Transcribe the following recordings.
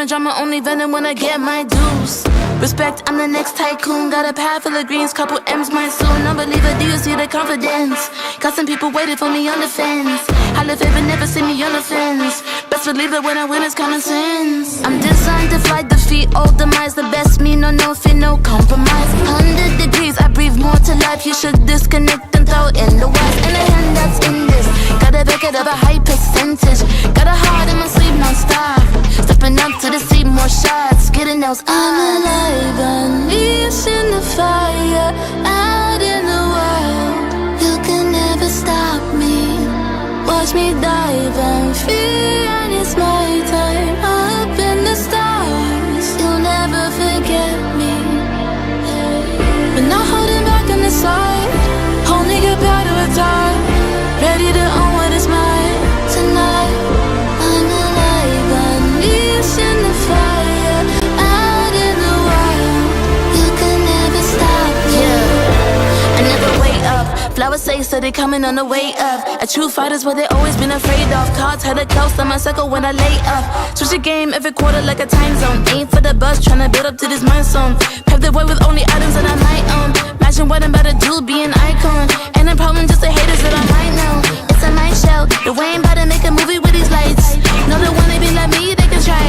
the drama, only venom when I get my dues. Respect, I'm the next tycoon. Got a pad full of greens, couple M's my soon. Unbeliever, do you see the confidence? Got some people waiting for me on the fence. I live it, but never see me on the fence. Best believe that when I win, it's common sense. I'm designed to fly, defeat all demise. The best me, no fear, no compromise. 100 degrees, I breathe more to life. You should disconnect and throw in the wires. And the hand that's in this, gotta back it up a high percentage. Got a heart in my sleep, non-stop. Stepping up to the seat, more shots. Getting those I'm alive, unleashed in the fire. Out in the wild, you can never stop me. Watch me dive and free, and it's my time. Up in the stars, you'll never forget me. But not holding back on the side, only get better with time. Ready to own what is mine tonight. I'm alive, unleashed in the fire. Out in the wild, you can never stop me. Yeah, I never wait up. Flowers say so they coming on the way up. A true fighter's what they always been afraid of. Cards had a close on my circle when I lay up. Switch the game every quarter like a time zone. Aim for the buzz, tryna build up to this mind zone. Pave the way with only items that I might own. Imagine what I'm about to do, be an icon. And the problem just the haters that I might know. It's a night show, the way I'm about to make a movie with these lights. Know they wanna be like me, they can try.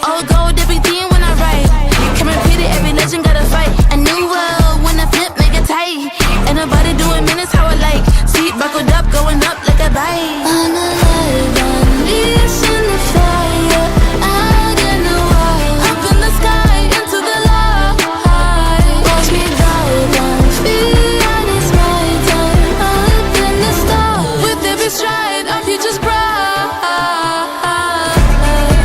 All gold, everything when I write. Can repeat it, every legend gotta fight. A new world, when I flip, make it tight. Ain't nobody doing minutes how I like. Seat buckled up, going up like a bike. I'm alive, unleashed in the fire. Out in the wild, up in the sky, into the light. Watch me dive and free, and it's my time. Up in the stars, with every stride, our future's bright.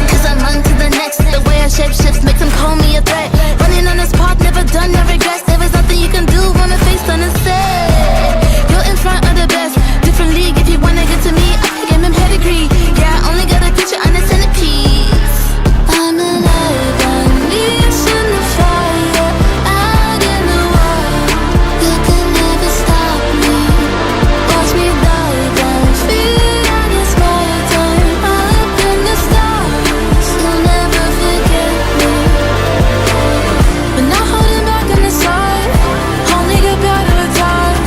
Cause I'm on to the next. The way I shape shifts makes them call me a threat. Running on this path, never done, no regrets. There is nothing you can do when the face on the set. You're in front of the best. Different league if you wanna get to me. I game and pedigree. Yeah, I only got a picture on the centerpiece. I'm alive, unleashed in the fire. Out in the wild, you can never stop me. Watch me dive and free, and it's my time. Up in the stars, you'll never forget me. But not holding back on the side, only get better with time.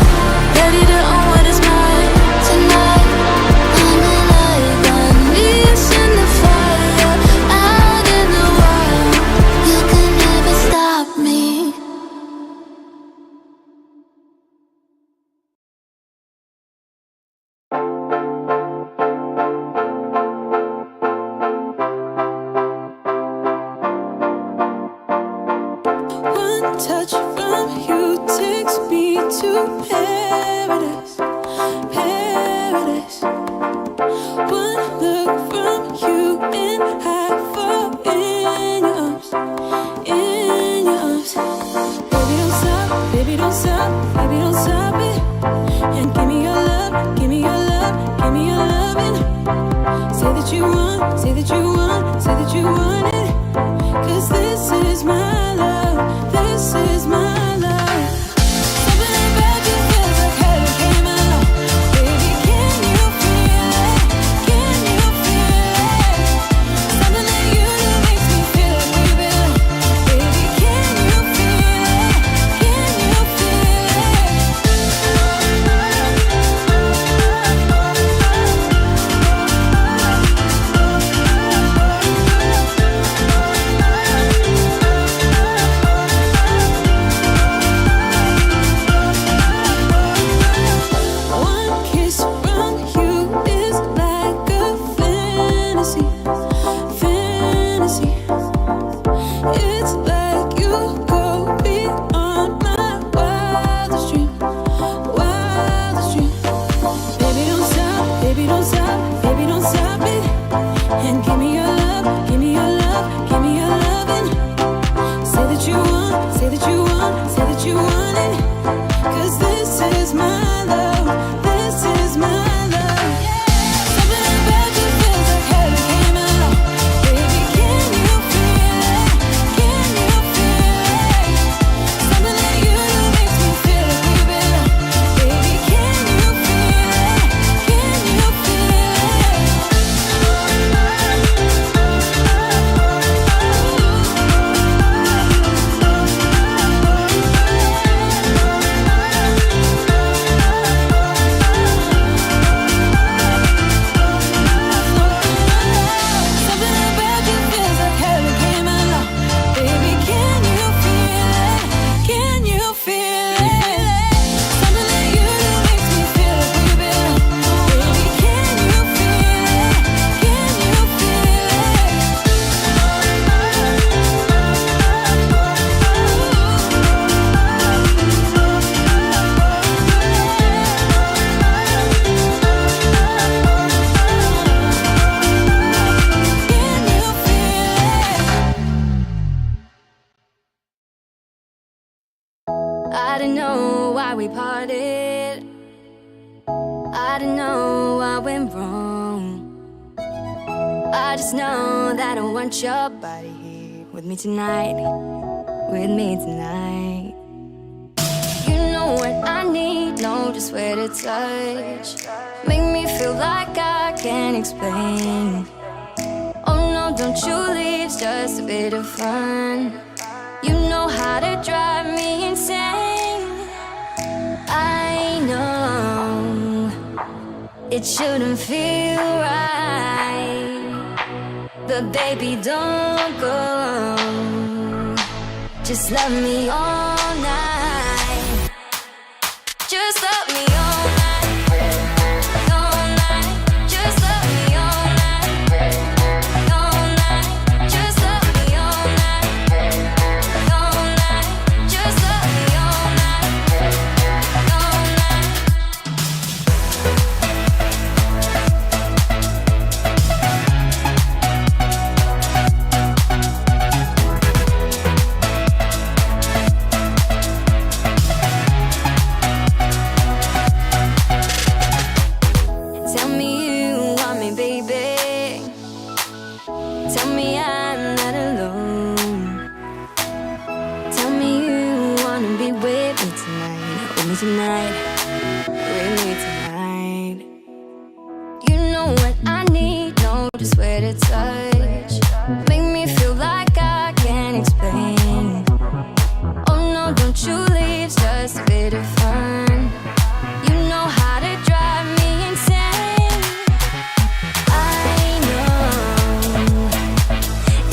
Ready to own what is mine tonight. I'm alive, unleashed in the fire. Out in the wild, you can never stop me. One touch from you takes me to paradise, paradise. One look from you and I fall in your arms, in your arms. Baby, don't stop, baby, don't stop, baby, don't stop it. And give me your love, give me your love, give me your loving. Say that you want, say that you want, say that you want it. Cause this is my love, this is my love. Something about you feels like heaven came along. Baby, can you feel it? Can you feel it? Something that you do makes me feel like we belong. Baby, can you feel it? Can you feel I don't know why we parted. I don't know what went wrong. I just know that I want your body here with me tonight. With me tonight. You know what I need, know just where to touch. Make me feel like I can't explain. Oh no, don't you leave, it's just a bit of fun. You know how to drive me insane. I know it shouldn't feel right, but baby, don't go. Just love me all night. Just love me all night. All night. Just love me all night. All night. Just love me all night. All night. Just love me all night. All night. Tell me you want me, baby. Tell me I'm not alone. Tell me you wanna be with me tonight. With me tonight. With me tonight. You know what I need, know just where to touch. Make me feel like I can't explain. Oh no, don't you leave, it's just a bit of fun. You know how to drive me insane. I know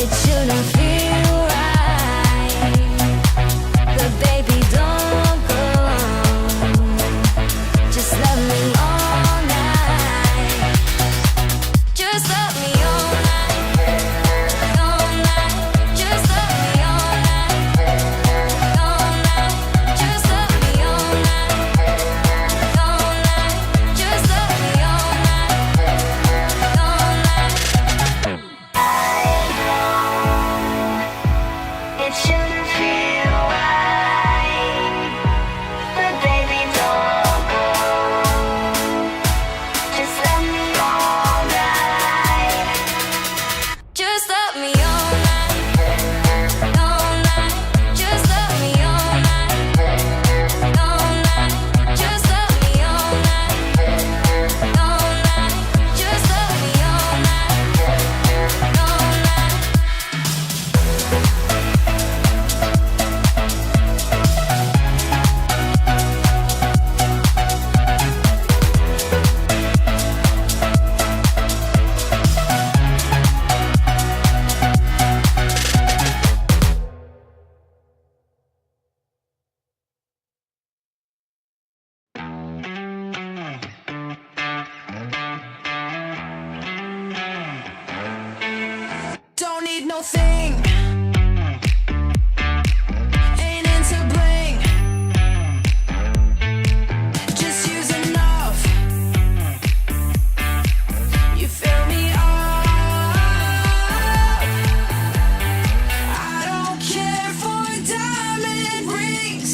it shouldn't feel right, but baby, don't go. Just love me all night. Just love me all night. All night. Just love me all night. All night. Just love me all night. All night. Just love me all night. All night. It shouldn't feel right, but baby, don't go. Just love me all night. Just love me all night. All night. Just love me all night. All night. Just love me all night. All night. Just love me all night. All night. Don't need no thing. Ain't into bling. Just use enough. You fill me up. I don't care for diamond rings.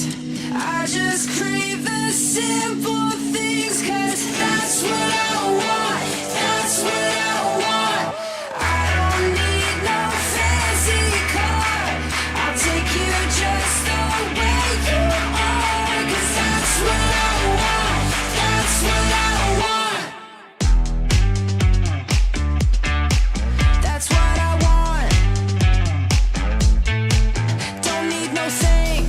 I just crave the simple things, 'cause that's what I want. That's what I want. I don't need no fancy car. I'll take you just the way you are, 'cause that's what I want. That's what I want. That's what I want. Don't need no thing.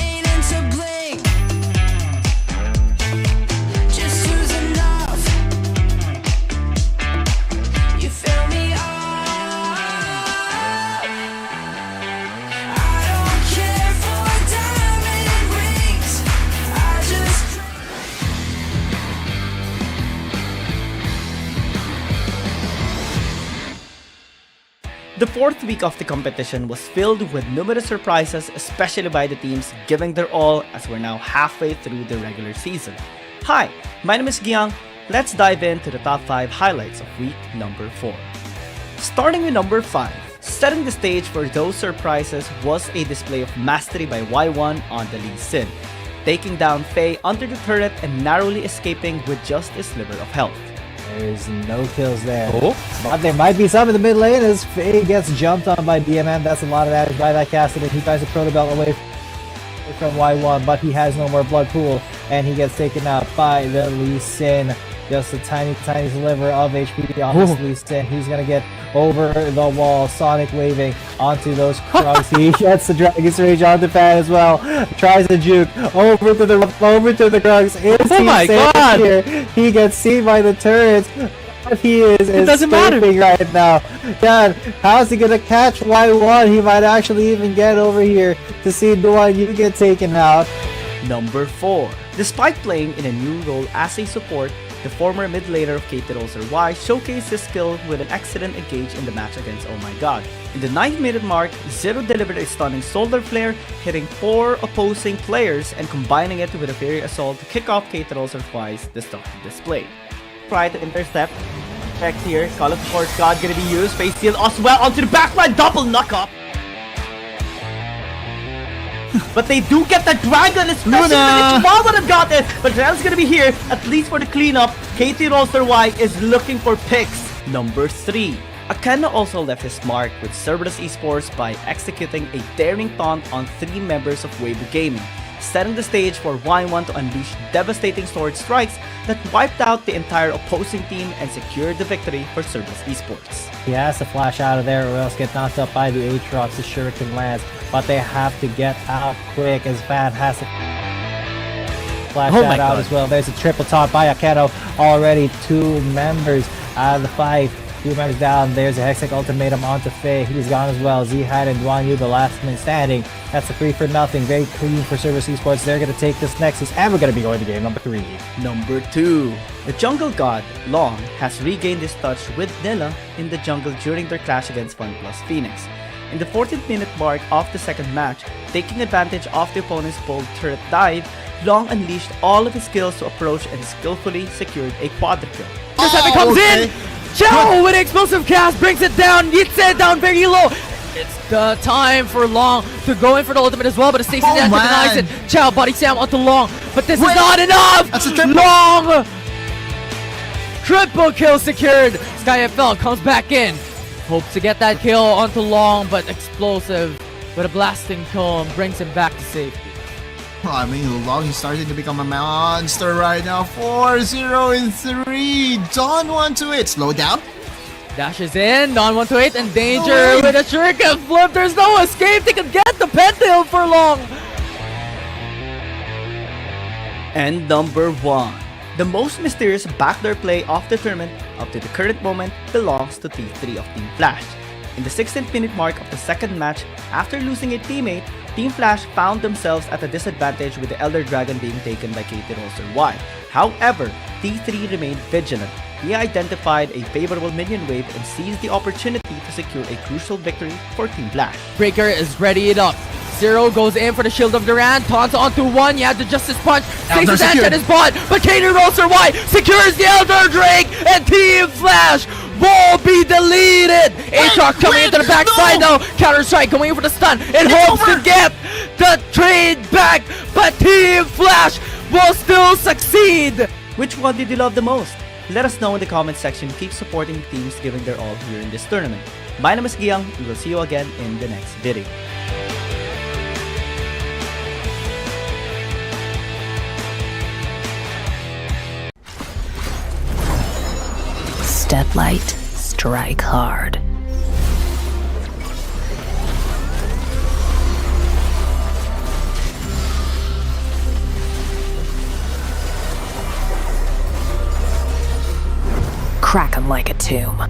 Ain't into bling. Just use enough. You fill me up. I don't care for diamond rings. I just The fourth week of the competition was filled with numerous surprises, especially by the teams giving their all as we're now halfway through the regular season. Hi, my name is Giang. Let's dive into the top 5 highlights of week number 4. Starting with number 5, Setting the stage for those surprises was a display of mastery by Y1 on the Lee Sin, taking down Faye under the turret and narrowly escaping with just a sliver of health. There's no kills there. But there might be some in the mid lane as Faye gets jumped on by DMM. That's a lot of damage by that Cassidy. He tries to Proto Belt away from Y1, but he has no more blood pool, and he gets taken out by the Lee Sin. Just a tiny sliver of HP on this Lee Sin. He's gonna get over the wall, Sonic waving onto those Krugs. He gets the Dragon's Rage on the fan as well. Tries to juke over to the Krugs. Oh my god! Here. He gets seen by the turrets. He is escaping right now. God, how's he gonna catch Y1? He might actually even get over here to see Duan Yu get taken out. Number 4. Despite playing in a new role as a support, the former mid laner of KT Rolster Y showcased his skill with an excellent engage in the match against Oh My God. In the 9th minute mark, Zero delivered a stunning Solar Flare, hitting 4 opposing players and combining it with a Fairy Assault to kick off KT Rolster Y's destructive display. Try to intercept. Check here, Call of Force God gonna be used, face steal as well onto the backline, double knock up. But they do get the dragon, especially when Ichima would have got it. But Rel's gonna be here, at least for the cleanup. KT Rolster Y is looking for picks. Number 3. Akena also left his mark with Cerberus Esports by executing a daring taunt on 3 members of WBG Gaming, setting the stage for Y1 to unleash devastating sword strikes that wiped out the entire opposing team and secured the victory for Cerberus Esports. He has to flash out of there or else get knocked up by the Aatrox. The Shuriken lands, but they have to get out quick as Van has to flash that out as well. There's a triple taunt by Akeno. Already 2 members out of the fight. 2 members down. There's a Hextech ultimatum onto Faye. He's gone as well. Zihad and Duan Yu, the last man standing. That's a 3 for nothing. Very clean for Cerberus Esports. They're going to take this Nexus, and we're going to be going to game number 3. Number 2. The jungle god, Long, has regained his touch with Nilla in the jungle during their clash against FunPlus Phoenix. In the 14th minute mark of the second match, taking advantage of the opponent's bold turret dive, Long unleashed all of his skills to approach and skillfully secured a quadra-kill. Interceptor comes in! Chow with explosive cast brings it down, yeets it down very low. It's the time for Long to go in for the ultimate as well, but Stacy denies it. Chow body slam onto Long, but this is not enough! That's a triple. Long! Triple kill secured. SkyFL comes back in. Hopes to get that kill onto Long, but explosive with a blasting cone brings him back to safety. I mean, Long is starting to become a monster right now. 4-0-3. Dawn 1-8. Slow down. Dashes in, Dawn 1-8 in danger with a shuriken flip. There's no escape. They can get the pentail for Long. And number 1. The most mysterious backdoor play of the tournament up to the current moment belongs to T3 of Team Flash. In the 16th minute mark of the second match, after losing a teammate, Team Flash found themselves at a disadvantage with the Elder Dragon being taken by KT Rolster Y. However, T3 remained vigilant. He identified a favorable minion wave and seized the opportunity to secure a crucial victory for Team Flash. Breaker is ready it up. Zero goes in for the Shield of Durant, taunts onto 1, you have the Justice Punch, takes his hand at his bot, but KT Rolster Y secures the Elder Drake, and Team Flash will be deleted! Aatrox coming into the backside though, Counter Strike going in for the stun, it hopes to get the trade back, but Team Flash will still succeed! Which one did you love the most? Let us know in the comment section. Keep supporting teams giving their all here in this tournament. My name is Giyang, we will see you again in the next video. Step light, strike hard. Crack 'em like a tomb.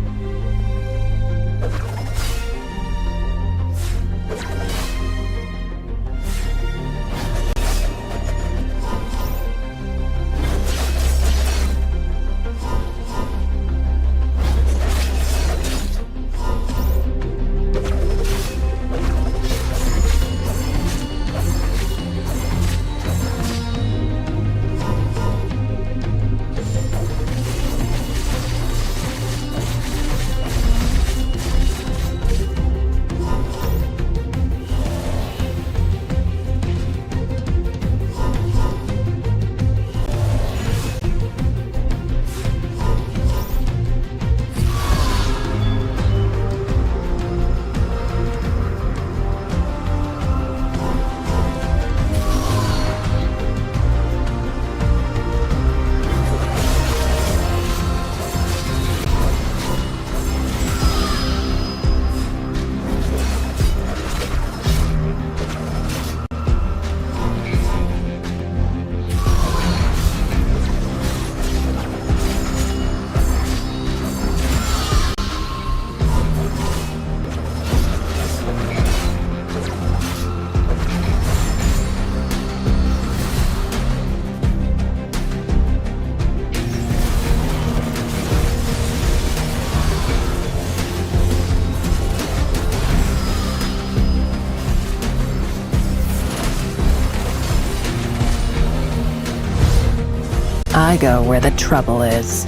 I go where the trouble is.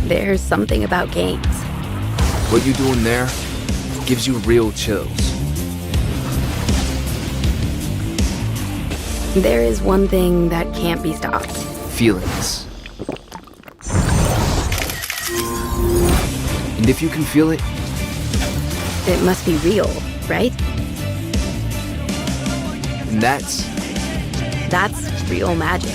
There's something about games. What you doing there gives you real chills. There is one thing that can't be stopped. Feelings. And if you can feel it, It must be real, right? and that's real magic.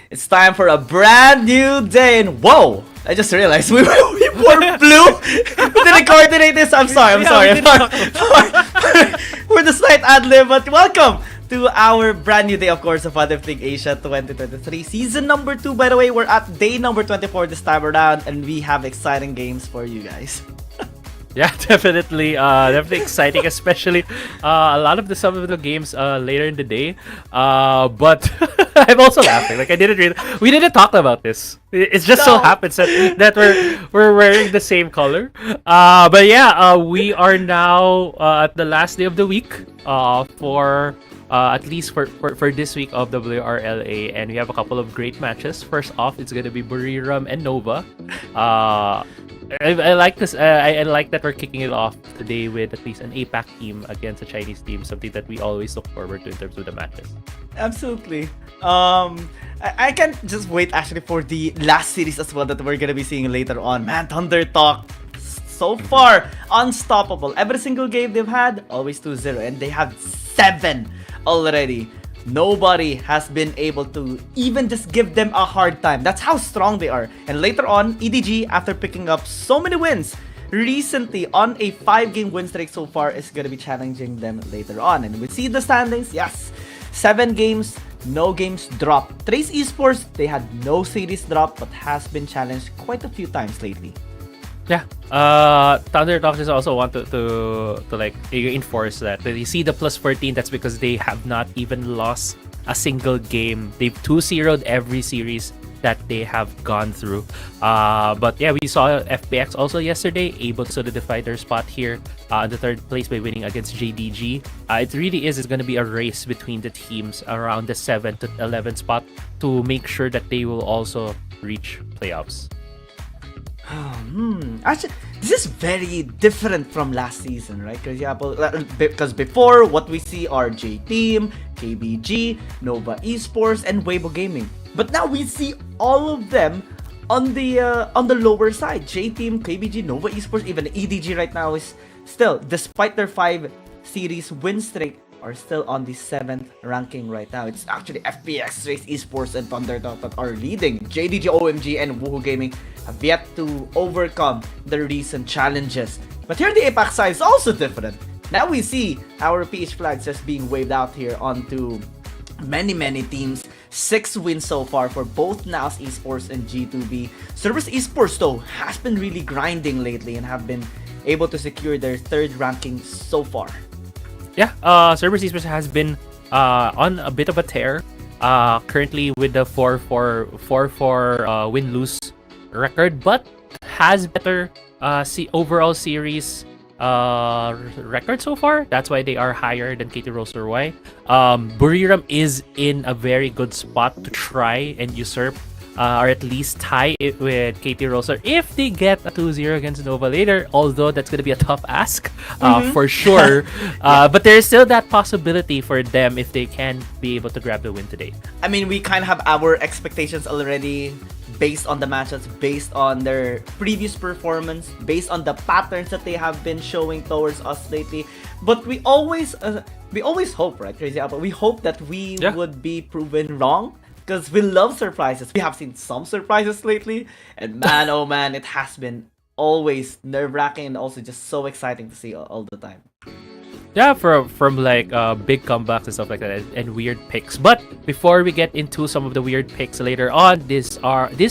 It's time for a brand new day and whoa! I just realized we wore blue. We didn't coordinate this. I'm sorry. For the slight ad-lib, but welcome to our brand new day, of course, of Lifting Asia 2023 season number 2. By the way, we're at day number 24 this time around, and we have exciting games for you guys. Yeah, definitely. Definitely exciting, especially a lot of some of the games later in the day. But I'm also laughing. Like we didn't talk about this. It just so happens that we're wearing the same color. But yeah, we are now at the last day of the week for at least for this week of WRL-A, and we have a couple of great matches. First off, it's gonna be Buriram and Nova. I like this. I like that we're kicking it off today with at least an APAC team against a Chinese team, something that we always look forward to in terms of the matches. Absolutely. I can't just wait actually for the last series as well that we're gonna be seeing later on. Man, Thunder Talk, so far unstoppable. Every single game they've had, always 2-0, and they have 7 already. Nobody has been able to even just give them a hard time. That's how strong they are. And later on, EDG, after picking up so many wins recently on a 5-game win streak so far, is going to be challenging them later on. And we see the standings. Yes, 7 games, no games dropped. Trace Esports, they had no series drop, but has been challenged quite a few times lately. Yeah. Thunder Talk just also want to like enforce that. You see the plus 14, that's because they have not even lost a single game. They've 2-0'd every series that they have gone through. But yeah, we saw FPX also yesterday able to solidify their spot here in the 3rd place by winning against JDG. It really is going to be a race between the teams around the 7th to 11th spot to make sure that they will also reach playoffs. Actually, this is very different from last season, right? Because before, what we see are J-Team, KBG, Nova Esports, and Weibo Gaming. But now we see all of them on the lower side. J-Team, KBG, Nova Esports, even EDG right now is still, despite their 5 series win streak, are still on the 7th ranking right now. It's actually FPX, Trace Esports, and Thunder Talk that are leading. JDG, OMG, and Woohoo Gaming have yet to overcome the recent challenges. But here the APAC side is also different. Now we see our PH flags just being waved out here onto many teams. 6 wins so far for both NOWS Esports and G2B. Cerberus Esports though has been really grinding lately and have been able to secure their 3rd ranking so far. Yeah, Cerberus Esports has been on a bit of a tear. Currently with the 4-4 win-lose record, but has better overall series record so far. That's why they are higher than KT Roaster Y. Buriram is in a very good spot to try and usurp or at least tie it with KT Roaster if they get a 2-0 against Nova later, although that's going to be a tough ask for sure. But there is still that possibility for them if they can be able to grab the win today. I mean, we kind of have our expectations already based on the matchups, based on their previous performance, based on the patterns that they have been showing towards us lately. But we always hope, right, Crazy Apple? We hope that we would be proven wrong, because we love surprises. We have seen some surprises lately, and man, oh man, it has been always nerve-wracking and also just so exciting to see all the time. Yeah, from like big comebacks and stuff like that, and weird picks. But before we get into some of the weird picks later on, this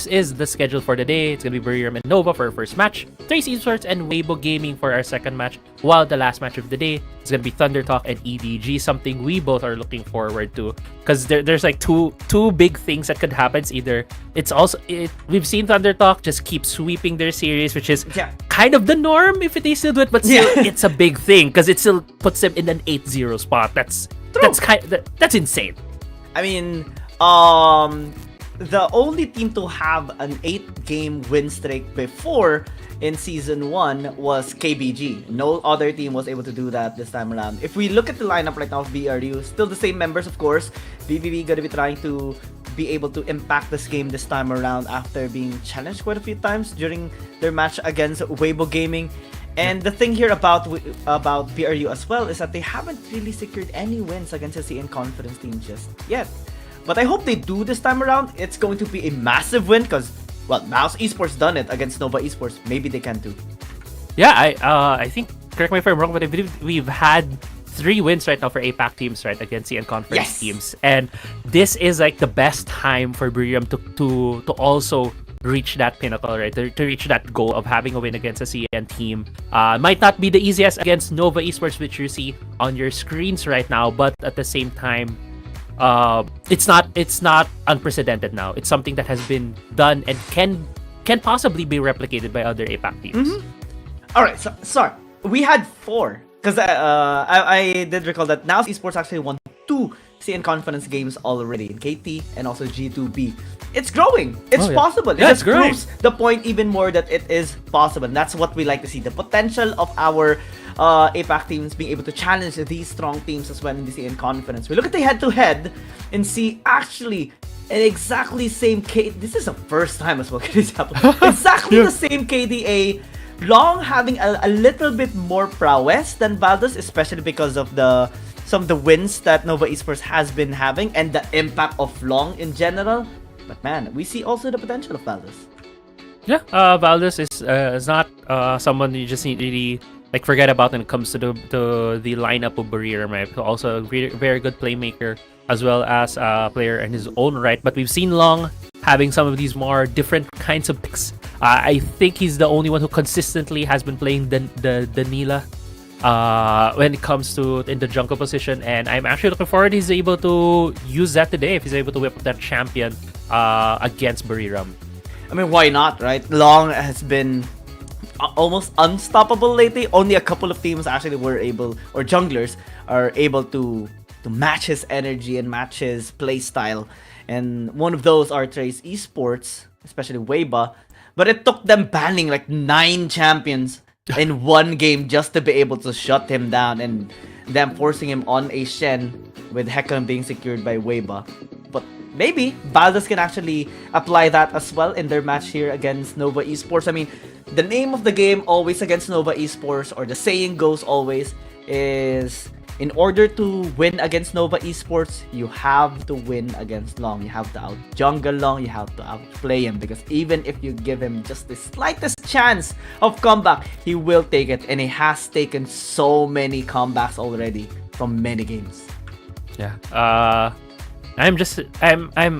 is the schedule for the day. It's gonna be Buriram and Nova for our first match, Trace Esports and Weibo Gaming for our second match, while the last match of the day is gonna be Thunder Talk and EDG, something we both are looking forward to, because there's like two big things that could happen. It's either we've seen Thunder Talk just keep sweeping their series, which is kind of the norm if they still do it, but still it's a big thing because it still puts them in an 8-0 spot. That's insane. I mean, the only team to have an 8-game win streak before in Season 1 was KBG. No other team was able to do that this time around. If we look at the lineup right now of BRU, still the same members, of course. BBB gonna be trying to be able to impact this game this time around after being challenged quite a few times during their match against Weibo Gaming. And the thing here about BRU as well is that they haven't really secured any wins against the CN Conference team just yet. But I hope they do this time around. It's going to be a massive win because, well, NOWS Esports done it against Nova Esports. Maybe they can too. Yeah, I think, correct me if I'm wrong, but I believe we've had 3 wins right now for APAC teams, right, against CN Conference teams. And this is like the best time for Buriram to also reach that pinnacle, right? To reach that goal of having a win against a CN team. Might not be the easiest against Nova Esports, which you see on your screens right now, but at the same time, it's not unprecedented now. It's something that has been done and can possibly be replicated by other APAC teams. All right, so sorry, we had 4 because I did recall that NOWS Esports actually won 2 CN Confidence games already in KT and also G2B. It's growing. It's Oh, yeah. possible. It Yeah, just it's growing. proves the point even more that it is possible. And that's what we like to see. The potential of our APAC teams being able to challenge these strong teams as well in the CN Confidence. We look at the head-to-head and see actually an exactly same this is the first time as well this happened. Exactly the same KDA. Long having a little bit more prowess than Valdez, especially because of some of the wins that Nova Esports has been having and the impact of Long in general. But man, we see also the potential of Valdez. Yeah, Valdez is not someone you just need to really like forget about when it comes to the lineup of Barrier. Also a very good playmaker as well as a player in his own right. But we've seen Long having some of these more different kinds of picks. I think he's the only one who consistently has been playing the Nila when it comes to in the jungle position, and I'm actually looking forward he's able to use that today if he's able to whip up that champion against Buriram. I mean, why not, right? Long has been almost unstoppable lately. Only a couple of teams actually were able, or junglers are able to match his energy and match his playstyle. And one of those are Trace Esports, especially Weiba. But it took them banning like 9 champions in one game just to be able to shut him down, and them forcing him on a Shen with Hecarim being secured by Weiba. But maybe Valdez can actually apply that as well in their match here against Nova Esports. I mean, the name of the game always against Nova Esports, or the saying goes always, is in order to win against Nova Esports, you have to win against Long. You have to out-jungle Long, you have to outplay him, because even if you give him just the slightest chance of comeback, he will take it, and he has taken so many comebacks already from many games. Yeah. I'm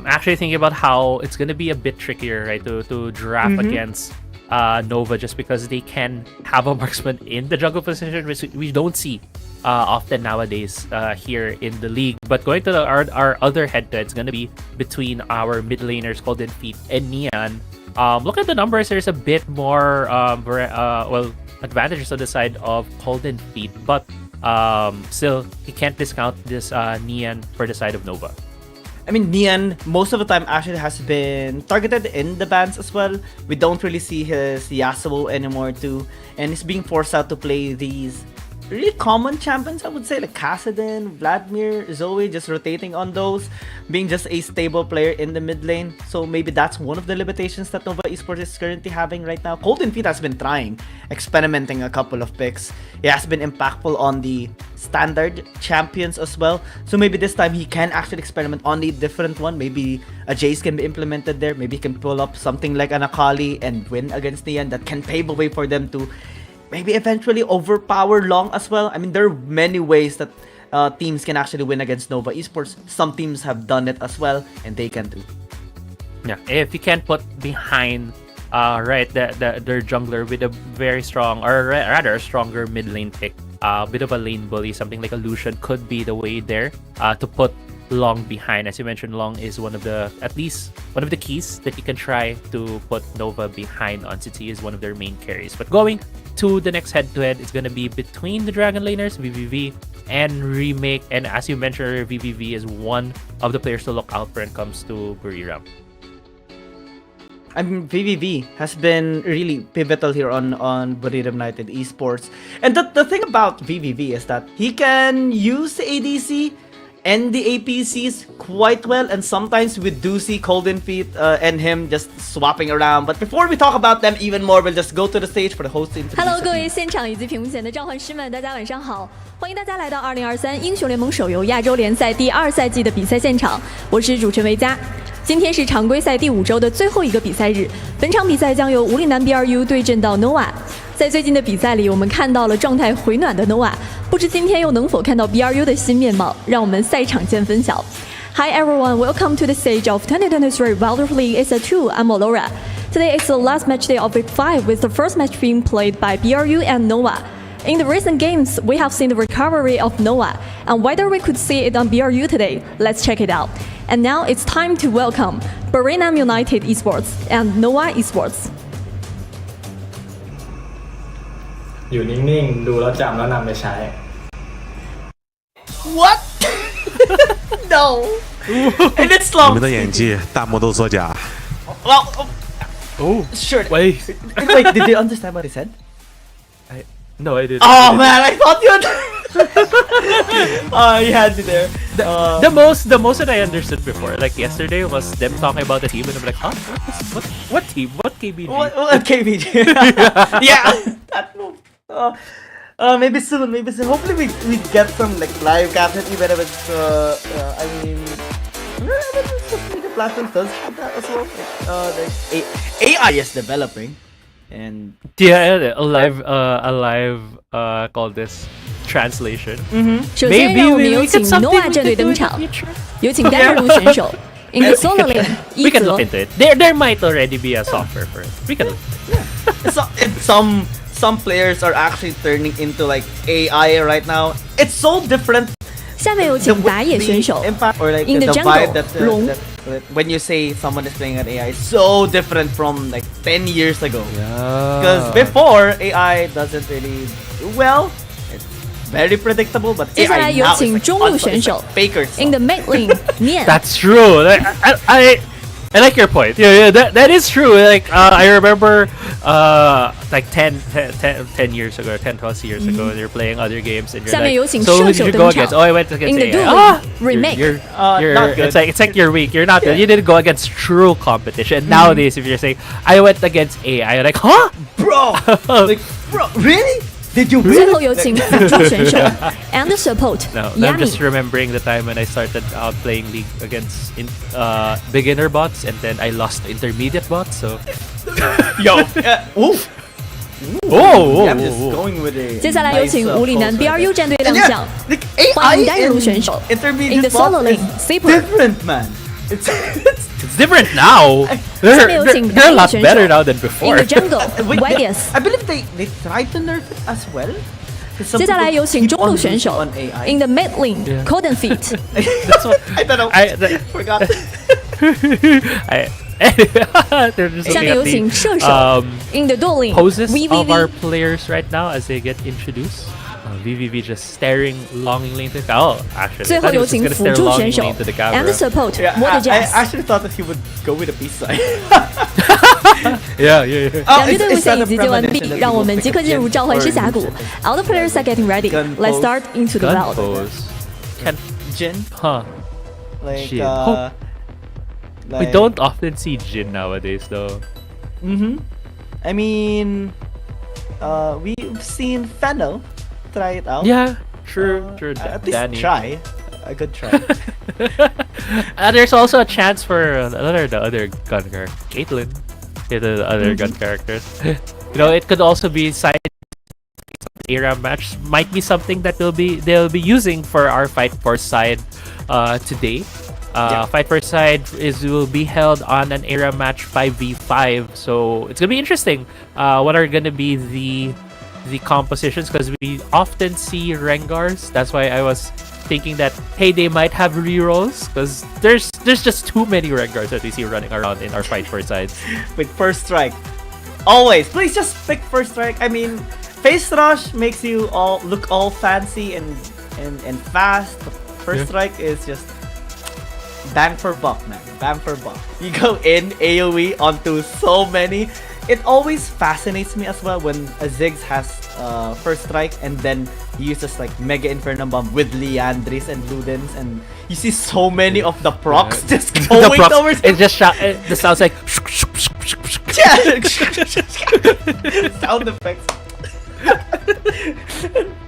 actually thinking about how it's gonna be a bit trickier, right, to draft against Nova, just because they can have a marksman in the jungle position, which we don't see often nowadays here in the league. But going to our other head-to-head, it's gonna be between our mid laners, Golden Feet and Neon. Look at the numbers. There's a bit more advantages on the side of Golden Feet, but still you can't discount this Neon for the side of Nova. I mean, Neon, most of the time, actually has been targeted in the bans as well. We don't really see his Yasuo anymore too. And he's being forced out to play these really common champions, I would say, like Kassadin, Vladimir, Zoe, just rotating on those, being just a stable player in the mid lane. So maybe that's one of the limitations that Nova Esports is currently having right now. Golden Feet has been trying, experimenting a couple of picks. He has been impactful on the standard champions as well. So maybe this time he can actually experiment on a different one. Maybe a Jace can be implemented there. Maybe he can pull up something like an Akali and win against Neon that can pave the way for them to maybe eventually overpower Long as well. I mean, there are many ways that teams can actually win against Nova Esports. Some teams have done it as well, and they can too. Yeah, if you can put behind their jungler with a very strong, or rather a stronger mid lane pick, a bit of a lane bully, something like a Lucian could be the way there to put Long behind. As you mentioned, Long is at least one of the keys that you can try to put Nova behind on, since he is one of their main carries. But going to the next head-to-head, it's going to be between the Dragon Laners, VVV, and Remake. And as you mentioned, VVV is one of the players to look out for when it comes to Buriram. I mean, VVV has been really pivotal here on Buriram United Esports. And the thing about VVV is that he can use the ADC and the APCs quite well, and sometimes we do see Golden Feet and him just swapping around. But before we talk about them even more, we'll just go to the stage for the host to introduce. Hello， 各位现场以及屏幕前的召唤师们，大家晚上好！欢迎大家来到2023英雄联盟手游亚洲联赛第2赛季的比赛现场，我是主持人维嘉。今天是常规赛第5周的最后一个比赛日，本场比赛将由无岭南 BRU 对阵到 Nova。在最近的比赛里，我们看到了状态回暖的 Nova， 不知今天又能否看到 BRU 的新面貌？让我们赛场见分晓。Hi everyone, welcome to the stage of 2023 Valor League EDG. I'm Olora. Today is the last match day of Week 5, with the first match being played by BRU and Nova. In the recent games, we have seen the recovery of Nova, and whether we could see it on BRU today, let's check it out. And now it's time to welcome Buriram United Esports and Nova Esports. อยู่นิ่งๆดูแล้วจำแล้วนำไปใช้ What? No. And it's long. 你们的演技，大魔都作假。 Well, Oh, sure. wait. Wait, did you understand what he said? No, I didn't. Oh man, I thought you had. You had me there. The most that I understood before, like yesterday, was them talking about the team, and I'm like, huh? What team? What KBG? What KBG? Yeah, that move. Maybe soon. Hopefully we get some like live captain, even if it's I mean, the platform does have that as well. Like AI is developing, and Yeah, a live call this translation. 首先让我们有请 Noah 战队登场，有请丹尔卢选手 in the solo lane We 一 can 泽 look into it. There might already be a software for it. We can look. some players are actually turning into like AI right now. It's so different. 下面有请打野选手 impact or like in the the vibe jungle that, 龙 that when you say someone is playing an AI is so different from like 10 years ago. Because before AI doesn't really do well. It's very predictable, but 接下来 AI 有 now is 请 like 中路选手 faker in the mid lane 面 That's true. I like your point. Yeah, that is true. Like I remember like 10 years ago, 10 plus years ago, you're playing other games and you're 下面有请 like, so 射 who 手 did you 登 go 场 against? Oh, I went against in the AI. dueling remake You're, not good. it's like you're weak. You're not good. You didn't go against true competition. And nowadays, if you're saying I went against AI, you're like, huh, bro. Like, bro, really? Did you 最后 really? 有请辅助选手 and support No, I'm just Yami remembering the time when I started out playing League against beginner bots, and then I lost the intermediate bots. So, Yo. Ooh. oh, I'm just going with a 接下来有 nice, 请无里南 pose right BRU 战队亮 there. 相 Like 欢 AI 迎丹如 in 选手 in intermediate the solo bot is lane Saber different, man. It's it's different now. 下面有请 They're a 打野 lot 选 better 手 now than in before. the jungle Wait, yeah, Vegas I believe they tried to nerf it as well. 'Cause some 接下来 people 有请 keep 中 on 路选 losing 手 on AI. in the mid lane Yeah. Coden Feet That's what I don't know. Forgot. They're just 下 looking 面有 at 请 the 射手 um, in the dueling poses of our VVV players right now as they get introduced. VVV just staring longingly into the oh, actually, 最 I 后 thought he 有 was just 请 gonna 辅 stare 助选手 longingly into the and camera. support Yeah, Water I Jazz actually thought that he would go with the peace sign. Yeah. 两支队伍 is 现 that 已 a 集结完 premonition 毕 that， 让 he 我 will 们 pick 即刻 up 进入 Jin 召唤师 or 峡谷 Jin? All the players are getting ready Gun Let's pose. start into the Gun battle pose. Can Jin, huh? like Jin. We like- don't often see Jin nowadays, though. I mean, we've seen Fennel try it out. Yeah, true. At least Danny. try. A good try. There's also a chance for the other gun character, Caitlyn. The other gun characters. You know, it could also be side era match. Might be something that they'll be using for our Fight for Side today. Fight for Side will be held on an era match 5v5, so it's gonna be interesting. What are gonna be the compositions? Because we often see Rengars. That's why I was thinking that hey, they might have rerolls because there's just too many Rengars that we see running around in our Fight for Side. With first strike. Always. Please just pick first strike. I mean, face rush makes you all look all fancy and fast. But first strike is just bang for buck, man. Bang for buck. You go in AoE onto so many. It always fascinates me as well when a Ziggs has first strike and then he uses like Mega Inferno Bomb with Liandris and Ludens, and you see so many of the procs just going towards It just it sounds like sound effects.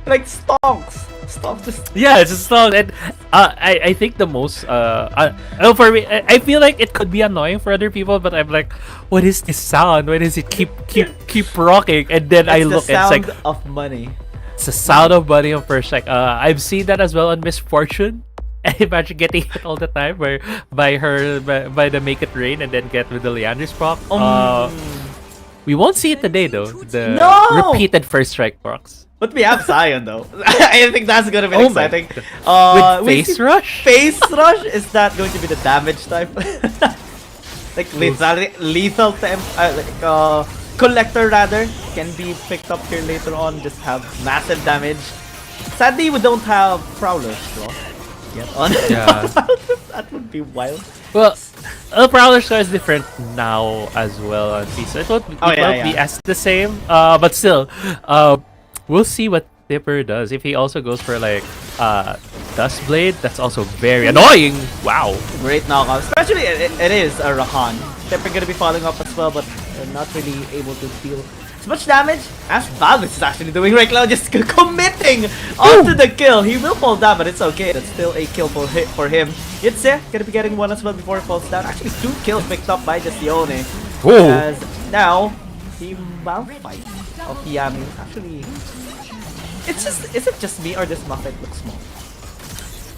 Like stonks just yeah, it's just so. And I think the most for me, I feel like it could be annoying for other people, but I'm like, what is this sound? Why does it keep rocking? And then I look, the and sound it's like of money. it's the sound of money on first strike. I've seen that as well on Misfortune. I imagine getting it all the time by the Make It Rain and then get with the Leander's proc. We won't see it today though. The repeated first strike procs. But we have Zion though. I think that's gonna be Oh my exciting. With face rush? Face rush? Is that going to be the damage type? Like lethal temp, collector rather, can be picked up here later on. Just have massive damage. Sadly, we don't have prowlers though. yet on Yeah. that would be wild. Well, Prowler Scar is different now as well on PC. It won't be as the same. But still, we'll see what Tipper does. If he also goes for like Dust Blade, that's also very annoying. Wow. Great knockout. Especially it is a Rakan. Tipper gonna be following up as well, but not really able to deal as much damage as Valvis is actually doing right now, just committing onto the kill. He will fall down, but it's okay. That's still a kill for him. Yitze gonna be getting one as well before it falls down. Actually, 2 kills picked up by just Yone. As now, the Malphite of Yami actually... is it just me or this Malphite looks small?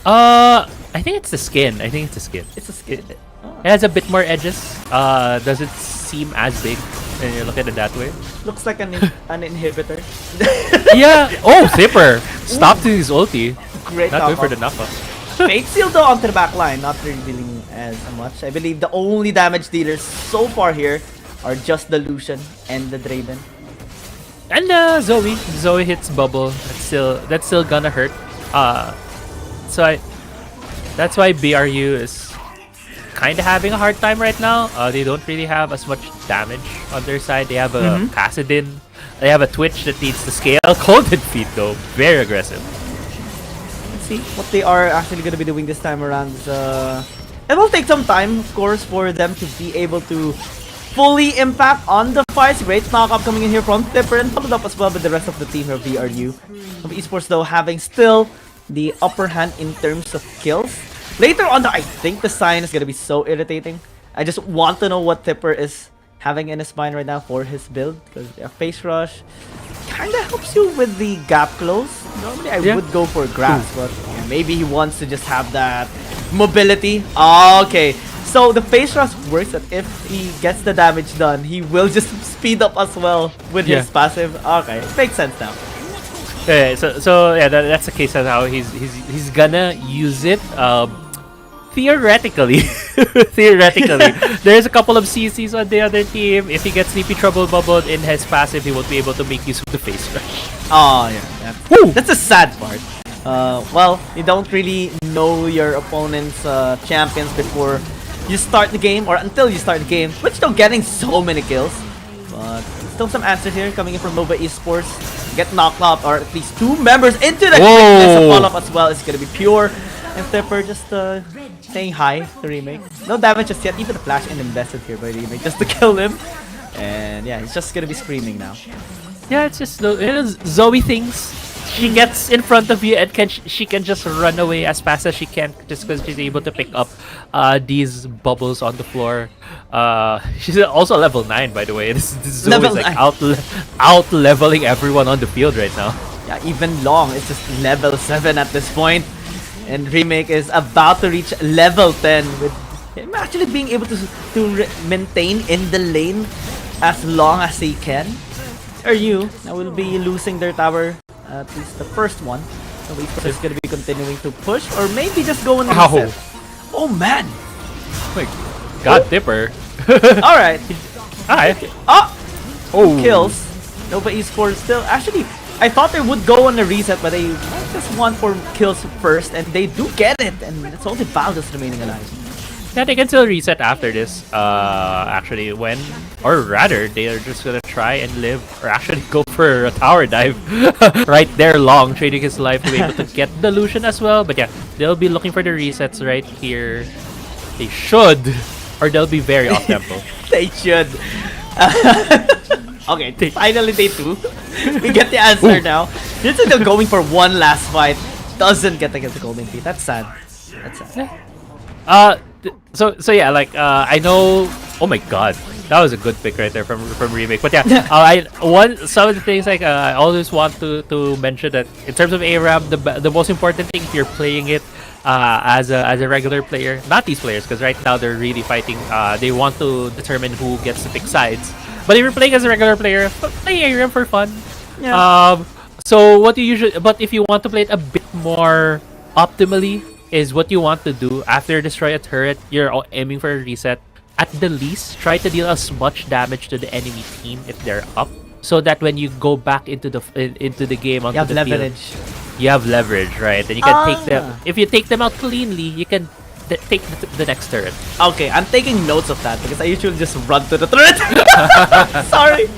I think it's the skin. It's a skin. It Oh. has a bit more edges. Doesn't seem as big when you look at it that way. Looks like an inhibitor. Yeah. Oh, Zipper. Stop to his ulti. Great Not good for the knockout. knockout. Fate Seal though onto the back line, not really dealing as much. I believe the only damage dealers so far here are just the Lucian and the Draven. And Zoe. Zoe hits bubble. That's still gonna hurt. That's why BRU is kind of having a hard time right now. They don't really have as much damage on their side. They have a Kassadin. They have a Twitch that needs to scale. Golden Feet though, very aggressive. Let's see what they are actually going to be doing this time around. It will take some time, of course, for them to be able to fully impact on the fights. Great knockup coming in here from Tipper and followed up as well with the rest of the team here, BRU. Of Esports though having still the upper hand in terms of kills. Later on, I think the sign is going to be so irritating. I just want to know what Tipper is having in his mind right now for his build. Because Face Rush kind of helps you with the gap close. Normally, I would go for Grass, but maybe he wants to just have that mobility. Okay, so the Face Rush works that if he gets the damage done, he will just speed up as well with his passive. Okay, it makes sense now. Yeah, so yeah, that's the case of how he's gonna use it. Theoretically, there's a couple of CCs on the other team. If he gets Sleepy Trouble bubbled in his passive, he won't be able to make use of the Face Rush. Oh yeah, that's a sad part. Well, you don't really know your opponent's champions before you start the game, or until you start the game, which though getting so many kills. But still some answers here coming in from Nova Esports. Get knocked out, or at least 2 members into the quickness. A follow-up as well is gonna be Pure. And Tipper just saying hi to Remake. No damage just yet, even the flash and invested here by Remake just to kill him. And yeah, he's just gonna be screaming now. Yeah, it's just Zoe thinks she gets in front of you and she can just run away as fast as she can just because she's able to pick up these bubbles on the floor. She's also level 9, by the way. This Zoe is like out leveling everyone on the field right now. Yeah, even Long is just level 7 at this point. And Remake is about to reach level 10 with him actually being able to maintain in the lane as long as he can. BRU now will be losing their tower, at least the first one. So Esports is going to be continuing to push, or maybe just go and reset. Oh man! My God, Tipper. Alright. Hi. Oh! Kills. Nova Esports still actually... I thought they would go on a reset, but they might just want for kills first, and they do get it, and it's only Valdes remaining alive. Yeah, they can still reset after this. Actually, or rather, they are just gonna try and live, or actually go for a tower dive right there. Long trading his life to be able to get the Lucian as well. But yeah, they'll be looking for the resets right here. They should, or they'll be very off tempo. They should. Okay, finally they do. We get the answer now. This is still going for one last fight. Doesn't get to get the golden feet. That's sad. That's sad. So yeah, like I know. Oh my God, that was a good pick right there from Remake. But yeah, some of the things like I always want to mention that in terms of ARAM, the most important thing if you're playing it as a regular player, not these players, because right now they're really fighting. They want to determine who gets to pick sides. But if you're playing as a regular player, play ARAM for fun. Yeah. So what you usually, but if you want to play it a bit more optimally, is what you want to do after destroy a turret. You're aiming for a reset. At the least, try to deal as much damage to the enemy team if they're up, so that when you go back into the game onto the leverage. field, you have leverage, right? And you can take them. If you take them out cleanly, you can take the next turret. Okay, I'm taking notes of that because I usually just run to the turret. Sorry.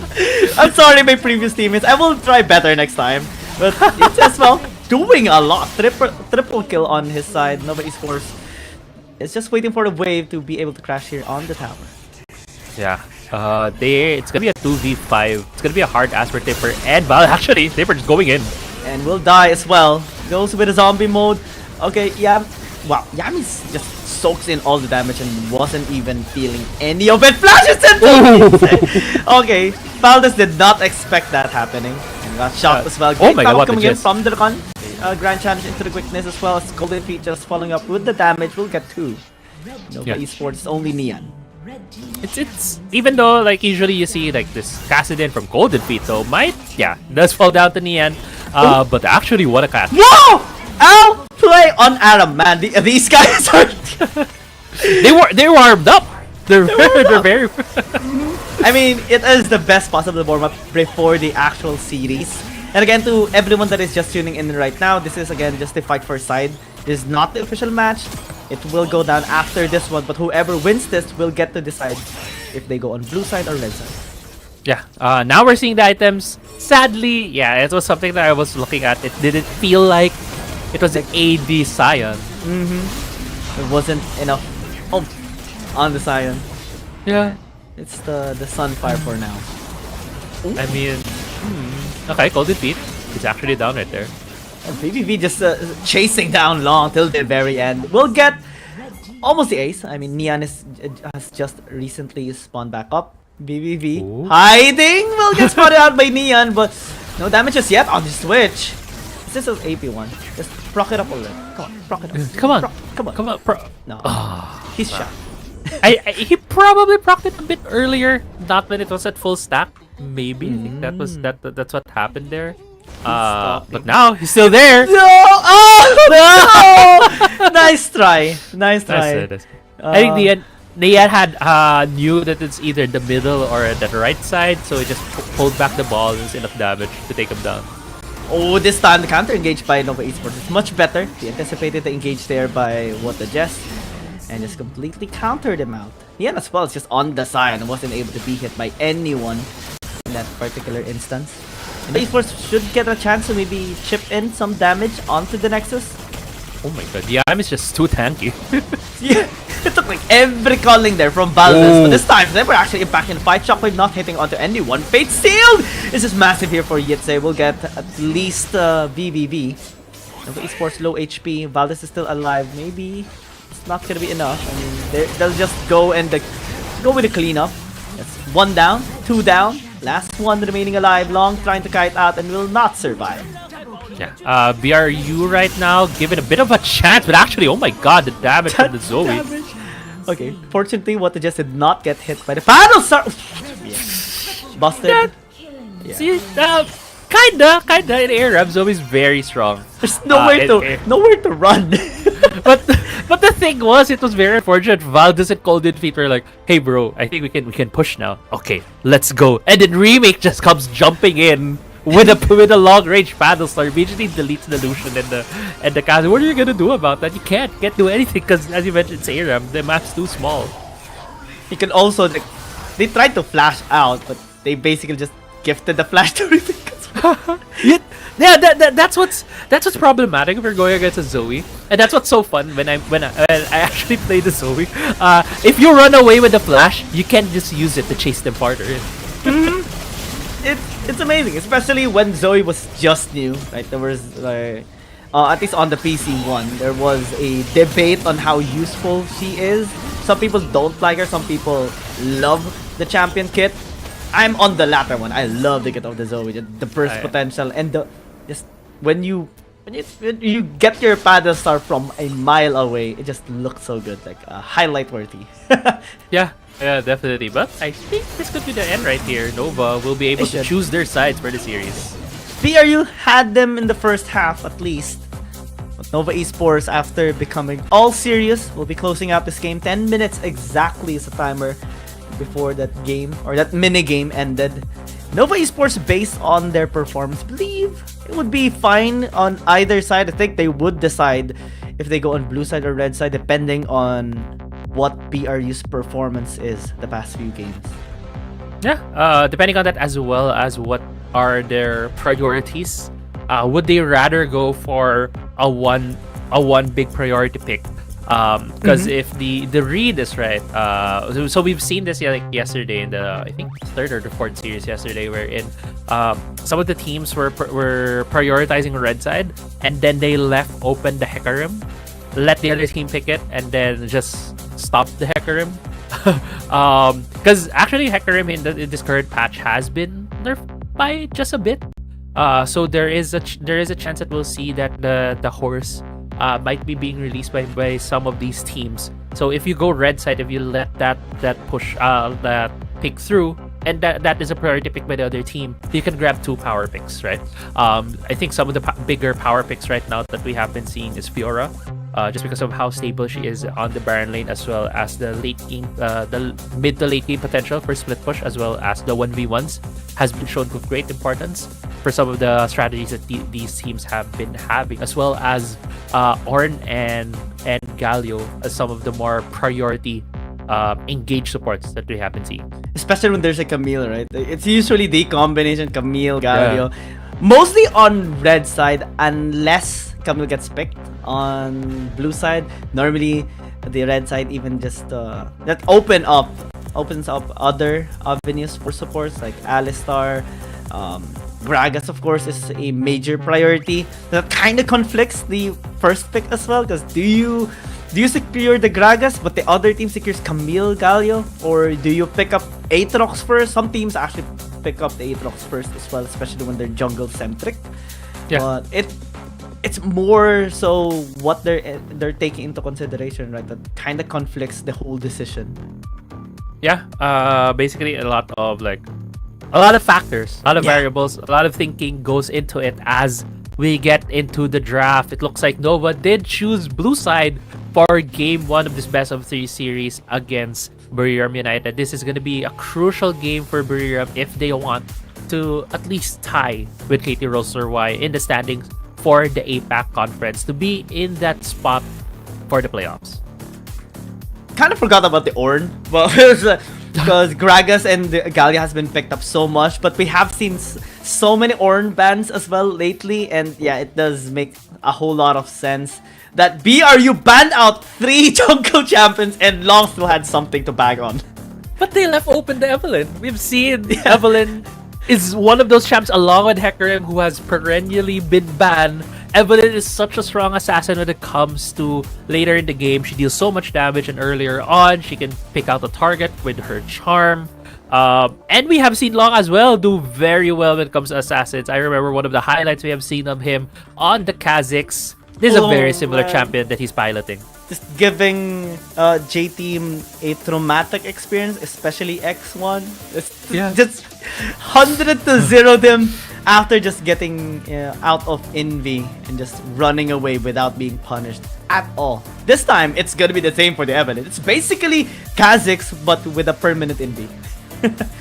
I'm sorry, my previous teammates. I will try better next time. But it's as well doing a lot. Triple kill on his side. Nova Esports is just waiting for the wave to be able to crash here on the tower. Yeah. It's gonna be a 2v5. It's gonna be a hard ass for Tipper and Val. Actually, Tipper just going in. And will die as well. Goes with a zombie mode. Okay, yeah. Wow, Yami's just soaks in all the damage and wasn't even feeling any of it. Flashes it! Okay, Valdez did not expect that happening. And got shocked as well. Great power coming in from the Rakan. Grand challenge into the quickness as well as Golden Feet just following up with the damage. We'll get 2. Nova Esports only Neon. It's even though like usually you see like this Kassadin from Golden Feet, so does fall down to Neon. But actually what a cast. Whoa! Ow! Play on Aram, man. These guys are they warmed up. They're very I mean, it is the best possible warm up before the actual series. And again, to everyone that is just tuning in right now, this is again just the fight for side. This is not the official match. It will go down after this one, but whoever wins this will get to decide if they go on blue side or red side. Yeah. Now we're seeing the items. Sadly, yeah, it was something that I was looking at. It didn't feel like it was an AD Scion. It wasn't enough on the Scion. Yeah. It's the Sunfire for now. I mean, okay, Golden Feet. It's actually down right there. And BBV just chasing down long till the very end. We'll get almost the ace. I mean, Neon has just recently spawned back up. BBV hiding will get spotted out by Neon, but no damages yet on the switch. This is AP one. Just proc it up already. Come on, proc it up. Come on. No, he's shot. He probably procced it a bit earlier, not when it was at full stack. Maybe I think that's what happened there. But now he's still there. No! Oh no! Nice try. Nice try. I think Neon had knew that it's either the middle or the right side, so he just pulled back the ball and it's enough damage to take him down. Oh, this time the counter engage by Nova Esports is much better. He anticipated the engage there by what the Jess and just completely countered him out. Neon as well is just on the side and wasn't able to be hit by anyone in that particular instance. And Esports should get a chance to maybe chip in some damage onto the Nexus. Oh my god, the Am is just too tanky. Yeah, it took like every calling there from Valdez, but this time they were actually back in the fight. Shockwave not hitting onto anyone. Fate sealed! This is massive here for Yitze. We'll get at least VVV. Nova Esports low HP. Valdez is still alive. Maybe it's not gonna be enough. I mean, they'll just go and go with the cleanup. That's 1 down, 2 down. Last one remaining alive. Long trying to kite out and will not survive. Yeah, BRU right now given a bit of a chance, but actually, oh my god, the damage from the Zoe. Okay, fortunately, what just did not get hit by the paddle star. Busted. Yeah. See, kinda in air. Zoe's very strong. There's nowhere to run. but the thing was, it was very unfortunate. Valdez and Golden Feet were like, "Hey, bro, I think we can push now. Okay, let's go." And then Remake just comes jumping in with a long range paddle star. Immediately deletes the Lucian and the Kazu. What are you gonna do about that? You can't do anything because, as you mentioned, it's ARAM. The map's too small. You can also they tried to flash out, but they basically just gifted the flash to Remake. Yeah, that's what's problematic if you're going against a Zoe, and that's what's so fun when I actually play the Zoe. If you run away with the flash, you can just use it to chase them farther in. It's amazing, especially when Zoe was just new. Right, there was at least on the PC one, there was a debate on how useful she is. Some people don't like her. Some people love the champion kit. I'm on the latter one. I love the kit of the Zoe, the burst potential, and just when you get your paddle star from a mile away, it just looks so good, like highlight worthy. Yeah, definitely. But I think this could be the end right here. Nova will be able to choose their sides for the series. BRU had them in the first half at least. But Nova Esports, after becoming all serious, will be closing out this game. 10 minutes exactly is the timer before that game or that mini game ended. Nova Esports, based on their performance, believe it would be fine on either side. I think they would decide if they go on blue side or red side depending on what BRU's performance is the past few games. Yeah, depending on that as well as what are their priorities. Would they rather go for a one big priority pick? Because if the read is right, so we've seen this yesterday in the I think third or the fourth series yesterday, wherein some of the teams were prioritizing red side, and then they left open the Hecarim, let the other team pick it, and then just stop the Hecarim. Because actually Hecarim in this current patch has been nerfed by just a bit. So there is a chance that we'll see that the horse might be being released by some of these teams. So if you go red side, if you let that push that pick through, and that is a priority pick by the other team, you can grab 2 power picks, right? I think some of the bigger power picks right now that we have been seeing is Fiora, just because of how stable she is on the Baron lane, as well as the late game, the mid to late game potential for split push, as well as the 1v1s has been shown with great importance for some of the strategies that these teams have been having, as well as Ornn and Galio as some of the more priority engage supports that we have been seeing. Especially when there's a Camille, right? It's usually the combination Camille, Galio. Mostly on red side, unless Camille gets picked on blue side. Normally, the red side even just that opens up other avenues for supports like Alistar. Gragas, of course, is a major priority. That kind of conflicts the first pick as well, because do you secure the Gragas but the other team secures Camille, Galio, or do you pick up Aatrox first? Some teams actually pick up the Aatrox first as well, especially when they're jungle centric. Yeah. But it's more so what they're taking into consideration, right? That kind of conflicts the whole decision. Yeah, basically a lot of factors, a lot of variables, a lot of thinking goes into it as we get into the draft. It looks like Nova did choose blue side for game 1 of this best of 3 series against Buriram United. This is going to be a crucial game for Buriram if they want to at least tie with KT Rolster Y in the standings for the APAC conference to be in that spot for the playoffs. Kind of forgot about the Ornn, well, because Gragas and Galio has been picked up so much, but we have seen so many Ornn bans as well lately, and yeah, it does make a whole lot of sense that BRU banned out 3 jungle champions and Long still had something to bag on. But they left open the Evelynn. We've seen Evelynn is one of those champs along with Hecarim who has perennially been banned. Evelynn is such a strong assassin when it comes to later in the game. She deals so much damage, and earlier on, she can pick out the target with her charm. And we have seen Long as well do very well when it comes to assassins. I remember one of the highlights we have seen of him on the Kha'Zix. This is a very similar champion that he's piloting. Just giving J-Team a traumatic experience, especially X1. It's just 100-0 them after just getting out of Envy and just running away without being punished at all. This time, it's gonna be the same for the Evelynn. It's basically Kha'Zix, but with a permanent Envy.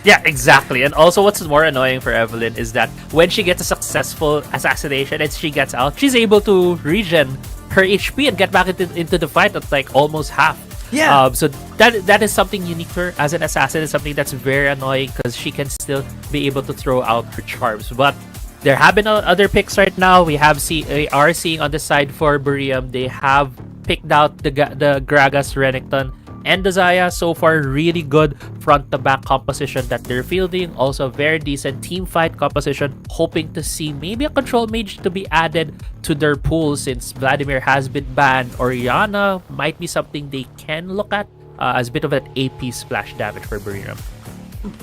Yeah, exactly. And also what's more annoying for Evelynn is that when she gets a successful assassination and she gets out, she's able to regen her HP and get back into the fight at like almost half. Yeah. So that is something unique for her as an assassin. It's something that's very annoying because she can still be able to throw out her charms. But there have been other picks right now. We are seeing on the side for Buriram, they have picked out the Gragas, Renekton, and the Zaya. So far, really good front-to-back composition that they're fielding. Also, very decent team fight composition. Hoping to see maybe a control mage to be added to their pool since Vladimir has been banned. Orianna might be something they can look at as a bit of an AP splash damage for Buriram.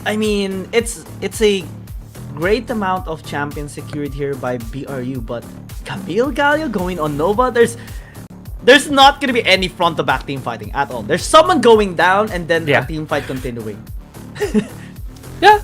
I mean, it's a great amount of champions secured here by BRU, but Camille, Galio going on Nova, there's not gonna be any front-to-back team fighting at all. There's someone going down and then a team fight continuing. Yeah,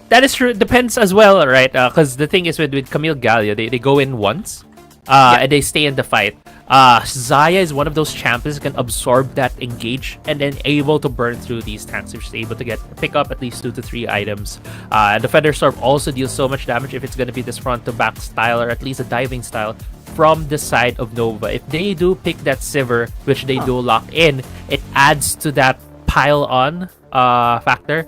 that is true. Depends as well, right? Because the thing is with Camille, Galio, they go in once and they stay in the fight. Xayah is one of those champions that can absorb that engage and then able to burn through these tanks if she's able to pick up at least 2 to 3 items. The Featherstorm also deals so much damage if it's going to be this front to back style or at least a diving style from the side of Nova. If they do pick that Sivir, which they do lock in, it adds to that pile on factor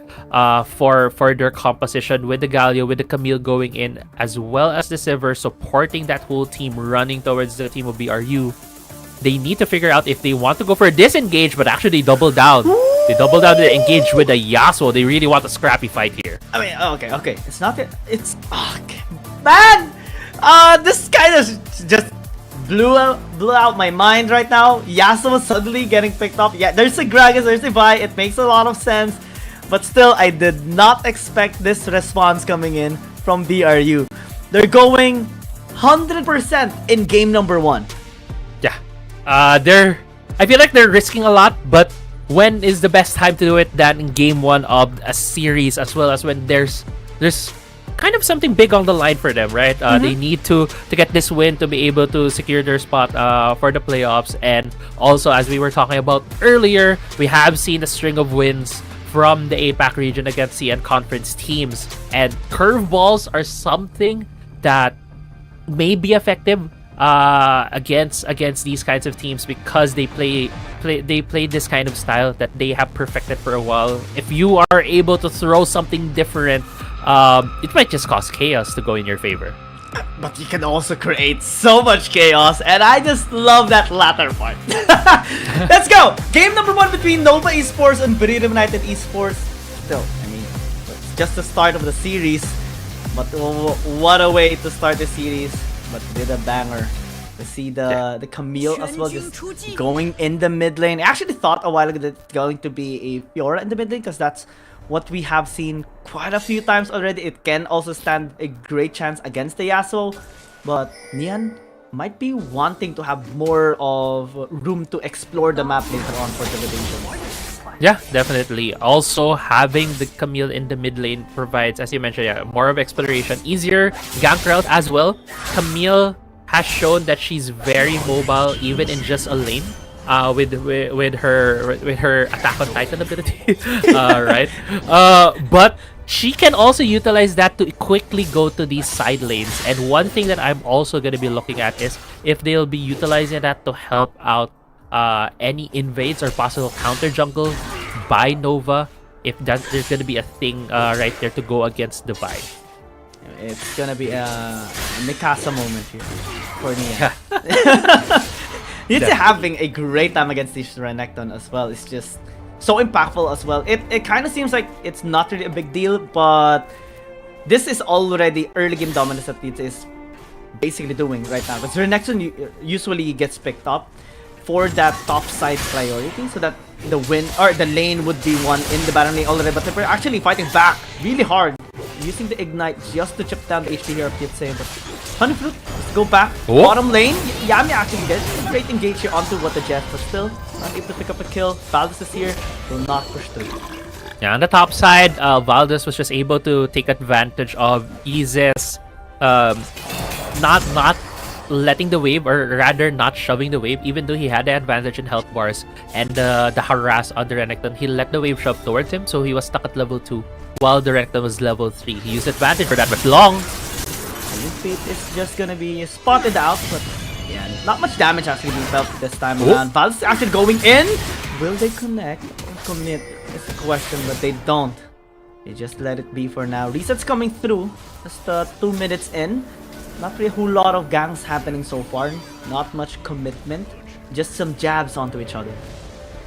for their composition with the Galio, with the Camille going in, as well as the Sivir supporting that whole team running towards the team of BRU. They need to figure out if they want to go for a disengage, but actually they double down. They double down to engage with the Yasuo. They really want a scrappy fight here. I mean, okay. It's not that. It's okay. Man, this kind of just blew out my mind right now. Yasuo suddenly getting picked up. Yeah, there's a Gragas, there's a Vi. It makes a lot of sense, but still, I did not expect this response coming in from BRU. They're going 100% in game number 1. Yeah, I feel like they're risking a lot, but when is the best time to do it than in game 1 of a series, as well as when there's kind of something big on the line for them, right? They need to get this win to be able to secure their spot for the playoffs. And also, as we were talking about earlier, we have seen a string of wins from the APAC region against CN Conference teams, and curveballs are something that may be effective against these kinds of teams because they play this kind of style that they have perfected for a while. If you are able to throw something different, it might just cause chaos to go in your favor. But you can also create so much chaos, and I just love that latter part. Let's go! Game number 1 between Nova Esports and BRU United Esports. Still, I mean, it's just the start of the series, but what a way to start the series. But with a banger. To see the Camille as well just going in the mid lane. I actually thought a while ago that it's going to be a Fiora in the mid lane because that's what we have seen quite a few times already. It can also stand a great chance against the Yasuo. But Nian might be wanting to have more of room to explore the map later on for the rotation. Yeah, definitely. Also, having the Camille in the mid lane provides, as you mentioned, more of exploration, easier gank route as well. Camille has shown that she's very mobile even in just a lane. With her Attack on Titan ability, right? But she can also utilize that to quickly go to these side lanes. And one thing that I'm also going to be looking at is if they'll be utilizing that to help out any invades or possible counter jungle by Nova, if there's gonna be a thing right there to go against the Vi. It's gonna be a Mikasa moment here for Nia. He's having a great time against this Renekton as well. It's just so impactful as well. It kind of seems like it's not really a big deal, but this is already early game dominance that it is basically doing right now. Because Renekton usually gets picked up for that top side priority, so that the win or the lane would be won in the bottom lane already. But they're actually fighting back really hard, using the ignite just to chip down the HP here of Kitsane. But Honeyfruit, let's go back. Bottom lane, Yami actually gets a great engage here onto what the Jet, but still not able to pick up a kill. Valdez is here, will not push through. Yeah, on the top side, Valdez was just able to take advantage of Ize's not letting the wave, or rather not shoving the wave, even though he had the advantage in health bars and the harass on the Renekton. He let the wave shove towards him, so he was stuck at level 2 while the Renekton was level 3. He used advantage for that, but long. Fate is just gonna be spotted out, but yeah, not much damage actually being felt this time around. Valdez actually going in. Will they connect or commit? It's a question, but they don't. They just let it be for now. Reset's coming through. Just 2 minutes in. Not really a whole lot of ganks happening so far. Not much commitment. Just some jabs onto each other.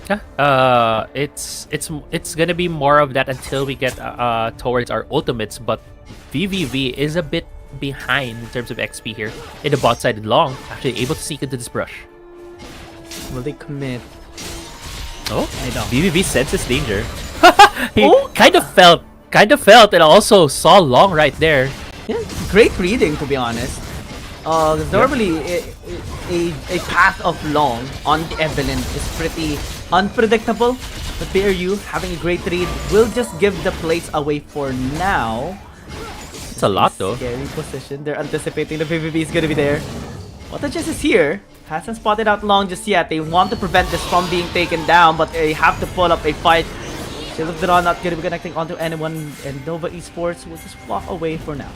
Yeah, it's gonna be more of that until we get towards our ultimates. But VVV is a bit behind in terms of XP here. In the bot side, Long actually able to sneak into this brush. Will they commit? Oh, VVV senses danger. He kind of felt, and also saw Long right there. Yeah, great reading, to be honest. Normally, a path of Long on the Evelyn is pretty unpredictable. But BRU, having a great read, will just give the plates away for now. It's a lot though. Scary position. They're anticipating the PvP is gonna be there. Watajes is here, Hasn't spotted out long just yet. They want to prevent this from being taken down, but they have to pull up a fight. Shield of Dawn not going to be connecting onto anyone, and Nova Esports will just walk away for now.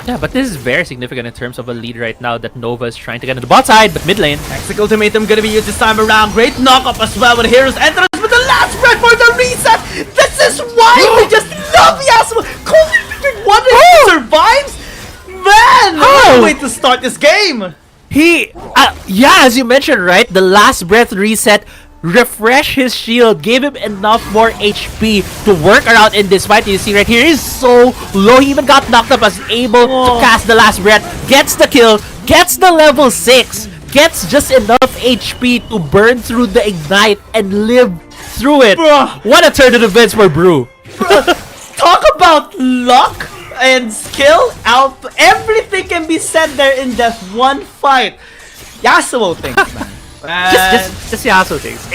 Yeah, but this is very significant in terms of a lead right now that Nova is trying to get on the bot side, but mid lane. Toxic Ultimatum gonna be used this time around. Great knock-up as well with Hero's entrance, but the last breath for the reset! This is why we just love Yasuo! Cold one survives? Man! What a way to start this game! Yeah, as you mentioned, right? The last breath reset, refresh his shield, gave him enough more HP to work around in this fight. You see right here, he's so low. He even got knocked up as able to cast the last breath. Gets the kill, gets the level 6, gets just enough HP to burn through the ignite and live through it. What a turn of events for BRU. Talk about luck and skill. Everything can be said there in that one fight. Yasuo things, man. Just Yasuo things.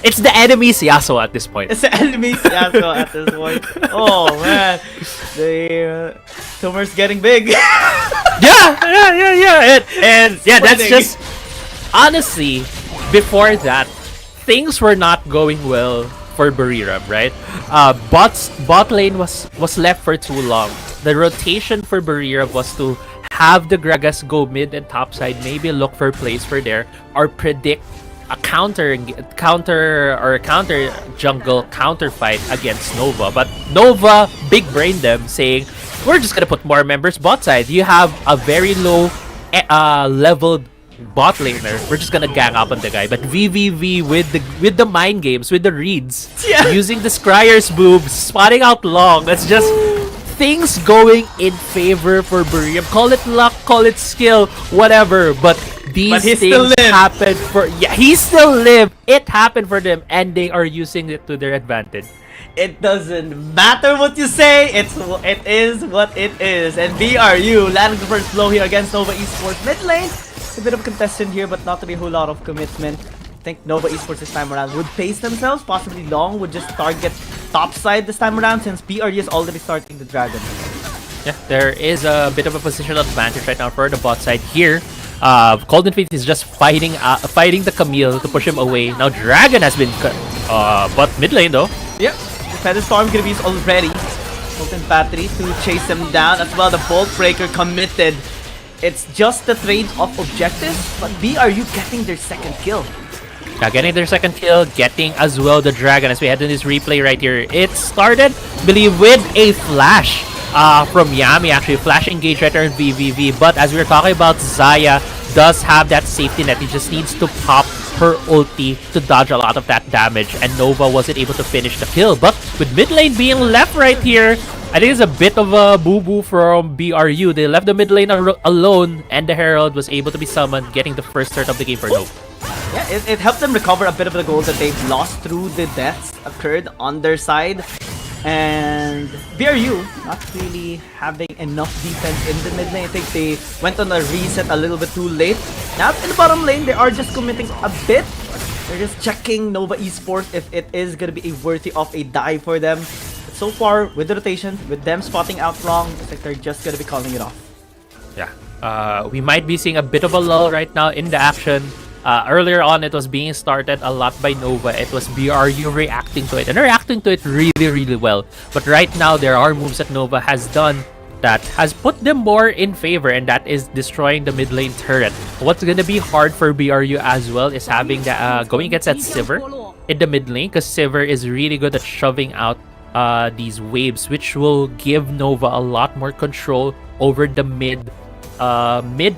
It's the enemy's Yasuo at this point. It's the enemy's Yasuo at this point. Oh man, the tumor's getting big. yeah. And yeah, that's just honestly before that, things were not going well for Buriram, right? Bot lane was left for too long. The rotation for Buriram was to have the Gragas go mid and top side, maybe look for plays for there, or predict a counter jungle counter fight against Nova. But Nova big brained them, saying we're just gonna put more members bot side. You have a very low leveled bot laner. We're just gonna gang up on the guy. But VVV with the mind games, with the reads, using the Scryer's boobs, spotting out long. That's just things going in favor for Buriram. Call it luck, call it skill, whatever. But these things happened for he still lived. It happened for them, ending or using it to their advantage. It doesn't matter what you say. It is what it is. And BRU landing the first blow here against Nova Esports mid lane. A bit of a contestant here, but not really a whole lot of commitment. I think Nova Esports this time around would pace themselves, possibly long would just target top side this time around since BRU is already starting the dragon. Yeah, there is a bit of a positional advantage right now for the bot side here. Golden Fate is just fighting the Camille to push him away. Now Dragon has been but mid lane though. Yep, the Feather Storm gonna be used already. Potent Battery to chase him down as well. The Bolt Breaker committed. It's just the trade of objectives, but BRU getting their second kill. Yeah, getting their second kill, getting as well the Dragon as we head to this replay right here. It started, I believe, with a flash from Yami, actually. Flash engage right there in VVV. But as we were talking about, Xayah does have that safety net. He just needs to pop her ulti to dodge a lot of that damage. And Nova wasn't able to finish the kill. But with mid lane being left right here, I think it's a bit of a boo-boo from BRU. They left the mid lane alone, and the Herald was able to be summoned, getting the first start of the game for Nova. Yeah, it helped them recover a bit of the gold that they've lost through the deaths occurred on their side. And BRU not really having enough defense in the mid lane. I think they went on a reset a little bit too late. Now in the bottom lane, they are just committing a bit. They're just checking Nova Esports if it is going to be worthy of a dive for them. But so far, with the rotation, with them spotting out long, it's like they're just going to be calling it off. Yeah, we might be seeing a bit of a lull right now in the action. Earlier on, it was being started a lot by Nova. It was BRU reacting to it, and reacting to it really well. But right now, there are moves that Nova has done that has put them more in favor, and that is destroying the mid lane turret. What's gonna be hard for BRU as well is having the going against that Sivir in the mid lane, because Sivir is really good at shoving out these waves, which will give Nova a lot more control over the mid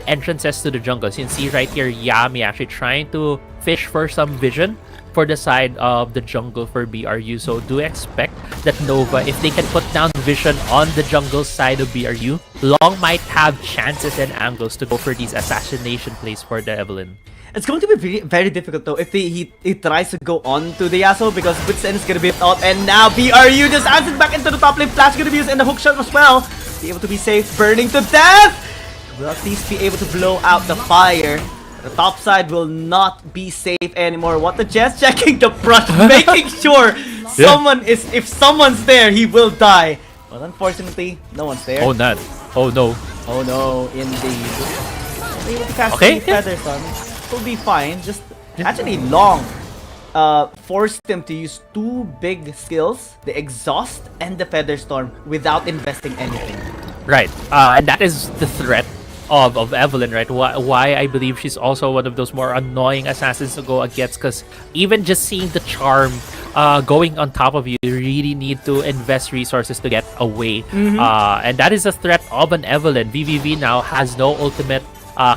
entrances to the jungle. So you can see right here Yami actually trying to fish for some vision for the side of the jungle for BRU. So do expect that Nova, if they can put down vision on the jungle side of BRU, Long might have chances and angles to go for these assassination plays for the Evelynn. It's going to be very difficult though if he tries to go on to the Yasuo, because Wits End is going to be out, and now BRU just adds it back into the top lane. Flash going to be used in the hook shot as well. Be able to be safe, burning to death! Will at least be able to blow out the fire. The top side will not be safe anymore. What the Jess checking the brush, making sure if someone's there, he will die. But unfortunately, no one's there. Oh not. Oh no. Oh no, indeed. Okay. Feather Sun. will be fine. Just actually Long forced him to use two big skills, the Exhaust and the Feather Storm, without investing anything. Right. And that is the threat of Evelyn, right? Why I believe she's also one of those more annoying assassins to go against, because even just seeing the charm going on top of you, you really need to invest resources to get away. And that is a threat of an Evelyn. VVV now has no ultimate.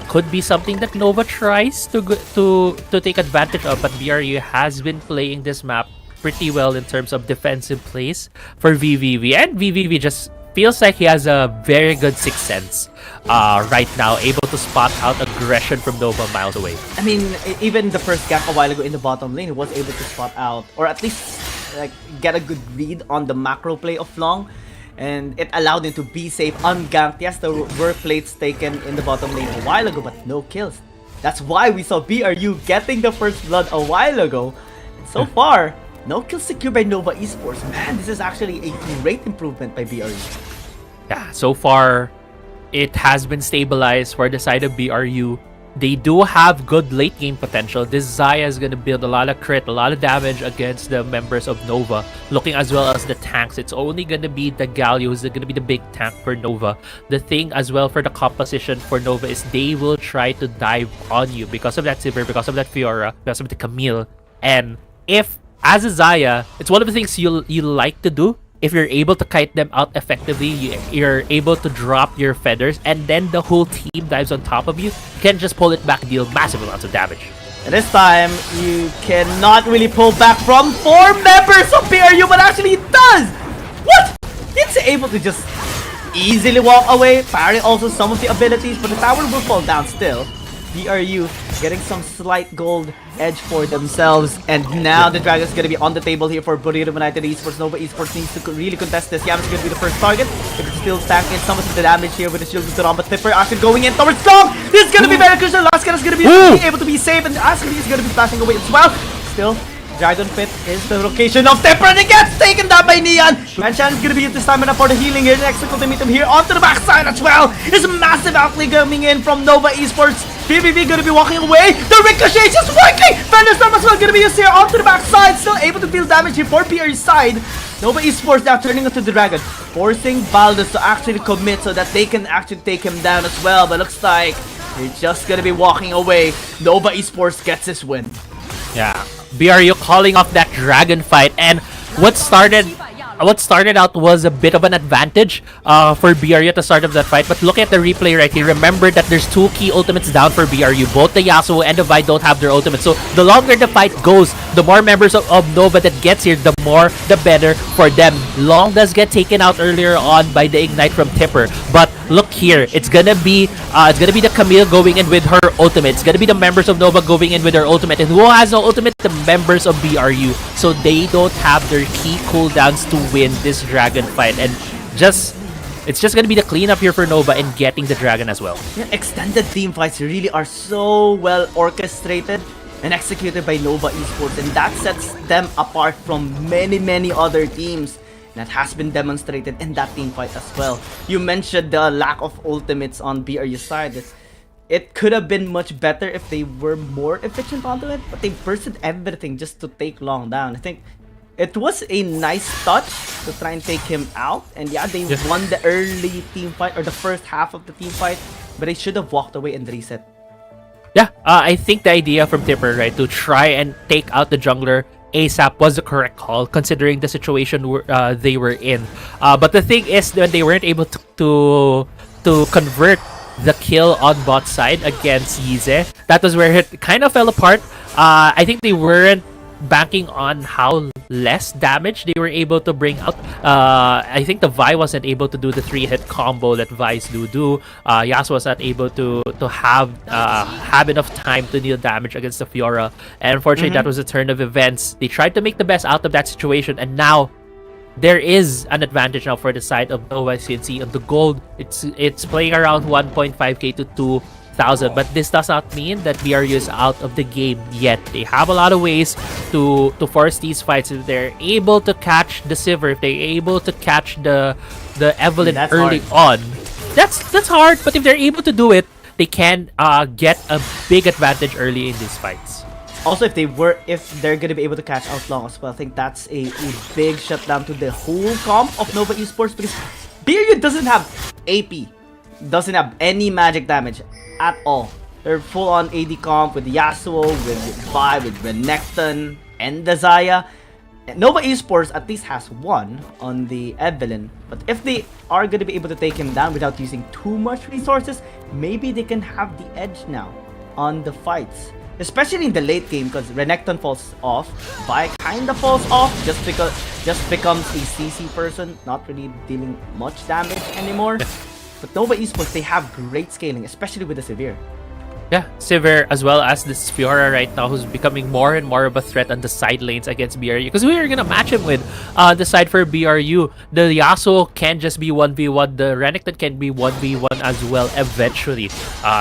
Could be something that Nova tries to take advantage of, but BRU has been playing this map pretty well in terms of defensive plays for VVV, and VVV just feels like he has a very good sixth sense right now, able to spot out aggression from Nova miles away. I mean, even the first gank a while ago in the bottom lane, he was able to spot out, or at least like get a good read on the macro play of Long, and it allowed him to be safe unganked. Yes, there were plates taken in the bottom lane a while ago, but no kills. That's why we saw BRU getting the first blood a while ago. And so far, no kills secured by Nova Esports. Man, this is actually a great improvement by BRU. Yeah, so far, it has been stabilized for the side of BRU. They do have good late game potential. This Xayah is going to build a lot of crit, a lot of damage against the members of Nova. Looking as well as the tanks, it's only going to be the Galio who's going to be the big tank for Nova. The thing as well for the composition for Nova is they will try to dive on you because of that Sivir, because of that Fiora, because of the Camille. And if, as a Xayah, it's one of the things you like to do. If you're able to kite them out effectively, you're able to drop your feathers, and then the whole team dives on top of you, you can just pull it back and deal massive amounts of damage. And this time, you cannot really pull back from 4 members of BRU, but actually it does! What? It's able to just easily walk away, parry also some of the abilities, but the tower will fall down still. BRU getting some slight gold edge for themselves, and now the Dragon's gonna be on the table here for Burrito United Esports. Nova Esports needs to really contest this. Yama's gonna be the first target. They can still tank in some of the damage here with the shield to but Tipper actually going in towards Long. This is gonna be very crucial. Lascar is gonna be able to be safe, and Ascari is gonna be flashing away as well. Still, Dragon Pit is the location of Tipper, and it gets taken down by Neon. Manchan is gonna be at the stamina for the healing here. Next to meet him here onto the backside as well. It's a massive outlay coming in from Nova Esports. BBB gonna be walking away. The ricochet is just working. Thunderstorm as well gonna be used here onto the backside. Still able to deal damage here for BRU's side. Nova Esports now turning onto the Dragon, forcing Baldus to actually commit so that they can actually take him down as well. But looks like they're just gonna be walking away. Nova Esports gets this win. Yeah, BRU calling off that Dragon fight, and what started out was a bit of an advantage for BRU at the start of that fight, but look at the replay right here. Remember that there's 2 key ultimates down for BRU. Both the Yasuo and the Vi don't have their ultimates, so the longer the fight goes, the more members of Nova that gets here, the more the better for them. Long does get taken out earlier on by the Ignite from Tipper, but look here, it's gonna be the Camille going in with her ultimate. It's gonna be the members of Nova going in with their ultimate, and who has no ultimate? The members of BRU. So they don't have their key cooldowns to win this Dragon fight, and it's just gonna be the cleanup here for Nova and getting the Dragon as well. Yeah, extended team fights really are so well orchestrated and executed by Nova Esports, and that sets them apart from many other teams. That has been demonstrated in that team fight as well. You mentioned the lack of ultimates on BRU's side. It could have been much better if they were more efficient onto it, but they bursted everything just to take Long down. I think it was a nice touch to try and take him out, and yeah, they won the early team fight, or the first half of the team fight, but they should have walked away and reset. Yeah, I think the idea from Tipper, right, to try and take out the jungler ASAP was the correct call, considering the situation they were in. But the thing is, when they weren't able to convert the kill on bot side against Yize, that was where it kind of fell apart. I think they weren't banking on how less damage they were able to bring out. I think the Vi wasn't able to do the 3-hit combo that Vi's do. Yasuo was not able to have enough time to deal damage against the Fiora, and unfortunately that was a turn of events. They tried to make the best out of that situation, and now there is an advantage now for the side of Nova CNC on the gold. It's playing around 1.5k to 2,000, but this does not mean that BRU is out of the game yet. They have a lot of ways to force these fights. If they're able to catch the Sivir, if they're able to catch the Evelyn early on, that's hard. But if they're able to do it, they can get a big advantage early in these fights. Also, if they're gonna be able to catch out Long as well, I think that's a big shutdown to the whole comp of Nova Esports, because BRU doesn't have AP, doesn't have any magic damage at all. They're full on AD comp with Yasuo, with Vi, with Renekton, and the Xayah. Nova Esports at least has one on the Evelyn, but if they are going to be able to take him down without using too much resources, maybe they can have the edge now on the fights. Especially in the late game, because Renekton falls off, Vi kinda falls off just becomes a CC person, not really dealing much damage anymore. But Nova Esports, they have great scaling, especially with the Severe. Yeah, Sivir as well as this Fiora right now, who's becoming more and more of a threat on the side lanes against BRU. Because we are gonna match him with the side for BRU. The Yasuo can just be 1v1. The Renekton can be 1v1 as well eventually.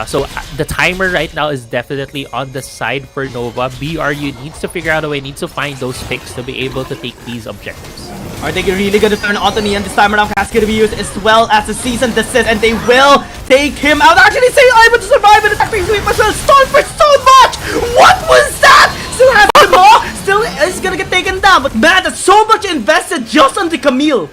So the timer right now is definitely on the side for Nova. BRU needs to figure out a way, needs to find those picks to be able to take these objectives. Are they really going to turn onto Neon this time around? That's going to be used as well as a season desist, and they will take him out. Actually, say I'm able to survive an attacking sweep as well. Stalled for so much! What was that? Still has the maw, still is going to get taken down. But man, that's so much invested just on the Camille.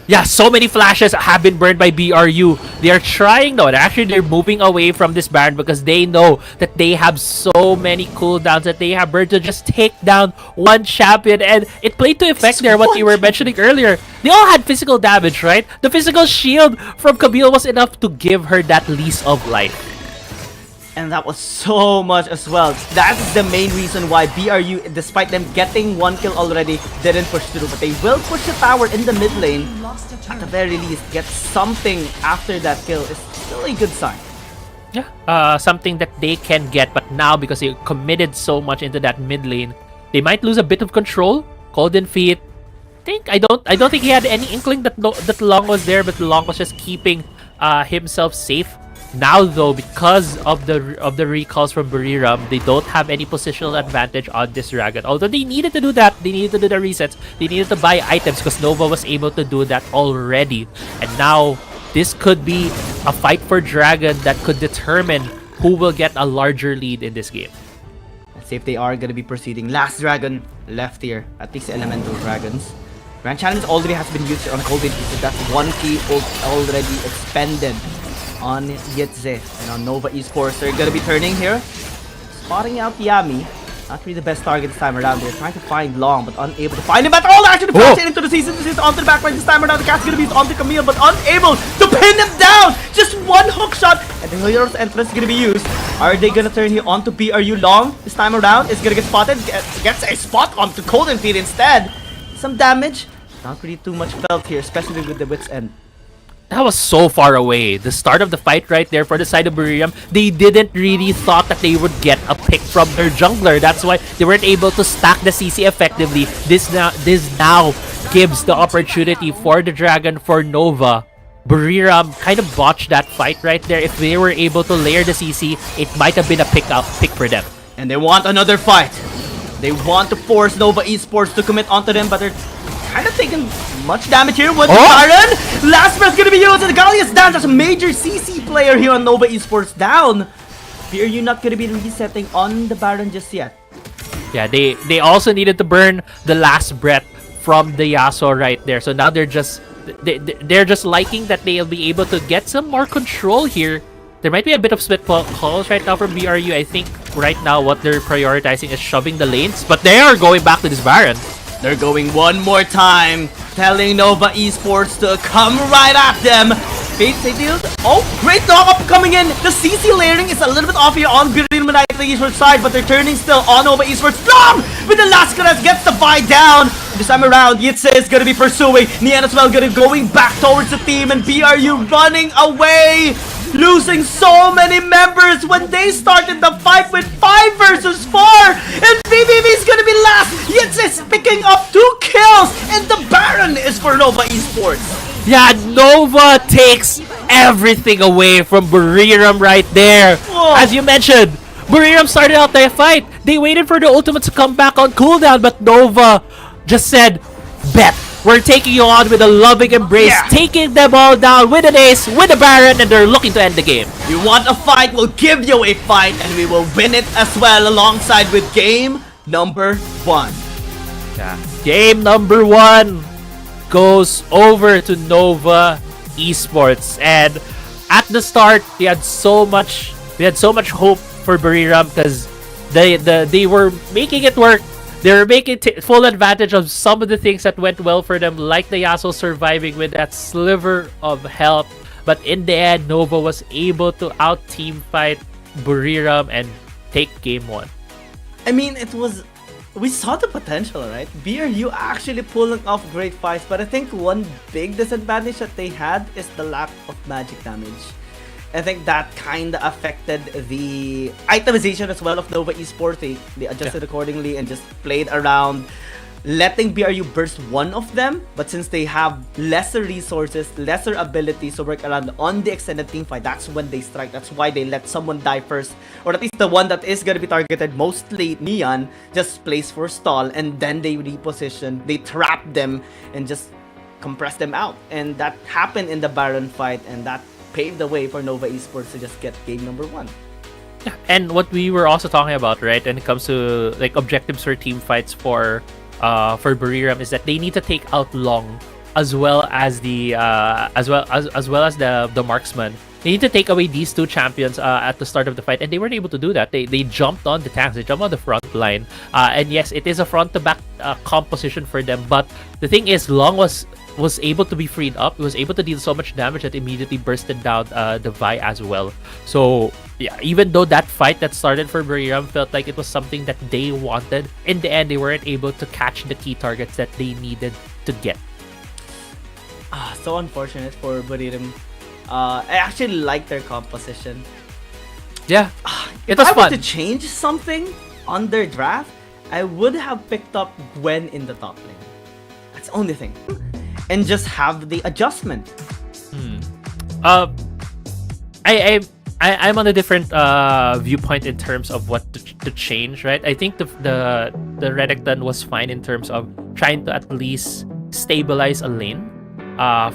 Yeah, so many flashes have been burned by BRU. They are trying though, and actually they're moving away from this Baron because they know that they have so many cooldowns that they have burned to just take down one champion, and it played to effect there what you were mentioning earlier. They all had physical damage, right? The physical shield from Camille was enough to give her that lease of life. And that was so much as well. That is the main reason why BRU, despite them getting one kill already, didn't push through. But they will push the tower in the mid lane. At the very least, get something after that kill is still a good sign. Yeah, something that they can get, but now because they committed so much into that mid lane, they might lose a bit of control. Golden Feet. I don't think he had any inkling that Long was there, but Long was just keeping himself safe. Now though, because of the recalls from Buriram, they don't have any positional advantage on this dragon. Although they needed to do that, they needed to do the resets, they needed to buy items because Nova was able to do that already. And now this could be a fight for dragon that could determine who will get a larger lead in this game. Let's see if they are going to be proceeding. Last dragon left here, at least elemental dragons. Grand Challenge already has been used on Golden Feet, so that's one key already expended on Yetze. And on Nova Esports, they're gonna be turning here, spotting out Yami. Not really the best target this time around. They're trying to find Long, but unable to find him at all. Actually, crashing into the season. This is onto the backline this time around. The cat's gonna be onto Camille, but unable to pin him down. Just one hook shot, and the hero's entrance is gonna be used. Are they gonna turn here onto BRU Long this time around? It's gonna get spotted. Gets a spot onto Golden Feet instead. Some damage. Not really too much felt here, especially with the Wit's End. That was so far away. The start of the fight right there for the side of Buriram, they didn't really thought that they would get a pick from their jungler. That's why they weren't able to stack the CC effectively. This now gives the opportunity for the Dragon, for Nova. Buriram kind of botched that fight right there. If they were able to layer the CC, it might have been a pick for them. And they want another fight. They want to force Nova Esports to commit onto them, but they're kind of taking much damage here with Baron. Last breath gonna be used, and Gallius down. That's a major CC player here on Nova Esports down. BRU not gonna be resetting on the Baron just yet. Yeah, they also needed to burn the last breath from the Yasuo right there. So now they're just liking that they'll be able to get some more control here. There might be a bit of split calls right now from BRU. I think right now what they're prioritizing is shoving the lanes, but they are going back to this Baron. They're going one more time, telling Nova Esports to come right at them. They deal. Oh, great knock-up coming in. The CC layering is a little bit off here on BRU Esports side, but they're turning still on Nova Esports. Long with the last caress gets the fight down. This time around, Yitze is gonna be pursuing. Nian as well going back towards the team, and BRU running away. Losing so many members when they started the fight with 5 versus 4, and BBB is gonna be last. Yitze is picking up 2 kills, and the Baron is for Nova Esports. Yeah, Nova takes everything away from Buriram right there. Whoa. As you mentioned, Buriram started out their fight. They waited for the ultimate to come back on cooldown, but Nova just said, bet. We're taking you on with a loving embrace, taking them all down with an ace, with a Baron, and they're looking to end the game. You want a fight, we'll give you a fight, and we will win it as well alongside with game number 1. Yeah. Game number 1 goes over to Nova Esports, and at the start we had so much hope for Buriram because they were making it work. They were making full advantage of some of the things that went well for them, like the Yasuo surviving with that sliver of health. But in the end, Nova was able to out-team fight Buriram and take game 1. I mean, we saw the potential, right? BRU actually pulling off great fights, but I think one big disadvantage that they had is the lack of magic damage. I think that kind of affected the itemization as well of Nova Esports. They adjusted accordingly and just played around, letting BRU burst one of them. But since they have lesser resources, lesser abilities to work around on the extended team fight, that's when they strike. That's why they let someone die first, or at least the one that is going to be targeted, mostly Neon, just plays for stall, and then they reposition, they trap them, and just compress them out. And that happened in the Baron fight, and that paved the way for Nova Esports to just get game number 1. Yeah, and what we were also talking about, right, when it comes to like objectives for team fights for Buriram, is that they need to take out Long as well as the the marksman. They need to take away these two champions at the start of the fight, and they weren't able to do that. They jumped on the tanks, they jumped on the front line, and yes, it is a front to back composition for them. But the thing is, Long was able to be freed up. He was able to deal so much damage that immediately bursted down the Vi as well. So yeah, even though that fight that started for Buriram felt like it was something that they wanted, in the end they weren't able to catch the key targets that they needed to get. So unfortunate for Buriram. I actually like their composition. Yeah, it if was I fun. were to change something on their draft, I would have picked up Gwen in the top lane. That's the only thing. And just have the adjustment. I'm on a different viewpoint in terms of what to change, right? I think the Renekton was fine in terms of trying to at least stabilize a lane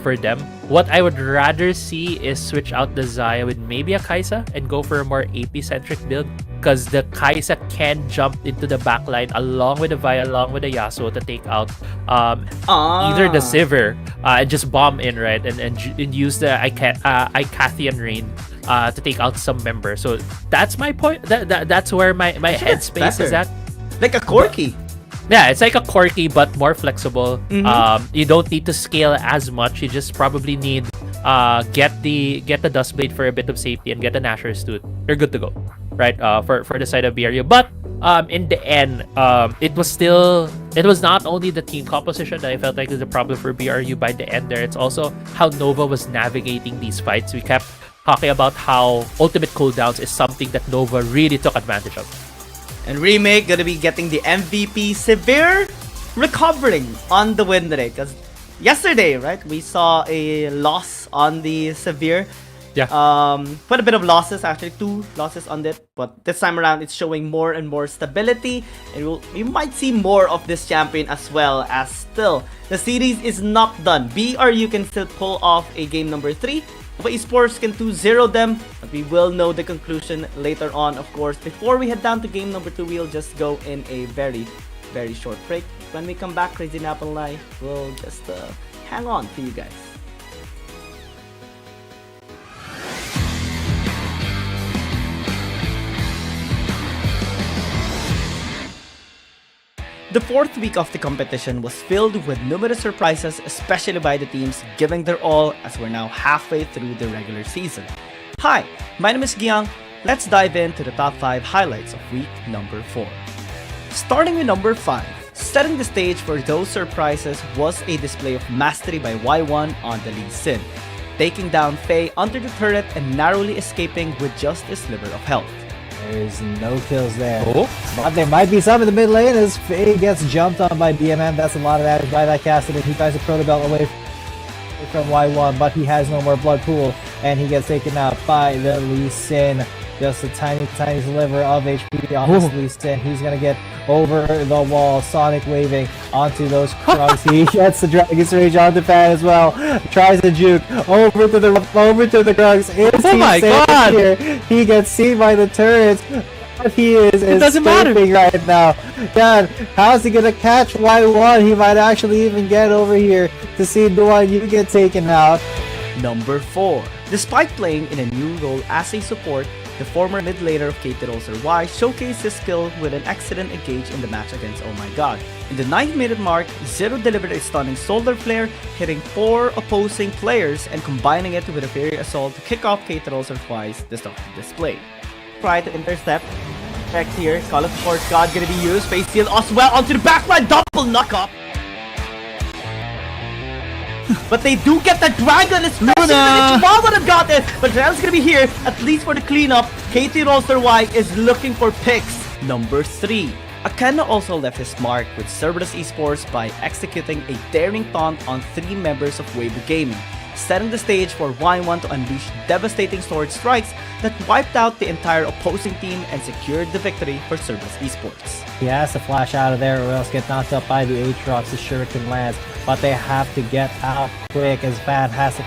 for them. What I would rather see is switch out the Xayah with maybe a Kai'Sa and go for a more AP-centric build, because the Kai'Sa can jump into the backline along with the Vi, along with the Yasuo to take out either the Sivir and just bomb in, right? And use the Icathian Rain to take out some members. So that's my point. That's where my headspace is at. Like a Corki. Yeah, it's like a Corki but more flexible. You don't need to scale as much. You just probably need get the Dustblade for a bit of safety and get the Nashor's Tooth. You're good to go, right? For the side of BRU. But in the end, it was not only the team composition that I felt like was a problem for BRU by the end there. It's also how Nova was navigating these fights. We kept talking about how ultimate cooldowns is something that Nova really took advantage of. And Remake gonna be getting the MVP. Severe recovering on the win today, because yesterday, right, we saw a loss on the Severe. Yeah. Quite a bit of losses, actually 2 losses on it, but this time around it's showing more and more stability, and we might see more of this champion, as well as still the series is not done. BRU can still pull off a game number 3. But Esports can 2-0 them, but we will know the conclusion later on, of course. Before we head down to game number 2, we'll just go in a very, very short break. When we come back, Crazy Napple and I will just hang on to you guys. The fourth week of the competition was filled with numerous surprises, especially by the teams giving their all, as we're now halfway through the regular season. Hi, my name is Giang. Let's dive into the top 5 highlights of week number 4. Starting with number 5, setting the stage for those surprises was a display of mastery by Y1 on the Lee Sin, taking down Faye under the turret and narrowly escaping with just a sliver of health. There's no kills there. But there might be some in the mid lane as Faye gets jumped on by BMN. That's a lot of damage by that Cassidy. He tries to Proto Belt away from Y1, but he has no more blood pool, and he gets taken out by the Lee Sin. Just a tiny sliver of HP on this Lee Sin. He's gonna get over the wall. Sonic waving onto those Krugs. He gets the Dragon's Rage on the fan as well. Tries to juke over to the Krugs. Oh my god! Here. He gets seen by the turrets. What he is doesn't matter right now. God, how's he gonna catch Y1? He might actually even get over here to see Duan Yu get taken out. Number 4. Despite playing in a new role as a support, the former mid laner of KT Rolster Y showcased his skill with an excellent engage in the match against Oh My God. In the 9th-minute mark, Zero delivered a stunning Solar Flare, hitting 4 opposing players and combining it with a Fairy Assault to kick off KT Rolster Y's destructive display. Try to intercept. Check here, Call of Force God gonna be used, face steal as well onto the backline, double knock up. But they do get the dragon, especially when Ichima would have got it. But Real's gonna be here, at least for the cleanup. KT Rolster Y is looking for picks. Number 3. Akena also left his mark with Cerberus Esports by executing a daring taunt on 3 members of WBG Gaming, setting the stage for Y1 to unleash devastating sword strikes that wiped out the entire opposing team and secured the victory for Cerberus Esports. He has to flash out of there or else get knocked up by the Aatrox. The Shuriken lands, but they have to get out quick as Van has to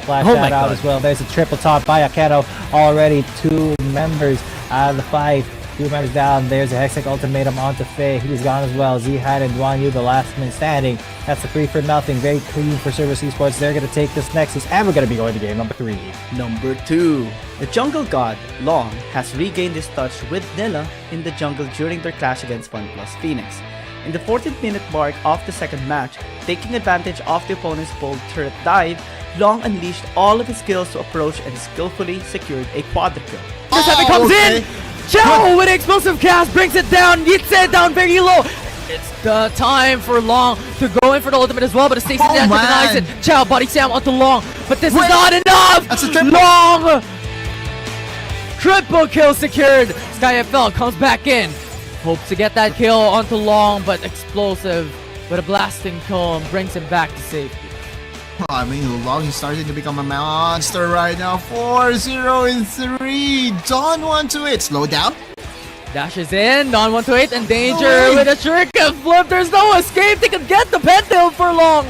flash that out as well. There's a triple taunt by Akeno. Already 2 members out of the fight. 2 members down. There's a Hextech ultimatum onto Faye. He's gone as well. Zihad and Duan Yu, the last man standing. That's the 3 for nothing. Very clean for Cerberus Esports. They're going to take this Nexus, and we're going to be going to game number 3. Number 2. The jungle god, Long, has regained his touch with Nilla in the jungle during their clash against FunPlus Phoenix. In the 14th minute mark of the second match, taking advantage of the opponent's bold turret dive, Long unleashed all of his skills to approach and skillfully secured a quadra-kill. This comes in! Chao with explosive cast brings it down, yeets it down very low. It's the time for Long to go in for the ultimate as well, but Stacy denies it. Chao body slam onto Long, but this is not enough! That's a triple. Long! Triple kill secured. SkyFL comes back in. Hopes to get that kill onto Long, but explosive with a blasting cone brings him back to safety. I mean, Long is starting to become a monster right now. 4-0-3. Dawn 1-8. Slow down. Dashes in, Dawn 1-8, and danger with a shuriken flip. There's no escape. They can get the pentil for Long.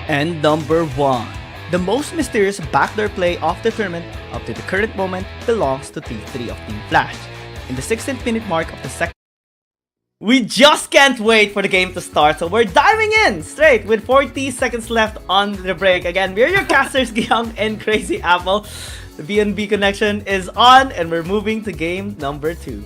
And number 1. The most mysterious backdoor play of the tournament up to the current moment belongs to T3 of Team Flash. In the 16th minute mark of the second, we just can't wait for the game to start, so we're diving in straight with 40 seconds left on the break. Again, we're your casters, Giyang and Crazy Apple. The BNB connection is on, and we're moving to game number 2.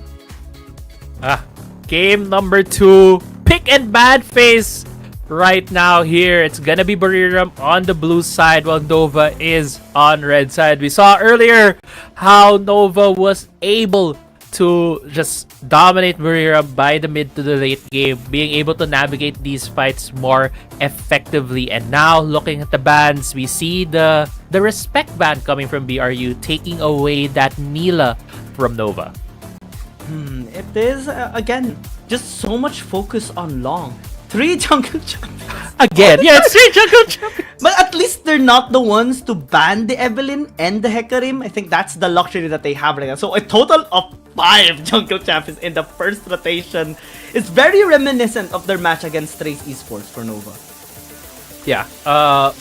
Game number 2. Pick and bad phase right now here. It's gonna be Bariram on the blue side while Nova is on red side. We saw earlier how Nova was able to just dominate Bariram by the mid to the late game, being able to navigate these fights more effectively. And now looking at the bans, we see the respect ban coming from BRU, taking away that Nila from Nova. It is, again, just so much focus on Long. 3 jungle champions. Again, yeah, it's 3 jungle champions. But at least they're not the ones to ban the Evelyn and the Hecarim. I think that's the luxury that they have right now. So a total of 5 jungle champions in the first rotation is very reminiscent of their match against Trace Esports for Nova. Yeah,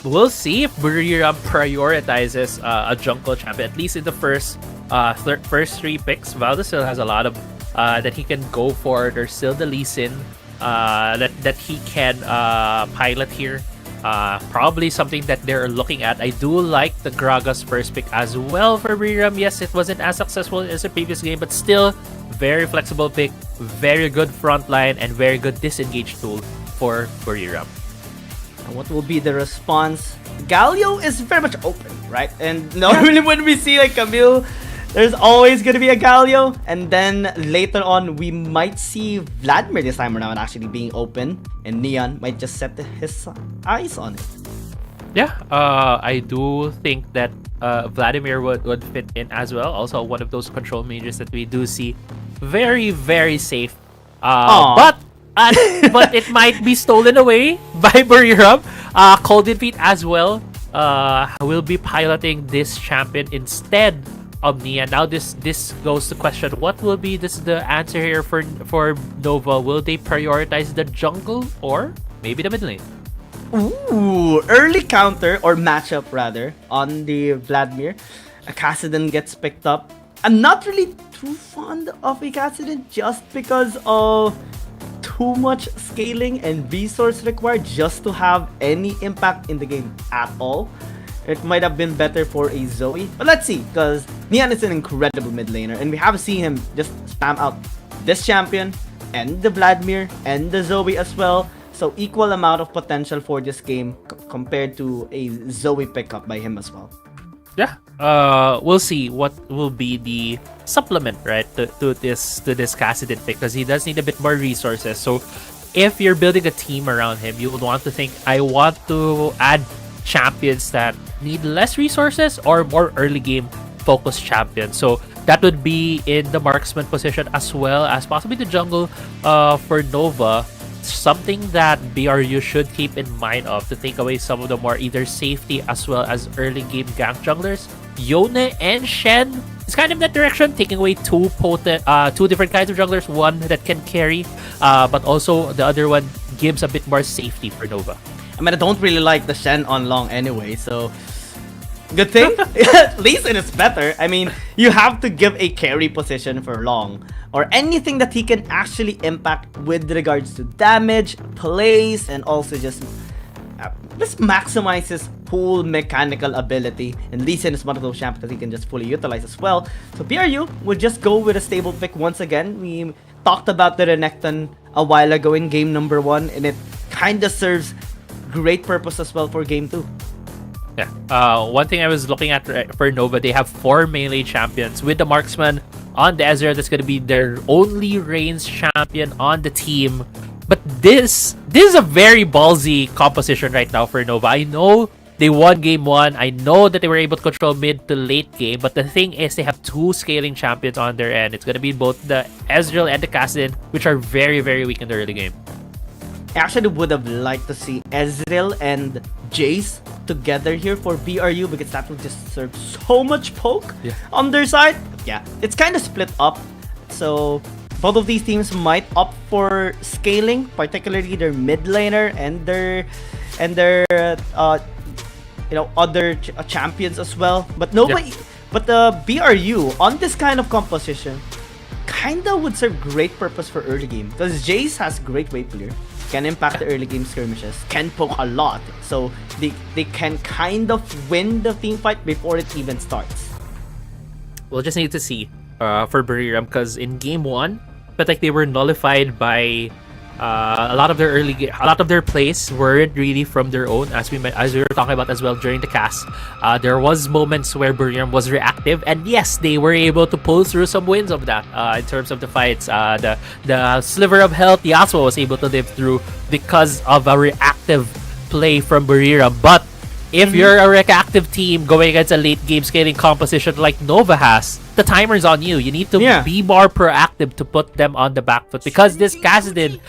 we'll see if Buriram prioritizes a jungle champion, at least in the first 3 picks. Valda still has a lot of that he can go for. There's still the Lee Sin that he can pilot here. Probably something that they're looking at. I do like the Gragas first pick as well for Buriram. Yes, it wasn't as successful as the previous game, but still very flexible pick, very good front line, and very good disengage tool for Buriram. What will be the response? Galio is very much open, right? And normally when we see like Camille, there's always going to be a Galio. And then later on, we might see Vladimir this time around actually being open. And Neon might just set his eyes on it. Yeah, I do think that Vladimir would fit in as well. Also one of those control mages that we do see very, very safe. But it might be stolen away by Buriram. Cold Feet as well will be piloting this champion instead Omni, and now this goes to question: what will be the answer here for Nova? Will they prioritize the jungle or maybe the mid lane? Ooh, early counter or matchup rather on the Vladimir. A Kassadin gets picked up. I'm not really too fond of a Kassadin just because of too much scaling and resource required just to have any impact in the game at all. It might have been better for a Zoe, but let's see, because Nian is an incredible mid laner and we have seen him just spam out this champion and the Vladimir and the Zoe as well. So equal amount of potential for this game compared to a Zoe pickup by him as well. Yeah, we'll see what will be the supplement, right, to this Kassadin pick, because he does need a bit more resources. So if you're building a team around him, you would want to think, I want to add champions that need less resources or more early game focused champions. So that would be in the marksman position as well as possibly the jungle for Nova. Something that BRU should keep in mind of to take away some of the more either safety as well as early game gank junglers. Yone and Shen is kind of that direction, taking away two different kinds of junglers, one that can carry, but also the other one gives a bit more safety for Nova. I mean, I don't really like the Shen on long anyway, so good thing. At least it is better. I mean, you have to give a carry position for long, or anything that he can actually impact with regards to damage, plays, and also just maximize his pool mechanical ability. And Lee Sin is one of those champions that he can just fully utilize as well. So BRU would just go with a stable pick once again. We talked about the Renekton a while ago in game number 1, and it kind of serves great purpose as well for game 2. Yeah. One thing I was looking at for Nova, they have 4 melee champions with the marksman on the Ezreal. That's going to be their only ranged champion on the team. But this is a very ballsy composition right now for Nova. I know they won game 1. I know that they were able to control mid to late game. But the thing is, they have 2 scaling champions on their end. It's going to be both the Ezreal and the Kassadin, which are very, very weak in the early game. I actually would have liked to see Ezreal and Jace together here for BRU, because that would just serve so much poke on their side. Yeah, it's kind of split up. So both of these teams might opt for scaling, particularly their mid laner and their other champions as well. But nobody, but the BRU on this kind of composition kinda would serve great purpose for early game, because Jace has great wave clear, can impact the early game skirmishes, can poke a lot, so they can kind of win the team fight before it even starts. We'll just need to see for Buriram, because in game 1, but like they were nullified by a lot of their plays weren't really from their own, as we were talking about as well during the cast. There was moments where Buriram was reactive, and yes, they were able to pull through some wins of that in terms of the fights. The sliver of health Yasuo was able to live through because of a reactive play from Buriram. But if you're a reactive team going against a late game scaling composition like Nova has, the timer's on you. You need to be more proactive to put them on the back foot, because this Kassadin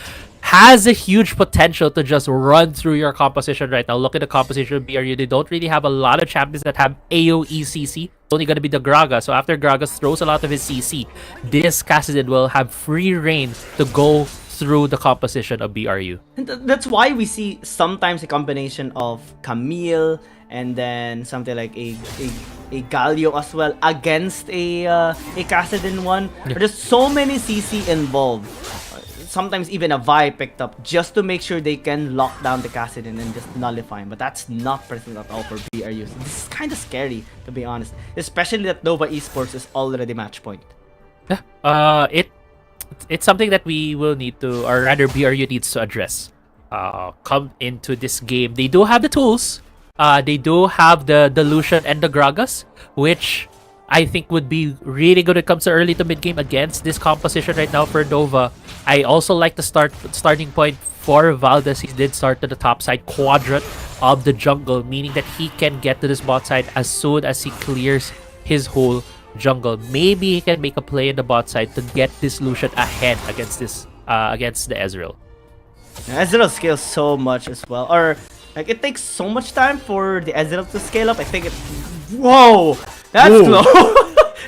has a huge potential to just run through your composition right now. Look at the composition of BRU. They don't really have a lot of champions that have AoE CC. It's only going to be the Gragas. So after Gragas throws a lot of his CC, this Kassadin will have free reign to go through the composition of BRU. And that's why we see sometimes a combination of Camille and then something like a Galio as well against a Kassadin one. There's so many CC involved. Sometimes even a Vi picked up just to make sure they can lock down the Kassadin and just nullify him. But that's not present at all for BRU. So this is kind of scary, to be honest. Especially that Nova Esports is already match point. Yeah. It's something that we will need to, or rather BRU needs to address. Come into this game. They do have the tools. They do have the Lucian and the Gragas, which I think would be really good when it comes to early to mid game against this composition right now for Nova. I also like the starting point for Valdez. He did start to the top side quadrant of the jungle, meaning that he can get to this bot side as soon as he clears his whole jungle. Maybe he can make a play in the bot side to get this Lucian ahead against this against the Ezreal. Ezreal scales so much as well, or like it takes so much time for the Ezreal to scale up. I think it. Whoa, that's slow.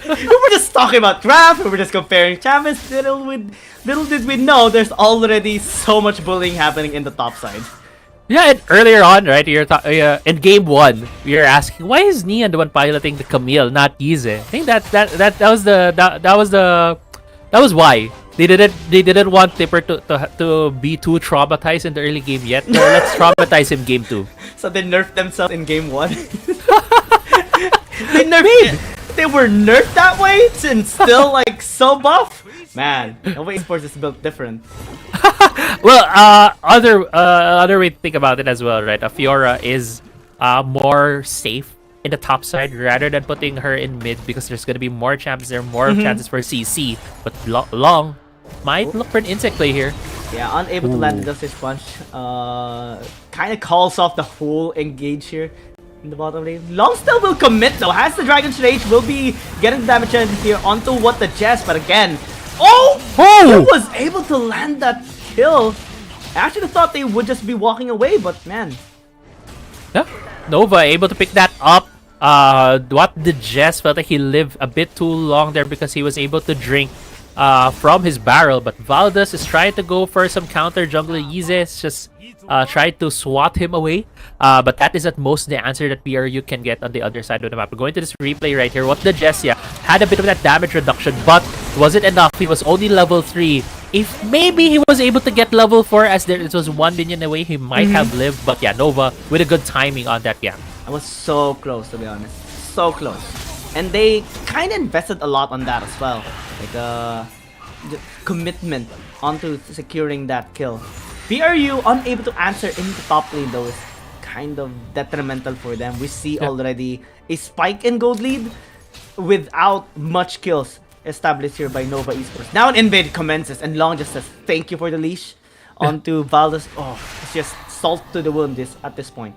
We were just talking about draft. We were just comparing champions. Little did we know there's already so much bullying happening in the top side. Yeah, and earlier on, right, in game 1, we were asking why is Nian the one piloting the Camille, not Yize? I think that was why they didn't want Tipper to be too traumatized in the early game yet. So let's traumatize him game 2. So they nerfed themselves in game 1. They were nerfed that way and still like so buff. Man, Nova Esports is built different. Well, other way to think about it as well, right? Fiora is more safe in the top side rather than putting her in mid because there's gonna be more chances there, more chances for CC. But Long might look for an insect play here. Yeah, unable to land the Dusty Punch. Kind of calls off the whole engage here in the bottom lane. Long still will commit though. Has the Dragon's Rage, will be getting damage here onto what the Jess, but again, he was able to land that kill. I actually thought they would just be walking away, but man. Yeah, Nova able to pick that up. What the Jess felt like he lived a bit too long there because he was able to drink from his barrel, but Valdez is trying to go for some counter jungle. Yize is just tried to swat him away, but that is at most the answer that BRU can get on the other side of the map. We're going to this replay right here. What the Jess, had a bit of that damage reduction, but was it enough? He was only level 3. If maybe he was able to get level 4 as it was 1 minion away, he might have lived. But yeah, Nova with a good timing on that game. I was so close, to be honest. So close. And they kind of invested a lot on that as well. Like the commitment onto securing that kill. BRU unable to answer in the top lane though is kind of detrimental for them. We see already a spike in gold lead without much kills established here by Nova Esports. Now an invade commences and Long just says thank you for the leash onto Valdez. Oh, it's just salt to the wound at this point.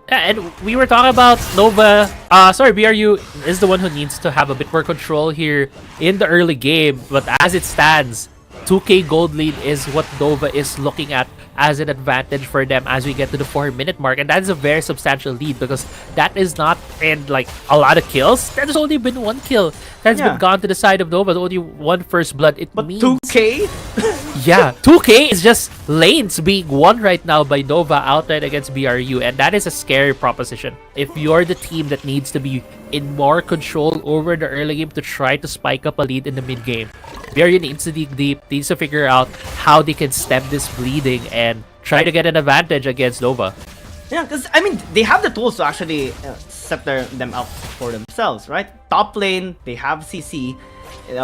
Yeah, and we were talking about Nova. BRU is the one who needs to have a bit more control here in the early game. But as it stands, 2k gold lead is what Nova is looking at as an advantage for them as we get to the 4-minute mark. And that is a very substantial lead because that is not in like a lot of kills. There's only been 1 kill that's been gone to the side of Nova. Only 1 first blood. But means 2k? Yeah, 2k is just lanes being won right now by Nova outright against BRU, and that is a scary proposition. If you're the team that needs to be in more control over the early game to try to spike up a lead in the mid game, BRU needs to dig deep, needs to figure out how they can stem this bleeding and try to get an advantage against Nova. Yeah, because I mean, they have the tools to actually set them up for themselves, right? Top lane, they have CC.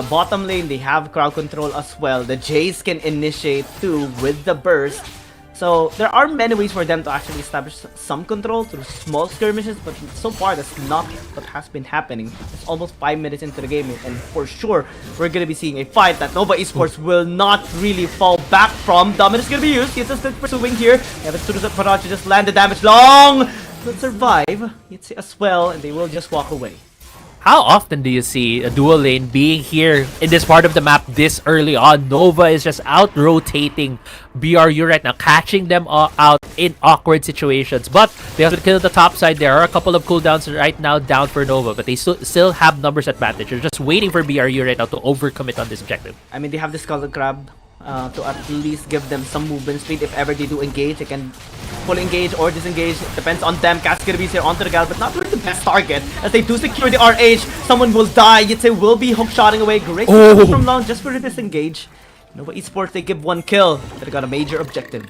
Bottom lane, they have crowd control as well. The Jays can initiate too with the burst. So there are many ways for them to actually establish some control through small skirmishes, but so far that's not what has been happening. It's almost 5 minutes into the game, and for sure we're gonna be seeing a fight that Nova Esports will not really fall back from. Dominance is gonna be used. It's still pursuing here. Yeah, but Studios Parachi just land the damage. Long will survive. It's as well, and they will just walk away. How often do you see a dual lane being here in this part of the map this early on? Nova is just out-rotating BRU right now, catching them out in awkward situations. But they have to kill the top side. There are a couple of cooldowns right now down for Nova, but they still have numbers advantage. They're just waiting for BRU right now to overcommit on this objective. I mean, they have the Skull Crab to at least give them some movement speed. If ever they do engage, they can full engage or disengage. It depends on them. Cass gonna be here onto the gal, but not really the best target. As they do secure the RH, someone will die. Yitse will be hook-shotting away. Great from Long just for the disengage. Nova Esports, they give 1 kill. They got a major objective.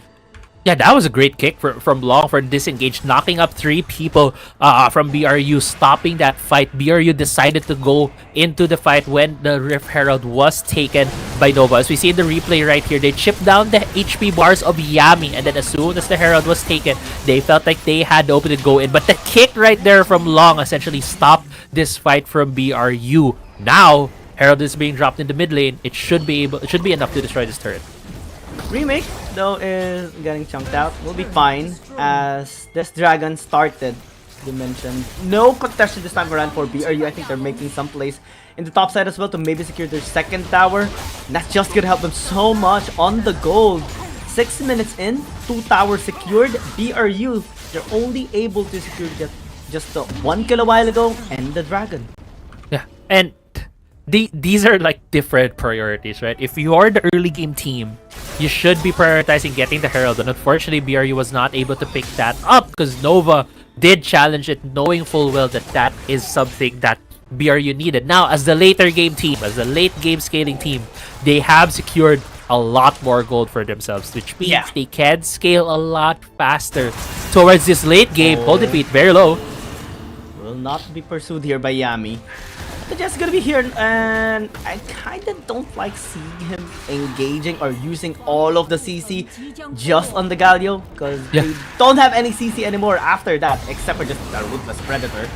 Yeah, that was a great kick from Long for disengage, knocking up 3 people from BRU, stopping that fight. BRU decided to go into the fight when the Rift Herald was taken by Nova. As we see in the replay right here, they chipped down the HP bars of Yami, and then as soon as the Herald was taken, they felt like they had to open it go in. But the kick right there from Long essentially stopped this fight from BRU. Now, Herald is being dropped in the mid lane. It should be enough to destroy this turret. Remake, though, is getting chunked out. Will be fine as this dragon started. You mentioned no contested this time around for BRU. I think they're making some plays in the top side as well to maybe secure their second tower. And that's just gonna help them so much on the gold. 6 minutes in, 2 towers secured. BRU, they're only able to secure just the 1 kill a while ago and the dragon. Yeah, and these are like different priorities, right? If you are the early game team, you should be prioritizing getting the Herald, and unfortunately BRU was not able to pick that up because Nova did challenge it, knowing full well that that is something that BRU needed. Now, as the later game team, as the late game scaling team, they have secured a lot more gold for themselves, which means they can scale a lot faster towards this late game. Golden Feet very low. Will not be pursued here by Yami. But just gonna be here, and I kinda don't like seeing him engaging or using all of the CC just on the Galio, because they don't have any CC anymore after that, except for just the Ruthless Predator.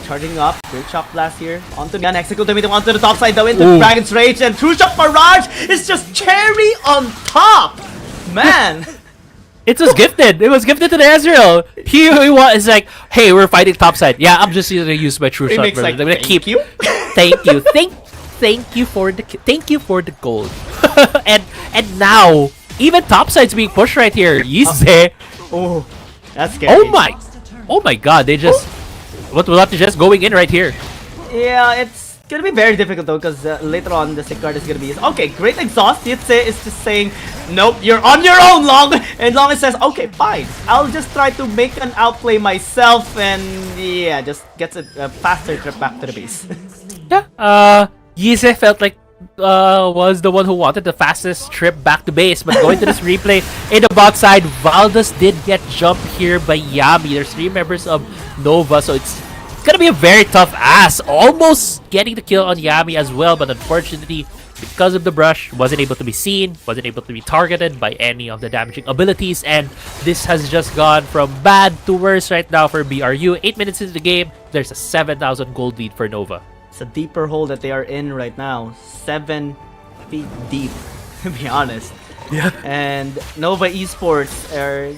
Charging up, great shot blast here onto the execute him onto the top side though into Dragon's Rage, and True Shot Barrage is just cherry on top! Man! It was gifted. It was gifted to the Ezreal. He was like, hey, we're fighting topside. Yeah, I'm just gonna use my True Shot. Like, I'm gonna keep you. Thank you. Thank you for the gold. and now even topside's being pushed right here. Yise. Oh, that's scary. Oh my god, they just what will have to just going in right here. Yeah, it's gonna be very difficult though, because later on the sick card is gonna be okay, great exhaust. Yitse is just saying, nope, you're on your own, Long. And Long says, okay, fine, I'll just try to make an outplay myself, and yeah, just gets a faster trip back to the base. Yeah, Yise felt like was the one who wanted the fastest trip back to base, but going to this replay in the bot side, Valdez did get jumped here by Yami. There's 3 members of Nova, so it's gonna be a very tough ass. Almost getting the kill on Yami as well, but unfortunately, because of the brush, wasn't able to be seen, wasn't able to be targeted by any of the damaging abilities, and this has just gone from bad to worse right now for BRU. 8 minutes into the game, there's a 7,000 gold lead for Nova. It's a deeper hole that they are in right now. 7 feet deep, to be honest. Yeah. And Nova Esports are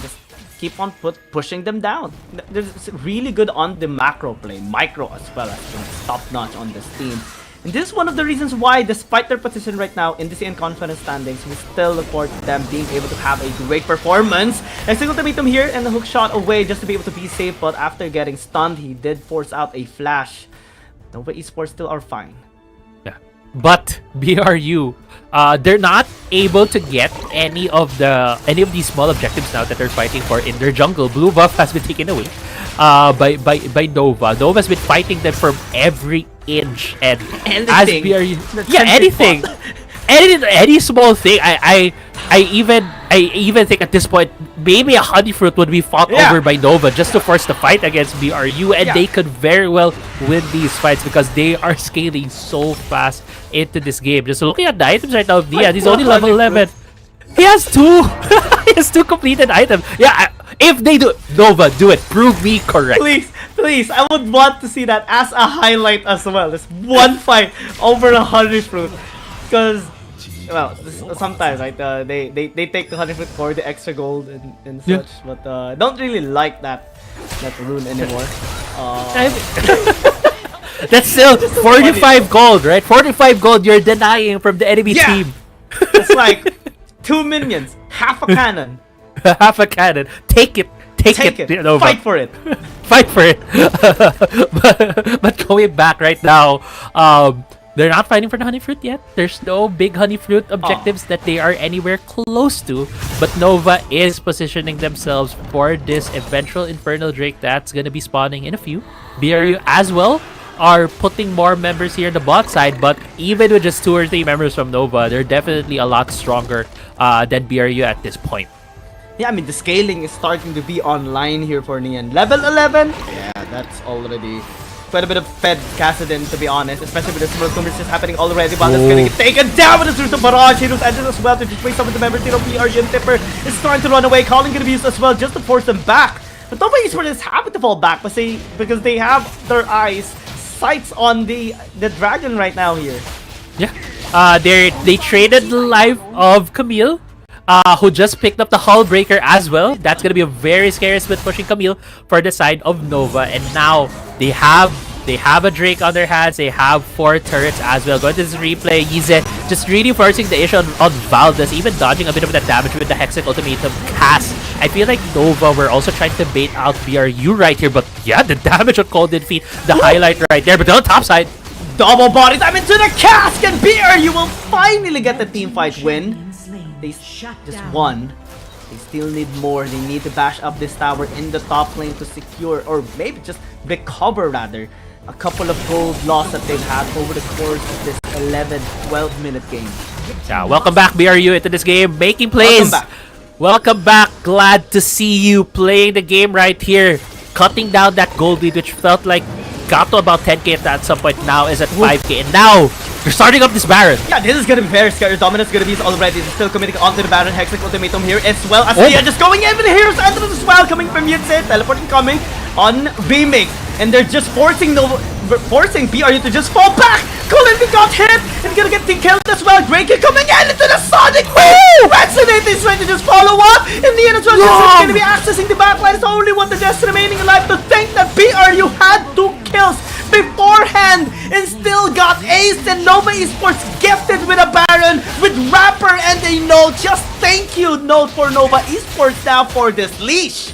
just keep on pushing them down. There's really good on the macro play, micro as well as top notch on this team. And this is one of the reasons why, despite their position right now in the CN Confidence standings, we still look forward to them being able to have a great performance. A single ultimatum here and a hook shot away just to be able to be safe, but after getting stunned, he did force out a flash. Nova Esports still are fine. Yeah. But BRU, they're not able to get any of these small objectives now that they're fighting for in their jungle. Blue buff has been taken away by Nova. Nova's been fighting them from every inch, and as BRU, anything, any small thing. I even think at this point maybe a honey fruit would be fought over by Nova just to force the fight against BRU, and they could very well win these fights because they are scaling so fast into this game. Just looking at the items right now of Diaz, he's only level 11. He has 2. He has 2 completed items. Yeah, if they do Nova, do it. Prove me correct. Please, I would want to see that as a highlight as well. This one fight over a honey fruit, because well, sometimes right, they take the honey fruit for the extra gold and such, but don't really like that rune anymore. That's still 45 gold, right? 45 gold you're denying from the enemy team. It's like 2 minions, half a cannon. Half a cannon. Take it. Nova. Fight for it. Fight for it. but going back right now, they're not fighting for the honey fruit yet. There's no big honey fruit objectives that they are anywhere close to. But Nova is positioning themselves for this eventual Infernal Drake that's going to be spawning in a few. BRU as well are putting more members here in the bot side, but even with just 2 or 3 members from Nova, they're definitely a lot stronger than BRU at this point. Yeah, I mean, the scaling is starting to be online here for Nian. Level 11? Yeah, that's already quite a bit of fed Kassadin, to be honest, especially with the similar conversations happening already. But it's gonna get taken down with the Sort of Barrage. Heroes engine as well to displace some of the members. BRU and Tipper is trying to run away. Calling gonna be used as well just to force them back. But Nova Esports is happy to fall back, because they have their sights on the dragon right now here. Yeah. They traded the life of Camille, who just picked up the Hull Breaker as well. That's gonna be a very scary split pushing Camille for the side of Nova, and now they have a Drake on their hands. They have 4 turrets as well. Going to this replay, Yize just really forcing the issue on Valdez, even dodging a bit of that damage with the Hexic Ultimatum cast. I feel like Nova were also trying to bait out BRU right here, but yeah, the damage on Golden Feet, the highlight right there. But on the top side, double body time into the cask, and BRU will finally get the team fight win. They just won. They still need more. They need to bash up this tower in the top lane to secure, or maybe just recover rather, a couple of gold loss that they've had over the course of this 11-12 minute game. Yeah, welcome back BRU into this game, making plays. Welcome back. Glad to see you playing the game right here, cutting down that gold lead, which felt like got to about 10k at some point. Now is at 5k, and now you're starting up this Baron. Yeah, this is gonna be very scary. Dominance gonna be already still committing onto the Baron. Hextech ultimatum here as well as they are just going in with the Hero's Entrance as well, coming from Yutse, teleporting coming on Remake, and they're just forcing BRU to just fall back. Colin got hit and gonna get killed as well. Greinke coming in into the Sonic Wave. Resonate is trying to just follow up. In the end as well, this is gonna be accessing the backline. It's only one the just remaining alive. To think that BRU had 2 kills beforehand and still got aced, and Nova Esports gifted with a Baron, with Rapper and a note. Just thank you note for Nova Esports now for this leash.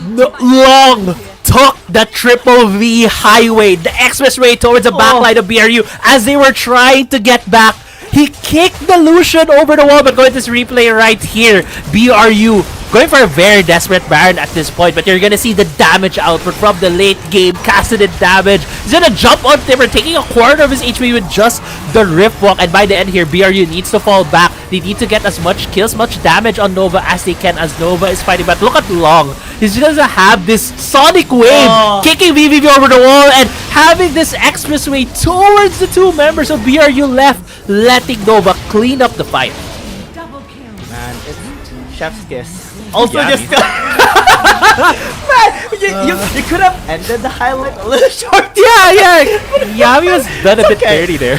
Long took the triple V highway, the expressway towards the backline of BRU as they were trying to get back. He kicked the Lucian over the wall, but going to this replay right here, BRU going for a very desperate Baron at this point, but you're gonna see the damage output from the late game, casted damage. He's gonna jump on Timber, taking a quarter of his HP with just the Rift Walk, and by the end here, BRU needs to fall back. They need to get as much kills, much damage on Nova as they can, as Nova is fighting. But look at Long. He's gonna have this Sonic Wave, kicking VVV over the wall, and having this expressway towards the 2 members of BRU left, letting Nova clean up the fight. Man, it's chef's kiss. Also, just man, you could have ended the highlight a little short. Yeah. Yami was done a bit dirty there.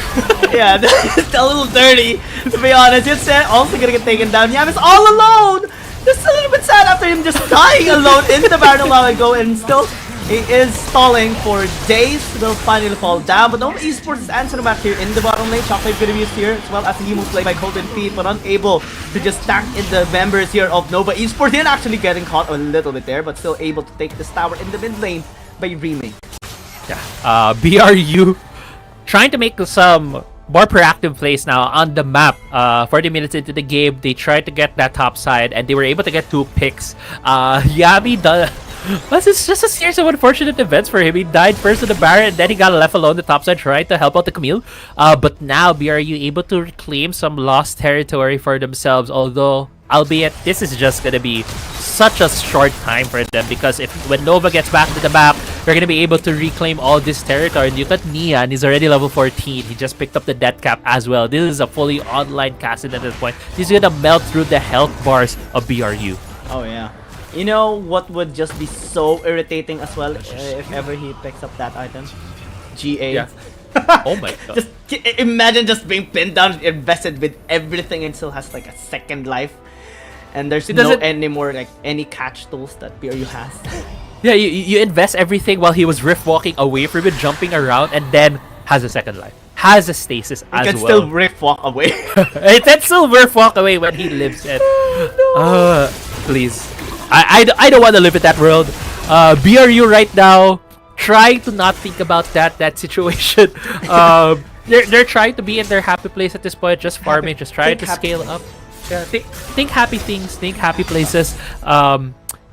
Yeah, just a little dirty, to be honest. Just also gonna get taken down. Yami's all alone. Just a little bit sad after him just dying alone in the Baron a while ago, and still he is stalling for days. Will finally fall down, but Nova Esports is answering back here in the bottom lane. Chocolate gonna be used here as well as the move played by Golden Feet, but unable to just stack in the members here of Nova Esports. They're actually getting caught a little bit there, but still able to take this tower in the mid lane by Remake. Yeah, BRU trying to make some more proactive plays now on the map. 40 minutes into the game, they tried to get that top side, and they were able to get 2 picks. Yami does. Well, it's just a series of unfortunate events for him. He died first in the Baron, and then he got left alone the top side trying to help out the Camille. But now BRU able to reclaim some lost territory for themselves, although albeit this is just gonna be such a short time for them, because when Nova gets back to the map, they're gonna be able to reclaim all this territory. And you got Nian, he's already level 14. He just picked up the death cap as well. This is a fully online casting at this point. He's gonna melt through the health bars of BRU. Oh yeah. You know what would just be so irritating as well if ever he picks up that item? GA. Yeah. Oh my god. Just imagine just being pinned down, invested with everything, and still has like a second life. And there's no anymore like any catch tools that BRU has. Yeah, you invest everything while he was rift walking away from it, jumping around, and then has a second life. Has a stasis as well. You can still rift walk away. It can still rift walk away when he lives it. Oh, no. Please. I don't want to live in that world. BRU right now trying to not think about that situation. They're trying to be in their happy place at this point, just farming, just trying to scale up. Yeah, think happy things, think happy places.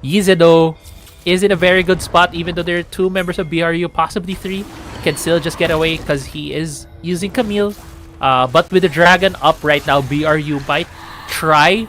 Yizedo is in a very good spot, even though there are 2 members of BRU, possibly 3, can still just get away because he is using Camille. But with the dragon up right now, BRU might try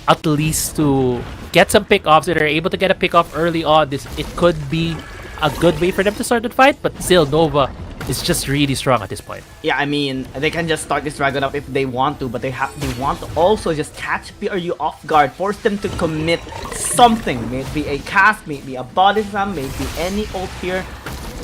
at least to get some pick-offs. If they're able to get a pick-off early on, it could be a good way for them to start the fight, but still Nova is just really strong at this point. Yeah, I mean, they can just start this dragon up if they want to, but they want to also just catch BRU off guard, force them to commit something, maybe a cast, maybe a body slam, maybe any ult here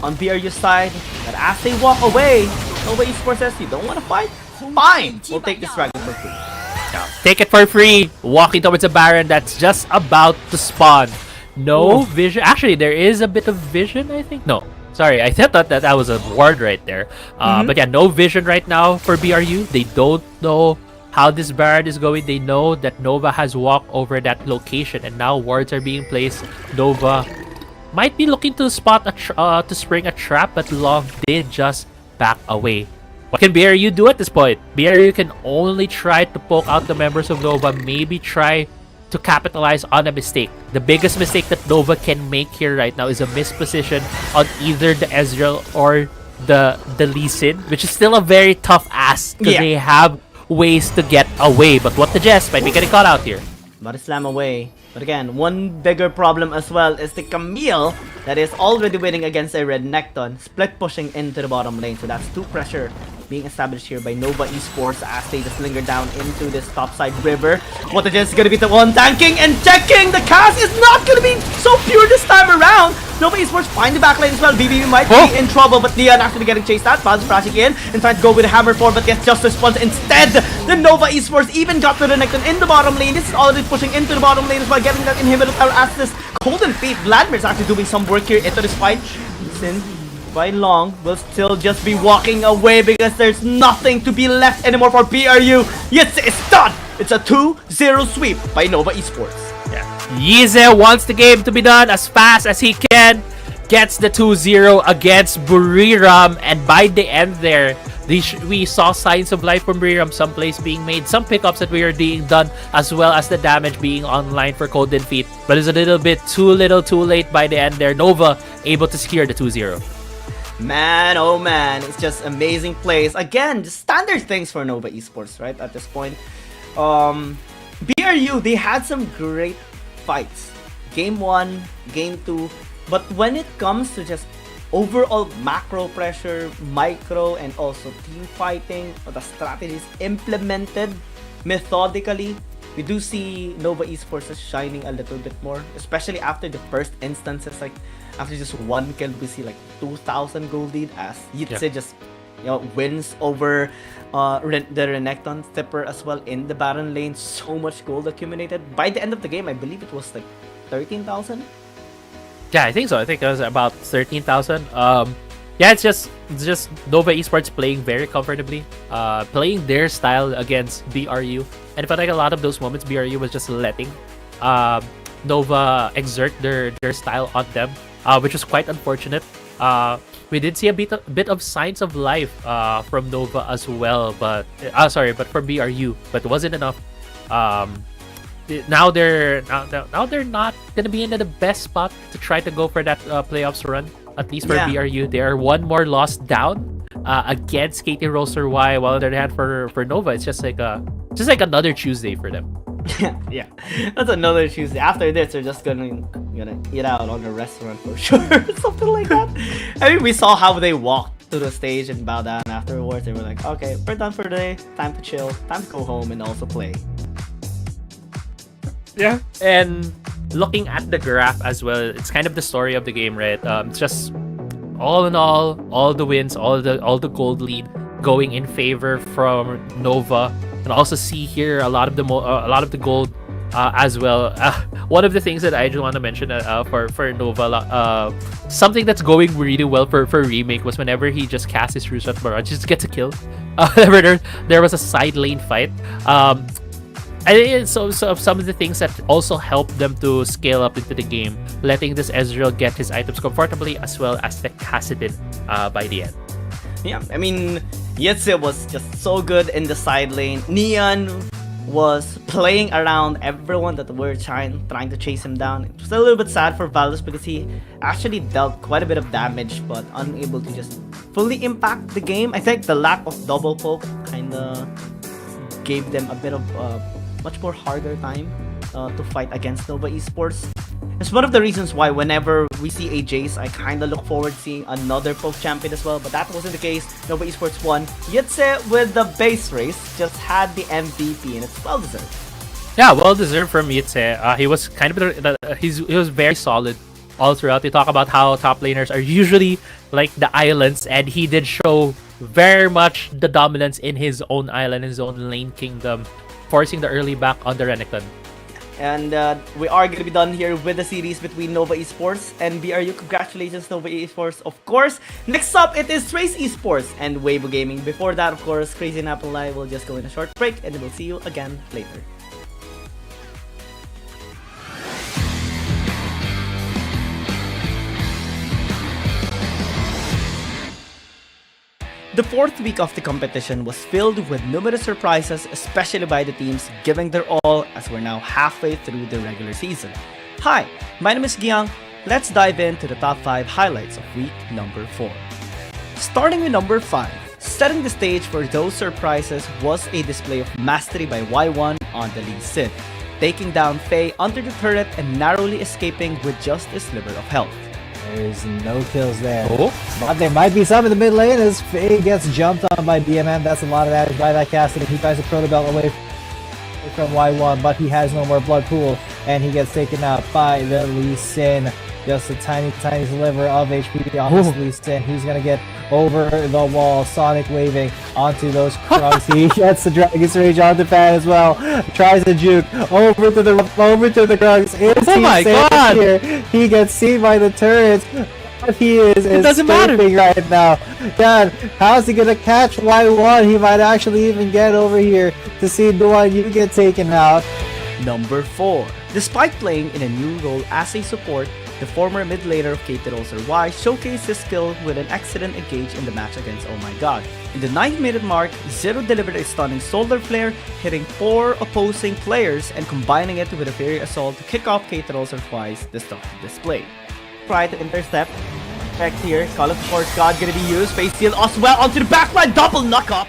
on BRU side. But as they walk away, Nova Esports says, you don't want to fight? Fine, we'll take this dragon for free. Yeah, take it for free, walking towards a Baron that's just about to spawn. No vision. Actually, there is a bit of vision, I think. No. Sorry, I thought that was a ward right there. But yeah, no vision right now for BRU. They don't know how this Baron is going. They know that Nova has walked over that location, and now wards are being placed. Nova might be looking to spot to spring a trap, but Long did just back away. What can BRU do at this point? BRU can only try to poke out the members of Nova, maybe try to capitalize on a mistake. The biggest mistake that Nova can make here right now is a misposition on either the Ezreal or the Lee Sin, which is still a very tough ask because they have ways to get away. But what the Jess might be getting caught out here. Body slam away. But again, one bigger problem as well is the Camille that is already winning against a Red Necton, split pushing into the bottom lane. So that's 2 pressure being established here by Nova Esports as they just linger down into this topside river. What it is going to be the one tanking and checking. The cast is not going to be so pure this time around. Nova Esports find the backlane as well. BBB might be in trouble, but Leon actually getting chased out. Baz crashing in and trying to go with a hammer forward, but gets just response instead. The Nova Esports even got to the Necton in the bottom lane. This is already pushing into the bottom lane as well, getting that inhibitor tower as this Golden Fate. Vladimir's actually doing some work here into this fight. Sin by long will still just be walking away because there's nothing to be left anymore for BRU. Yes, it's done! It's a 2-0 sweep by Nova Esports. Yize wants the game to be done as fast as he can. Gets the 2-0 against Buriram, and by the end there, we saw signs of life from Buriram. Some plays being made, some pickups that were being done, as well as the damage being online for Golden Feet. But it's a little bit too little too late by the end there. Nova able to secure the 2-0. Man, oh man, it's just amazing plays. Again, just standard things for Nova Esports, right? At this point, BRU, they had some great fights. Game 1, Game 2, but when it comes to just overall macro pressure, micro, and also team fighting, or the strategies implemented methodically, we do see Nova Esports is shining a little bit more, especially after the first instances. Like after just 1 kill, we see like 2,000 gold lead as Yitze just wins over the Renekton Tipper as well in the Baron lane. So much gold accumulated. By the end of the game, I believe it was like 13,000. Yeah, I think so. I think it was about 13,000. Yeah, it's just Nova Esports playing very comfortably, playing their style against BRU, and I felt like a lot of those moments BRU was just letting Nova exert their style on them, which was quite unfortunate. We did see a bit of signs of life from Nova as well, but from BRU, but it wasn't enough. Now they're not gonna be in the best spot to try to go for that playoffs run. At least for BRU, they are 1 more loss down against KT Roster Y. While on the other hand, for Nova, it's just like another Tuesday for them. Yeah, that's another Tuesday. After this, they're just gonna eat out on a restaurant for sure, something like that. I mean, we saw how they walked to the stage and bow down afterwards. They were like, okay, we're done for the day. Time to chill. Time to go home and also play. Yeah, and looking at the graph as well, it's kind of the story of the game, right? It's just all in all the wins, all the gold lead going in favor from Nova, and also see here a lot of the gold as well. One of the things that I just want to mention for Nova, something that's going really well for Remake was whenever he just casts his Roost Barrage, just gets a kill. Whenever there was a side lane fight. I think so some of the things that also helped them to scale up into the game, letting this Ezreal get his items comfortably, as well as the Kassadin by the end. Yeah, I mean, Yetze was just so good in the side lane. Neon was playing around everyone that were trying to chase him down. It was a little bit sad for Valus because he actually dealt quite a bit of damage, but unable to just fully impact the game. I think the lack of double poke kinda gave them a bit of much more harder time to fight against Nova Esports. It's one of the reasons why whenever we see a Jace, I kinda look forward to seeing another poke champion as well, but that wasn't the case. Nova Esports won. Yitze with the base race just had the MVP, and it's well deserved. Yeah, well deserved from Yitze. He was kind of he was very solid all throughout. They talk about how top laners are usually like the islands, and he did show very much the dominance in his own island, his own lane kingdom, forcing the early back on the Renekton. And we are going to be done here with the series between Nova Esports and BRU. Congratulations, Nova Esports, of course. Next up, it is Trace Esports and Weibo Gaming. Before that, of course, Crazy and Apple Live will just go in a short break, and we'll see you again later. The fourth week of the competition was filled with numerous surprises, especially by the teams giving their all as we're now halfway through the regular season. Hi, my name is Giang. Let's dive into the top 5 highlights of week number 4. Starting with number 5, setting the stage for those surprises was a display of mastery by Y1 on the Lee Sin, taking down Faye under the turret and narrowly escaping with just a sliver of health. There's no kills there. But there might be some in the mid lane as Faye gets jumped on by DMN. That's a lot of damage by that Cassidy. He tries to Proto Belt away from Y1, but he has no more blood pool, and he gets taken out by the Lee Sin. Just a tiny sliver of HP on this Lee Sin. He's gonna get over the wall, Sonic waving onto those Krugs. He gets the Dragon's Rage onto Fan as well. Tries to juke over to the Krugs. Oh my god! Here. He gets seen by the turrets. But he is escaping right now. God, how's he gonna catch Y1? He might actually even get over here to see you get taken out. Number 4. Despite playing in a new role as a support, the former mid laner of KT Rolster Y showcased his skill with an excellent engage in the match against Oh My God. In the 9th-minute mark, Zero delivered a stunning Solar Flare, hitting 4 opposing players and combining it with a Fairy Assault to kick off KT Rolster Y's destructive display. Try to intercept. Effect here, Call of Force God gonna be used, Face Seal as well onto the backline, double knock-up!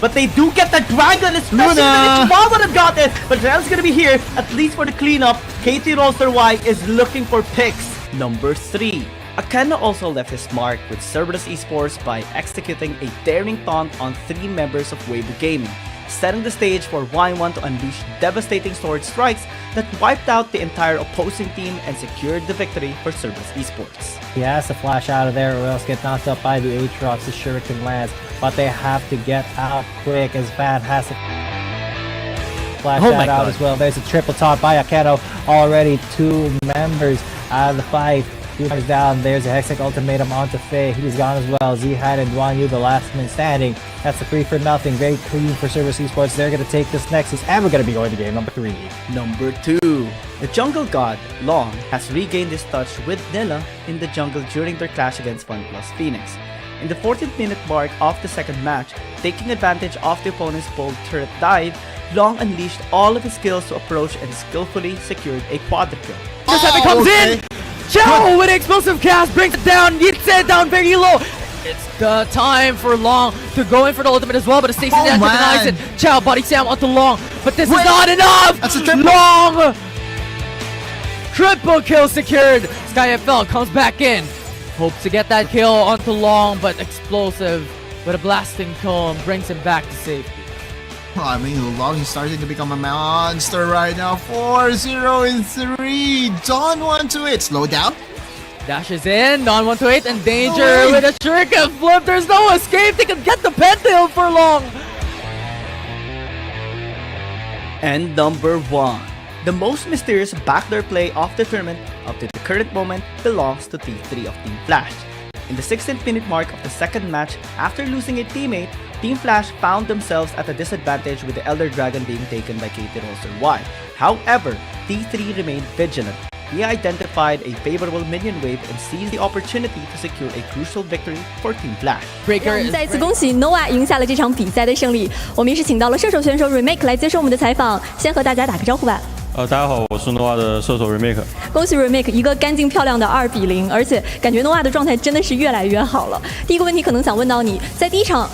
But they do get the dragon, especially when Jamal would have got it. But Rel's gonna be here, at least for the cleanup. KT Rolster Y is looking for picks. Number 3. Akena also left his mark with Cerberus Esports by executing a daring taunt on 3 members of Weibo Gaming, setting the stage for Y1 to unleash devastating sword strikes that wiped out the entire opposing team and secured the victory for Cerberus Esports. He has to flash out of there or else get knocked up by the Aatrox. The Shuriken lands, but they have to get out quick as Van has to flash that out as well. There's a triple taunt by Akeno. Already 2 members out of the fight. 2 members down. There's a Hextech ultimatum onto Faye. He's gone as well. Zihad and Duan Yu, the last man standing. That's a 3 for nothing. Very clean for Cerberus Esports. They're going to take this Nexus, and we're going to be going to game number 3. Number 2. The jungle god, Long, has regained his touch with Nilla in the jungle during their clash against FunPlus Phoenix. In the 14th minute mark of the second match, taking advantage of the opponent's bold turret dive, Long unleashed all of his skills to approach and skillfully secured a quadra kill. Just comes in! Chow with explosive cast brings it down, gets it down very low. It's the time for Long to go in for the ultimate as well, but Stacy denies it. Chow body slam onto Long, but this is not enough! That's a triple. Long! Triple kill secured. SkyFL comes back in. Hopes to get that kill onto Long, but explosive with a blasting cone brings him back to safety. Well, I mean, Long is starting to become a monster right now. 4-0-3. Dawn 1-8. Slow down. Dashes in, Dawn 1-8, and danger with a shuriken flip. There's no escape. They can get the pentail for Long. And number 1. The most mysterious backdoor play of the tournament up to the current moment belongs to T3 of Team Flash. In the 16th minute mark of the second match, after losing a teammate, Team Flash found themselves at a disadvantage with the Elder Dragon being taken by KT Rolster Y. However, T3 remained vigilant. He identified a favorable minion wave and seized the opportunity to secure a crucial victory for Team Flash. 我们再一次恭喜 Noah 赢下了这场比赛的胜利。我们也是请到了射手选手 Remake 来接受我们的采访，先和大家打个招呼吧。大家好，我是 Noah 的射手 Remake。恭喜 Remake 一个干净漂亮的2-0，而且感觉 Noah 的状态真的是越来越好了。第一个问题可能想问到你，在第一场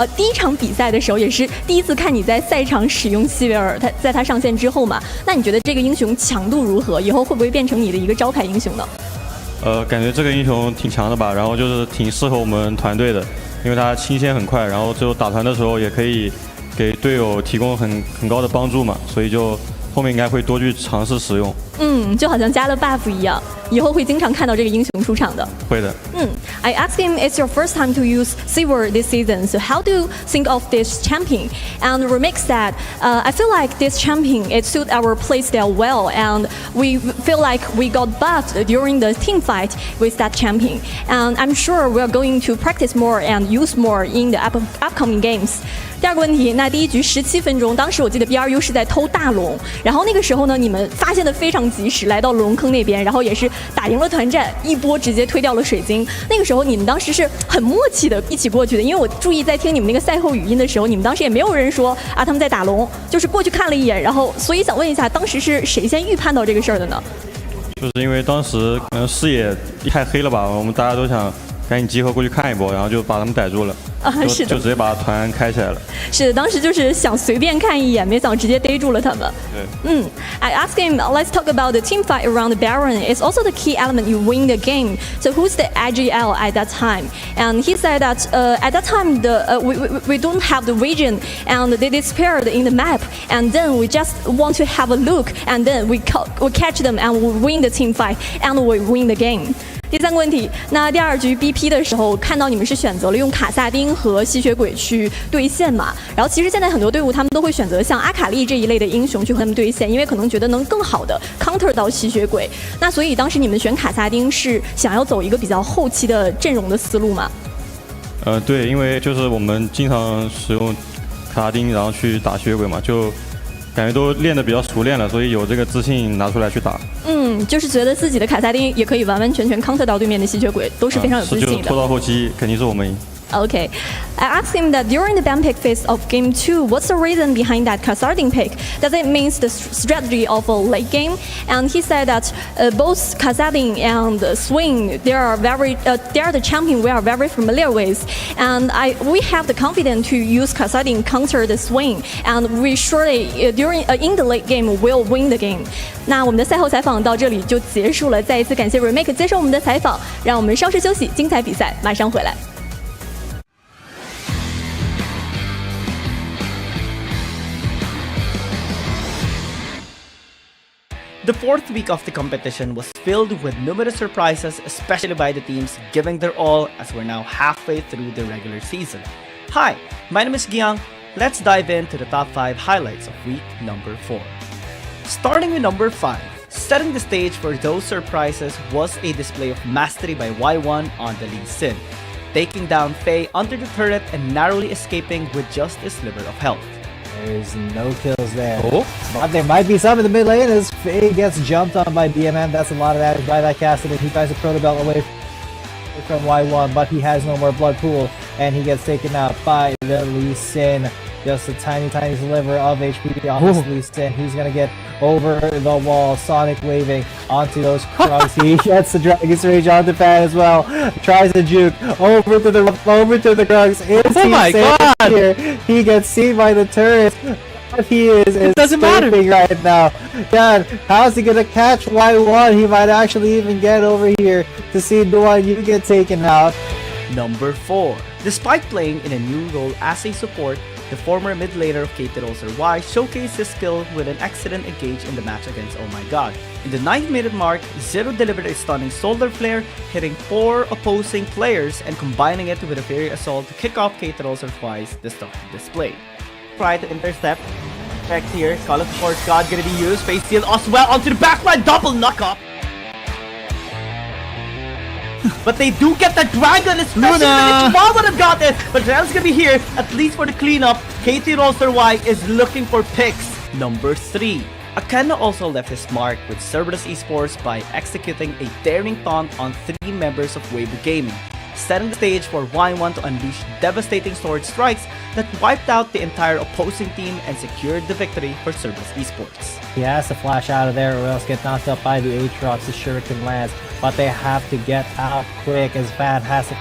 比赛的时候，也是第一次看你在赛场使用希维尔，在他上线之后嘛，那你觉得这个英雄强度如何？以后会不会变成你的一个招牌英雄呢？感觉这个英雄挺强的吧，然后就是挺适合我们团队的，因为他清线很快，然后最后打团的时候也可以给队友提供很高的帮助嘛，所以就后面应该会多去尝试使用。就好像加了 buff 一样，以后会经常看到这个英雄出场的。会的。I asked him, it's your first time to use Silver this season, so how do you think of this champion? And Remake said, I feel like this champion, it suits our playstyle well, and we feel like we got buffed during the team fight with that champion. And I'm sure we're going to practice more and use more in the upcoming games. 第二个问题，那第一局17分钟，当时我记得 BRU 是在偷大龙，然后那个时候呢，你们发现的非常及时，来到龙坑那边，然后也是打赢了团战，一波直接推掉了水晶。那个时候你们当时是很默契的一起过去的，因为我注意在听你们那个赛后语音的时候，你们当时也没有人说啊他们在打龙，就是过去看了一眼，然后所以想问一下，当时是谁先预判到这个事儿的呢？就是因为当时可能视野太黑了吧，我们大家都想赶紧集合过去看一波，然后就把他们逮住了。是的，就直接把团开起来了。是的，当时就是想随便看一眼，没想直接逮住了他们。对。I asked him, let's talk about the team fight around the Baron. It's also the key element you win the game. So who's the AGL at that time? And he said that at that time we don't have the vision and they disappeared in the map. And then we just want to have a look and then we catch them and we win the team fight and we win the game. 第三个问题，那第二局 BP 的时候，看到你们是选择了用卡萨丁和吸血鬼去对线嘛？然后其实现在很多队伍他们都会选择像阿卡丽这一类的英雄去和他们对线，因为可能觉得能更好的 counter 到吸血鬼。那所以当时你们选卡萨丁是想要走一个比较后期的阵容的思路吗？对，因为就是我们经常使用卡萨丁，然后去打吸血鬼嘛，就感觉都练得比较熟练了，所以有这个自信拿出来去打。就是觉得自己的卡萨丁也可以完完全全 counter 到对面的吸血鬼，都是非常有自信的。就拖到后期肯定是我们赢。Okay, I asked him that during the ban pick phase of Game 2, what's the reason behind that Khazarding pick? Does it mean the strategy of a late game? And he said that both Khazarding and Swing, they are the champion we are very familiar with. And we have the confidence to use Khazarding counter the Swing. And we surely, in the late game, will win the game. 那我们的赛后采访到这里就结束了，再一次感谢 Remake 接受我们的采访，让我们稍事休息，精彩比赛马上回来。The fourth week of the competition was filled with numerous surprises, especially by the teams giving their all as we're now halfway through the regular season. Hi, my name is Giang. Let's dive into the top 5 highlights of week number 4. Starting with number 5, setting the stage for those surprises was a display of mastery by Y1 on the Lee Sin, taking down Faye under the turret and narrowly escaping with just a sliver of health. There's no kills there. But there might be some in the mid lane as Faye gets jumped on by BMN. That's a lot of damage by that caster. He tries to proto belt away from Y1, but he has no more blood pool, and he gets taken out by the Lee Sin. Just a tiny sliver of HP on this Lee Sin. He's gonna get over the wall, Sonic waving onto those Krugs. He gets the Dragon's Rage onto Fan as well. Tries to juke over to the Krugs. Oh my god! Here. He gets seen by the turret. What he is doesn't matter right now. God, how's he gonna catch Y1? He might actually even get over here to see Duan Yu get taken out. Number 4. Despite playing in a new role as a support, the former mid laner of KT Rolster Y showcased his skill with an excellent engage in the match against Oh My God. In the 9th minute mark, Zero delivered a stunning Solar Flare, hitting 4 opposing players and combining it with a Fairy Assault to kick off KT Rolster Y's destructive display. Try to intercept. Check here, Call of Force God gonna be used, face steal as well onto the backline, double knock up. But they do get the dragon, especially when Ichima would have got it. But Rel's gonna be here, at least for the cleanup. KT Rolster Y is looking for picks. Number 3. Akena also left his mark with Cerberus Esports by executing a daring taunt on 3 members of WBG, setting the stage for Y1 to unleash devastating sword strikes that wiped out the entire opposing team and secured the victory for Cerberus Esports. He has to flash out of there or else get knocked up by the Aatrox. The Shuriken lands, but they have to get out quick as Van has to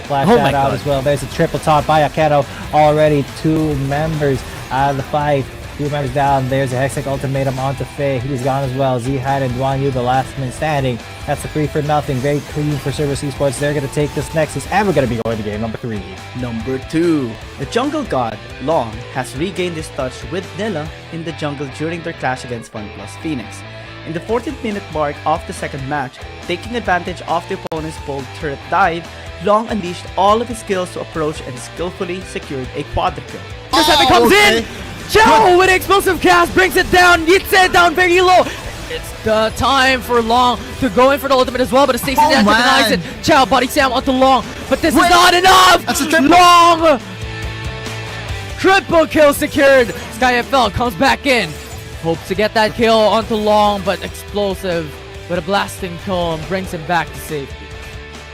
flash that out as well. There's a triple taunt by Aketo. Already 2 members out of the fight. 2 members down. There's a Hextech ultimatum onto Faye. He's gone as well. Z-Hat and Duan Yu, the last man standing. That's a 3 for nothing. Very clean for Cerberus Esports. They're going to take this Nexus, and we're going to be going to game number 3. Number 2. The jungle god, Long, has regained his touch with Nilla in the jungle during their clash against FunPlus Phoenix. In the 14th minute mark of the second match, taking advantage of the opponent's bold turret dive, Long unleashed all of his skills to approach and skillfully secured a quadra-kill. Interceptor comes in! Chow with explosive cast brings it down, gets it down very low. It's the time for Long to go in for the ultimate as well, but Stacy Dancer denies it. Chow body slam onto Long, but this is not enough! That's a triple. Long Triple kill secured. SkyFL comes back in. Hopes to get that kill onto Long, but explosive with a blasting cone brings him back to safety.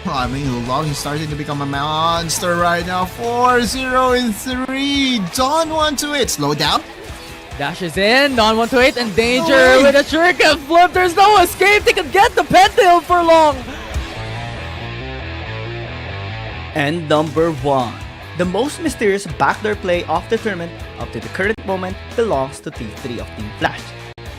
I mean, Long is starting to become a monster right now. 4-0 in 3. Dawn 1-8. Slow down. Dashes in, Dawn 1-8 in danger with a shuriken flip. There's no escape. They can get the Pentail for Long. And number 1. The most mysterious backdoor play of the tournament up to the current moment belongs to T3 of Team Flash.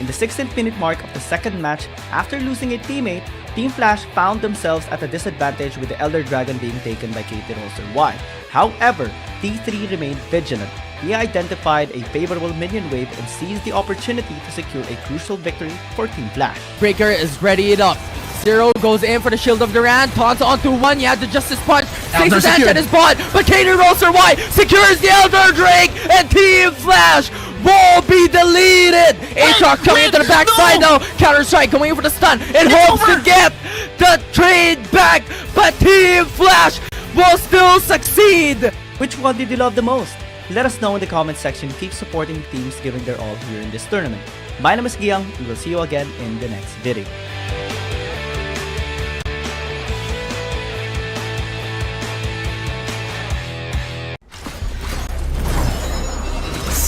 In the 16th minute mark of the second match, after losing a teammate, Team Flash found themselves at a disadvantage with the Elder Dragon being taken by KT Roster Y. However, T3 remained vigilant. He identified a favorable minion wave and seized the opportunity to secure a crucial victory for Team Flash. Breaker is readied up. Zero goes in for the Shield of Durant, taunts onto one, he had the Justice Punch, takes his dash at his bot, but KT Roster Y secures the Elder Drake, and Team Flash will be deleted! A-Shock coming into the backside though, Counter-Strike going for the stun, it hopes to get the trade back, but Team Flash will still succeed! Which one did you love the most? Let us know in the comment section. Keep supporting teams giving their all here in this tournament. My name is Giyang, we will see you again in the next video.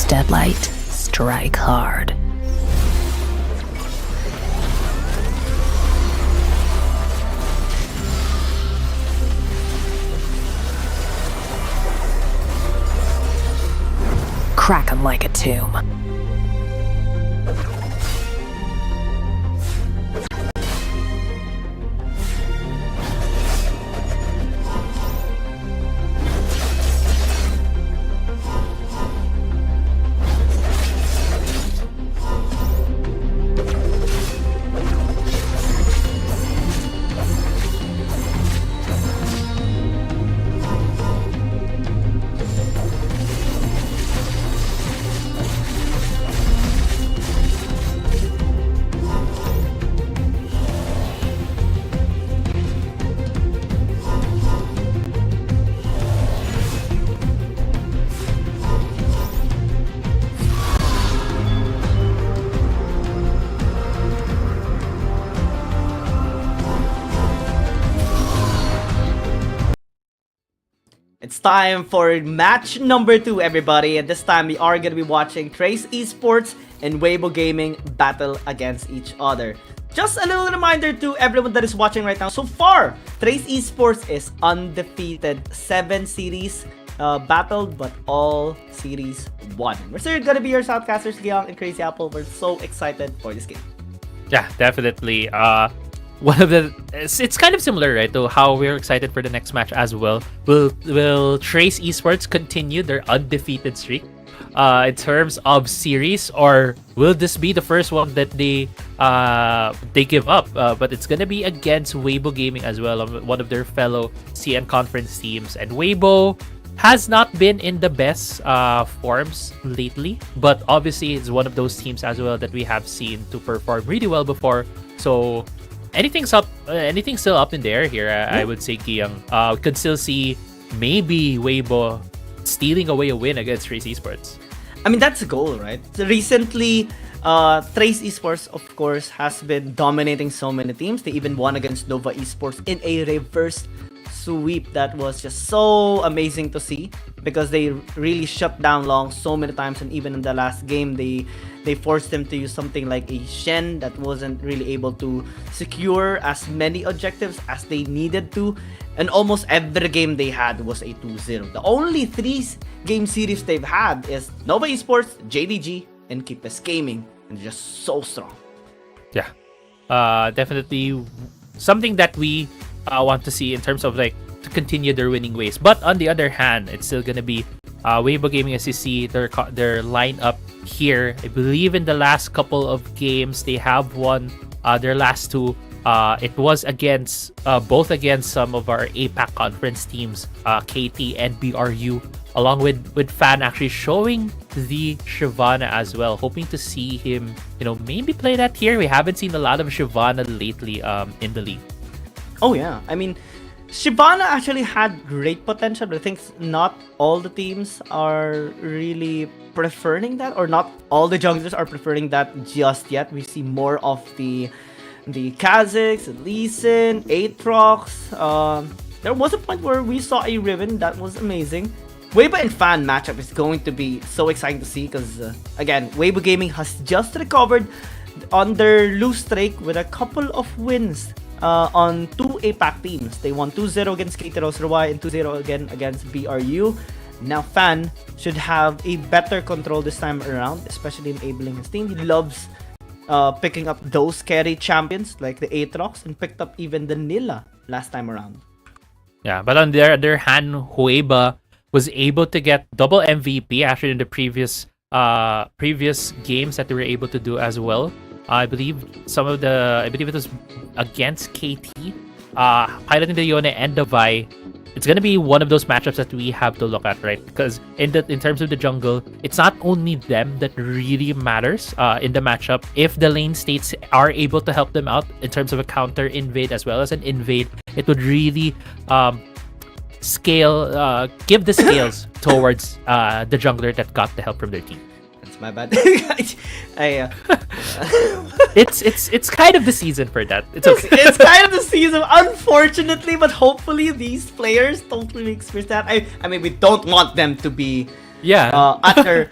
Deadlight, strike hard. Crack 'em like a tomb. It's time for match number 2, everybody, and this time we are going to be watching Trace Esports and Weibo Gaming battle against each other. Just a little reminder to everyone that is watching right now, so far, Trace Esports is undefeated. 7 series battled, but all series won. We're still going to be your Southcasters, Giyang and Crazy Apple. We're so excited for this game. Yeah, definitely. One of the it's kind of similar, right, to how we're excited for the next match as well. Will Trace Esports continue their undefeated streak in terms of series, or will this be the first one that they give up? But it's gonna be against Weibo Gaming as well, one of their fellow CN conference teams, and Weibo has not been in the best forms lately, but obviously it's one of those teams as well that we have seen to perform really well before. So anything's still up in the air here. I would say, Giyang. Could still see maybe Weibo stealing away a win against Trace Esports. I mean, that's the goal, right? So recently, Trace Esports, of course, has been dominating so many teams. They even won against Nova Esports in a reverse sweep. That was just so amazing to see, because they really shut down Long so many times, and even in the last game, they forced them to use something like a Shen that wasn't really able to secure as many objectives as they needed to, and almost every game they had was a 2-0. The only 3-game series they've had is Nova Esports, JDG, and Keepus Gaming, and they're just so strong. Yeah, definitely something that we want to see in terms of like to continue their winning ways. But on the other hand, it's still gonna be Weibo Gaming, as you see their lineup here. I believe in the last couple of games they have won their last 2. It was against both against some of our APAC conference teams, KT and BRU, along with Fan actually showing the Shyvana as well. Hoping to see him, maybe play that here. We haven't seen a lot of Shyvana lately in the league. Oh yeah, I mean, Shyvana actually had great potential, but I think not all the teams are really preferring that, or not all the junglers are preferring that just yet. We see more of the Kha'Zix, Lee Sin, Aatrox. There was a point where we saw a Riven that was amazing. Weibo and Fan matchup is going to be so exciting to see because, again, Weibo Gaming has just recovered on their lose streak with a couple of wins on 2 APAC teams. They won 2-0 against KT and 2-0 again against BRU. Now Fan should have a better control this time around, especially enabling his team. He loves picking up those carry champions like the Aatrox, and picked up even the Nilla last time around. Yeah, but on the other hand, Hueba was able to get double MVP actually in the previous games that they were able to do as well. I believe it was against KT, piloting the Yone and the Vi. It's gonna be one of those matchups that we have to look at, right? Because in terms of the jungle, it's not only them that really matters in the matchup. If the lane states are able to help them out in terms of a counter invade as well as an invade, it would really give the scales towards the jungler that got the help from their team. That's my bad. It's kind of the season for that. It's okay. It's kind of the season, unfortunately, but hopefully these players don't really experience that. I mean, we don't want them to be after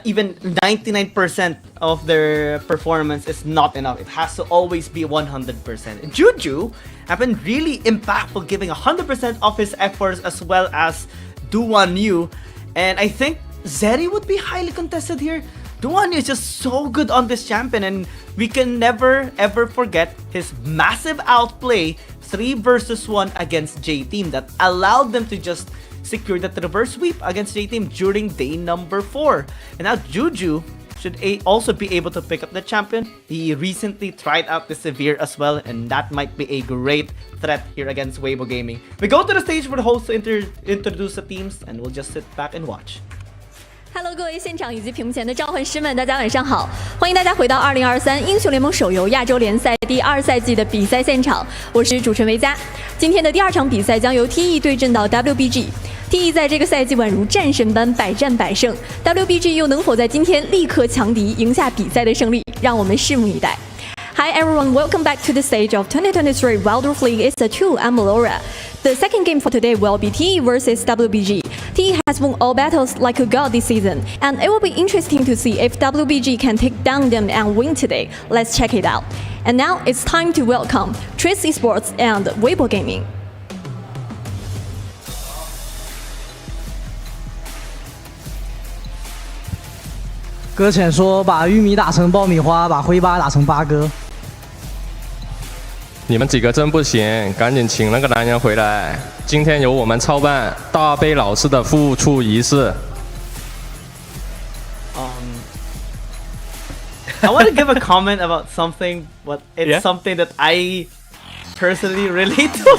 even 99% of their performance is not enough. It has to always be 100%. Juju have been really impactful, giving 100% of his efforts as well as Duan Yu, and I think Zeri would be highly contested here. Duan Yu is just so good on this champion, and we can never ever forget his massive outplay 3 versus 1 against J-Team that allowed them to just secure that reverse sweep against J-Team during day number 4. And now Juju should also be able to pick up the champion. He recently tried out the Severe as well, and that might be a great threat here against Weibo Gaming. We go to the stage for the host to introduce the teams, and we'll just sit back and watch. Hello， 各位现场以及屏幕前的召唤师们，大家晚上好！欢迎大家回到2023英雄联盟手游亚洲联赛第2赛季的比赛现场，我是主持人维嘉。今天的第2场比赛将由 TE 对阵到 WBG。TE 在这个赛季宛如战神般百战百胜 ，WBG 又能否在今天立刻强敌，赢下比赛的胜利？让我们拭目以待。Hi everyone, welcome back to the stage of 2023 Wildlife League Esports 2. I'm Laura. The second game for today will be TE versus WBG. TE has won all battles like a god this season, and it will be interesting to see if WBG can take down them and win today. Let's check it out. And now it's time to welcome Trace Esports and Weibo Gaming. 搁浅说把玉米打成爆米花，把灰巴打成八哥。你们几个真不行，赶紧请那个男人回来。今天由我们操办大杯老师的复出仪式。I want to give a comment about something, but it's something that I personally relate to.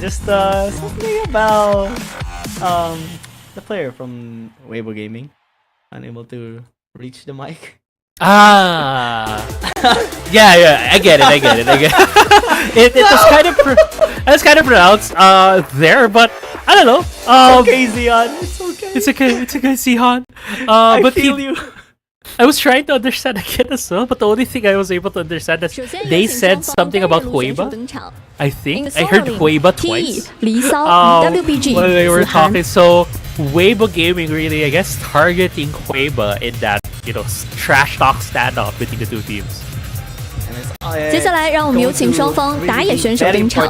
Just something about the player from Weibo Gaming unable to reach the mic. Yeah, I get it. It was kind of pronounced there, but I don't know. It's okay, Zion. It's okay. It's okay, Zion. I But feel you. I was trying to understand again as well, but the only thing I was able to understand is they said something about Hueba. I think I heard Hueba twice. When they were talking, so Weibo Gaming really, I guess, targeting Hueba in that, trash talk standoff between the two teams. 接下来，让我们有请双方打野选手登场。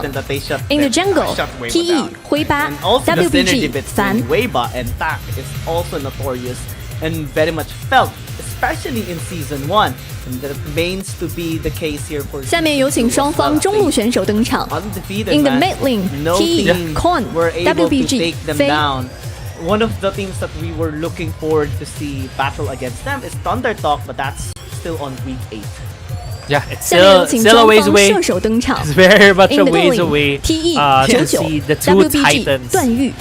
In the jungle, TE 灰巴 ，WBG 凡。Weibo and Tak is also notorious and very much felt, especially in season 1, and that remains to be the case here for. 下面有请双方中路选手登场。In the mid lane, TE Con, WBG 飞。One of the teams that we were looking forward to see battle against them is Thunder Talk, but that's still on week 8. Yeah, it's still a ways away. It's very much a ways away to see the two titans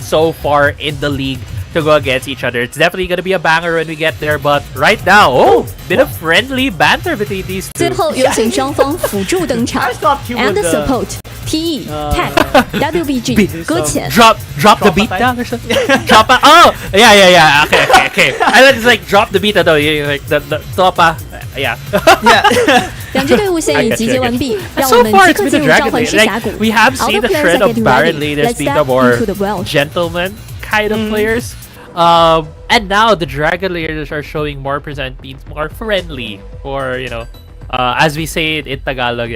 so far in the league to go against each other. It's definitely gonna be a banger when we get there. But right now, bit of friendly banter between these 最 two. 后有请双方辅助登场 and support TE Tech WBG 搁浅 Drop the beat down or something. Drop a, oh yeah. Okay. I thought it's like drop the beat though. Like the topa. Yeah. 两支队伍现已集结完毕，让我 So 们 far, 即 it's 刻 been 进 a 入召 Dragon 唤 League. 师 Like 峡谷。 we have All seen the the players trend are of getting Baron ready. leaders Let's being the step more into the Welsh. gentleman kind of players. And now the Dragon leaders are showing more being more friendly, or as we say it in Tagalog,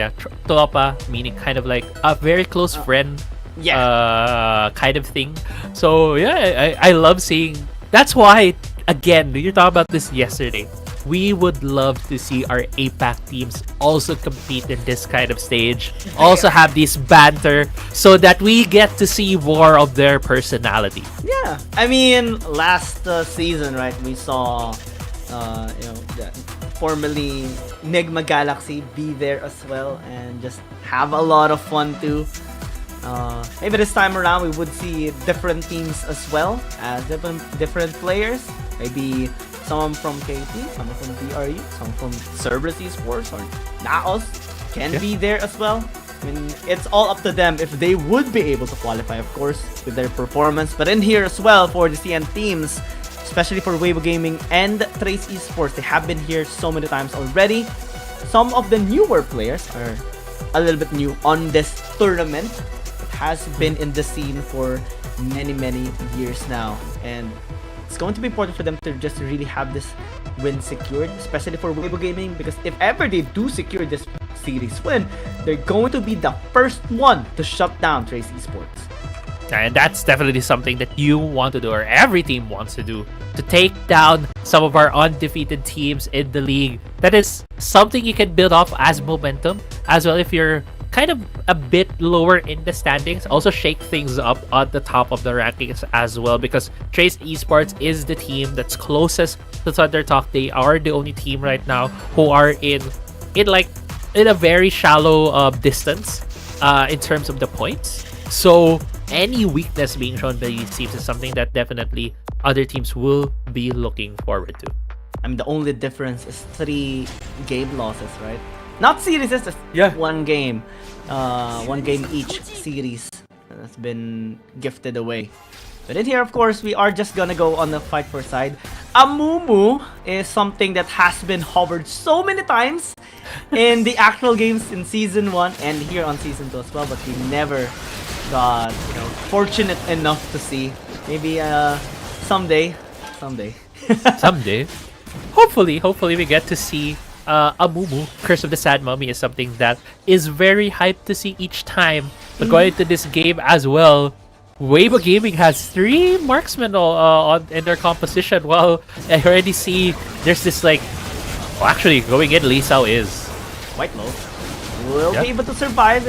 tropa, meaning kind of like a very close friend, kind of thing. So yeah, I love seeing. That's why, again, you talked about this yesterday. We would love to see our APAC teams also compete in this kind of stage, also have this banter, so that we get to see more of their personality. Yeah, I mean, last season, right, we saw, the formerly Nigma Galaxy be there as well and just have a lot of fun too. Maybe this time around we would see different teams as well, as different players. Maybe someone from KT, someone from BRU, someone from Cerberus Esports or Naos can be there as well. I mean, it's all up to them if they would be able to qualify, of course, with their performance. But in here as well for the CN teams, especially for Weibo Gaming and Trace Esports, they have been here so many times already. Some of the newer players are a little bit new on this tournament. It has been in the scene for many years now, and it's going to be important for them to just really have this win secured, especially for Weibo Gaming, because if ever they do secure this series win, they're going to be the first one to shut down Trace Esports. And that's definitely something that you want to do, or every team wants to do, to take down some of our undefeated teams in the league. That is something you can build off as momentum as well. If you're kind of a bit lower in the standings, also shake things up at the top of the rankings as well, because Trace Esports is the team that's closest to Thunder Talk. They are the only team right now who are in a very shallow distance in terms of the points. So any weakness being shown by these teams is something that definitely other teams will be looking forward to. I mean, the only difference is 3 game losses, right? Not series, it's just one game. One game each series has been gifted away. But in here, of course, we are just gonna go on the fight for side. Amumu is something that has been hovered so many times in the actual games in Season 1 and here on Season 2 as well, but we never got, fortunate enough to see. Maybe someday. Someday. Hopefully we get to see Amumu. Curse of the Sad Mummy is something that is very hyped to see each time. But going to this game as well, Weibo Gaming has 3 marksmen in their composition. Well, I already see there's this actually going in, Lee Sao is quite low. Will be able to survive.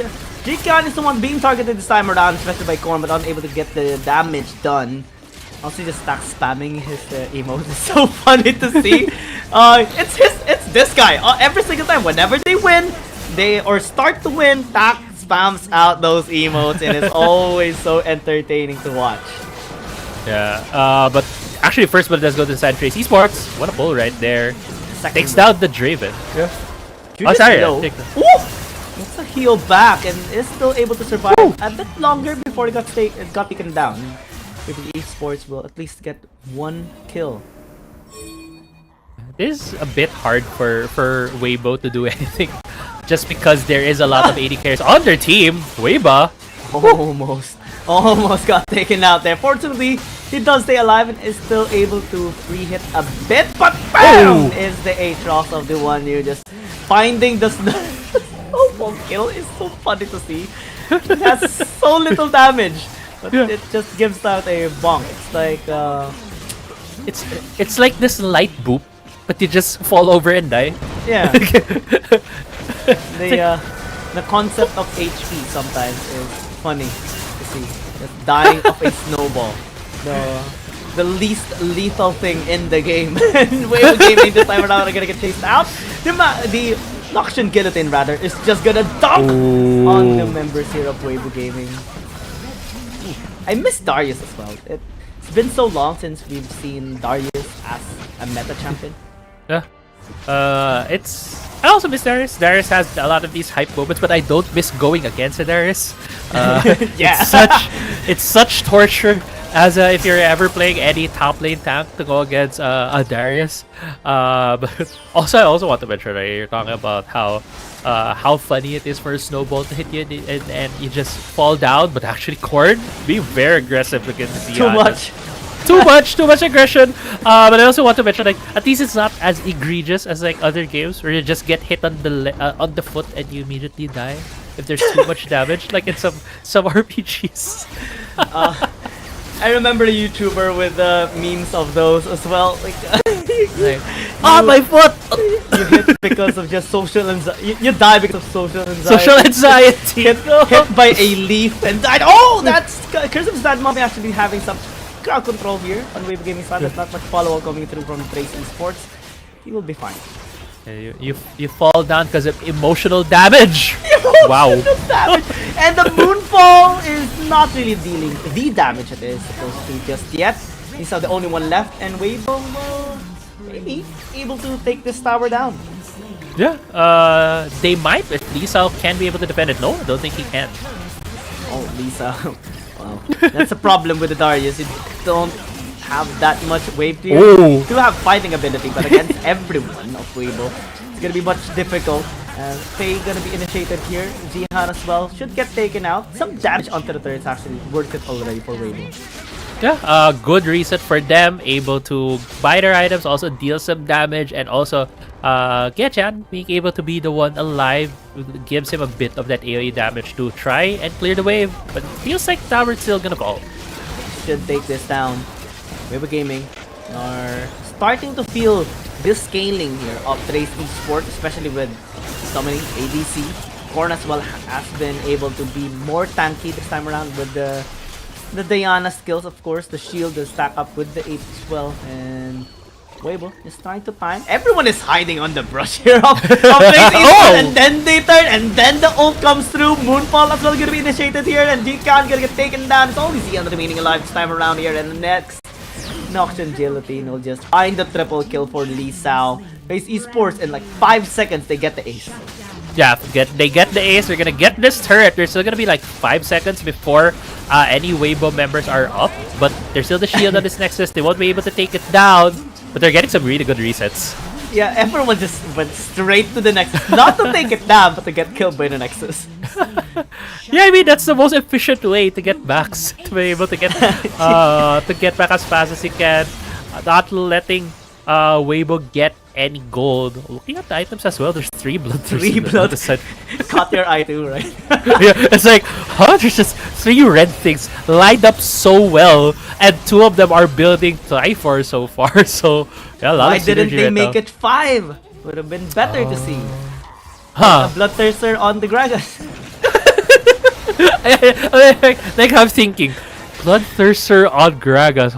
Jikan is the one being targeted this time around, especially by Korn, but unable to get the damage done. Also, just stack spamming his emotes. It's so funny to see. It's this guy. Every single time, whenever they win, or start to win, Tak spams out those emotes, and it's always so entertaining to watch. Yeah. But actually, first blood does go to San Trace Esports. What a pull right there. Takes down the Draven. Yeah. It's a heal back and is still able to survive a bit longer before it got taken down. Maybe Esports will at least get 1 kill. It is a bit hard for Weibo to do anything, just because there is a lot of AD carries on their team. Weibo almost got taken out there. Fortunately, he does stay alive and is still able to free hit a bit, but BAM! Is the Aatrox of the one you just finding the kill is so funny to see. It has so little damage. But it just gives out a bonk. It's like it's like this light boop, but you just fall over and die. Yeah. The concept of HP sometimes is funny to see. Just dying of a snowball. The least lethal thing in the game. Weibo Gaming this time around are gonna get chased out. The Noxian Guillotine rather is just gonna dunk on the members here of Weibo Gaming. I miss Darius as well. It's been so long since we've seen Darius as a meta champion. Yeah. I also miss Darius. Darius has a lot of these hype moments, but I don't miss going against a Darius. Yeah. It's such torture as if you're ever playing any top lane tank to go against a Darius. But I also want to mention that you're talking about how funny it is for a snowball to hit you and you just fall down, but actually Cord be very aggressive against the too much aggression. But I also want to mention, like, at least it's not as egregious as like other games where you just get hit on the foot and you immediately die if there's too much damage, like in some RPGs. I remember a YouTuber with memes of those as well. Like, my foot! You hit because of just social anxiety. You die because of social anxiety. Social anxiety. hit by a leaf and died. Oh, that's Curse of Sad Mom actually having some crowd control here on WBG Gaming side. There's not much follow-up coming through from Trace Esports. He will be fine. You fall down because of emotional damage. Wow. Damage. And the Moonfall is not really dealing the damage it is supposed to just yet. He's now the only one left, and Weibo will maybe able to take this tower down. Yeah, they might, but Lisa can be able to defend it. No, I don't think he can. Oh, Lisa. Wow. That's a problem with the Darius. You don't have that much wave to you. Oh. You do have fighting ability, but against everyone of Weibo, it's gonna be much difficult. Faye gonna be initiated here. Jihan as well should get taken out. Some damage onto the turret is actually worth it already for Weibo. Yeah, good reset for them, able to buy their items, also deal some damage, and also Gechan being able to be the one alive gives him a bit of that AoE damage to try and clear the wave, but it feels like tower's still gonna fall. Should take this down. Weibo Gaming are starting to feel this scaling here of Trace Esports, especially with summoning ADC. Korn as well has been able to be more tanky this time around with the Diana skills, of course. The shield is stack up with the 8 as well, and Weibo is trying to time. Everyone is hiding on the brush here of Trace Esports, and then they turn, and then the ult comes through. Moonfall as well gonna be initiated here, and Jikan gonna get taken down. It's only Zion remaining alive this time around here, and the next Noxian Guillotine will just find the triple kill for Lee Sao. Trace Esports in like 5 seconds they get the ace. Yeah, they get the ace. They're gonna get this turret. There's still gonna be like 5 seconds before any Weibo members are up, but there's still the shield on this Nexus. They won't be able to take it down, but they're getting some really good resets. Yeah, everyone just went straight to the Nexus, not to take it down, but to get killed by the Nexus. Yeah, I mean that's the most efficient way to get backs, to be able to get back as fast as you can, not letting Weibo get any gold. Looking at the items as well, there's 3 bloodthirsts. 3 bloodthirsts. Caught your eye too, right? Yeah, it's like, huh? There's just 3 red things lined up so well, and 2 of them are building Trifor so far. So yeah, a lot Why of didn't they right make now. it 5? Would have been better to see. Huh? A bloodthirster on the Gragas. Like I'm thinking, bloodthirster on Gragas.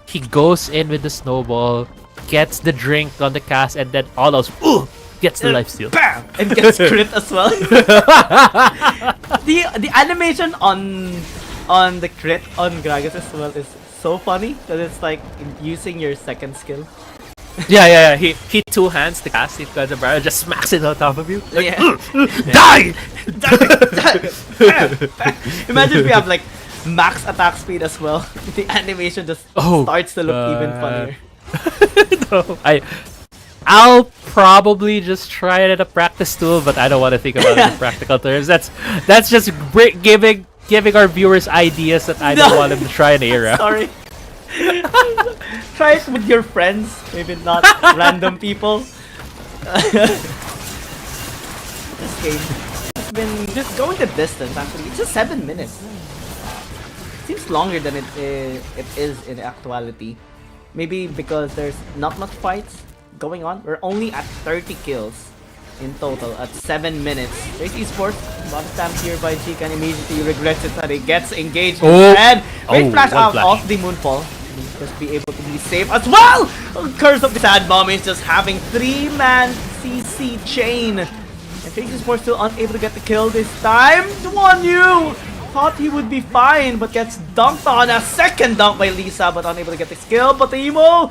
He goes in with the snowball, gets the drink on the cast, and then all those gets the lifesteal. Bam! And gets crit as well. the animation on the crit on Gragas as well is so funny because it's like using your second skill. Yeah. He 2 hands the cast. It goes about just smacks it on top of you. Like, Yeah. Die! Imagine if we have like max attack speed as well. The animation just starts to look even funnier. No, I'll probably just try it at a practice tool, but I don't want to think about it in practical terms. That's just giving our viewers ideas that I don't want them to try in the era. Sorry. Try it with your friends, maybe not random people. This game has been just going the distance. Actually, it's just 7 minutes. Seems longer than it is in actuality. Maybe because there's not much fights going on. We're only at 30 kills in total at 7 minutes. There's Esports. Bottom stamp here by Chica and immediately regrets it that he gets engaged instead. Great flash out of the Moonfall. Just be able to be safe as well! Curse of the Sad Bomb is just having 3-man CC chain. And Trace Esports still unable to get the kill this time. 1U! thought he would be fine, but gets dunked on. A second dunk by Lisa, but unable to get the skill. But the emo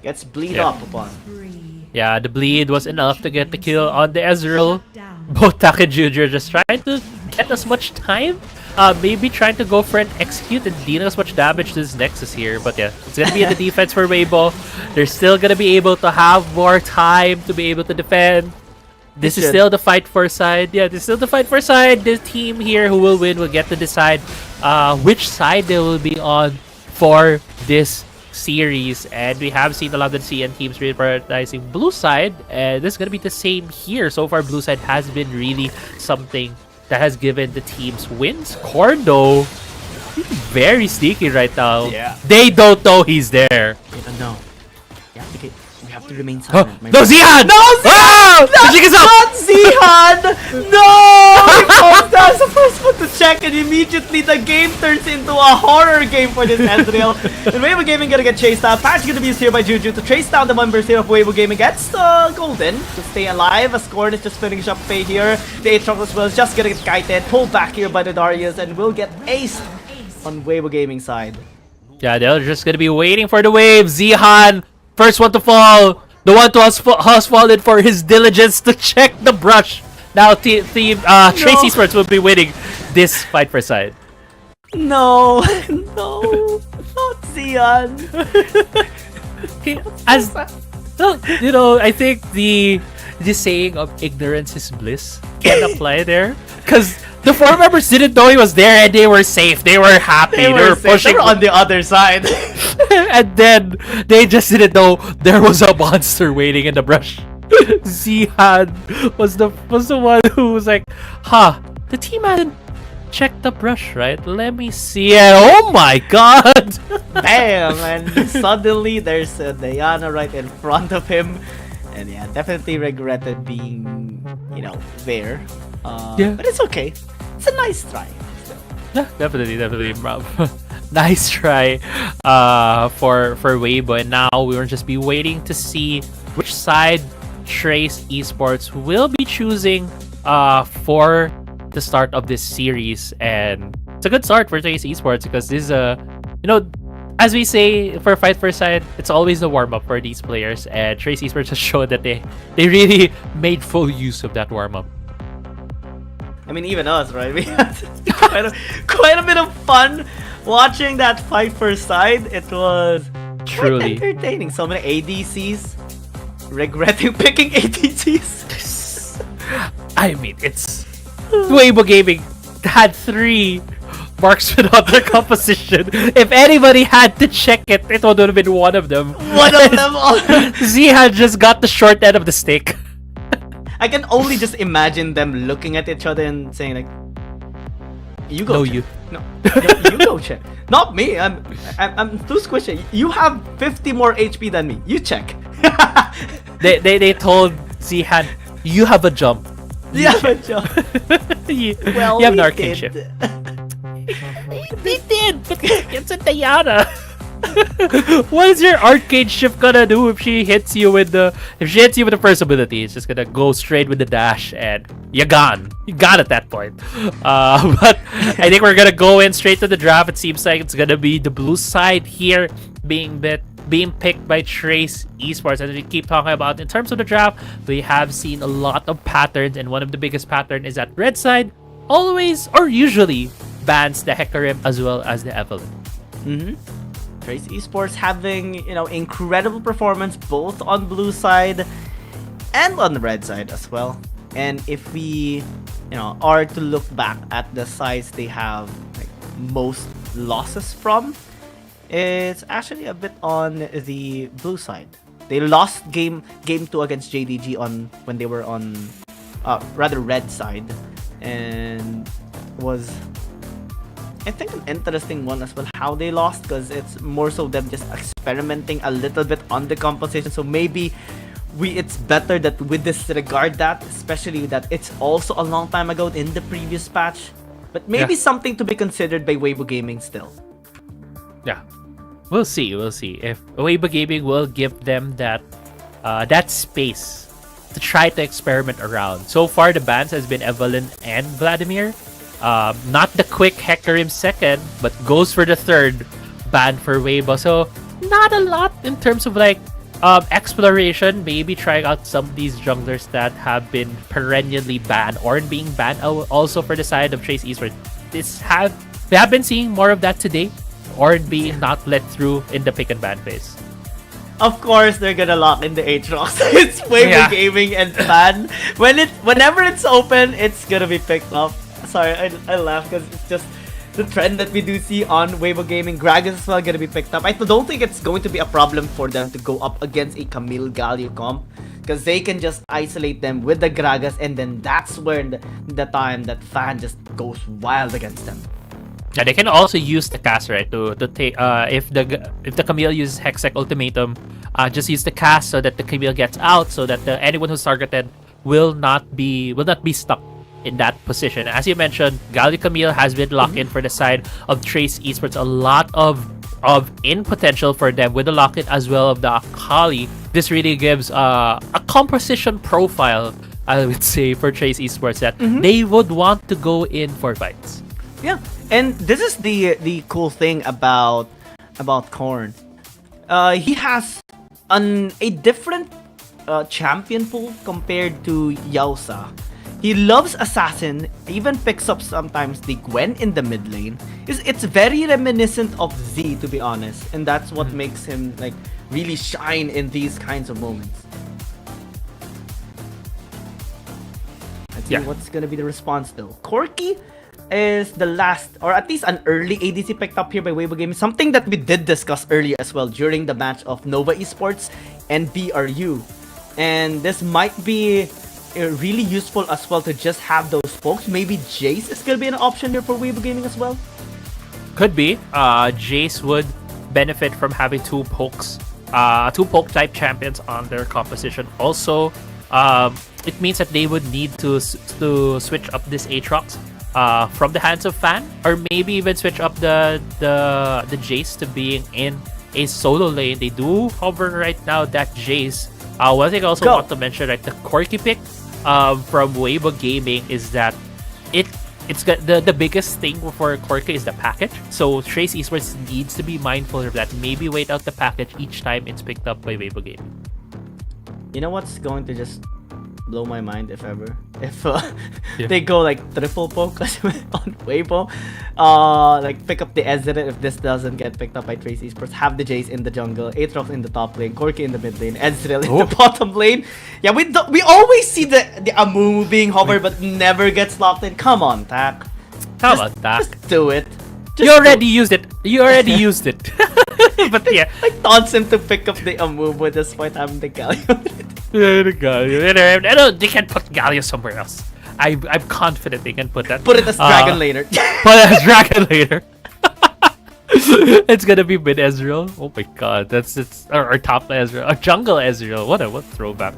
gets bleed up upon. Yeah, the bleed was enough to get the kill on the Ezreal. Both Taka and Junior just trying to get as much time. Maybe trying to go for an execute and deal as much damage to this Nexus here. But yeah, it's going to be in the defense for Weibo. They're still going to be able to have more time to be able to defend. This is still the fight for side. Yeah, this is still the fight for side. The team here who will win will get to decide which side they will be on for this series. And we have seen a lot of the CN teams really prioritizing blue side. And this is going to be the same here. So far, blue side has been really something that has given the teams wins. Korn, though, very sneaky right now. Yeah. They don't know he's there. They don't know. Yeah, okay. We have to remain silent. No, Zihan! No, Zihan! Not Zihan! No! He falls down. It's the first one to check, and immediately the game turns into a horror game for this Ezreal. And Weibo Gaming gonna get chased out. Patch gonna be used here by Juju to trace down the members here of Weibo Gaming. Gets golden to stay alive. As Scorn is just finishing up pay here. The Aatrox as well is just gonna get kited. Pulled back here by the Darius, and will get aced on Weibo Gaming side. Yeah, they're just gonna be waiting for the wave. Zihan, first one to fall. The one to has fallen for his diligence to check the brush. Now team Trace Esports will be winning this fight for side. No, no, not Zihan. I think the saying of ignorance is bliss can apply there, because the four members didn't know he was there and they were safe. They were happy. They were pushing. They were on the other side. And then they just didn't know there was a monster waiting in the brush. Zihan was the one who was like, the team hasn't checked the brush, right? Let me see it. Oh my god! Bam! And suddenly there's a Diana right in front of him. And yeah, definitely regretted being, there. But it's okay. It's a nice try. Yeah, definitely, bro. Nice try for Weibo. And now we will just be waiting to see which side Trace Esports will be choosing for the start of this series. And it's a good start for Trace Esports, because this is as we say for Fight for Side, it's always the warm-up for these players, and Trace Esports has shown that they really made full use of that warm-up. I mean, even us, right? We had quite a bit of fun watching that Fight for Side. It was truly quite entertaining. So many ADCs, regretting picking ADCs. I mean, it's Weibo Gaming had 3 marksmen on their composition. If anybody had to check it, it would have been one of them. One of them. Zihan just got the short end of the stick. I can only just imagine them looking at each other and saying like, "You go." No, check. you. No, you go check. Not me. I'm too squishy. You have 50 more HP than me. You check. They told Zihan, "You have a jump." You have a jump. you have an arcane shift. They did, but it's a Diana. What is your arcade shift gonna do if she hits you with the first ability? It's just gonna go straight with the dash and you're gone. You got at that point. But I think we're gonna go in straight to the draft. It seems like it's gonna be the blue side here being picked by Trace Esports. As we keep talking about in terms of the draft, we have seen a lot of patterns, and one of the biggest pattern is that red side always or usually bans the Hecarim as well as the Evelyn. Trace Esports having, incredible performance both on blue side and on the red side as well. And if we, are to look back at the sides they have most losses from, it's actually a bit on the blue side. They lost game 2 against JDG when they were on rather red side, and was, I think, an interesting one as well how they lost, because it's more so them just experimenting a little bit on the composition. So maybe it's better that we disregard that, especially that it's also a long time ago in the previous patch. But maybe something to be considered by Weibo Gaming still. Yeah, we'll see if Weibo Gaming will give them that space to try to experiment around. So far, the bans has been Evelyn and Vladimir. Not the quick Hecarim second, but goes for the third ban for Weibo. So not a lot in terms of like exploration. Maybe trying out some of these junglers that have been perennially banned or being banned. Also for the side of Trace Esports, we have been seeing more of that today, or being not let through in the pick and ban phase. Of course, they're gonna lock in the Aatrox. It's Weibo Gaming and Fan. Whenever it's open, it's gonna be picked up. Sorry, I laugh because it's just the trend that we do see on Weibo Gaming. Gragas as well gonna be picked up. I don't think it's going to be a problem for them to go up against a Camille Galio comp, because they can just isolate them with the Gragas, and then that's where the time that Fan just goes wild against them. Yeah, they can also use the cast, right, to take if the Camille uses Hextech Ultimatum, just use the cast so that the Camille gets out, so that anyone who's targeted will not be stuck in that position. As you mentioned, Galio Camille has been locked in for the side of Trace Esports. A lot of in potential for them with the lock-in as well of the Akali. This really gives a composition profile, I would say, for Trace Esports that they would want to go in for fights. Yeah, and this is the cool thing about Korn. He has a different champion pool compared to Yausa. He loves Assassin, even picks up sometimes the Gwen in the mid lane. It's very reminiscent of Z, to be honest, and that's what makes him like really shine in these kinds of moments. Let's see what's gonna be the response though. Corki is the last, or at least an early ADC picked up here by Weibo Gaming. Something that we did discuss earlier as well during the match of Nova Esports and BRU. And this might be really useful as well to just have those pokes. Maybe Jace is going to be an option here for Weibo Gaming as well. Could be. Jace would benefit from having two poke type champions on their composition. Also, it means that they would need to switch up this Aatrox from the hands of Fan, or maybe even switch up the Jace to being in a solo lane. They do hover right now that Jace. One thing I also want to mention, like the Corki pick from Weibo Gaming, is that it's got the biggest thing for Corki is the package. So Trace Esports needs to be mindful of that. Maybe wait out the package each time it's picked up by Weibo Gaming. You know what's going to just blow my mind if they go like triple poke on Weibo, like pick up the Ezreal if this doesn't get picked up by Trace Esports, have the Jace in the jungle, Aatrox in the top lane, Corki in the mid lane, Ezreal in the bottom lane. Yeah, we always see the Amumu being hovered but never gets locked in. Come on, Tak. Just do it. You already used it. But yeah, like taunts him to pick up the Amumu despite having the Galio. The Galio. No, they can put Galio somewhere else. I'm confident they can put that. Put it as Dragon Laner. Put it as Dragon Laner. It's gonna be mid Ezreal. Oh my god, it's our top Ezreal, our jungle Ezreal. What throwback,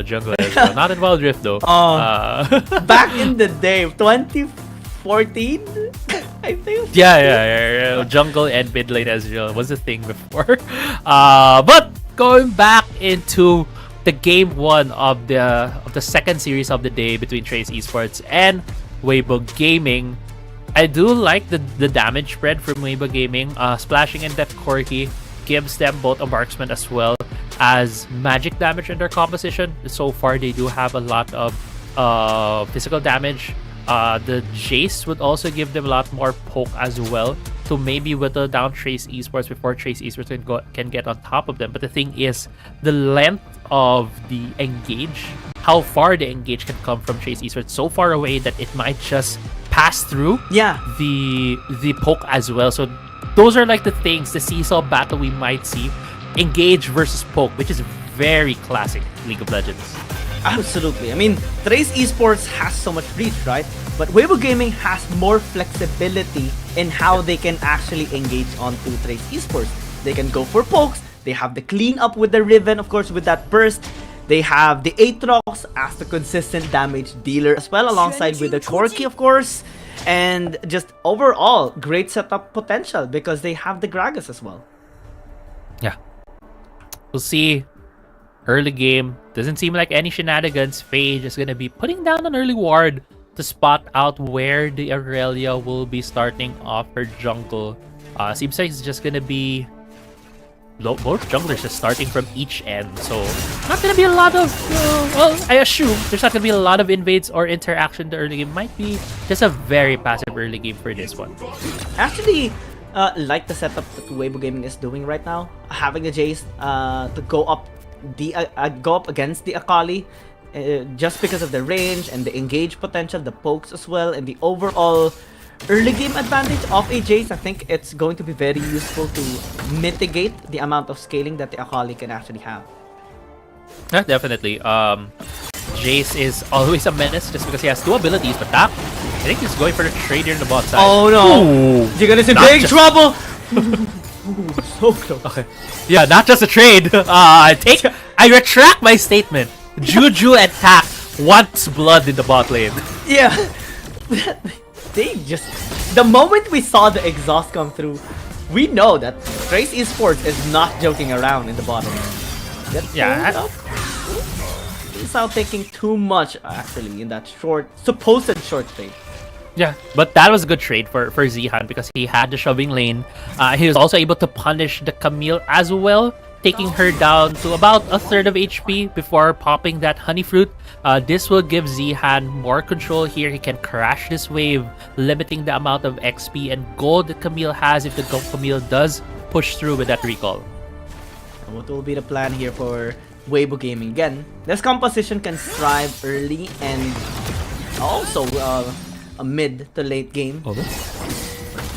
jungle Ezreal. Not in Wild Rift though. Back in the day, 2014, I think. Yeah. Jungle and mid lane Ezreal was a thing before. But going back into the game one of the second series of the day between Trace Esports and Weibo Gaming, I do like the damage spread from Weibo Gaming. Splashing and Death Corki gives them both a marksman as well as magic damage in their composition. So far, they do have a lot of physical damage. The Jace would also give them a lot more poke as well to maybe whittle down Trace Esports before Trace Esports can get on top of them. But the thing is, the length of the engage, how far the engage can come from Trace Esports, so far away that it might just pass through the poke as well. So those are like the things, the seesaw battle we might see. Engage versus poke, which is very classic League of Legends. Absolutely. I mean, Trace Esports has so much reach, right? But Weibo Gaming has more flexibility in how they can actually engage onto Trace Esports. They can go for pokes. They have the clean up with the Riven, of course, with that burst. They have the Aatrox as the consistent damage dealer as well, alongside with the Corki, of course. And just overall, great setup potential because they have the Gragas as well. Yeah. We'll see. Early game, doesn't seem like any shenanigans. Phage is going to be putting down an early ward to spot out where the Aurelia will be starting off her jungle. Seems like it's just gonna be both junglers just starting from each end, so not gonna be a lot of well, I assume there's not gonna be a lot of invades or interaction in the early game. Might be just a very passive early game for this one. Actually, like the setup that Weibo Gaming is doing right now, having the Jace to go up against the Akali, just because of the range and the engage potential, the pokes as well, and the overall early game advantage of a Jace. I think it's going to be very useful to mitigate the amount of scaling that the Akali can actually have. Yeah, definitely. Jace is always a menace just because he has two abilities, but that I think he's going for the trade here in the bot side. Oh no! Ooh, you're gonna see big trouble! So close. Okay. Yeah, not just a trade. I retract my statement. Juju and Tak wants blood in the bot lane. Yeah. The moment we saw the exhaust come through, we know that Trace Esports is not joking around in the bottom. He's out taking too much actually in that supposed short trade. Yeah, but that was a good trade for Zihan because he had the shoving lane. He was also able to punish the Camille as well, taking her down to about a third of HP before popping that honey fruit. This will give Zihan more control here. He can crash this wave, limiting the amount of XP and gold that Camille has if the Camille does push through with that recall. What will be the plan here for Weibo Gaming? Again, this composition can thrive early and also a mid to late game. Okay.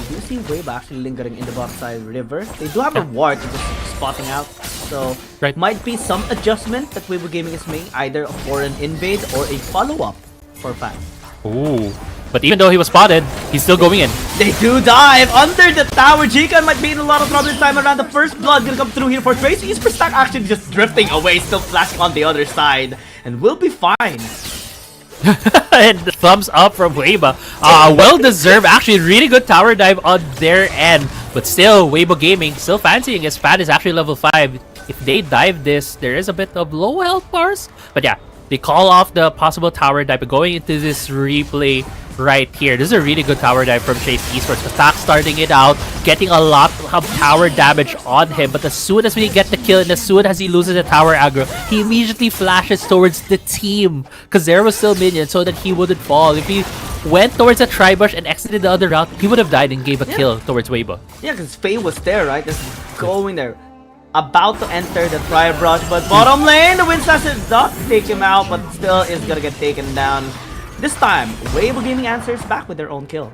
You see Weibo actually lingering in the bot side river. They do have a ward just spotting out, so might be some adjustment that Weibo Gaming is making, either for an invade or a follow-up for Fan. Ooh. But even though he was spotted, he's still going in. They do dive under the tower. Jikan might be in a lot of trouble this time around. The first blood gonna come through here for Trace. Esports actually just drifting away, still flashing on the other side, and we'll be fine. And thumbs up from Weibo. Well deserved. Actually, really good tower dive on their end. But still, Weibo Gaming still fancying his Fan is actually level 5. If they dive this, there is a bit of low health bars. But yeah, they call off the possible tower dive. But going into this replay right here, this is a really good tower dive from Chase Esports. Attack starting it out, getting a lot of tower damage on him. But as soon as we get the kill and as soon as he loses the tower aggro, he immediately flashes towards the team because there was still minions so that he wouldn't fall. If he went towards a Tribush and exited the other route, he would have died and gave a kill towards Weibo. Yeah, because Faye was there, right? Just going there. About to enter the Tribush, but bottom lane, the Windslash does take him out, but still is gonna get taken down. This time, Weibo Gaming answers back with their own kill.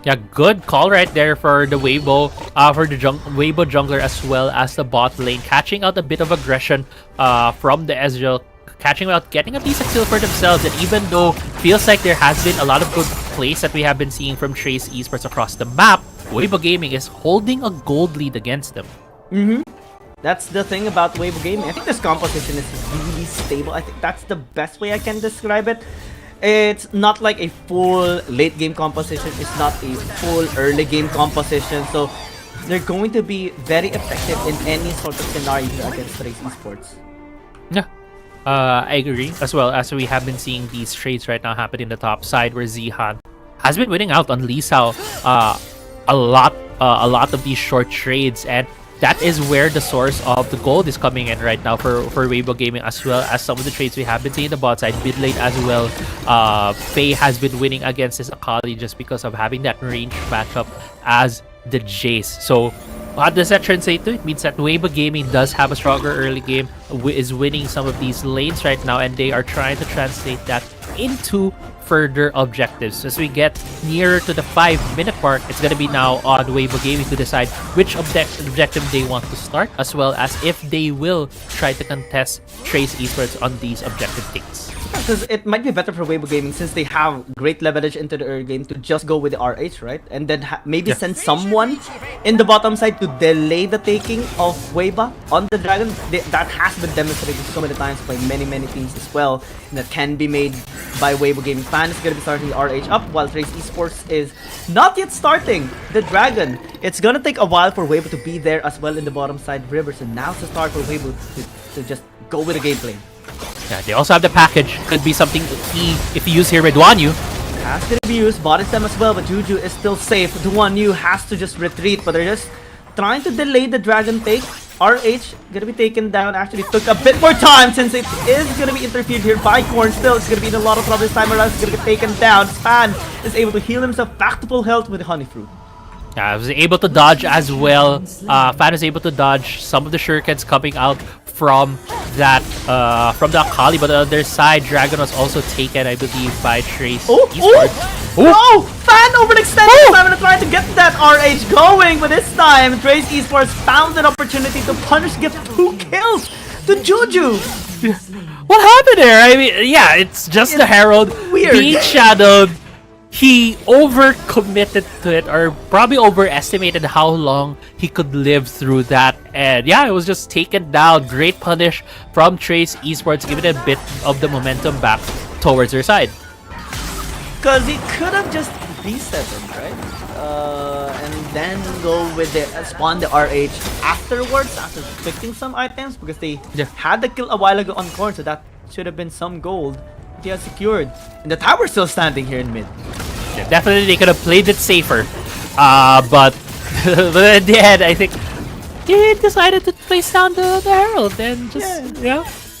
Yeah, good call right there for the Weibo, Weibo jungler as well as the bot lane, catching out a bit of aggression from the Ezreal, catching out, getting a decent kill for themselves. And even though feels like there has been a lot of good plays that we have been seeing from Trace Esports across the map, Weibo Gaming is holding a gold lead against them. That's the thing about Weibo Gaming. I think this composition is really stable. I think that's the best way I can describe it. It's not like a full late game composition. It's not a full early game composition. So they're going to be very effective in any sort of scenario against Trace Esports. Yeah, I agree. As well as we have been seeing these trades right now happen in the top side where Zihan has been winning out on Lee Sao a lot of these short trades, and that is where the source of the gold is coming in right now for Weibo Gaming, as well as some of the trades we have been seeing in the bot side, mid lane as well. Faye has been winning against his Akali just because of having that range matchup as the Jace. So what does that translate to? It means that Weibo Gaming does have a stronger early game, is winning some of these lanes right now, and they are trying to translate that into further objectives. As we get nearer to the 5-minute mark, it's going to be now on Weibo Gaming to decide which objective they want to start, as well as if they will try to contest Trace Esports on these objective things. Because it might be better for Weibo Gaming since they have great leverage into the early game to just go with the RH, right? And then maybe send someone in the bottom side to delay the taking of Weibo on the Dragon. That has been demonstrated so many times by many teams as well. And that can be made by Weibo Gaming. Fan is going to be starting the RH up while Trace Esports is not yet starting the Dragon. It's going to take a while for Weibo to be there as well in the bottom side river. So now's the start for Weibo to just go with the gameplay. Yeah, they also have the package. Could be something if you use here with Wanyu. Has to be used, bought them as well, but Juju is still safe. Duan has to just retreat, but they're just trying to delay the dragon take. RH gonna be taken down. Actually took a bit more time since it is gonna be interfered here by Korn. Still, it's gonna be in a lot of trouble this time around. It's gonna get taken down. Span is able to heal himself back to full health with the honey fruit. Yeah, I was able to dodge as well. Fan was able to dodge some of the shurikens coming out from that from the Akali, but on the other side, Dragon was also taken, I believe, by Trace Esports. Oh! Fan overextended this time and trying to get that RH going, but this time Trace Esports found an opportunity to punish, give 2 kills to Juju. What happened there? I mean, yeah, it's just the Herald being shadowed. He overcommitted to it, or probably overestimated how long he could live through that, and yeah, it was just taken down. Great punish from Trace Esports, giving a bit of the momentum back towards their side. Because he could have just reset him, right? And then go with the spawn the RH afterwards, after picking some items, because they had the kill a while ago on Korn, so that should have been some gold he has secured. And the tower's still standing here in mid. Yeah, definitely they could have played it safer, but in the end, I think he decided to place down the Herald and just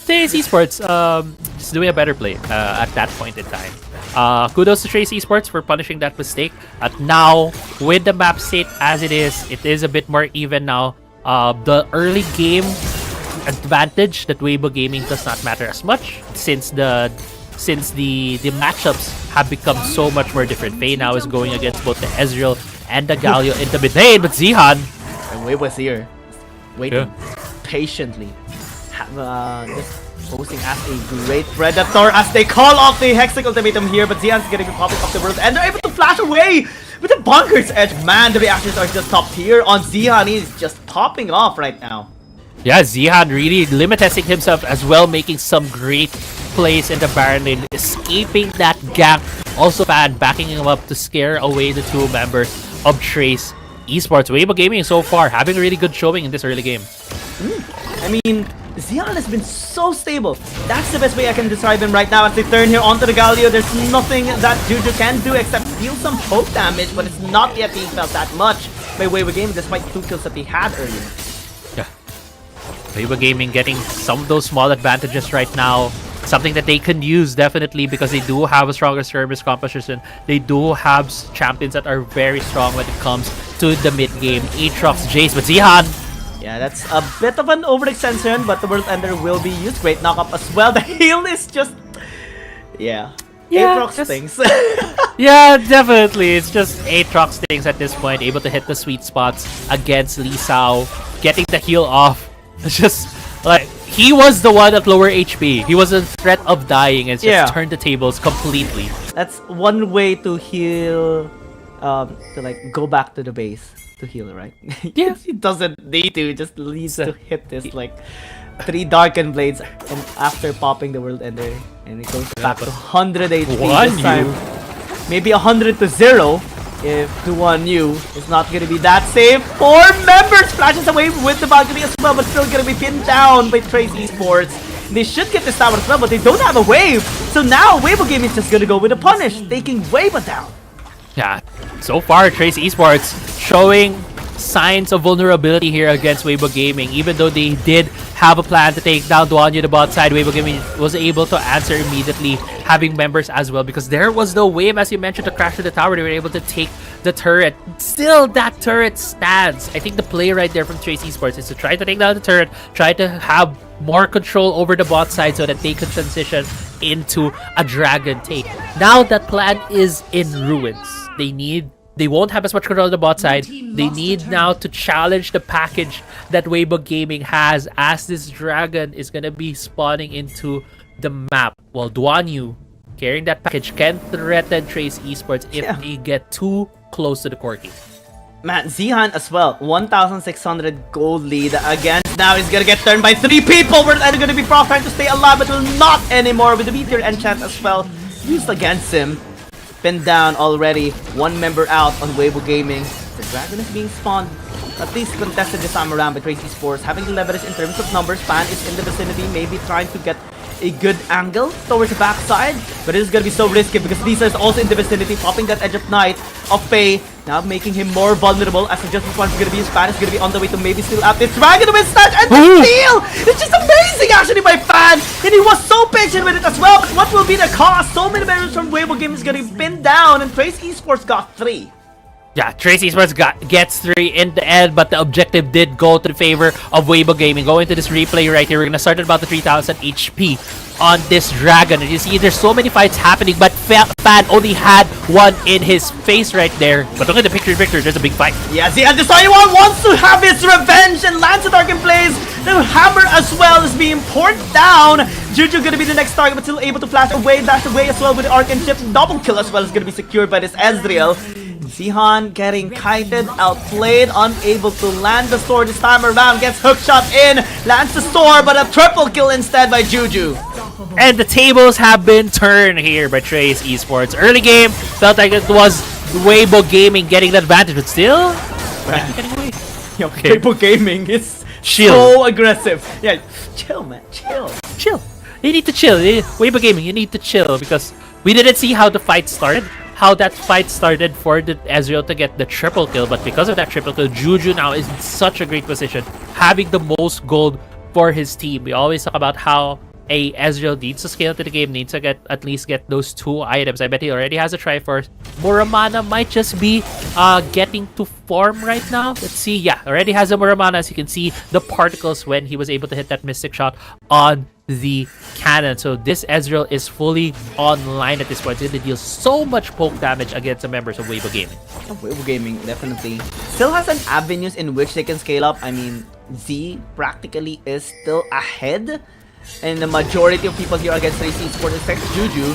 Trace Esports just doing a better play at that point in time. Kudos to Trace Esports for punishing that mistake. Now, with the map state as it is a bit more even now. The early game advantage that Weibo Gaming does not matter as much since the matchups have become so much more different. Faye now is going against both the Ezreal and the Galio in the mid lane, but Zihan and Weibo's here, waiting patiently. Just posing as a great predator as they call off the Hextech ultimatum here, but Zihan's getting the popping off the world and they're able to flash away with the bunker's edge. Man, the reactions are just top tier on Zihan. He's just popping off right now. Yeah, Zihan really limit-testing himself as well, making some great plays in the Baron lane, escaping that gap. Also, Fan backing him up to scare away the 2 members of Trace Esports. Weibo Gaming so far having a really good showing in this early game. I mean, Zihan has been so stable. That's the best way I can describe him right now. As they turn here onto the Galio, there's nothing that Juju can do except deal some poke damage, but it's not yet being felt that much by Weibo Gaming despite 2 kills that they had earlier. Yeah, Weibo Gaming getting some of those small advantages right now. Something that they can use definitely because they do have a stronger service composition. They do have champions that are very strong when it comes to the mid game. Aatrox, Jace, but Zihan. Yeah, that's a bit of an overextension, but the World Ender will be used. Great knock-up as well. The heal is just... Yeah. Aatrox things. Yeah, definitely. It's just Aatrox things at this point. Able to hit the sweet spots against Lee Sao. Getting the heal off. It's just... like, he was the one at lower HP. He was in threat of dying and just turned the tables completely. That's one way to heal, to like go back to the base to heal, right? Yeah. He doesn't need to, just needs to hit this like 3 Darkened Blades and after popping the World Ender, and it goes back to 100 HP this time. Maybe 100 to 0. If Duan is not going to be that safe. 4 members flashes away with the balcony as well, but still going to be pinned down by Trace Esports. They should get this tower as well, but they don't have a wave. So now Weibo Gaming is just going to go with a punish, taking Weibo down. Yeah, so far Trace Esports showing signs of vulnerability here against Weibo Gaming. Even though they did have a plan to take down Duan the bot side, Weibo Gaming was able to answer immediately, having members as well, because there was no wave, as you mentioned, to crash to the tower. They were able to take the turret. Still, that turret stands. I think the play right there from Trace Esports is to try to take down the turret, try to have more control over the bot side so that they can transition into a dragon take. Now that plan is in ruins. They won't have as much control on the bot side. They need now to challenge the package that Weibo Gaming has, as this dragon is gonna be spawning into the map. While Duan carrying that package can threaten Trace Esports if they get too close to the Corki. Man, Zihan as well, 1,600 gold lead against. Now he's gonna get turned by 3 people. We're gonna be Frost trying to stay alive, but will not anymore with the meteor enchant as well used against him. Pinned down already. 1 member out on Weibo Gaming. The dragon is being spawned, at least contested this time around by Trace Esports, having the leverage in terms of numbers. Fan is in the vicinity, maybe trying to get a good angle towards the backside, but it is going to be so risky because Lisa is also in the vicinity, popping that Edge of Night of Faye, now making him more vulnerable as the Just Response is going to be Fan is going to be on the way to maybe steal out this Dragon with Snatch and the steal! It's just amazing actually by Fan, and he was so patient with it as well, but what will be the cost? So many members from Weibo Gaming is going to be pinned down, and Trace Esports got 3. Yeah, Trace Esports gets 3 in the end, but the objective did go to the favor of Weibo Gaming. Going to this replay right here, we're gonna start at about the 3000 HP on this Dragon. And you see, there's so many fights happening, but Fan only had one in his face right there. But look at the picture, Victor. There's a big fight. Yes, the Destroyer wants to have his revenge, and Lance Dark in plays. The hammer as well is being poured down. Juju gonna be the next target, but still able to dash away as well with the Arc and Chip. Double kill as well is gonna be secured by this Ezreal. Zihan getting kited, outplayed, unable to land the sword this time around, gets hookshot in, lands the sword, but a triple kill instead by Juju. And the tables have been turned here by Trace Esports. Early game felt like it was Weibo Gaming getting the advantage, but still getting away. Yo, Weibo Gaming is chill. So aggressive. Yeah, chill man, chill. You need to chill. Weibo Gaming, you need to chill because we didn't see how the fight started. How that fight started for the Ezreal to get the triple kill, but because of that triple kill, Juju now is in such a great position, having the most gold for his team. We always talk about how a Ezreal needs to scale to the game, needs to at least get those 2 items. I bet he already has a Triforce. Muramana might just be getting to form right now. Let's see. Yeah, already has a Muramana. As you can see, the particles when he was able to hit that Mystic Shot on the cannon. So this Ezreal is fully online at this point. It's going to deal so much poke damage against the members of Weibo Gaming. Weibo Gaming definitely still has an avenues in which they can scale up. I mean, Z practically is still ahead, and the majority of people here against Trace Esports expect Juju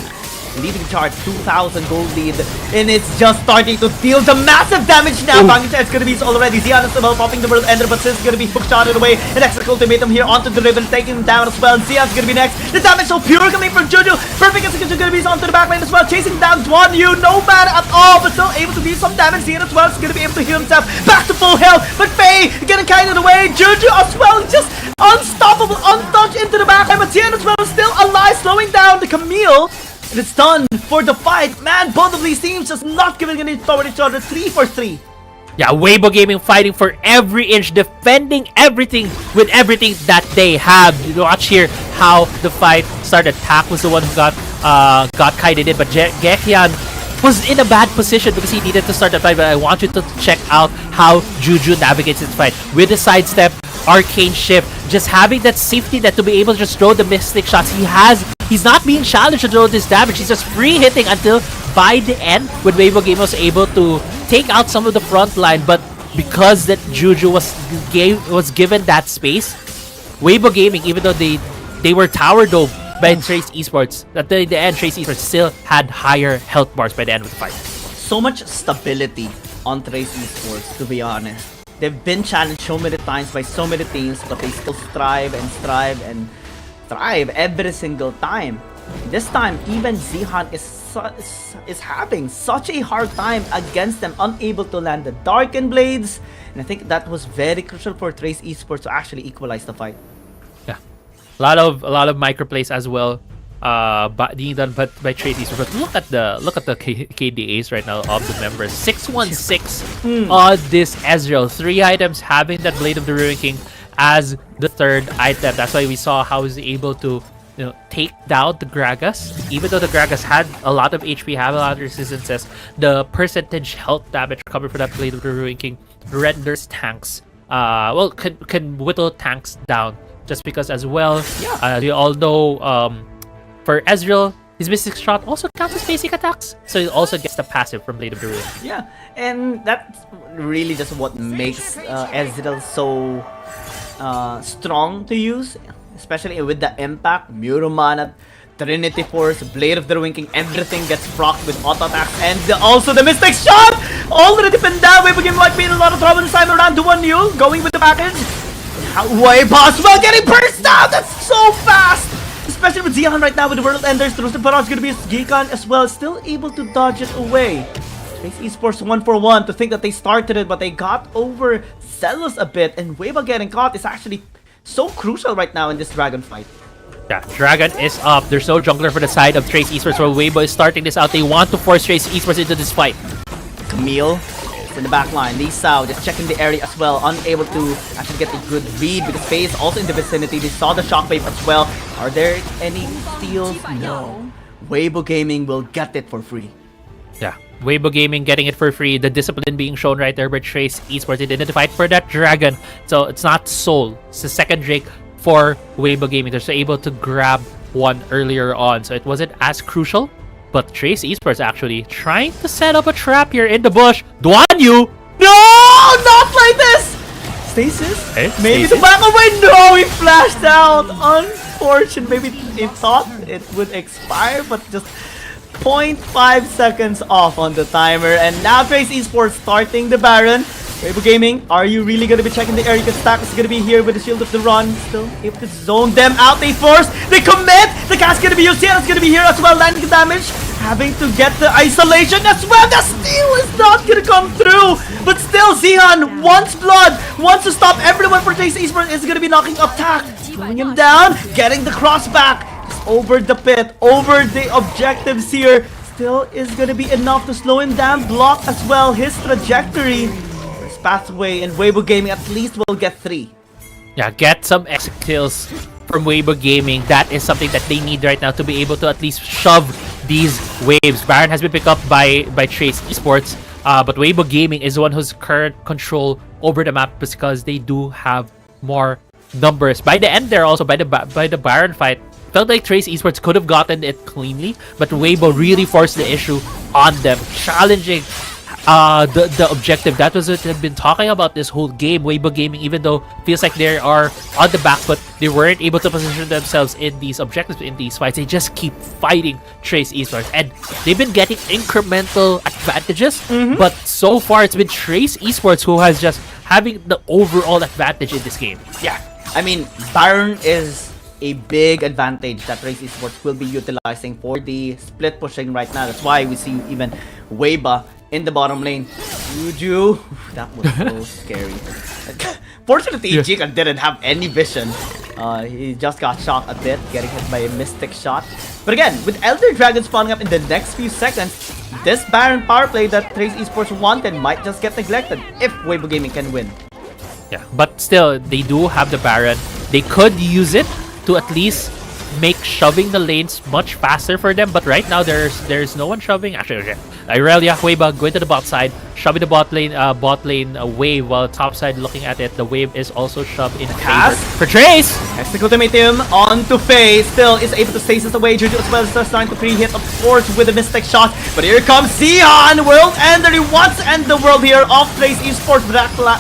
leading charge, 2,000 gold lead, and it's just starting to deal the massive damage now. Banging it's gonna be already. Zion as well popping the World Ender, but Sis is gonna be hookshotted away. An extra ultimatum here onto the Riven, taking him down as well. Zion's gonna be next. The damage so pure coming from Juju. Perfect execution gonna be onto the back lane as well, chasing down Dwan Yu. No man at all, but still able to deal some damage. Zion as well is gonna be able to heal himself back to full health, but Faye getting kind of away. Juju as well, just unstoppable, untouched into the back lane, but Zion as well is still alive, slowing down the Camille. And it's done for the fight. Man, both of these teams just not giving any toward each other. 3 for 3. Yeah, Weibo Gaming fighting for every inch, defending everything with everything that they have. You watch here how the fight started. Tak was the one who got kited in, but Gekian was in a bad position because he needed to start the fight. But I want you to check out how Juju navigates this fight with the sidestep, arcane shift, just having that safety net to be able to just throw the Mystic Shots. He's not being challenged to throw this damage. He's just free hitting until by the end when Weibo Game was able to take out some of the front line. But because that Juju was given that space, Weibo Gaming, even though they were tower dome by Trace Esports, at the end Trace Esports still had higher health bars by the end of the fight. So much stability on Trace Esports, to be honest. They've been challenged so many times by so many teams, but they still strive and strive and thrive every single time. This time, even Zihan is having such a hard time against them, unable to land the Darken Blades, and I think that was very crucial for Trace Esports to actually equalize the fight. Yeah, a lot of microplays as well, being done by Trace Esports. But look at the KDAs right now of the members. 616 on this Ezreal. 3 items, having that Blade of the Ruin King as the 3rd item. That's why we saw how he's able to take down the Gragas. Even though the Gragas had a lot of HP, have a lot of resistances, the percentage health damage coming from that Blade of the Ruin King renders tanks, can whittle tanks down. Just because as well, we all know for Ezreal, his Mystic Shot also counts as basic attacks, so he also gets the passive from Blade of the Ruin. Yeah, and that's really just what makes Ezreal so strong to use, especially with the impact. Muramana, Trinity Force, Blade of the Ruin King, everything gets procced with auto attacks, and also the Mystic Shot already pinned down. Weibo Game might be in a lot of trouble this time around. Duan Yu going with the package. Way possible, getting burst down. That's so fast, especially with Zihan right now with the World Enders. Through the Barrage gonna be Gekan as well, still able to dodge it away. Trace Esports 1 for 1 to think that they started it, but they got overzealous a bit, and Weibo getting caught is actually so crucial right now in this Dragon fight. Yeah, Dragon is up. There's no jungler for the side of Trace Esports, while Weibo is starting this out. They want to force Trace Esports into this fight. Camille is in the back line. Lee Sao just checking the area as well, unable to actually get a good read because Faye is also in the vicinity. They saw the shockwave as well. Are there any steals? No. Weibo Gaming will get it for free. Yeah, Weibo Gaming getting it for free. The discipline being shown right there by Trace Esports. They didn't fight for that Dragon, so it's not Soul. It's the second Drake for Weibo Gaming. They're able to grab one earlier on, so it wasn't as crucial. But Trace Esports actually trying to set up a trap here in the bush. Duan Yu! No! Not like this! Stasis? Maybe the back away. No! He flashed out. Unfortunate. Maybe he thought it would expire, but just 0.5 seconds off on the timer. And now Trace Esports starting the Baron. Weibo Gaming, are you really going to be checking the area? Because Stack is going to be here with the Shield of the Run. Still able to zone them out. They force. They commit. The cast going to be used. Sienna's going to be here as well. Landing damage. Having to get the isolation as well. The steal is not going to come through. But still, Zihan wants blood. Wants to stop everyone for Trace Esports. Is going to be knocking up Tak. Slowing him down. Getting the cross back. Just over the pit. Over the objectives here. Still is going to be enough to slow him down. Block as well his trajectory. Pathway, and Weibo Gaming at least will get 3. Yeah, get some exit kills from Weibo Gaming. That is something that they need right now to be able to at least shove these waves. Baron has been picked up by Trace Esports, but Weibo Gaming is the one who's current control over the map because they do have more numbers. By the end there also, by the Baron fight, felt like Trace Esports could have gotten it cleanly, but Weibo really forced the issue on them, challenging the objective. That was what they've been talking about this whole game. Weibo Gaming, even though feels like they are on the back foot, they weren't able to position themselves in these objectives, in these fights. They just keep fighting Trace Esports, and they've been getting incremental advantages, but so far it's been Trace Esports who has just having the overall advantage in this game. Yeah, I mean, Baron is a big advantage that Trace Esports will be utilizing for the split pushing right now. That's why we see even Weiba in the bottom lane. Juju, that was so scary. Fortunately, Jikan didn't have any vision. He just got shot a bit, getting hit by a mystic shot. But again, with Elder Dragon spawning up in the next few seconds, this Baron power play that Trace Esports wanted might just get neglected if Weibo Gaming can win. Yeah, but still, they do have the Baron. They could use it to at least make shoving the lanes much faster for them, but right now there's no one shoving. Actually, Irelia, Weiba going to the bot side, shoving the bot lane wave, while top side looking at it. The wave is also shoved in favor for Trace. Hextech Ultimatum onto Faye. Still is able to stasis away. Juju as well is starting to pre-hit, of course, with a Mystic shot. But here comes Zihan, World Ender. He wants to end the world here off Trace Esports.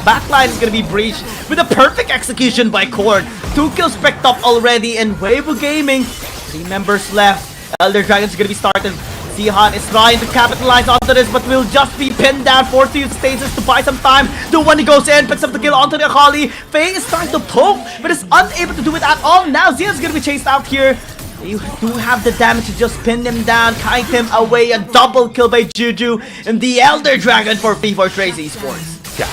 Backline is going to be breached with a perfect execution by Cord. 2 kills picked up already, and Weibo Gaming, 3 members left. Elder Dragon's going to be started. Zihan is trying to capitalize onto this, but will just be pinned down, forced to use stasis to buy some time. The one who goes in, picks up the kill onto the Akali. Faye is trying to poke, but is unable to do it at all. Now Zihan's going to be chased out here. You do have the damage to just pin him down, kite him away. A double kill by Juju, and the Elder Dragon for Trace Esports. Yeah,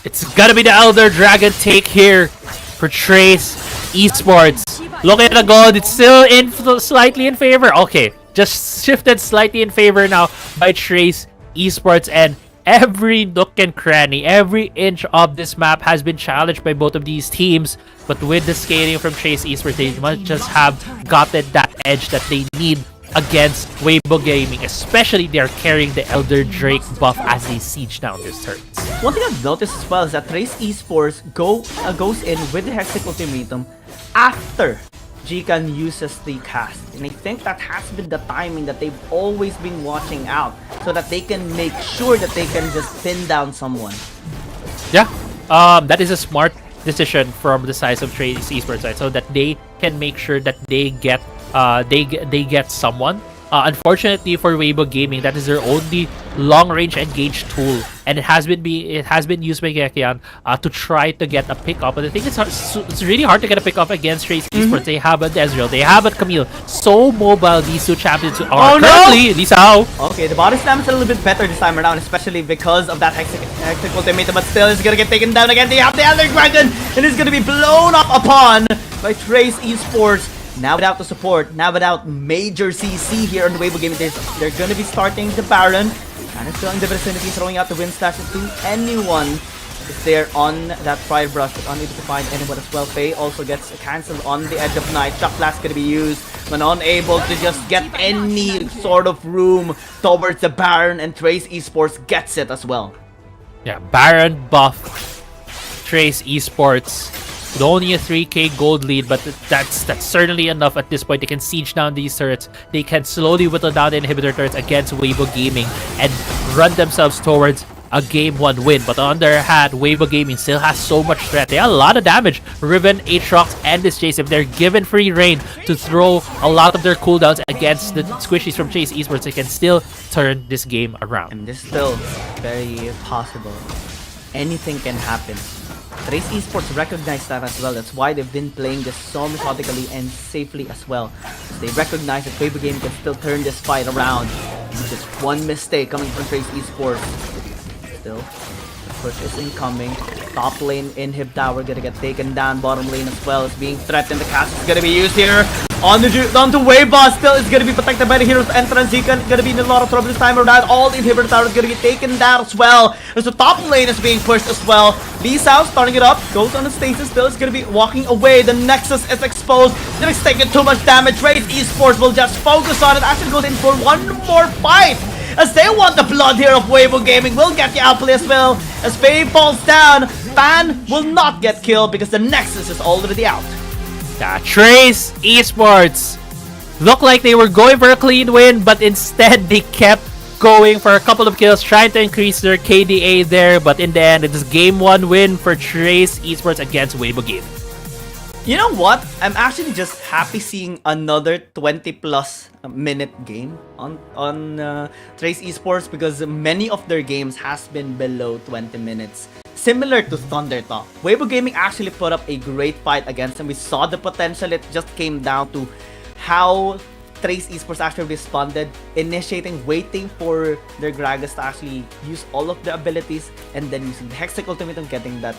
it's gonna be the Elder Dragon take here for Trace Esports. Look at the gold, it's still slightly in favor. Okay, just shifted slightly in favor now by Trace Esports, and every nook and cranny, every inch of this map has been challenged by both of these teams. But with the scaling from Trace Esports, they must just have gotten that edge that they need against Weibo Gaming, especially they're carrying the Elder Drake buff as they siege down their turrets. One thing I've noticed as well is that Trace Esports goes in with the Hextech Ultimatum after Jikan uses the cast, and I think that has been the timing that they've always been watching out, so that they can make sure that they can just pin down someone. Yeah, that is a smart decision from the size of Trace Esports side, so that they can make sure that they get someone. Unfortunately for Weibo Gaming, that is their only long-range engage tool, and it has been used by Gekian to try to get a pick-up. But I think it's really hard to get a pick-up against Trace Esports. They have a Ezreal, they have a Camille. So mobile these two champions are currently. Lisa. Okay, the body slam is a little bit better this time around, especially because of that Hextech Ultimatum, but still it's gonna get taken down again. They have the Elder Dragon, and it's gonna be blown up upon by Trace Esports. Now without the support, now without major CC here on the Weibo Gaming, they're gonna be starting the Baron. And it's still in the vicinity, throwing out the wind slash to anyone if they're on that Fire Brush, but unable to find anyone as well. Faye also gets cancelled on the edge of night. Shock Blast gonna be used, but unable to just get any sort of room towards the Baron, and Trace Esports gets it as well. Yeah, Baron buff, Trace Esports. With only a 3k gold lead, but that's certainly enough at this point. They can siege down these turrets. They can slowly whittle down the inhibitor turrets against Weibo Gaming and run themselves towards a game 1 win. But on their hand, Weibo Gaming still has so much threat. They have a lot of damage. Riven, Aatrox, and this Chase, if they're given free reign to throw a lot of their cooldowns against the squishies from Chase Esports, they can still turn this game around. And this is still very possible. Anything can happen. Trace Esports recognize that as well. That's why they've been playing this so methodically and safely as well. They recognize that Weibo Gaming can still turn this fight around. Just one mistake coming from Trace Esports. Still, the push is incoming. Top lane inhib tower gonna get taken down. Bottom lane as well is being threatened. The cast is gonna be used here on to Weibo. Still is gonna be protected by the hero's entrance. He gonna be in a lot of trouble this time around. All the inhibitor tower is gonna be taken down as well. As the top lane is being pushed as well. Lee Sao starting it up, goes on the stasis. Still is gonna be walking away. The Nexus is exposed. It's taking too much damage. Trace Esports will just focus on it. Actually goes in for one more fight, as they want the blood here of Weibo Gaming. Will get the outplay as well. As Faye falls down, Fan will not get killed because the Nexus is already out. Trace Esports looked like they were going for a clean win, but instead they kept going for a couple of kills, trying to increase their KDA there. But in the end, it is game 1 win for Trace Esports against Weibo Gaming. You know what? I'm actually just happy seeing another 20+ minute game on Trace Esports, because many of their games has been below 20 minutes. Similar to Thundertop. Weibo Gaming actually put up a great fight against them. We saw the potential. It just came down to how Trace Esports actually responded, initiating, waiting for their Gragas to actually use all of their abilities, and then using the Hextech Ultimatum, getting that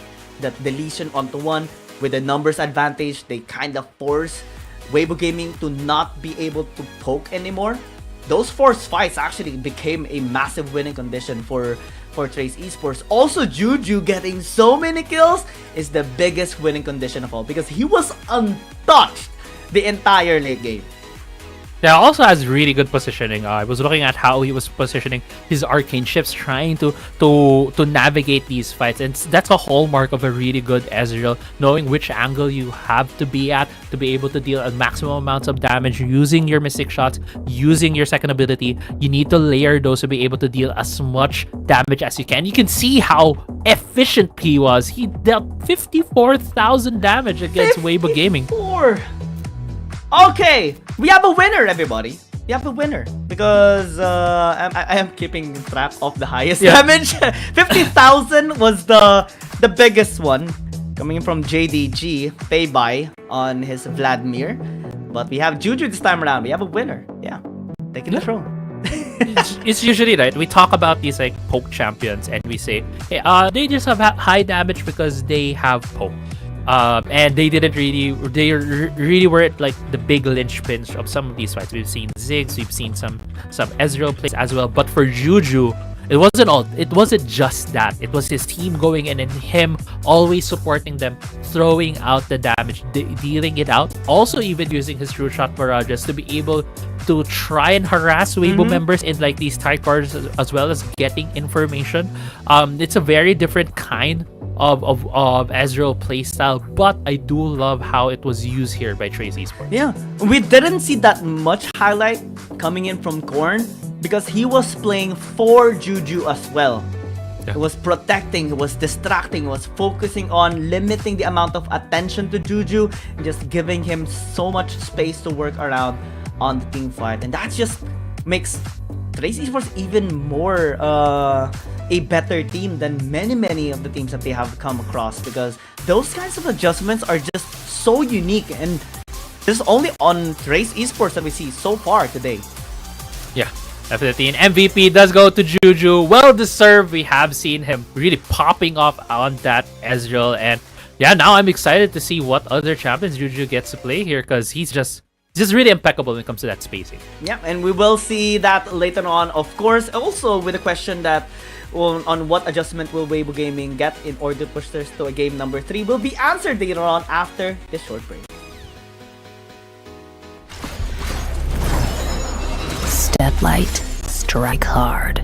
deletion onto one. With the numbers advantage, they kind of force Weibo Gaming to not be able to poke anymore. Those forced fights actually became a massive winning condition for Trace Esports. Also, Juju getting so many kills is the biggest winning condition of all, because he was untouched the entire late game. Yeah, also has really good positioning. I was looking at how he was positioning his arcane ships, trying to navigate these fights, and that's a hallmark of a really good Ezreal, knowing which angle you have to be at to be able to deal a maximum amounts of damage, using your mystic shots, using your second ability. You need to layer those to be able to deal as much damage as you can. You can see how efficient he was. He dealt 54,000 damage against Weibo Gaming. Okay, we have a winner, everybody. We have a winner, because I am keeping track of the highest damage. 50,000 was the biggest one, coming in from JDG Payby on his Vladimir. But we have Juju this time around. We have a winner. Yeah, taking the throne. It's usually right. We talk about these like poke champions, and we say, hey, they just have high damage because they have poke. And they really weren't like the big linchpins of some of these fights. We've seen Ziggs, we've seen some Ezreal plays as well. But for Juju, it wasn't just that. It was his team going in and him always supporting them, throwing out the damage, dealing it out. Also, even using his true shot barrages to be able to try and harass Weibo members in like these tight corners, as well as getting information. It's a very different kind of Ezreal playstyle, but I do love how it was used here by Trace Esports. Yeah, we didn't see that much highlight coming in from Korn, because he was playing for Juju as well. He was protecting, he was distracting, he was focusing on limiting the amount of attention to Juju, and just giving him so much space to work around on the team fight. And that just makes Trace Esports even more a better team than many of the teams that they have come across, because those kinds of adjustments are just so unique, and this is only on Trace Esports that we see so far today. Yeah, definitely. An MVP does go to Juju. Well deserved. We have seen him really popping off on that Ezreal, and yeah, now I'm excited to see what other champions Juju gets to play here, because he's just just really impeccable when it comes to that spacing. Yeah, and we will see that later on, of course. Also, with a question that on what adjustment will Weibo Gaming get in order to push this to a game number 3 will be answered later on after this short break. Step light, strike hard.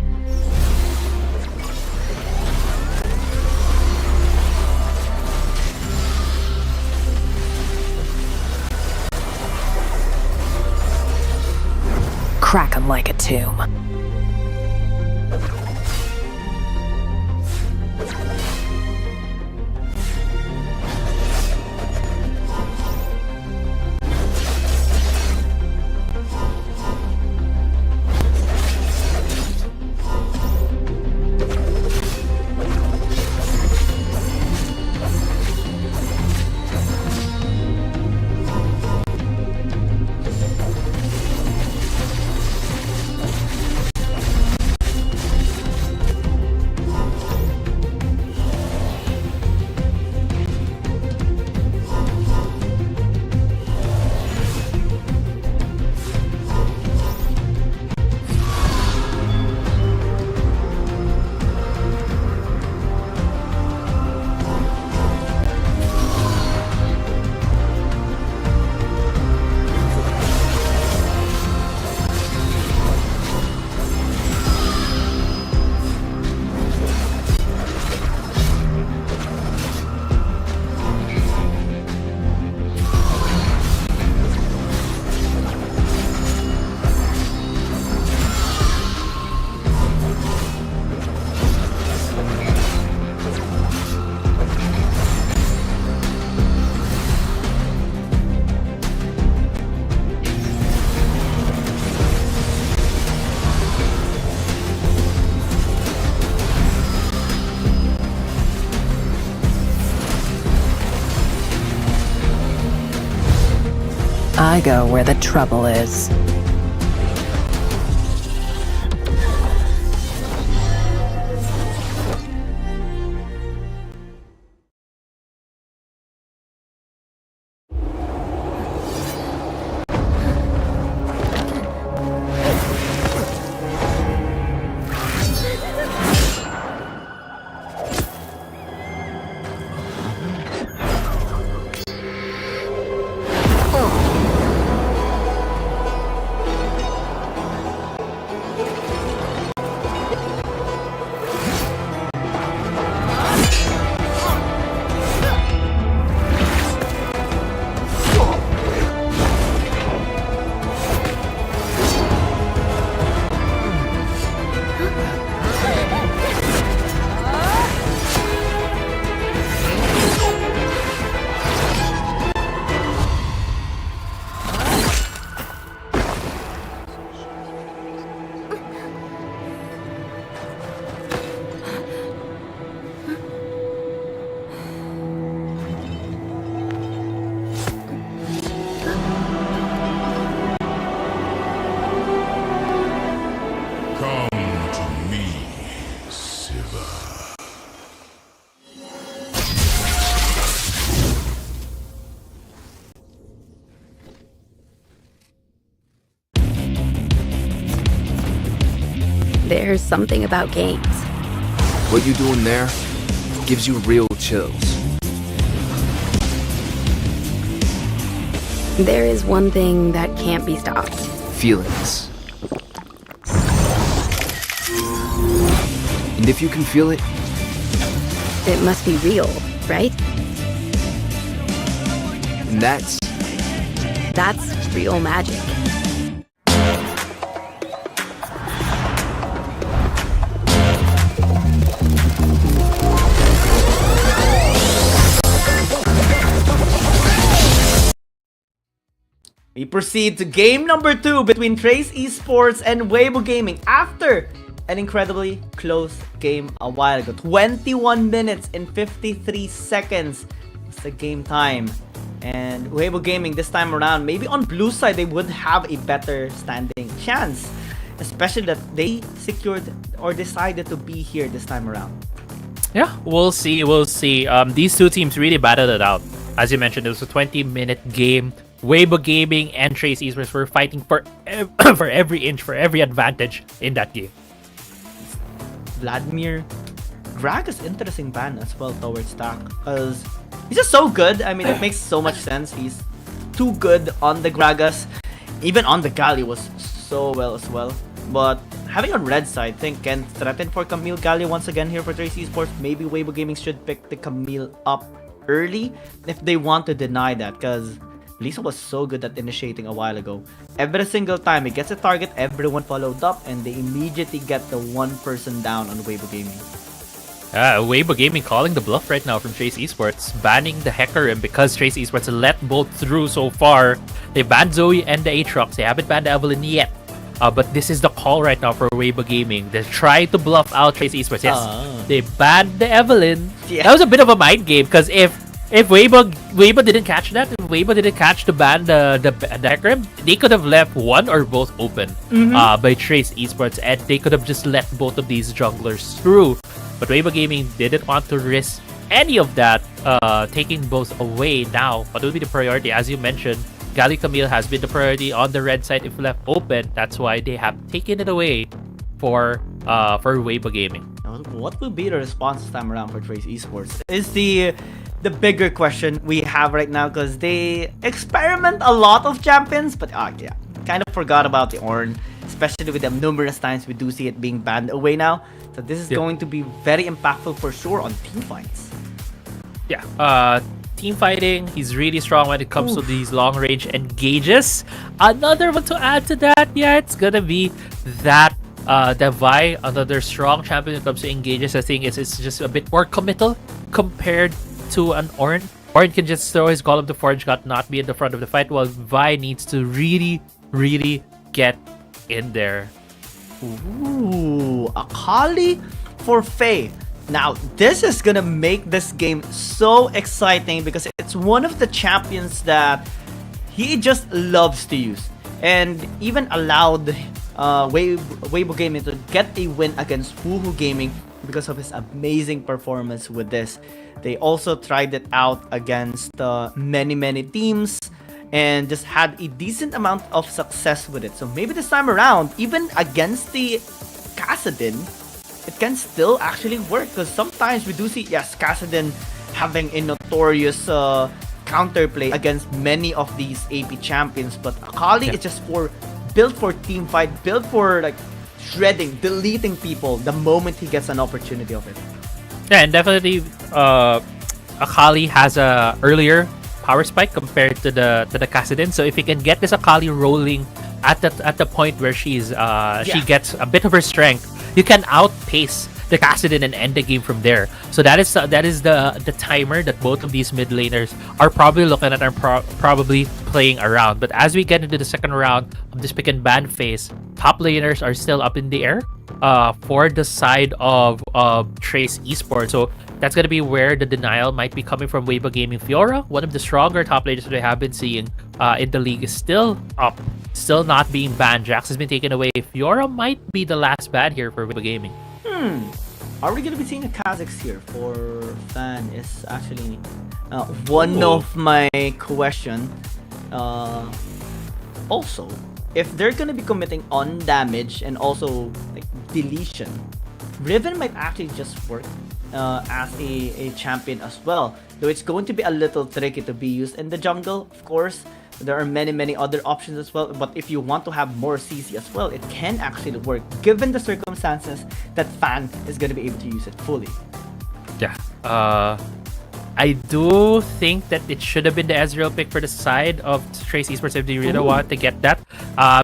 Crack 'em like a tomb. I go where the trouble is. There's something about games. What you're doing there gives you real chills. There is one thing that can't be stopped. Feelings. And if you can feel it, it must be real, right? And that's real magic. We proceed to game number 2 between Trace Esports and Weibo Gaming after an incredibly close game a while ago. 21 minutes and 53 seconds is the game time. And Weibo Gaming this time around, maybe on blue side, they would have a better standing chance. Especially that they secured or decided to be here this time around. Yeah, we'll see. We'll see. These two teams really battled it out. As you mentioned, it was a 20-minute game. Weibo Gaming and Trace Esports were fighting for for every inch, for every advantage in that game. Vladimir Gragas interesting ban as well towards Stack, because he's just so good. I mean, it makes so much sense. He's too good on the Gragas. Even on the Gali was so well as well. But having on red side, I think can threaten for Camille Gali once again here for Trace Esports. Maybe Weibo Gaming should pick the Camille up early if they want to deny that, because Lisa was so good at initiating a while ago. Every single time he gets a target, everyone followed up and they immediately get the one person down on Weibo Gaming. Weibo Gaming calling the bluff right now from Trace Esports, banning the Hecarim because Trace Esports let both through so far. They banned Zoe and the Aatrox. They haven't banned Evelyn yet. But this is the call right now for Weibo Gaming. They try to bluff out Trace Esports. Yes, they banned the Evelyn. Yeah. That was a bit of a mind game, because if Weibo didn't catch that, if Weibo didn't catch the ban the Hecarim, they could have left one or both open by Trace Esports, and they could have just let both of these junglers through. But Weibo Gaming didn't want to risk any of that, taking both away now. What would be the priority? As you mentioned, Gali Camille has been the priority on the red side if left open. That's why they have taken it away for Weibo Gaming. What will be the response this time around for Trace Esports is the bigger question we have right now, because they experiment a lot of champions, but yeah, kind of forgot about the Ornn, especially with them numerous times we do see it being banned away now. So this is going to be very impactful for sure on team fights. Yeah, team fighting, he's really strong when it comes to these long range engages. Another one to add to that, yeah, it's gonna be that Vi, another strong champion when it comes to engages. I think it's just a bit more committal compared to an Ornn. Ornn can just throw his Golem to Forge God, not be in the front of the fight, while Vi needs to really, really get in there. Ooh, Akali for Faye. Now, this is gonna make this game so exciting because it's one of the champions that he just loves to use, and even allowed Weibo Gaming to get a win against Woohoo Gaming because of his amazing performance with this. They also tried it out against many teams and just had a decent amount of success with it. So maybe this time around, even against the Kassadin, it can still actually work, because sometimes we do see, yes, Kassadin having a notorious counterplay against many of these AP champions, but Akali is just built for team fight, built for like shredding, deleting people the moment he gets an opportunity of it. Yeah, and definitely Akali has a earlier power spike compared to the Kassadin. So if you can get this Akali rolling at the point where she gets a bit of her strength, you can outpace the Kassadin and end the game from there. So that is the timer that both of these mid laners are probably looking at and probably playing around. But as we get into the second round of this pick and ban phase, top laners are still up in the air for the side of Trace Esports. So that's going to be where the denial might be coming from. Weibo Gaming. Fiora, one of the stronger top laners that we have been seeing in the league, is still up, still not being banned. Jax has been taken away. Fiora might be the last ban here for Weibo Gaming. Are we going to be seeing a Kha'Zix here for Fan is actually one of my question. Also, if they're going to be committing on damage and also like deletion, Riven might actually just work as a champion as well. Though it's going to be a little tricky to be used in the jungle, of course. There are many other options as well, but if you want to have more CC as well, it can actually work given the circumstances that Fan is going to be able to use it fully. Yeah, I do think that it should have been the Ezreal pick for the side of Trace Esports if they really want to get that,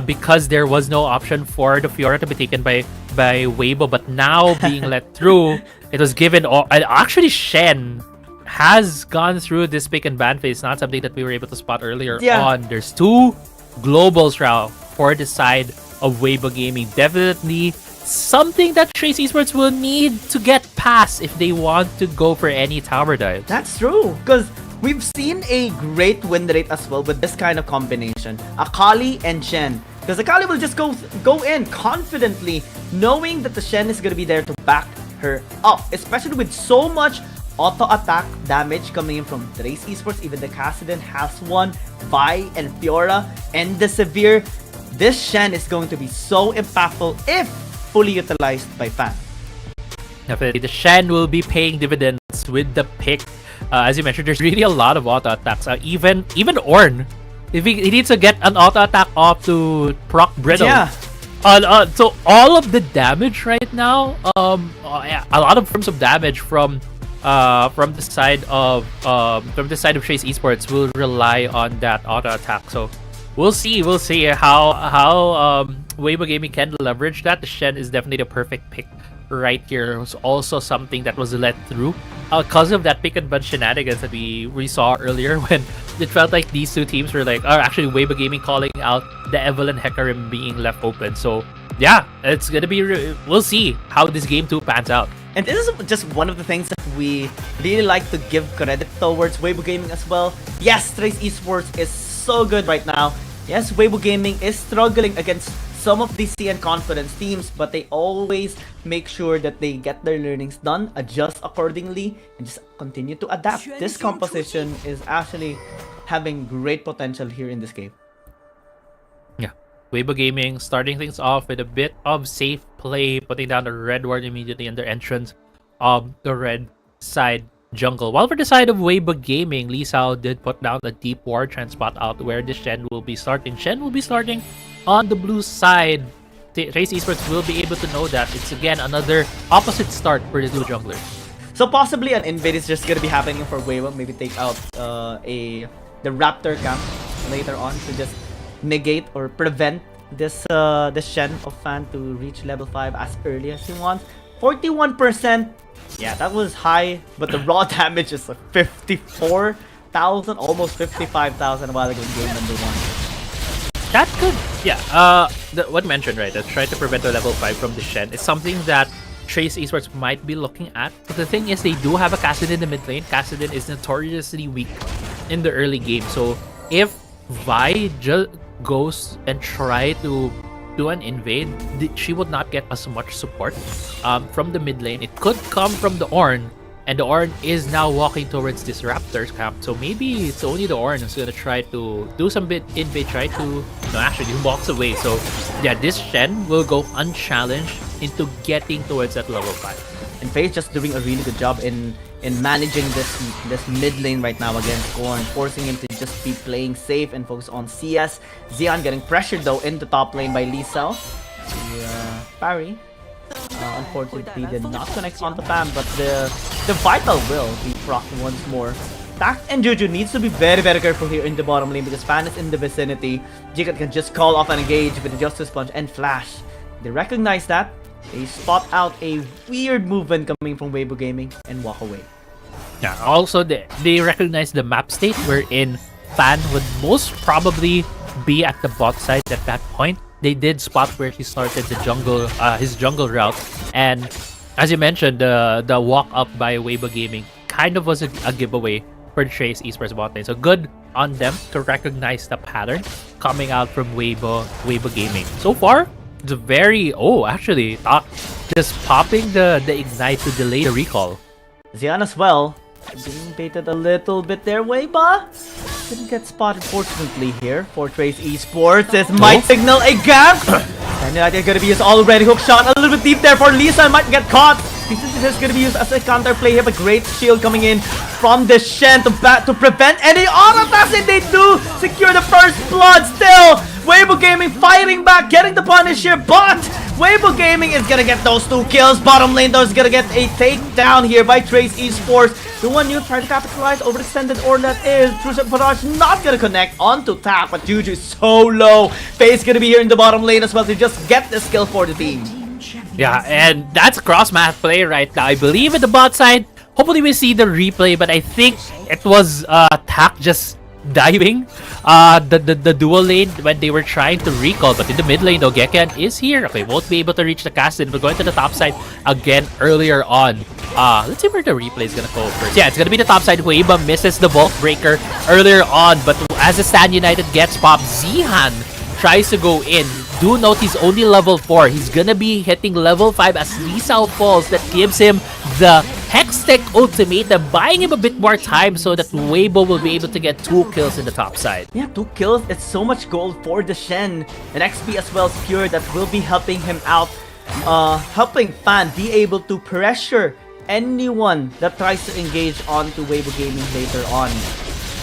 because there was no option for the Fiora to be taken by Weibo, but now being let through, it was given. Actually, Shen has gone through this pick and ban phase, not something that we were able to spot earlier on. There's two globals now for the side of Weibo Gaming. Definitely something that Trace Esports will need to get past if they want to go for any tower dive. That's true, because we've seen a great win rate as well with this kind of combination. Akali and Shen. Because Akali will just go in confidently, knowing that the Shen is going to be there to back her up, especially with so much auto attack damage coming in from Trace Esports. Even the Kassadin has one. Vi and Fiora and the Severe. This Shen is going to be so impactful if fully utilized by Fan. Definitely, the Shen will be paying dividends with the pick. As you mentioned, there's really a lot of auto attacks. Even Ornn, if he needs to get an auto attack off to proc Brittle. Yeah. So all of the damage right now, yeah, a lot of forms of damage from the side of Trace Esports will rely on that auto attack. So we'll see how Weibo Gaming can leverage that. The Shen is definitely the perfect pick right here. It was also something that was let through because of that pick and bunch shenanigans that we saw earlier, when it felt like these two teams were like, actually Weibo Gaming calling out the Evelyn Hecarim being left open. So yeah, it's gonna be we'll see how this game 2 pans out. And this is just one of the things that we really like to give credit towards Weibo Gaming as well. Yes, Trace Esports is so good right now. Yes, Weibo Gaming is struggling against some of the CN Confidence teams, but they always make sure that they get their learnings done, adjust accordingly, and just continue to adapt. This composition is actually having great potential here in this game. Yeah, Weibo Gaming starting things off with a bit of safe play, putting down the red ward immediately in their entrance of the red side jungle. While for the side of Weibo Gaming, Lee Sao did put down a deep ward transport out where the Shen will be starting. Shen will be starting on the blue side. Trace Esports will be able to know that. It's again another opposite start for the blue jungler. So possibly an invade is just gonna be happening for Weibo. Maybe take out the Raptor camp later on to just negate or prevent this Shen of Fan to reach level 5 as early as he wants. 41%. Yeah, that was high, but the raw damage is 54,000, almost 55,000 while ago in game number 1. That could, yeah, what mentioned, right, that try to prevent the level 5 from the Shen is something that Trace Esports might be looking at. But the thing is, they do have a Kassadin in the mid lane. Kassadin is notoriously weak in the early game. So if Vi just goes and try to do an invade, she would not get as much support from the mid lane. It could come from the Ornn, and the Ornn is now walking towards this Raptors camp. So maybe it's only the Ornn who's gonna try to do some bit invade, no, actually he walks away. So yeah, this Shen will go unchallenged into getting towards that level 5. And FaZe just doing a really good job in managing this mid lane right now against Gorn, forcing him to just be playing safe and focus on CS. Xian getting pressured though in the top lane by Lee Sao. Parry. Unfortunately did not connect onto Pam, but the Vital will be procced once more. Tact and Juju needs to be very careful here in the bottom lane because Fan is in the vicinity. Jigat can just call off and engage with the Justice Punch and Flash. They recognize that. They spot out a weird movement coming from Weibo Gaming and walk away. Yeah, also they recognize the map state wherein Fan would most probably be at the bot side at that point. They did spot where he started the jungle, his jungle route, and as you mentioned, the walk up by Weibo Gaming kind of was a giveaway for the Trace Esports bot lane. So good on them to recognize the pattern coming out from Weibo Gaming. So far, it's a very actually just popping the ignite to delay the recall. Xian as well being baited a little bit their way, but didn't get spotted fortunately here for Trace Esports. This might signal a gap. And I think gonna be used already. Hook shot a little bit deep there for Lisa, might get caught. This is gonna be used as a counter play here, but great shield coming in from the Shen to prevent any auto attacks, and they do secure the first blood. Still, Weibo Gaming fighting back, getting the punish here, but Weibo Gaming is gonna get those 2 kills. Bottom lane though is gonna get a takedown here by Trace Esports. The one you try to capitalize, overextended or that is Truce Barrage not gonna connect onto tap, but Juju is so low. FaZe gonna be here in the bottom lane as well to just get the skill for the team. Yeah, and that's cross-math play right now. I believe at the bot side, hopefully we see the replay, but I think it was Tak just diving the dual lane when they were trying to recall, but in the mid lane though, Gekan is here. Okay, won't be able to reach the Kassadin, but going to the top side again earlier on. Let's see where the replay is gonna go first. Yeah, it's gonna be the top side. Weibo misses the bulk breaker earlier on, but as the Stan United gets popped, Zihan tries to go in. Do note he's only level 4. He's gonna be hitting level 5 as Lee Sao falls. That gives him the Hextech ultimatum, buying him a bit more time so that Weibo will be able to get 2 kills in the top side. Yeah, 2 kills. It's so much gold for the Shen. And XP as well is pure that will be helping him out. Helping Fan be able to pressure anyone that tries to engage onto Weibo Gaming later on.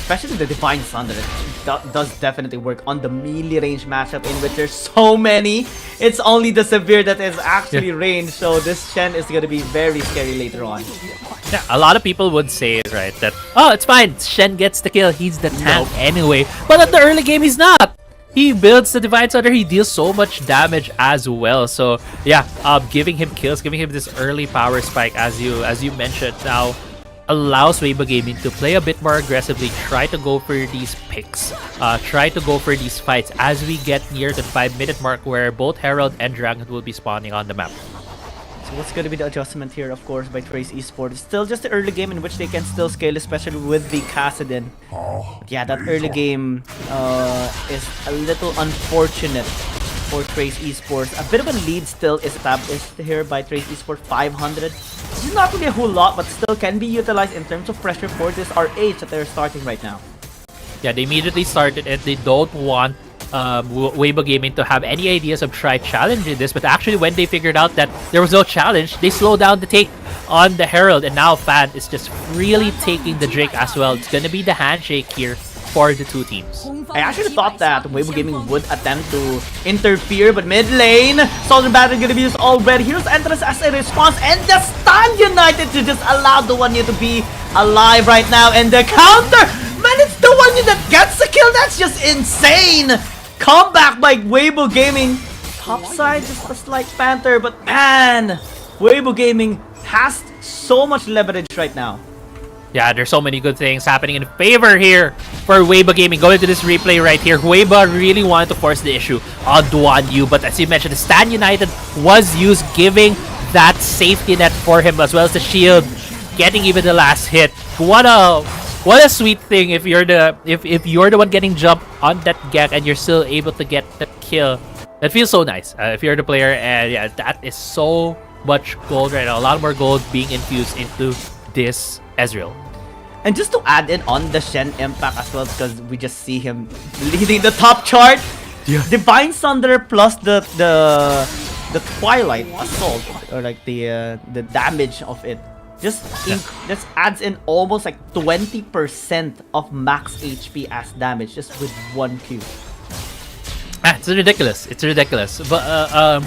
Especially the Divine Thunder. It does definitely work on the melee range matchup in which there's so many. It's only the Severe that is actually range. So this Shen is going to be very scary later on. Yeah, a lot of people would say, right, that, oh, it's fine, Shen gets the kill, he's the tank anyway. But at the early game, he's not. He builds the Divine Thunder, he deals so much damage as well. So yeah, giving him kills, giving him this early power spike as you mentioned now allows Weibo Gaming to play a bit more aggressively, try to go for these picks, try to go for these fights as we get near the 5-minute mark where both Herald and Dragon will be spawning on the map. So what's going to be the adjustment here, of course, by Trace Esports? Still just the early game in which they can still scale, especially with the Kassadin. Yeah, that early game is a little unfortunate for Trace Esports. A bit of a lead still is established here by Trace Esports, 500. This is not really a whole lot, but still can be utilized in terms of pressure for this RH that they're starting right now. Yeah, they immediately started it. They don't want Weibo Gaming to have any ideas of try challenging this, but actually when they figured out that there was no challenge, they slowed down the take on the Herald, and now Fan is just really taking the Drake as well. It's gonna be the handshake here for the two teams. I actually thought that Weibo Gaming would attempt to interfere, but mid lane, Southern Battle gonna be used already. Here's Entrance as a response, and the Stun United to just allow the 1U to be alive right now, and the counter! Man, it's the 1U that gets the kill! That's just insane! Comeback by Weibo Gaming. Topside, just a slight Panther, but man, Weibo Gaming has so much leverage right now. Yeah, there's so many good things happening in favor here for Weibo Gaming. Going to this replay right here, Weibo really wanted to force the issue on Duan Yu, but as you mentioned, the Stan United was used, giving that safety net for him as well as the shield, getting even the last hit. What a sweet thing if you're the one getting jumped on that gank and you're still able to get the kill. That feels so nice if you're the player, and yeah, that is so much gold right now. A lot more gold being infused into this Ezreal. And just to add in on the Shen impact as well, because we just see him leading the top chart. Yeah. Divine Thunder plus the Twilight Assault, or like the damage of it, just adds in almost like 20% of max HP as damage just with 1 Q. It's ridiculous. It's ridiculous. But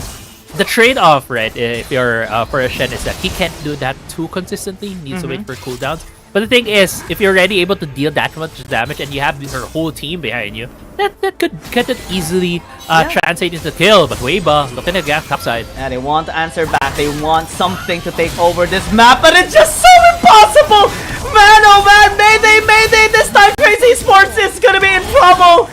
the trade-off, right, if you're for a Shen, is that he can't do that too consistently. He needs to wait for cooldowns. But the thing is, if you're already able to deal that much damage and you have your whole team behind you, that could easily translate into kill. But Weibo looking at gap topside. Yeah, they want to answer back. They want something to take over this map, but it's just so impossible. Man, oh man, Mayday! This time Crazy Sports is gonna be in trouble.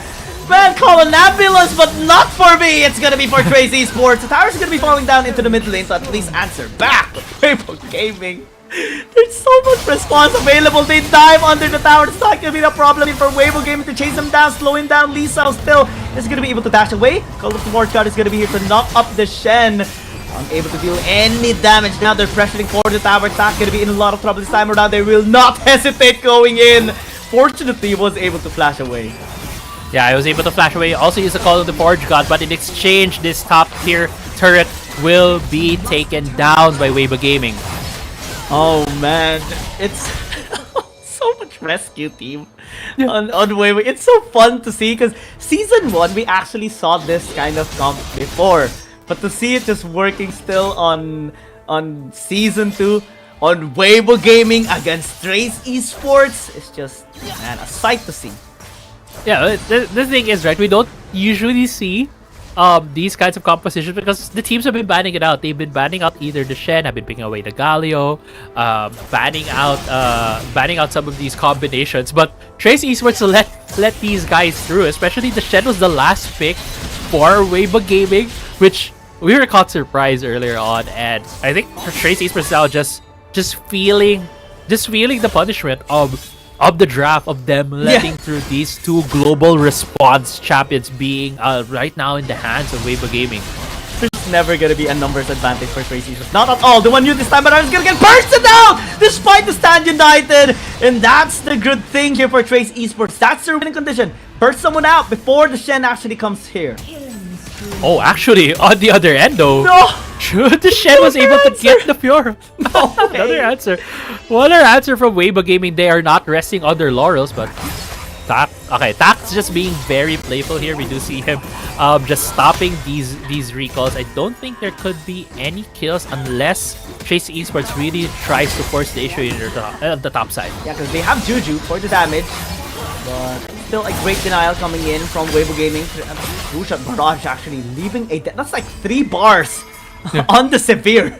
Man, call an ambulance, but not for me. It's gonna be for Crazy Sports. The tower's gonna be falling down into the mid lane, so at least answer back. Weibo Gaming. There's so much response available. They dive under the tower. It's not gonna be the problem for Weibo Gaming to chase them down, slowing down Lisa. Still is gonna be able to dash away. Call of the War Card is gonna be here to knock up the Shen. Unable to deal any damage. Now they're pressuring for the tower. It's not gonna be in a lot of trouble this time around. They will not hesitate going in. Fortunately, he was able to flash away. Yeah, I was able to flash away. Also use the Call of the Forge God, but in exchange, this top tier turret will be taken down by Weibo Gaming. Oh man, it's so much rescue team on Weibo. It's so fun to see because Season 1 we actually saw this kind of comp before, but to see it just working still on Season 2 on Weibo Gaming against Trace Esports is just, man, a sight to see. Yeah, the thing is, right, we don't usually see these kinds of compositions because the teams have been banning it out. They've been banning out either the Shen, have been picking away the Galio, banning out some of these combinations. But Trace Esports let these guys through, especially the Shen was the last pick for Weibo Gaming, which we were caught surprised earlier on, and I think Trace Esports now just feeling the punishment of the draft, of them letting through these two global response champions being right now in the hands of Weibo Gaming. There's it's never gonna be a numbers advantage for Trace Esports. Not at all. The one you this time around is gonna get bursted out despite the stand united. And that's the good thing here for Trace Esports. That's their winning condition. Burst someone out before the Shen actually comes here. Oh, actually, on the other end though, no, the Shen was able to get the Fiora. Another answer. Another answer from Weibo Gaming. They are not resting on their laurels, but Tak's just being very playful here. We do see him just stopping these recalls. I don't think there could be any kills unless Trace Esports really tries to force the issue in the top side. Yeah, because they have Juju for the damage. But still a great denial coming in from Weibo Gaming. Two-shot barrage actually leaving that's like 3 bars on the Severe.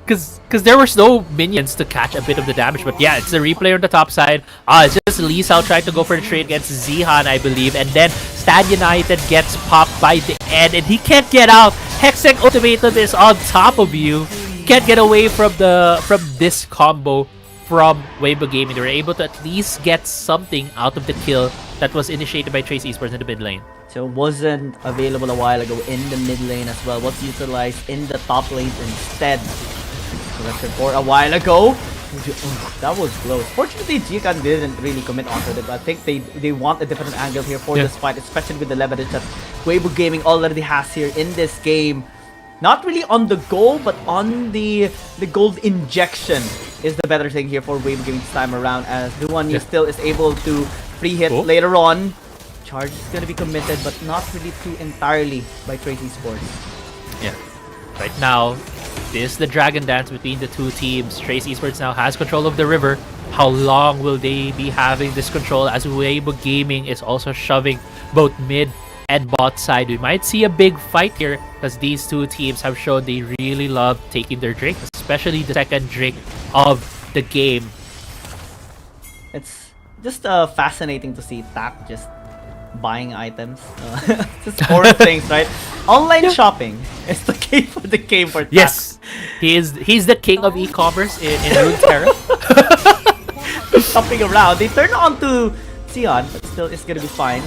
Because there was no minions to catch a bit of the damage. But yeah, it's the replay on the top side. It's just Lee Sao trying to go for the trade against Zihan, I believe. And then Stand United gets popped by the end. And he can't get out. Hextech Ultimatum is on top of you. Can't get away from this combo from Weibo Gaming. They were able to at least get something out of the kill that was initiated by Trace Esports in the mid lane. So it wasn't available a while ago in the mid lane as well. Was utilized in the top lane instead. Selected for a while ago. That was close. Fortunately, Jikan didn't really commit onto it. I think they want a different angle here for this fight, especially with the leverage that Weibo Gaming already has here in this game. Not really on the goal, but on the gold injection is the better thing here for Weibo Gaming this time around, as Duan still is able to free hit later on. Charge is going to be committed, but not really too entirely by Trace Esports. Yeah. Right now, this is the Dragon Dance between the two teams. Trace Esports now has control of the river. How long will they be having this control, as Weibo Gaming is also shoving both mid and bot side? We might see a big fight here, because these two teams have shown they really love taking their Drake, especially the second Drake of the game. It's just fascinating to see Tak just buying items, just foreign things, right? Online shopping is the game for Tak. Yes, he's the king of e-commerce in Runeterra. Shopping around, they turn on to Sion, but still it's gonna be fine.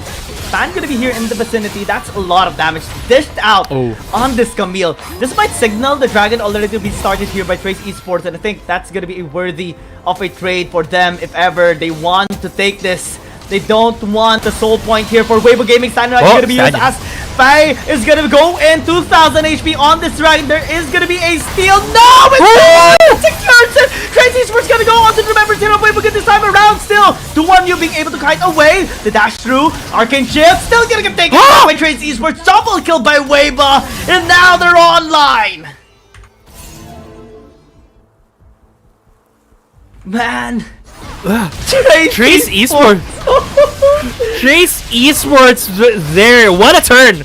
Fan gonna be here in the vicinity. That's a lot of damage dished out on this Camille. This might signal the Dragon already to be started here by Trace Esports, and I think that's gonna be worthy of a trade for them if ever they want to take this. They don't want the soul point here for Weibo Gaming. Standard is gonna be used as Faye is gonna go in 2000 HP on this Dragon. There is gonna be a steal. No! It's secures it! Trace Esports gonna go on to remember zero Weibo Gaming this time around still. The one you being able to kite away. The dash through. Arcane Shield still gonna get taken by Trace Esports. Double kill by Weibo. And now they're online. Man. Trace Esports. Trace Esports there. What a turn.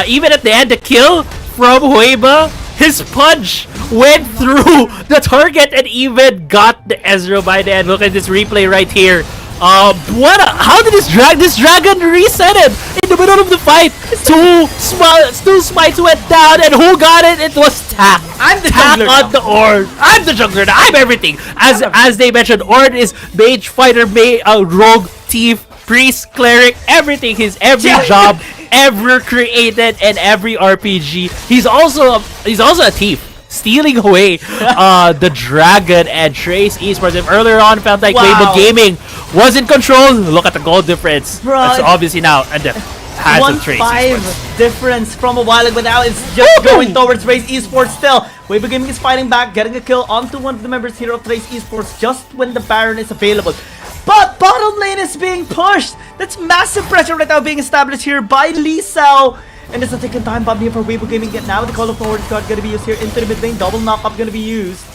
Even at the end, the kill from Hueba, his punch went through the target and even got the Ezreal by the end. Look at this replay right here. How did this dragon reset him in the middle of the fight? Two smites went down, and who got it? It was Tak. I'm the Tak jungler on the Ord. I'm the jungler now. I'm everything. As they mentioned, Ord is mage, fighter, rogue, thief, priest, cleric, everything. His every job ever created in every RPG. He's also a thief, stealing away the Dragon and Trace Esports. If earlier on felt like Weibo Gaming was in control, look at the goal difference. That's obviously now and the hands of Trace 1-5 difference from a while ago, but now it's just going towards Trace Esports still. Weibo Gaming is fighting back, getting a kill onto one of the members here of Trace Esports just when the Baron is available. But bottom lane is being pushed. That's massive pressure right now being established here by Lee Sao. And it's a ticking time bomb here for Weibo Gaming. Now the Call of Forward card gonna be used here into the mid lane. Double knock-up gonna be used.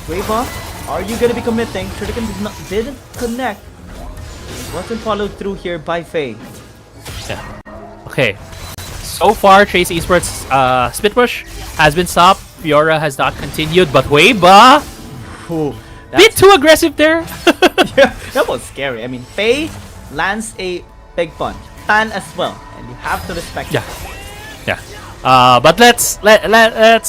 Weibo, are you gonna be committing? Shuriken didn't connect. It wasn't followed through here by Faye. Yeah. Okay. So far, Trace Esports split push has been stopped. Fiora has not continued, but Weibo, bit too aggressive there. Yeah, that was scary. I mean, Faye lands a big punch. Tan as well, and you have to respect it. Yeah. But let's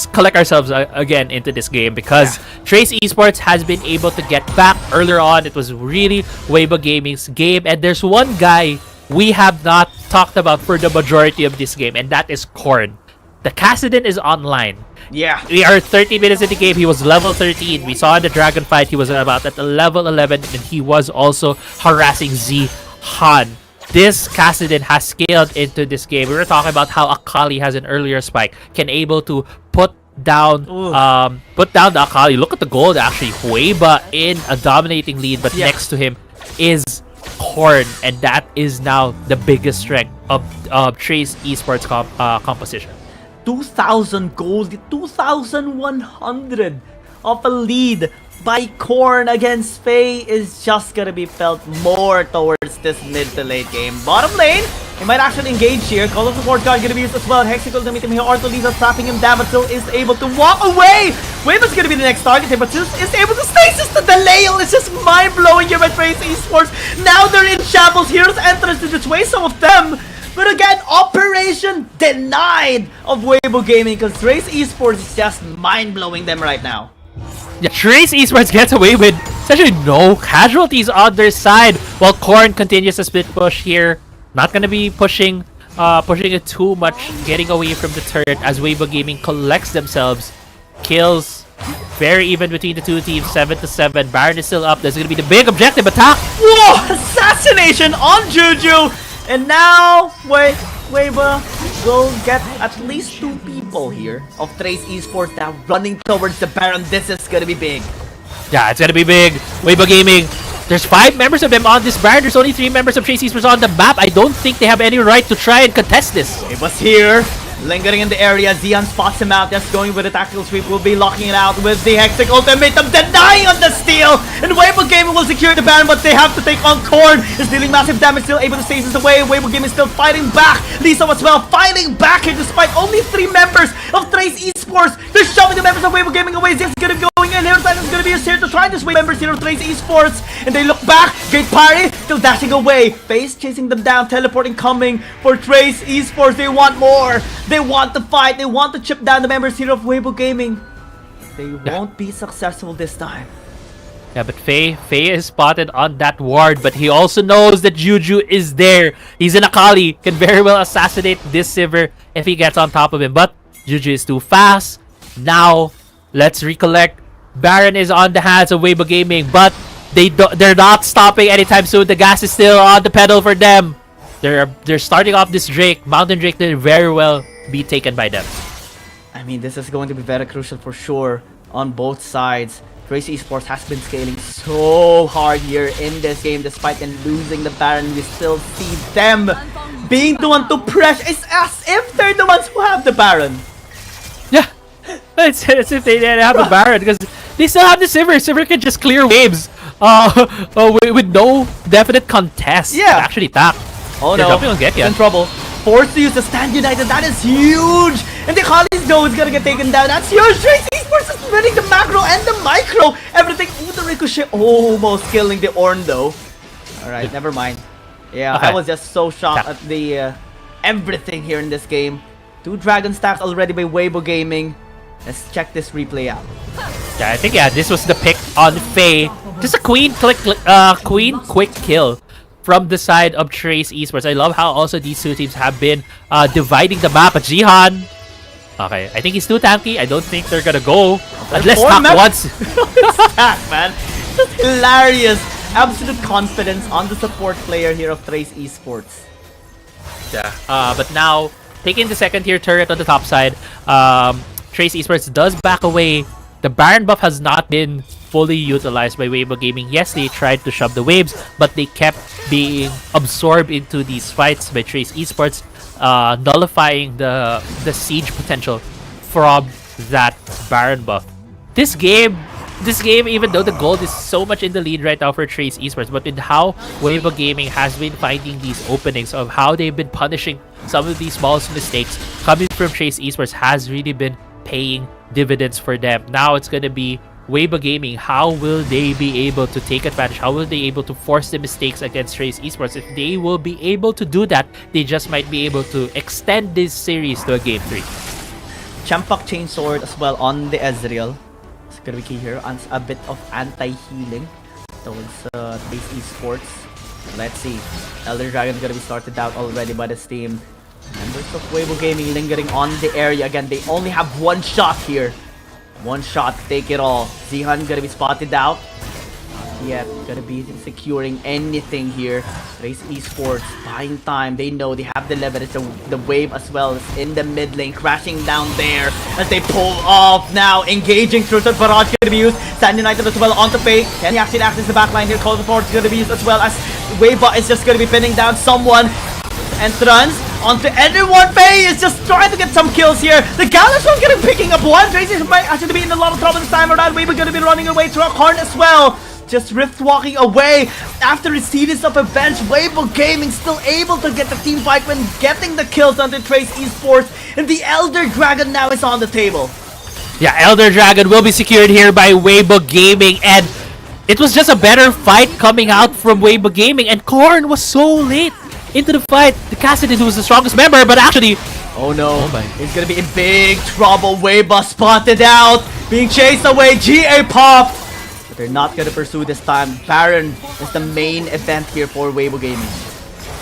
collect ourselves again into this game, because Trace Esports has been able to get back. Earlier on, it was really Weibo Gaming's game, and there's one guy we have not talked about for the majority of this game, and that is Korn. the Kassadin is online. Yeah. We are 30 minutes in the game. He was level 13. We saw in the Dragon fight, he was about at level 11, and he was also harassing Zihan. This Kassadin has scaled into this game. We were talking about how Akali has an earlier spike, can able to put down the Akali. Look at the gold actually. Hueba in a dominating lead, but next to him is Korn, and that is now the biggest strength of Trace Esports composition. 2,000 gold, 2,100 of a lead by Korn against Faye is just gonna be felt more towards this mid to late game. Bottom lane, he might actually engage here. Call of the Support card gonna be used as well. Hexical to meet him here. Arthur Lisa trapping him down, but still is able to walk away. Waver's gonna be the next target here, but still is able to stasis the delay. It's just mind-blowing here by Trace Esports. Now they're in shambles. Heroes enters to dissuade some of them. But again, operation denied of Weibo Gaming because Trace Esports is just mind-blowing them right now. Yeah, Trace Esports gets away with essentially no casualties on their side, while Korn continues to split push here. Not gonna be pushing it too much, getting away from the turret as Weibo Gaming collects themselves. Kills very even between the two teams, 7-7. Baron is still up. There's gonna be the big objective attack. Whoa! Assassination on Juju! And now, Weibo will get at least 2 people here of Trace Esports now running towards the Baron. This is gonna be big. Yeah, it's gonna be big. Weibo Gaming. There's 5 members of them on this Baron. There's only 3 members of Trace Esports on the map. I don't think they have any right to try and contest this. It was here. Lingering in the area, Xian spots him out, just going with a tactical sweep, will be locking it out with the Hectic Ultimatum, denying on the steal, and Weibo Gaming will secure the Baron, but they have to take on Korn, is dealing massive damage, still able to stasis away. Weibo Gaming still fighting back, Lisa as well, fighting back here despite only 3 members of Trace Esports. They're shoving the members of Weibo Gaming away. Xian's gonna be going in here, Simon's gonna be here to try this way, members here of Trace Esports, and they look back, Great Party still dashing away, Face chasing them down, teleporting coming for Trace Esports. They want more. They want to fight. They want to chip down the members here of Weibo Gaming. They won't be successful this time. Yeah, but Faye is spotted on that ward, but he also knows that Juju is there. He's an Akali, can very well assassinate this Sivir if he gets on top of him, but Juju is too fast. Now, let's recollect. Baron is on the hands of Weibo Gaming, but they're not stopping anytime soon. The gas is still on the pedal for them. They're starting off this Drake. Mountain Drake did very well be taken by them. I mean, this is going to be very crucial for sure on both sides. Trace Esports has been scaling so hard here in this game. Despite them losing the Baron, we still see them being the one to pressure. It's as if they're the ones who have the Baron. Yeah, it's as if they didn't have the Baron because they still have the Sivir. Sivir can just clear waves with no definite contest. Yeah. Actually, tap. Oh They're no, jumping on he's Gekya. in trouble. Forced to use the Stand United, that is huge! And the Akali's know is gonna get taken down, that's huge! Trace Esports is winning the macro and the micro! Everything, ooh, the ricochet, almost killing the Ornn though. Alright, never mind. Yeah, Okay. I was just so shocked at the everything here in this game. 2 Dragon stacks already by Weibo Gaming. Let's check this replay out. Yeah, I think this was the pick on Faye. Just a queen quick kill from the side of Trace Esports. I love how also these 2 teams have been dividing the map. But Jihan, okay, I think he's too tanky. I don't think they're gonna go unless not once. Stack, man. Just hilarious. Absolute confidence on the support player here of Trace Esports. Yeah, but now taking the second tier turret on the top side, Trace Esports does back away. The Baron buff has not been fully utilized by Weibo Gaming. Yes, they tried to shove the waves, but they kept being absorbed into these fights by Trace Esports, nullifying the siege potential from that Baron buff. This game, even though the gold is so much in the lead right now for Trace Esports, but with how Weibo Gaming has been finding these openings of how they've been punishing some of these small mistakes coming from Trace Esports has really been paying dividends for them. Now it's gonna be Weibo Gaming. How will they be able to take advantage? How will they be able to force the mistakes against Trace Esports? If they will be able to do that, they just might be able to extend this series to a game 3. Champak Chainsword as well on the Ezreal. It's gonna be key here. A bit of anti-healing towards Trace Esports. Let's see. Elder Dragon is gonna be started out already by this team. Members of Weibo Gaming lingering on the area again. They only have one shot here. One shot to take it all. Zihan gonna be spotted out. Yet, gonna be securing anything here. Race Esports buying time. They know they have the leverage. The wave as well is in the mid lane, crashing down there as they pull off now. Engaging through the barrage gonna be used. Sand United as well onto Faye. Can he actually access the backline here? Cold Forward is gonna be used as well as Wavebot is just gonna be pinning down someone. Entrance onto everyone. Faye is just trying to get some kills here. The Gallus one's gonna be picking up one. Tracy might actually be in a lot of trouble this time around. We're gonna be running away to a corn as well. Just rift walking away after a series of events. Weibo Gaming still able to get the team fight when getting the kills under Trace Esports, and the Elder Dragon now is on the table. Yeah, Elder Dragon will be secured here by Weibo Gaming, and it was just a better fight coming out from Weibo Gaming, and Korn was so late into the fight. The Cassidin, who was the strongest member, but actually, oh no, he's gonna be in big trouble. Weibo spotted out, being chased away. GA popped. They're not gonna pursue this time. Baron is the main event here for Weibo Gaming.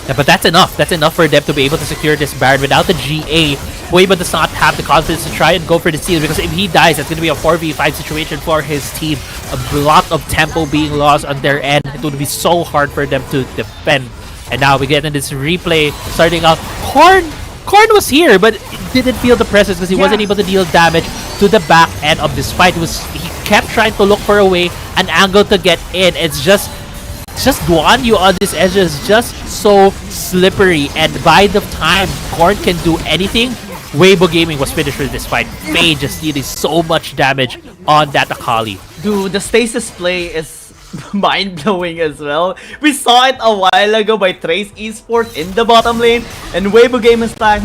Yeah, but that's enough. That's enough for them to be able to secure this Baron. Without the GA, Weibo does not have the confidence to try and go for the steal, because if he dies, it's gonna be a 4v5 situation for his team. A lot of tempo being lost on their end. It would be so hard for them to defend. And now we get in this replay starting out. Korn was here, but didn't feel the presence because he wasn't able to deal damage to the back end of this fight. He kept trying to look for a way, an angle to get in. It's just Duan Yu on this edge is just so slippery, and by the time Korn can do anything, Weibo Gaming was finished with this fight. Faye just dealing so much damage on that Akali. Dude, the stasis play is mind-blowing as well. We saw it a while ago by Trace Esports in the bottom lane, and Weibo Game is like,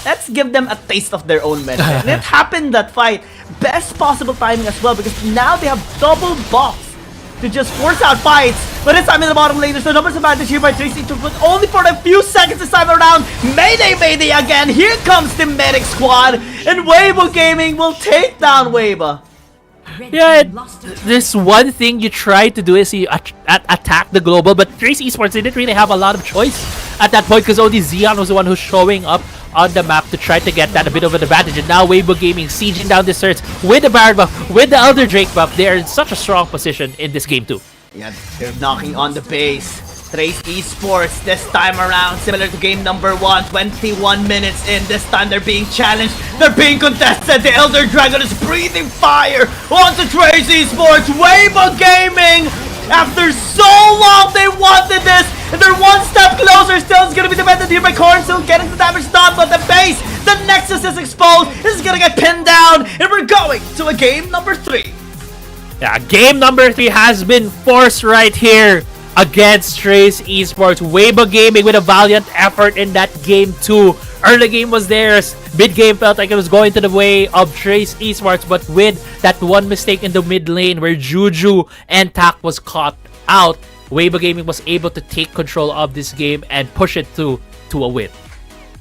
let's give them a taste of their own medicine. And it happened that fight. Best possible timing as well, because now they have double buffs to just force out fights. But this time in the bottom lane, there's no numbers advantage here by Trace Esports, but only for a few seconds this time around. Mayday again. Here comes the medic squad, and Weibo Gaming will take down Weibo. Yeah, this one thing you try to do is you attack the global, but Trace Esports didn't really have a lot of choice at that point, because only Xian was the one who's showing up on the map to try to get that a bit of an advantage. And now Weibo Gaming sieging down the Surge with the Baron buff, with the Elder Drake buff. They are in such a strong position in this game too. Yeah, they're knocking on the base. Trace Esports this time around, similar to game number 1, 21 minutes in. This time they're being challenged, they're being contested. The Elder Dragon is breathing fire onto Trace Esports. Weibo Gaming, after so long they wanted this, and they're one step closer. Still, it's gonna be defended here by Korn, still getting the damage done, but the base, the Nexus is exposed. This is gonna get pinned down, and we're going to a game number 3. Yeah, game number 3 has been forced right here against Trace Esports. Weibo Gaming with a valiant effort in that game 2. Early game was theirs. Mid game felt like it was going to the way of Trace Esports, but with that one mistake in the mid lane where Juju and Tak was caught out, Weibo Gaming was able to take control of this game and push it to a win.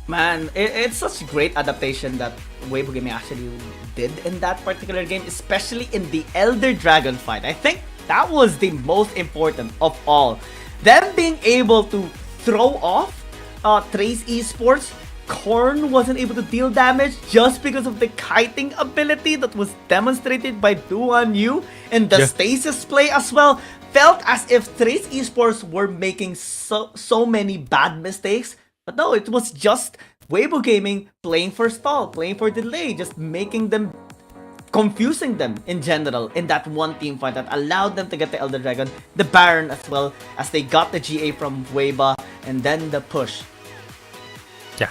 Man, it's such a great adaptation that Weibo Gaming actually did in that particular game, especially in the Elder Dragon fight. I think that was the most important of all. Them being able to throw off Trace Esports. Korn wasn't able to deal damage just because of the kiting ability that was demonstrated by Duan Yu, and the stasis play as well. Felt as if Trace Esports were making so many bad mistakes, but no, it was just Weibo Gaming playing for stall, playing for delay, just making them, confusing them in general in that one team fight that allowed them to get the Elder Dragon, the Baron as well, as they got the GA from Weibo, and then the push. Yeah,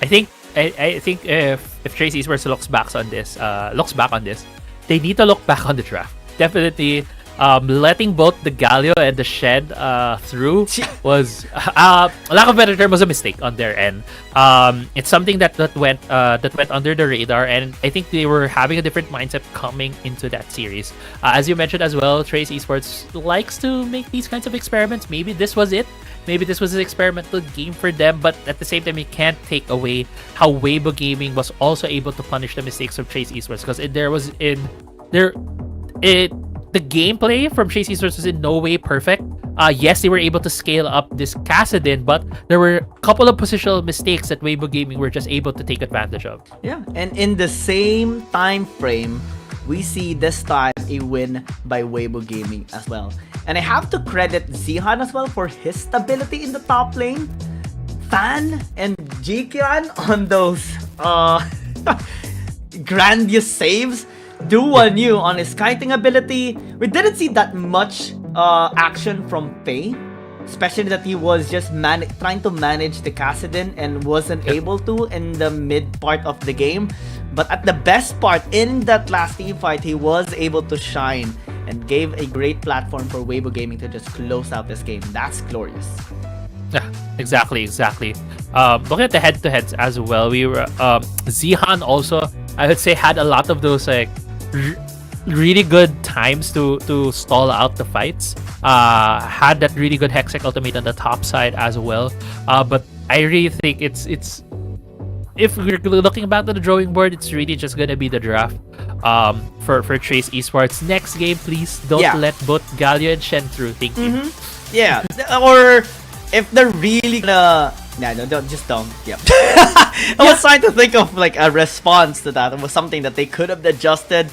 I think if Trace Esports looks back on this, they need to look back on the draft. Definitely, letting both the Galio and the Shed through was, lack of a better term, was a mistake on their end. It's something that went under the radar, and I think they were having a different mindset coming into that series. As you mentioned as well, Trace Esports likes to make these kinds of experiments. Maybe this was it. Maybe this was an experimental game for them, but at the same time, you can't take away how Weibo Gaming was also able to punish the mistakes of Trace Esports, because the gameplay from Trace Esports was in no way perfect, Yes, they were able to scale up this Kassadin, but there were a couple of positional mistakes that Weibo Gaming were just able to take advantage of. Yeah, and in the same time frame, we see this time a win by Weibo Gaming as well. And I have to credit Zihan as well for his stability in the top lane. Fan and Jikian on those grandiose saves. Duo on his kiting ability. We didn't see that much action from Faye, especially that he was just trying to manage the Kassadin and wasn't able to in the mid part of the game. But at the best part, in that last team fight, he was able to shine and gave a great platform for Weibo Gaming to just close out this game. That's glorious. Yeah, exactly. Looking at the head-to-heads as well, we were Zihan also, I would say, had a lot of those like really good times to stall out the fights. Had that really good Hextech ultimate on the top side as well. But I really think it's if we're looking back to the drawing board, it's really just gonna be the draft for Trace Esports. Next game, please don't let both Galio and Shen through. Thank you. Yeah, or if they're really gonna... No, just don't. Yep. I was trying to think of like a response to that. It was something that they could have adjusted.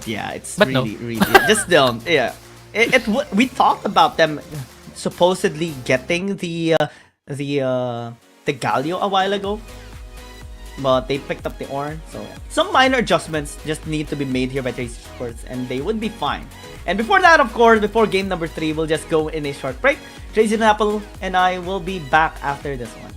Yeah, it's but really just don't. Yeah, we talked about them supposedly getting the Galio a while ago, but they picked up the Ornn. So some minor adjustments just need to be made here by Trace Esports, and they would be fine. And before that, of course, before game number 3, we'll just go in a short break. Tracy and Apple and I will be back after this one.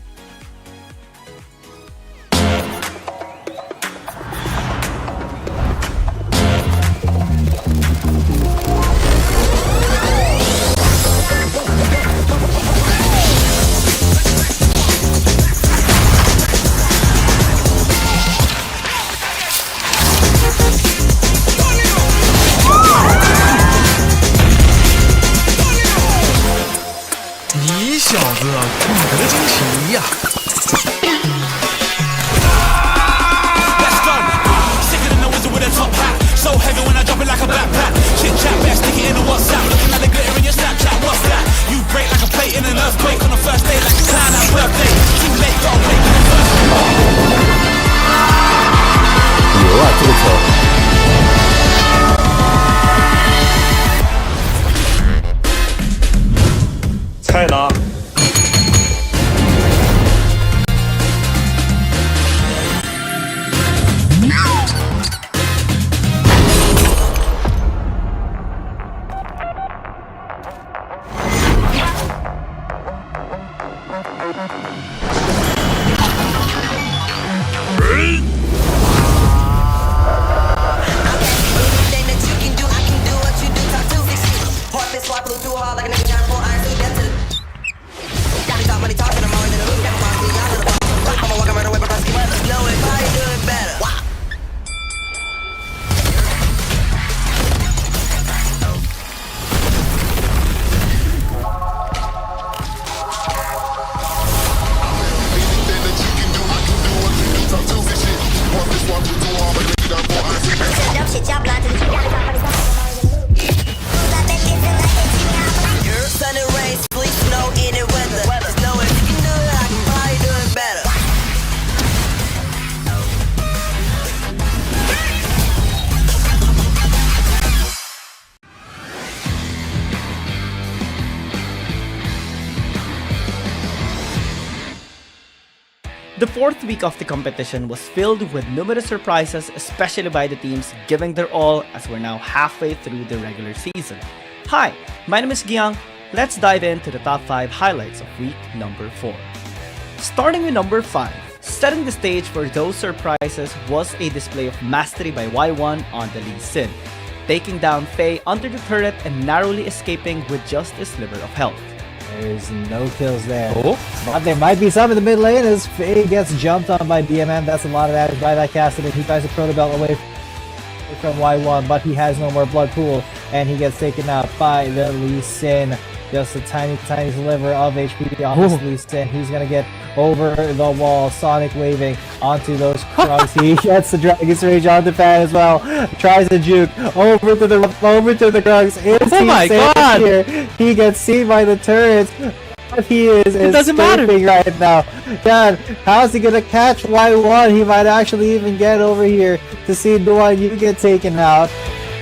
The fourth week of the competition was filled with numerous surprises, especially by the teams giving their all as we're now halfway through the regular season. Hi, my name is Giang. Let's dive into the top 5 highlights of week number 4. Starting with number 5, setting the stage for those surprises was a display of mastery by Y1 on the Lee Sin, taking down Faye under the turret and narrowly escaping with just a sliver of health. There's no kills there. But there might be some in the mid lane as Faye gets jumped on by BMN. That's a lot of damage by that Kassadin. He tries to Proto Belt away from Y1, but he has no more blood pool, and he gets taken out by the Lee Sin. just a tiny sliver of HP. Honestly, Sin, he's gonna get over the wall. Sonic waving onto those Krugs. He gets the Dragon's Rage on the fan as well. Tries to juke over to the Krugs. Oh my god! Here. He gets seen by the turrets. What he is scraping right now. God, how's he gonna catch Y1? He might actually even get over here to see Duan Yu get taken out.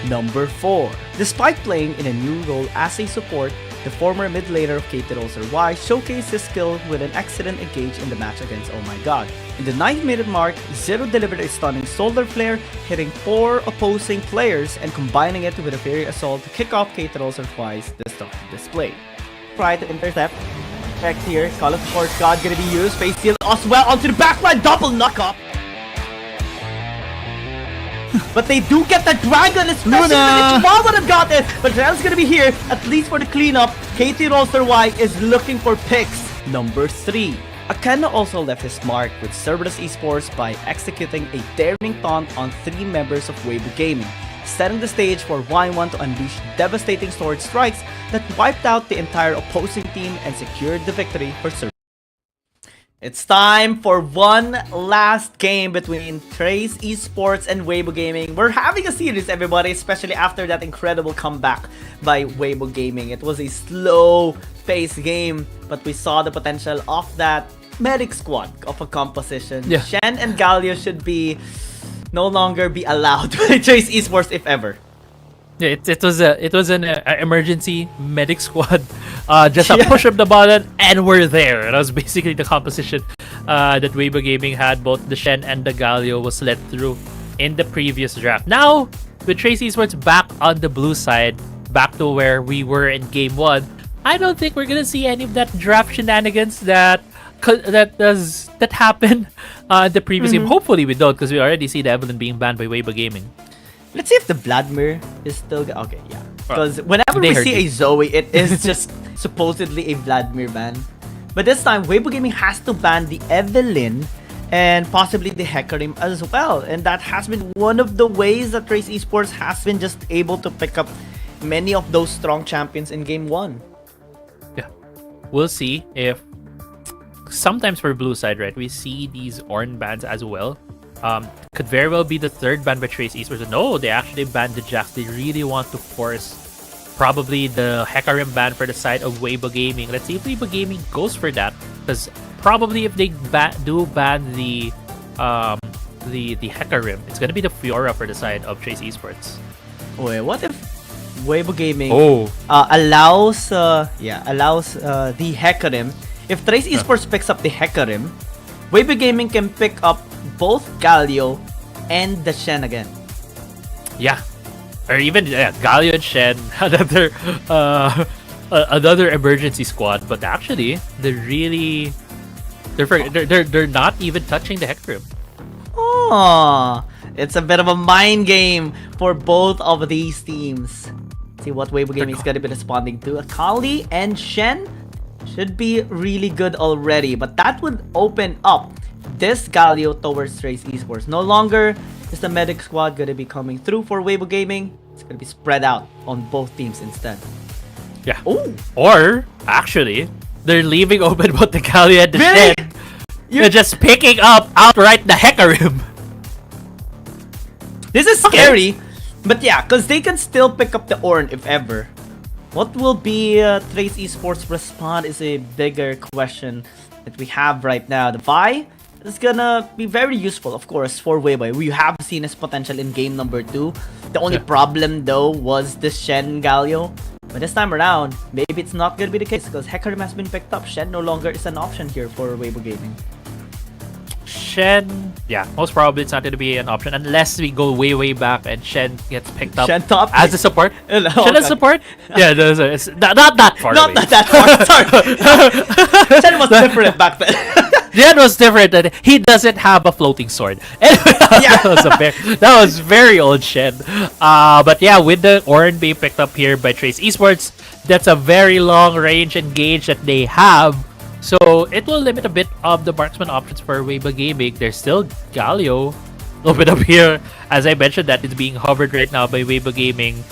Number 4. Despite playing in a new role as a support, the former mid laner of KT Rolster Y showcased his skill with an excellent engage in the match against Oh My God. In the 9th-minute mark, Zero delivered a stunning Solar Flare, hitting 4 opposing players and combining it with a Fairy Assault to kick off KT Rolster Y's destructive display. Try to intercept. Check here. Call of Force God gonna be used. Face steal as well onto the backline. Double knockup. But they do get the dragon, especially if Jamal would have got it. But Rel's gonna be here, at least for the cleanup. KT Rolster Y is looking for picks. Number 3. Akena also left his mark with Cerberus Esports by executing a daring taunt on 3 members of Weibo Gaming, setting the stage for Y1 to unleash devastating sword strikes that wiped out the entire opposing team and secured the victory for Cerberus. It's time for one last game between Trace Esports and Weibo Gaming. We're having a series, everybody, especially after that incredible comeback by Weibo Gaming. It was a slow-paced game, but we saw the potential of that medic squad of a composition. Yeah. Shen and Galio should be no longer be allowed by Trace Esports, if ever. Yeah, it was an emergency medic squad. Just a push of the button and we're there. That was basically the composition that Weibo Gaming had. Both the Shen and the Galio was let through in the previous draft. Now, with Trace Esports back on the blue side, back to where we were in game 1, I don't think we're gonna see any of that draft shenanigans that happened the previous game. Hopefully we don't, because we already see the Evelyn being banned by Weibo Gaming. Let's see if the Vladimir is still... Okay, yeah. Because whenever we see a Zoe, it is just supposedly a Vladimir ban. But this time, Weibo Gaming has to ban the Evelyn and possibly the Hecarim as well. And that has been one of the ways that Trace Esports has been just able to pick up many of those strong champions in game 1. Yeah. We'll see if... Sometimes for blue side, right, we see these Ornn bans as well. Could very well be the 3rd ban by Trace Esports. No, they actually banned the Jax. They really want to force probably the Hecarim ban for the side of Weibo Gaming. Let's see if Weibo Gaming goes for that, because probably if they do ban the Hecarim, it's gonna be the Fiora for the side of Trace Esports. Wait, what if Weibo Gaming allows the Hecarim? If Trace Esports picks up the Hecarim, Weibo Gaming can pick up both Galio and the Shen again. Yeah. Or even Galio and Shen, another emergency squad. But actually, they're not even touching the Hecarim. Oh, it's a bit of a mind game for both of these teams. See what Weibo Gaming is gonna be responding to. Akali and Shen should be really good already, but that would open up this Galio towards Trace Esports. No longer is the medic squad gonna be coming through for Weibo Gaming. It's gonna be spread out on both teams instead. Yeah. Ooh. Or actually, they're leaving open both the Galio and the Shen. They're just picking up outright the Hecarim. This is scary, but yeah, because they can still pick up the Ornn if ever. What will be Trace Esports' response is a bigger question that we have right now. The Vi is gonna be very useful, of course, for Weibo. We have seen his potential in game number 2. The only problem, though, was the Shen Galio. But this time around, maybe it's not gonna be the case because Hecarim has been picked up. Shen no longer is an option here for Weibo Gaming. Shen, yeah, most probably it's not going to be an option unless we go way back and Shen gets picked up Shen top as a support. Shen as support? Yeah, it's not that far away. Not that far, sorry. Shen was different back then. Shen was different. He doesn't have a floating sword. Anyway, that was very old Shen. But yeah, with the Ornn being picked up here by Trace Esports, that's a very long range engage that they have. So it will limit a bit of the marksman options for Weibo Gaming. There's still Galio a little bit up here. As I mentioned, that is being hovered right now by Weibo Gaming.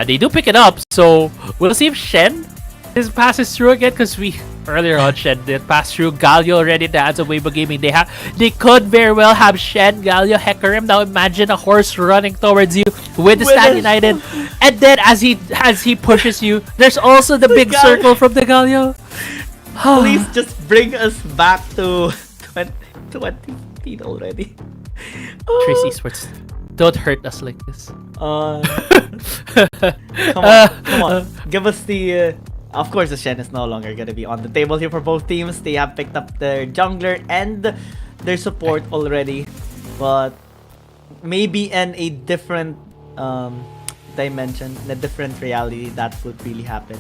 They do pick it up, so we'll see if Shen This passes through again because we earlier on Shen did pass through Galio already in the hands of Weibo Gaming. They could very well have Shen, Galio, Hecarim. Now imagine a horse running towards you with the Stan United, and then as he pushes you, there's also the big circle from the Galio. Please just bring us back to 20 feet already. Trace Esports, don't hurt us like this. Come on. Give us the... of course, the Shen is no longer going to be on the table here for both teams. They have picked up their jungler and their support already. But maybe in a different dimension, in a different reality, that would really happen.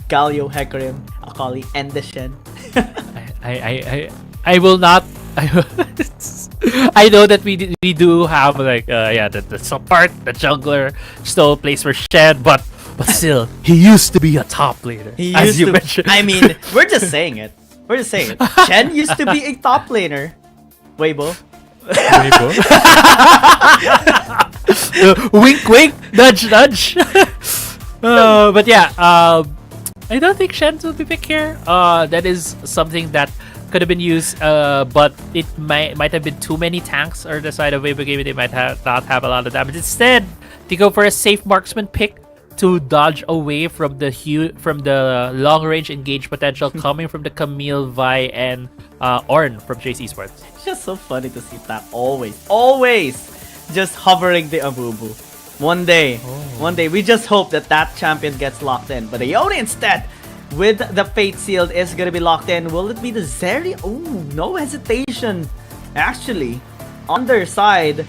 Galio, Hecarim, Akali, and the Shen. I will not... I know that we do have like the support, the jungler still plays for Shen, but still he used to be a top laner. As you mentioned. I mean, we're just saying it. Shen used to be a top laner. Weibo. Wink, wink, nudge, nudge. But yeah, I don't think Shen will be picked here. That is something that could have been used, but it might have been too many tanks on the side of Weibo Gaming. They might not have a lot of damage. Instead, they go for a safe marksman pick to dodge away from the long range engage potential coming from the Camille, Vi, and Ornn from Trace Esports. It's just so funny to see that always just hovering the Abubu. One day, we just hope that champion gets locked in. But Ione instead, with the Fate Sealed, is gonna be locked in. Will it be the Zeri? Oh, no hesitation. Actually, on their side,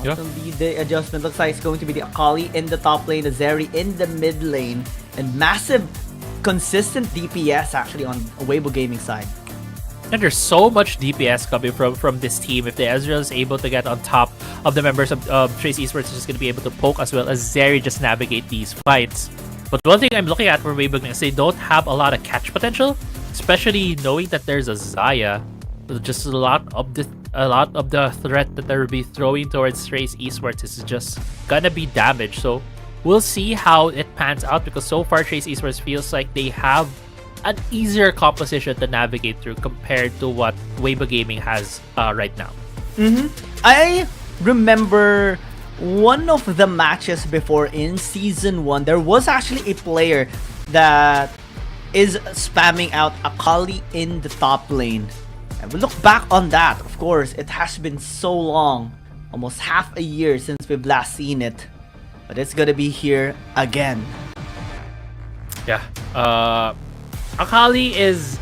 what will be the adjustment? Looks like it's going to be the Akali in the top lane, the Zeri in the mid lane, and massive, consistent DPS actually on Weibo Gaming side. And there's so much DPS coming from this team. If the Ezreal is able to get on top of the members of Trace Esports, is just going to be able to poke as well as Zeri just navigate these fights. But one thing I'm looking at for Weibo is they don't have a lot of catch potential, especially knowing that there's a Xayah. Just a lot of the threat that they'll be throwing towards Trace Esports is just gonna be damaged. So we'll see how it pans out, because so far Trace Esports feels like they have an easier composition to navigate through compared to what Weibo Gaming has right now. I remember one of the matches before in Season 1, there was actually a player that is spamming out Akali in the top lane. And we look back on that, of course, it has been so long, almost half a year since we've last seen it. But it's gonna be here again. Yeah. Akali is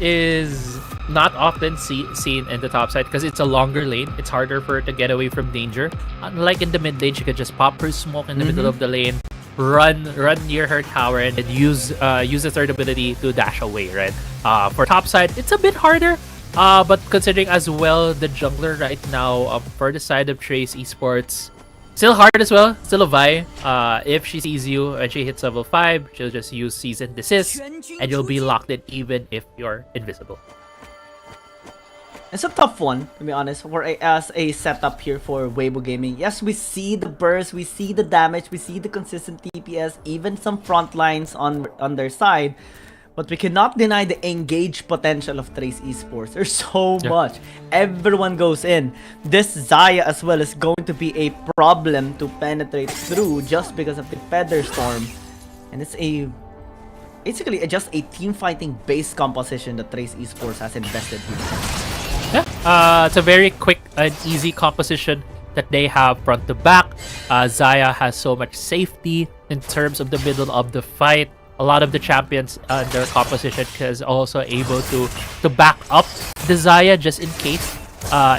not often seen in the top side because it's a longer lane. It's harder for her to get away from danger. Unlike in the mid lane, she could just pop her smoke in the middle of the lane, run near her tower, and then use the third ability to dash away, right? For top side, it's a bit harder. But considering as well the jungler right now for the side of Trace Esports, still hard as well. Still a Vi. If she sees you and she hits level 5, she'll just use Cease and Desist, and you'll be locked in even if you're invisible. It's a tough one, to be honest, as a setup here for Weibo Gaming. Yes, we see the burst, we see the damage, we see the consistent DPS, even some front lines on their side. But we cannot deny the engage potential of Trace Esports. There's so much. Everyone goes in. This Xayah as well is going to be a problem to penetrate through just because of the Feather Storm. And it's basically just a team fighting based composition that Trace Esports has invested in. Yeah, it's a very quick and easy composition that they have front to back. Xayah has so much safety in terms of the middle of the fight. A lot of the champions in their composition is also able to back up the Xayah just in case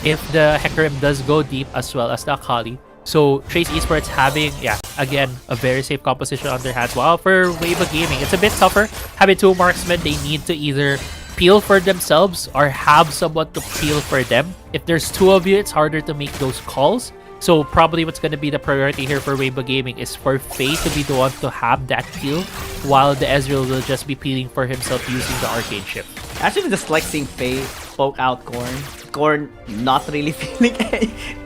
if the Hecarim does go deep, as well as the Akali. So Trace Esports having, again, a very safe composition on their hands. While for Weibo Gaming, it's a bit tougher. Having two marksmen, they need to either peel for themselves or have someone to peel for them. If there's two of you, it's harder to make those calls. So probably what's going to be the priority here for Weibo Gaming is for Faye to be the one to have that peel, while the Ezreal will just be peeling for himself using the Arcane Shift. Actually, just like seeing Faye poke out Korn. Korn not really feeling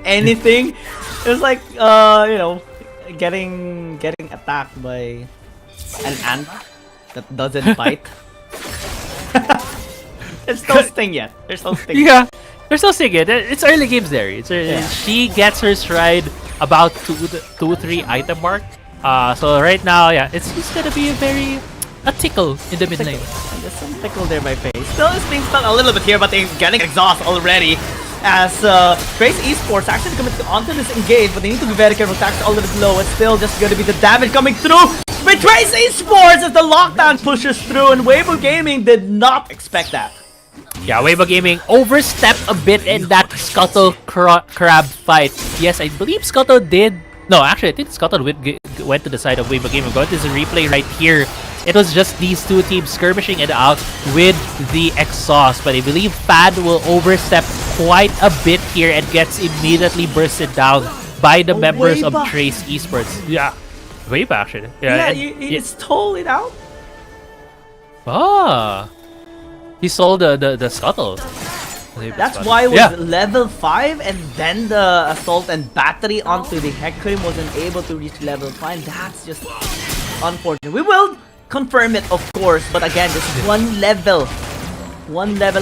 anything. It's like, you know, getting attacked by an ant. that doesn't bite. There's no sting yet. There's no sting. Yeah, there's no sting yet. It's early games there. She gets her stride about 2-3 item mark. So right now, yeah, it's just gonna be a tickle in the mid lane. There's some tickle there by Face. Still is being stuck a little bit here, but they're getting exhaust already. As Trace Esports actually coming onto this engage, but they need to be very careful. Tax a little bit low. It's still just going to be the damage coming through. But Trace Esports as the lockdown pushes through, and Weibo Gaming did not expect that. Yeah, Weibo Gaming overstepped a bit in that Scuttle Crab fight. Yes, I believe Scuttle did. No, actually, I think Scuttle went to the side of Weibo Gaming. Got this replay right here. It was just these two teams skirmishing it out with the exhaust, but I believe Fad will overstep quite a bit here and gets immediately bursted down by the members of Trace Esports. Yeah, Weibo actually. Yeah, he stole it out. Ah, he sold the Scuttle. That's why it was level 5, and then the assault and battery onto the Hecarim wasn't able to reach level 5. That's just unfortunate. We will confirm it, of course, but again, just one level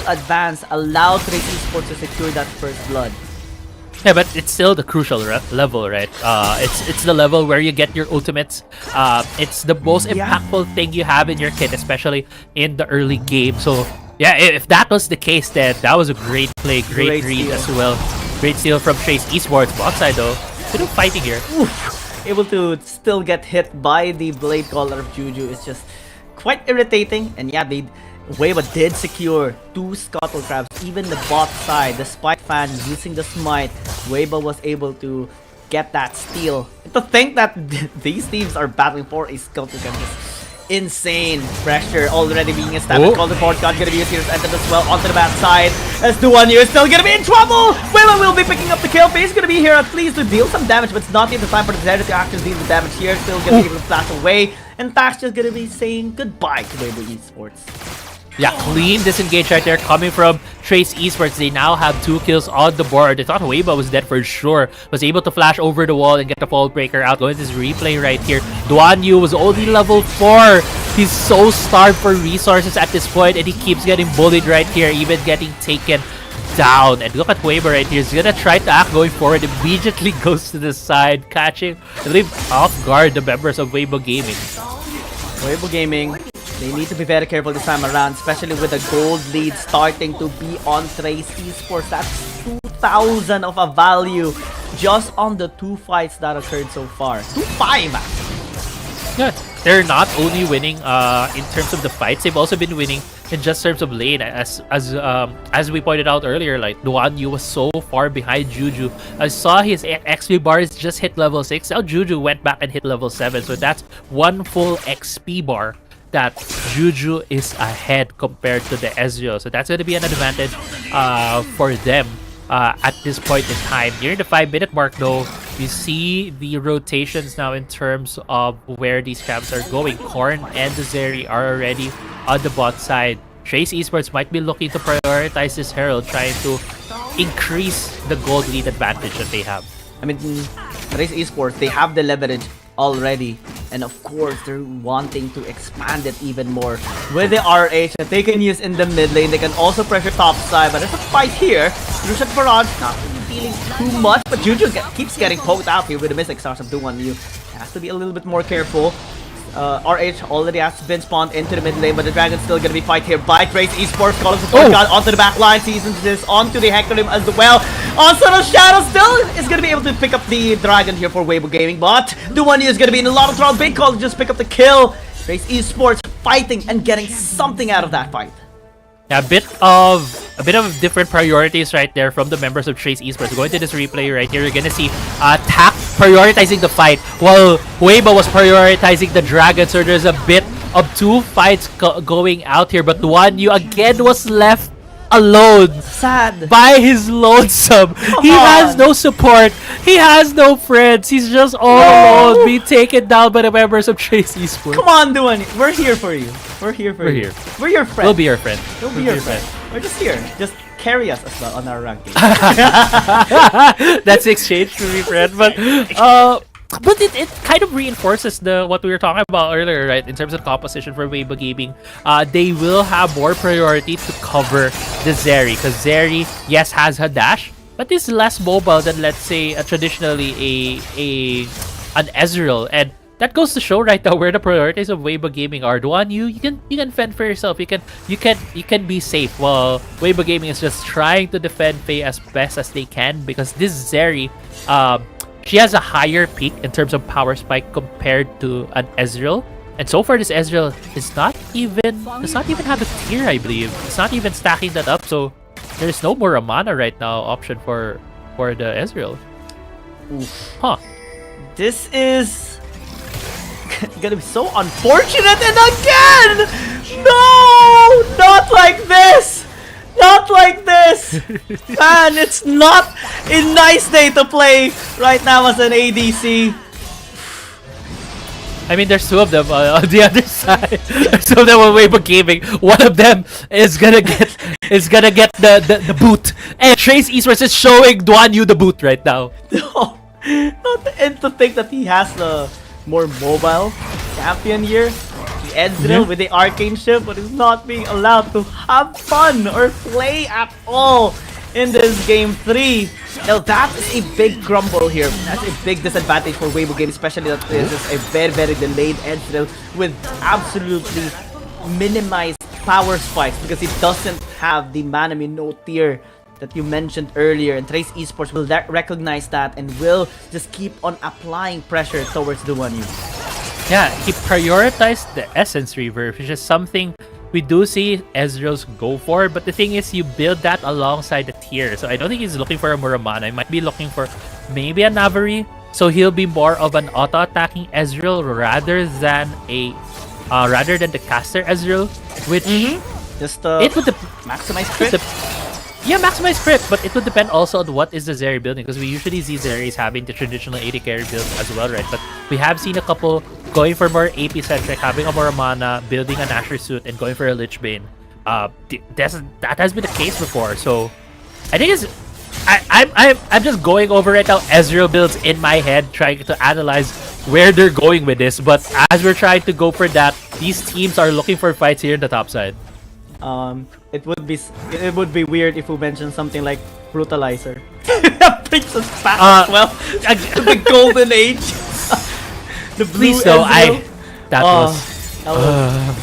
advance allowed Trace Esports to secure that first blood. Yeah, but it's still the crucial level, right? It's the level where you get your ultimates. It's the most impactful thing you have in your kit, especially in the early game. So yeah, if that was the case, then that was a great play, great read steal as well. Great steal from Trace Esports. Bot side though, bit of fighting here. Oof. Able to still get hit by the Blade Caller of Juju is just quite irritating. And yeah, Weibo did secure 2 Scuttle Crabs, even the bot side, despite Fan using the smite. Weibo was able to get that steal. To think that these teams are battling for a Scuttle Crab is insane. Pressure already being established. Call the court got gonna be a serious enter as well onto the bad side. As Duanyu is still gonna be in trouble. Weibo will be picking up the kill. Face gonna be here at least to deal some damage, but it's not yet the time for the Zero to actually deal the damage here. Still gonna be able to flash away, and Tash just gonna be saying goodbye to Weibo Esports. Yeah, clean disengage right there coming from Trace Esports. They now have 2 kills on the board. They thought Weibo was dead for sure. Was able to flash over the wall and get the fall breaker out. Going to this replay right here. Duanyu was only level 4. He's so starved for resources at this point, and he keeps getting bullied right here, even getting taken down. And look at Weibo right here. He's gonna try to act going forward. Immediately goes to the side, catching, I believe, off guard the members of Weibo Gaming. Weibo Gaming, they need to be very careful this time around, especially with the gold lead starting to be on Trace Esports. That's 2,000 of a value just on the 2 fights that occurred so far. 2-5 actually. Yeah, they're not only winning in terms of the fights, they've also been winning in just terms of lane. As we pointed out earlier, like Duanyu was so far behind Juju. I saw his XP bars just hit level 6. Now Juju went back and hit level 7, so that's 1 full XP bar that Juju is ahead compared to the Ezreal. So that's going to be an advantage for them at this point in time. Near the 5-minute mark though, you see the rotations now in terms of where these camps are going. Korn and the Zeri are already on the bot side. Trace Esports might be looking to prioritize this Herald, trying to increase the gold lead advantage that they have. I mean, Trace Esports, they have the leverage already, and of course they're wanting to expand it even more with the RH that they can use in the mid lane. They can also pressure top side, but there's a fight here. Lucian Barrage not really dealing too much, but Juju keeps getting poked out here with the Mystic Stars of Duanyu. Has to be a little bit more careful. RH already has been spawned into the mid lane, but the Dragon's still gonna be fight here by Trace Esports. Call of support got onto the back line, seasons this onto the Hecarim as well. Also, the Shadow still is gonna be able to pick up the Dragon here for Weibo Gaming, but Duanyu is gonna be in a lot of trouble. Big Call to just pick up the kill. Trace Esports fighting and getting something out of that fight. Yeah, a bit of different priorities right there from the members of Trace Esports. Going to this replay right here, you're gonna see Tak prioritizing the fight while Weibo was prioritizing the Dragon. So there's a bit of 2 fights going out here, but Duanyu again was left alone. Sad. By his lonesome. He has no support. He has no friends. He's just all alone, being taken down by the members of Trace Esports. Come on, Duanyu. We're here for you. We're here for you. We're your friend. We'll be your friend. We'll be your friend. We're just here. Just carry us as well on our ranking. That's exchange to be friend. But but it kind of reinforces what we were talking about earlier, right? In terms of composition for Weibo Gaming, they will have more priority to cover the Zeri, because Zeri, yes, has a dash, but is less mobile than, let's say, traditionally an Ezreal, and that goes to show right now where the priorities of Weibo Gaming are. Duan, you can fend for yourself. You can be safe, while Weibo Gaming is just trying to defend Faye as best as they can, because this Zeri, she has a higher peak in terms of power spike compared to an Ezreal. And so far, this Ezreal does not even have a tier, I believe. It's not even stacking that up, so there's no more mana right now option for the Ezreal. Oof. Huh. This is gonna be so unfortunate, and again! No! Not like this! Not like this! Man, it's not a nice day to play right now as an ADC. I mean, there's two of them on the other side. There's two of them on Weibo Gaming. One of them is gonna get the boot, and Trace Esports is showing Duan Yu the boot right now. No, and to think that he has the more mobile champion here, the Ezreal with the arcane ship, but is not being allowed to have fun or play at all in this game 3. Now that is a big grumble here. That's a big disadvantage for Weibo Gaming, especially that this is a very delayed Ezreal with absolutely minimized power spikes, because it doesn't have the Manami no tier that you mentioned earlier, and Trace Esports will recognize that and will just keep on applying pressure towards the Duan Yu. Yeah, he prioritized the Essence Reverb, which is something we do see Ezreals go for, but the thing is, you build that alongside the tier. So I don't think he's looking for a Muramana. He might be looking for maybe a Navari. So he'll be more of an auto-attacking Ezreal rather than the caster Ezreal, which just it would maximize crit. Yeah, maximize crit, but it would depend also on what is the Zeri building, because we usually see Zeris having the traditional AD carry build as well, right? But we have seen a couple going for more AP centric, having a Muramana, building an Asher suit, and going for a Lich Bane. That has been the case before, so I think I'm just going over right now Ezreal builds in my head, trying to analyze where they're going with this. But as we're trying to go for that, these teams are looking for fights here in the top side. It would be weird if we mentioned something like Brutalizer. Brings us back as well to the golden age. The blue Ezreal. That was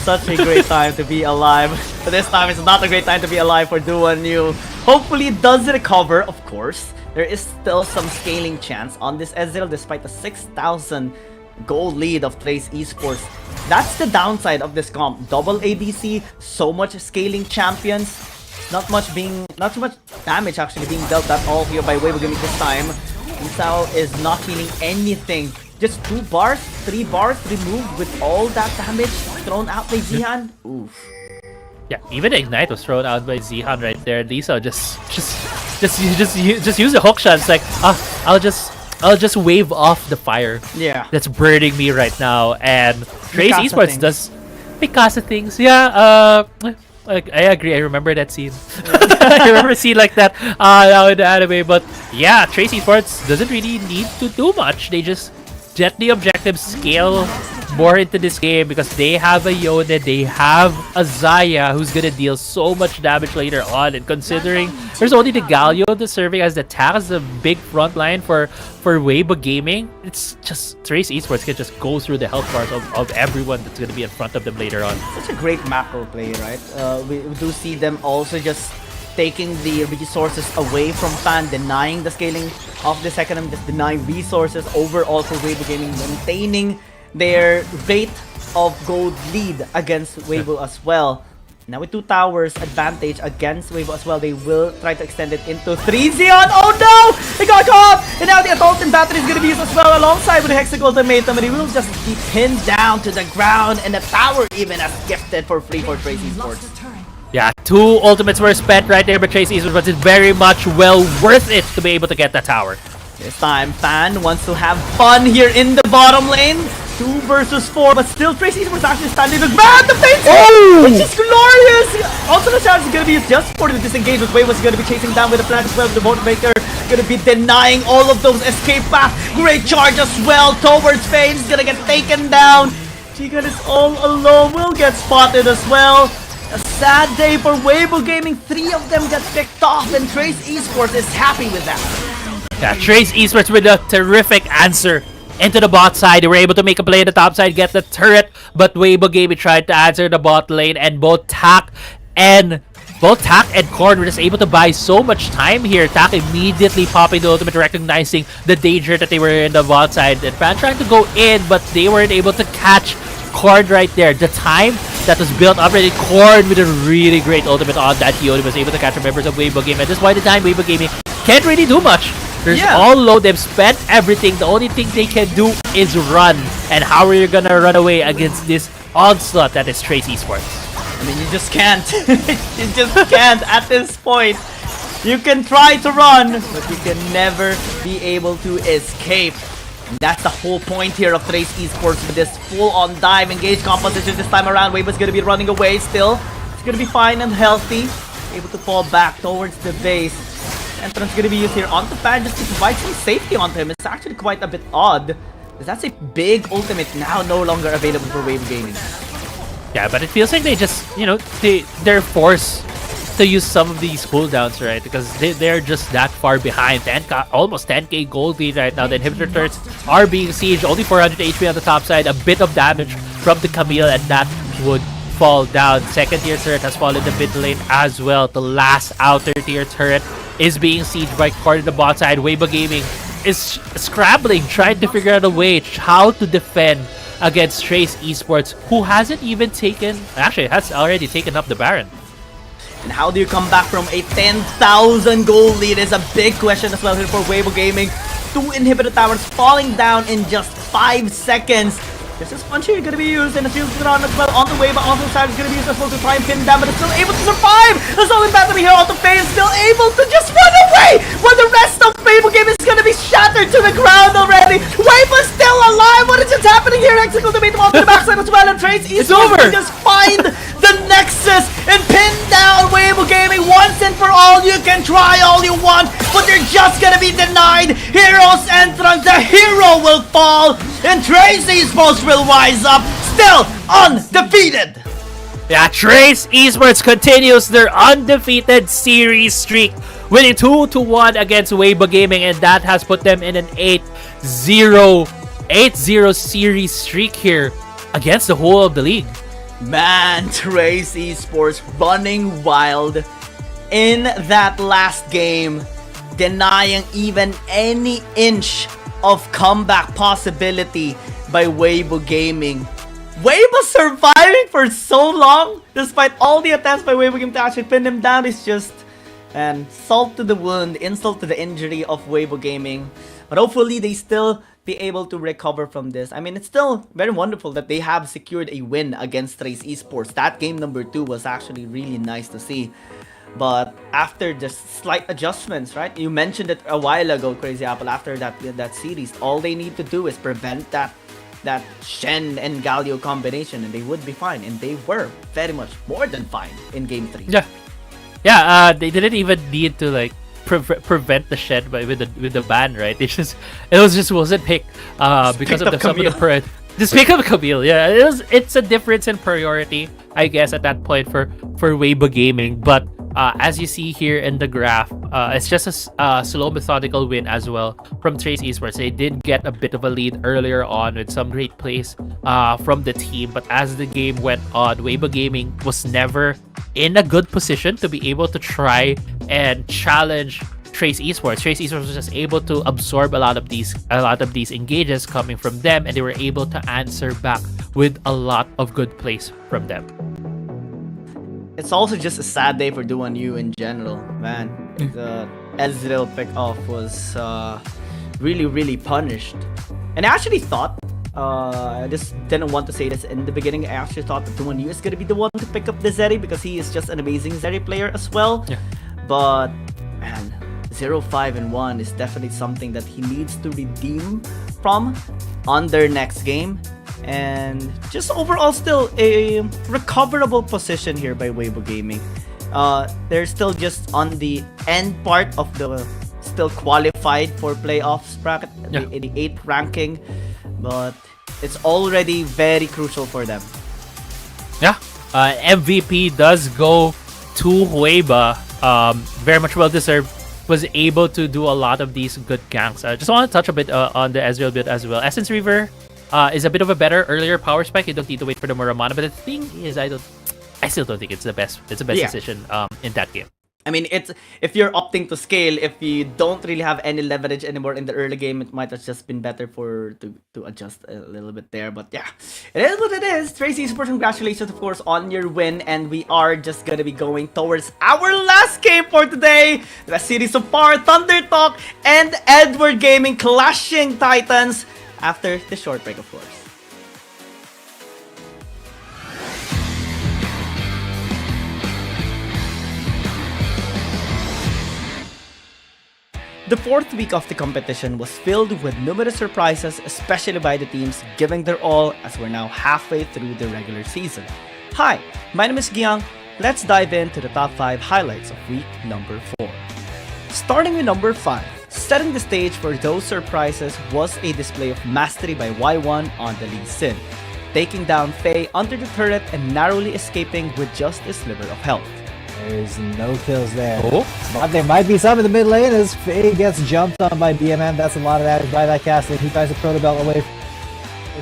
such a great time to be alive. But this time it's not a great time to be alive for Duan Yu. Hopefully it does recover, of course. There is still some scaling chance on this Ezreal despite the 6,000 gold lead of Trace Esports. That's the downside of this comp. Double ADC, so much scaling champions, not much damage actually being dealt at all here by Weibo Gaming this time. Misao is not healing anything. Just 2 bars, 3 bars removed with all that damage thrown out by Zihan. Oof. Yeah, even Ignite was thrown out by Zihan right there. Lisa just use a hook shot. It's like, I'll just wave off the fire. Yeah. That's burning me right now. And Trace Esports does Mikasa things. Yeah, I agree. I remember that scene. I remember a scene like that now in the anime. But yeah, Trace Esports doesn't really need to do much. They just get the objective, scale more into this game, because they have a Yone, they have a Zaya who's gonna deal so much damage later on, and considering there's only the Galio that's serving as the tank, as the big front line for Weibo Gaming, it's just Trace Esports can just go through the health bars of everyone that's gonna be in front of them later on. Such a great macro play, right? We do see them also just taking the resources away from Fan, denying the scaling of the second, and just denying resources overall for Weibo Gaming, maintaining their rate of gold lead against Weibo as well. Now with 2 towers advantage against Weibo as well, they will try to extend it into 3 Zeon. Oh no! They got caught! And now the Adult and Battery is going to be used as well alongside with the Hexagon Ultimatum, and he will just be pinned down to the ground, and the tower even as gifted for free for Trace Esports. Yeah, 2 ultimates were spent right there by Trace Esports, but it's very much well worth it to be able to get that tower. This time, Fan wants to have fun here in the bottom lane. 2 versus 4, but still Trace Esports actually standing the man, the face! Oh! Which is glorious! Also the chance is gonna be used just for the disengage, but Wave was gonna be chasing down with the flag as well. The Motivator gonna be denying all of those escape paths. Great charge as well towards Fane. He's gonna get taken down. Chica is all alone, will get spotted as well. A sad day for Weibo Gaming. 3 of them got picked off, and Trace Esports is happy with that. Yeah, Trace Esports with a terrific answer into the bot side. They were able to make a play at the top side, get the turret, but Weibo Gaming tried to answer the bot lane, and both Tak and Korn were just able to buy so much time here. Tak immediately popping the ultimate, recognizing the danger that they were in the bot side. And Fan trying to go in, but they weren't able to catch Korn right there. The time that was built up already. Korn with a really great ultimate on that. He only was able to catch members of Weibo Gaming. At this point in time, Weibo Gaming can't really do much. There's all low. They've spent everything. The only thing they can do is run. And how are you gonna run away against this onslaught that is Trace Esports? I mean, you just can't. You just can't at this point. You can try to run, but you can never be able to escape. And that's the whole point here of Trace Esports with this full-on dive engage composition this time around. Weibo's gonna be running away still. It's gonna be fine and healthy. Able to fall back towards the base. Entrance gonna be used here on the Fan just to provide some safety onto him. It's actually quite a bit odd, because that's a big ultimate now no longer available for Weibo Gaming. Yeah, but it feels like they just, you know, they're forced to use some of these cooldowns, right? Because they're just that far behind. Almost 10k gold lead right now. The inhibitor turrets are being sieged. Only 400 HP on the top side. A bit of damage from the Camille, and that would fall down. Second tier turret has fallen in the mid lane as well. The last outer tier turret is being sieged by Korn in the bot side. Weibo Gaming is scrambling, trying to figure out a way how to defend against Trace Esports, who hasn't even taken, actually has already taken up the Baron. And how do you come back from a 10,000 gold lead is a big question as well here for Weibo Gaming. 2 inhibitor towers falling down in just 5 seconds. This is punch here gonna be used, and the shield around as well on the way, but on the side is gonna be used as well to try and pin down, but it's still able to survive. The Solid Battery here on the face is still able to just run away, when the rest of Weibo Gaming is gonna be shattered to the ground already. Weibo's still alive. What is just happening here? Execute the mate onto the backside as well, and Trace Esports can just find the Nexus and pin down Weibo Gaming once and for all. You can try all you want, but you're just gonna be denied. Hero's entrance, the hero will fall, and Trace Esports will rise up, still undefeated. Yeah, Trace Esports continues their undefeated series streak, winning 2-1 against Weibo Gaming, and that has put them in an 8-0 series streak here against the whole of the league. Man, Trace Esports running wild in that last game, denying even any inch of comeback possibility by Weibo Gaming. Weibo surviving for so long, despite all the attempts by Weibo Gaming to actually pin him down, is just salt to the wound, insult to the injury of Weibo Gaming. But hopefully they still be able to recover from this. I mean, it's still very wonderful that they have secured a win against Trace Esports. That game number 2 was actually really nice to see. But after just slight adjustments, right? You mentioned it a while ago, Crazy Apple. After that series, all they need to do is prevent that Shen and Galio combination, and they would be fine. And they were very much more than fine in Game 3. Yeah. They didn't even need to like prevent the Shen with the ban, right? It wasn't picked because of some of the parade. Just pick up Camille. Yeah, it's a difference in priority, I guess, at that point for Weibo Gaming. But as you see here in the graph, it's just a slow, methodical win as well from Trace Esports. They did get a bit of a lead earlier on with some great plays from the team, but as the game went on, Weibo Gaming was never in a good position to be able to try and challenge Trace Esports. Trace Esports was just able to absorb a lot of these engages coming from them, and they were able to answer back with a lot of good plays from them. It's also just a sad day for Do1U in general, man. The Ezreal pick-off was really, really punished. And I actually thought, I just didn't want to say this in the beginning, I actually thought that Do1U is going to be the one to pick up the Zeri, because he is just an amazing Zeri player as well. Yeah. But, man, 0-5-1 is definitely something that he needs to redeem from on their next game. And just overall still a recoverable position here by Weibo Gaming. They're still just on the end part of the still qualified for playoffs bracket, the 88th ranking, but it's already very crucial for them. Yeah, MVP does go to Weibo. Very much well deserved. Was able to do a lot of these good ganks. I just want to touch a bit on the Ezreal bit as well. Essence Reaver is a bit of a better earlier power spike. You don't need to wait for the Muramana, but the thing is, I still don't think it's the best. It's the best decision in that game. I mean, it's if you're opting to scale, if you don't really have any leverage anymore in the early game, it might have just been better to adjust a little bit there. But yeah, it is what it is. Tracy Esports, congratulations, of course, on your win. And we are just going to be going towards our last game for today. The best series so far, Thunder Talk and Edward Gaming clashing Titans after the short break, of course. The fourth week of the competition was filled with numerous surprises, especially by the teams giving their all as we're now halfway through the regular season. Hi, my name is Giang. Let's dive into the top 5 highlights of week number 4. Starting with number 5, setting the stage for those surprises was a display of mastery by Y1 on the Lee Sin, taking down Faye under the turret and narrowly escaping with just a sliver of health. There's no kills there. But there might be some in the mid lane as Faye gets jumped on by BMN. That's a lot of damage by that casting. He tries to proto belt away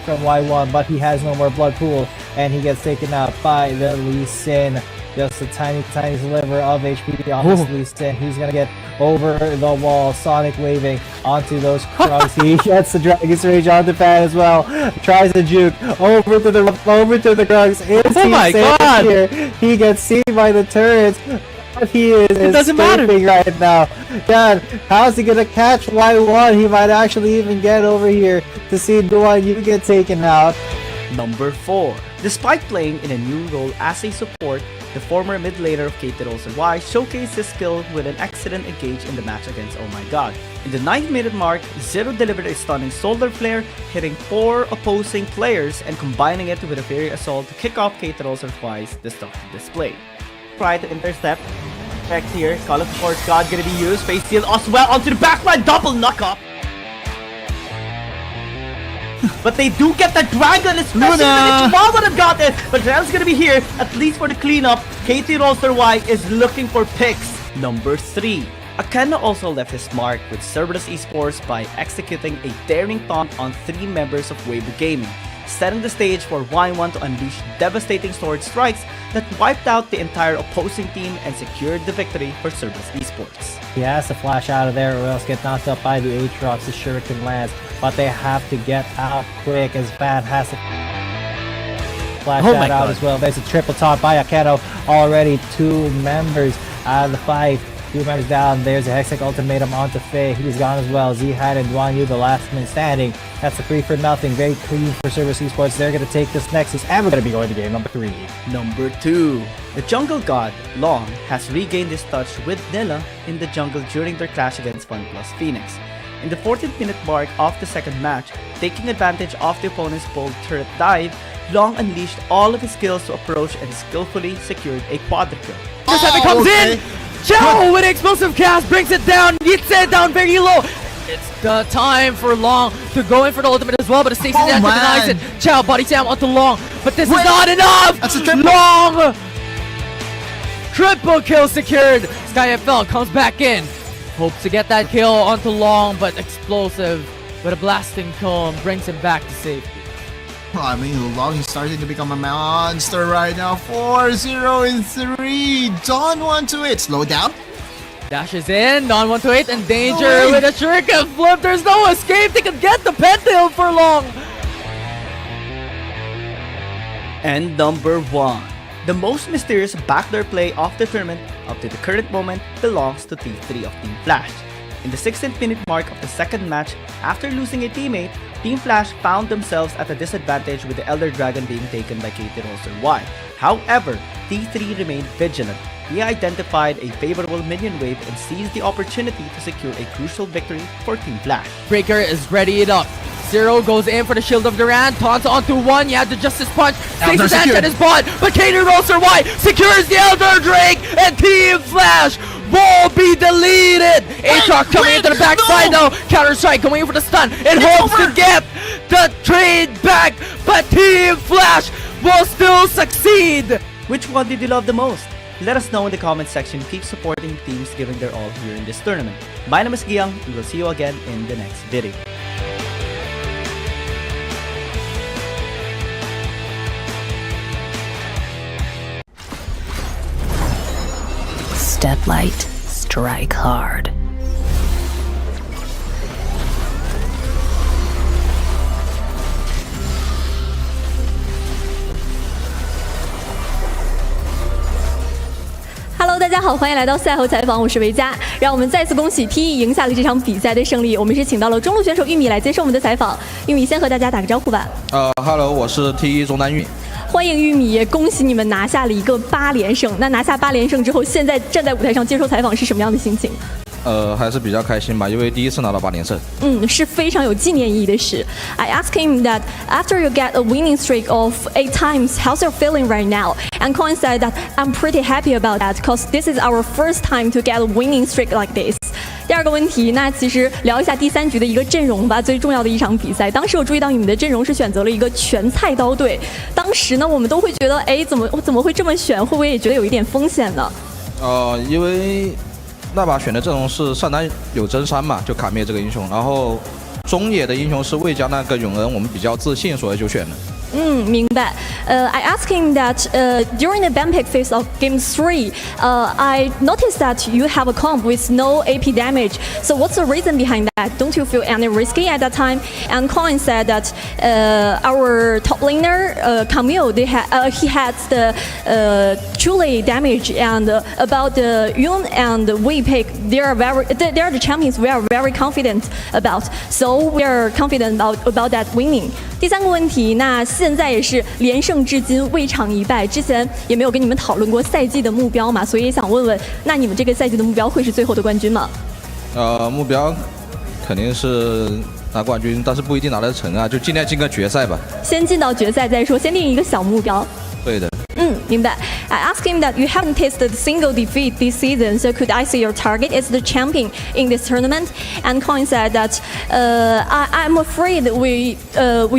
from Y1, but he has no more blood pool, and he gets taken out by the Lee Sin. Just a tiny sliver of HP on this Lee Sin. He's gonna get over the wall, Sonic waving onto those Krugs. He gets the Dragon's Rage onto Fan as well. Tries to juke over to the Krugs. Oh my god! Here. He gets seen by the turrets. But he is escaping right now. God, how's he gonna catch Y1? He might actually even get over here to see Duan you get taken out. Number 4. Despite playing in a new role as a support, the former mid laner of KT Rolls Y showcased his skill with an excellent engage in the match against Oh My God. In the 9th minute mark, Zero delivered a stunning solar flare, hitting 4 opposing players and combining it with a Fairy Assault to kick off KT Rolls Y's destructive display. Try to intercept. Effect here, Call of Force God gonna be used, face steal as well onto the backline, double knock up. But they do get the dragon, especially if Jamal would have got it. But Rel's gonna be here, at least for the cleanup. KT Rolster Y is looking for picks. Number 3. Akena also left his mark with Cerberus Esports by executing a daring taunt on 3 members of Weibo Gaming, setting the stage for Y1 to unleash devastating sword strikes that wiped out the entire opposing team and secured the victory for Cerberus Esports. He has to flash out of there or else get knocked up by the Aatrox. The Shuriken lands, but they have to get out quick as Fan has to flash that out as well. There's a triple taunt by Akeno. Already 2 members out of the fight. 2 members down. There's a Hextech ultimatum onto Faye. He's gone as well. Zihad and Duan Yu, the last man standing. That's a 3 for nothing. Very clean for Cerberus Esports. They're going to take this Nexus, and we're going to be going to game number 3. Number 2. The jungle god, Long, has regained his touch with Nilla in the jungle during their clash against FunPlus Phoenix. In the 14th minute mark of the second match, taking advantage of the opponent's bold turret dive, Long unleashed all of his skills to approach and skillfully secured a quadra-kill. Just comes in! Chow with explosive cast brings it down, gets it down very low. It's the time for Long to go in for the ultimate as well, but Stacey denies it. Chow body slam onto Long, but this is not enough! That's a triple. Long! Triple kill secured. SkyFL comes back in. Hopes to get that kill onto Long, but explosive with a blasting cone brings him back to safety. I mean, Long is starting to become a monster right now. 4-0 in 3. Dawn 1-8. Slow down. Dashes in. Dawn 1-8 in danger with a shuriken flip. There's no escape. They can get the pentail for Long. And number 1. The most mysterious backdoor play of the tournament up to the current moment belongs to T3 of Team Flash. In the 16th minute mark of the second match, after losing a teammate, Team Flash found themselves at a disadvantage with the Elder Dragon being taken by KT Rolster Y. However, T3 remained vigilant. He identified a favorable minion wave and seized the opportunity to secure a crucial victory for Team Flash. Breaker is ready it up. Zero goes in for the shield of Durant, taunts onto one, yeah, the Justice Punch, takes his secured. at his bot, but Kaden rolls her Y, secures the Elder Drake, and Team Flash will be deleted! Aatrox coming into the backside though, Counter-Strike going in for the stun, it hopes to get the trade back, but Team Flash will still succeed! Which one did you love the most? Let us know in the comment section. Keep supporting teams giving their all here in this tournament. My name is Giang. We will see you again in the next video. Step light, strike hard. Hello， 大家好，欢迎来到赛后采访，我是维嘉。让我们再次恭喜 TE 赢下了这场比赛的胜利。我们是请到了中路选手玉米来接受我们的采访。玉米先和大家打个招呼吧。Hello， 我是 TE 中单玉米。欢迎玉米，也恭喜你们拿下了一个8连胜。那拿下8连胜之后，现在站在舞台上接受采访是什么样的心情？还是比较开心吧，因为第一次拿到8连胜。是非常有纪念意义的事。I asked him that after you get a winning streak of 8 times, how's your feeling right now? And Coin said that I'm pretty happy about that, because this is our first time to get a winning streak like this. 第二个问题，那其实聊一下第3局的一个阵容吧，最重要的一场比赛。当时我注意到你们的阵容是选择了一个全菜刀队，当时呢，我们都会觉得，怎么会这么选？会不会也觉得有一点风险呢？因为那把选的阵容是上单有真山嘛，就卡灭这个英雄，然后中野的英雄是魏家那个永恩，我们比较自信，所以就选了。明白。I asked him that during the ban pick phase of Game 3, I noticed that you have a comp with no AP damage. So what's the reason behind that? Don't you feel any risky at that time? And Coin said that our top laner, Camille, he had the Julie damage, and about the Yun and Wei pick, they are the champions we are very confident about. So we are confident about that winning. 第3个问题，那现在也是连胜至今，未尝一败。之前也没有跟你们讨论过赛季的目标嘛，所以也想问问，那你们这个赛季的目标会是最后的冠军吗？目标肯定是拿冠军，但是不一定拿得成啊，就尽量进个决赛吧。先进到决赛再说，先定一个小目标。对的。明白。I asked him that you haven't tasted single defeat this season, so could I say your target is the champion in this tournament? And Coin said that I'm afraid that we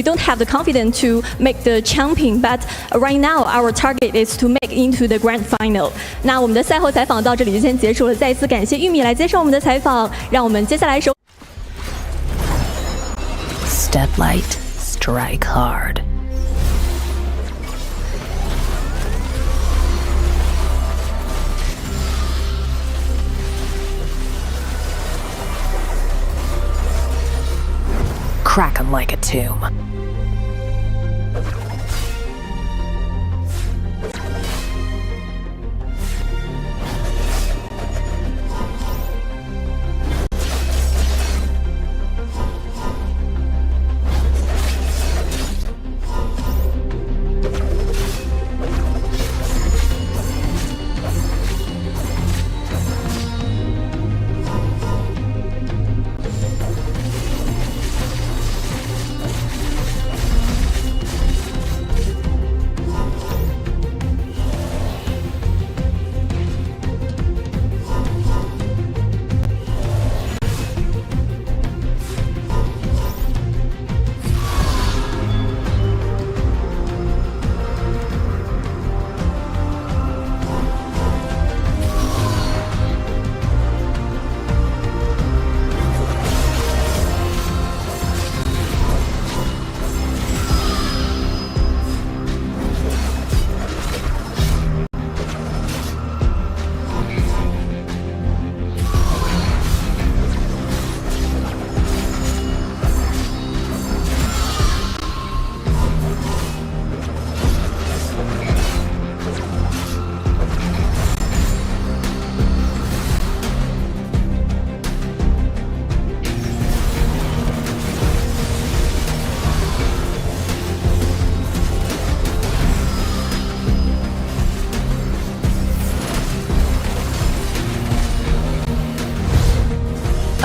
don't have the confidence to make the champion, but right now our target is to make into the grand final. 那我们的赛后采访到这里就先结束了，再一次感谢玉米来接受我们的采访，让我们接下来收。Step light, strike hard. Crack 'em like a tomb.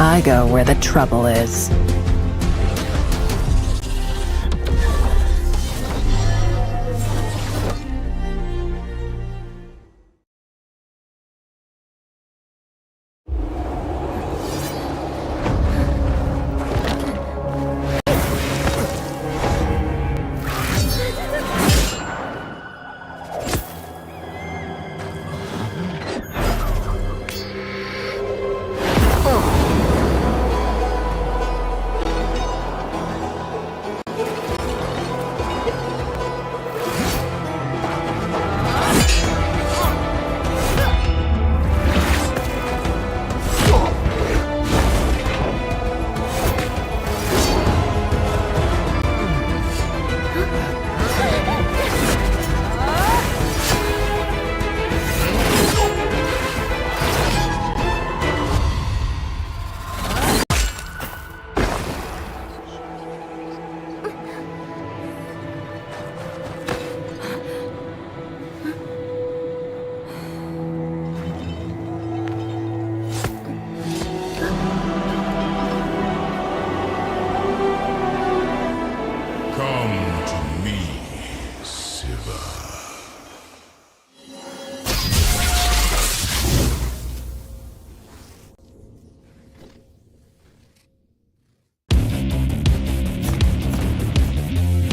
I go where the trouble is.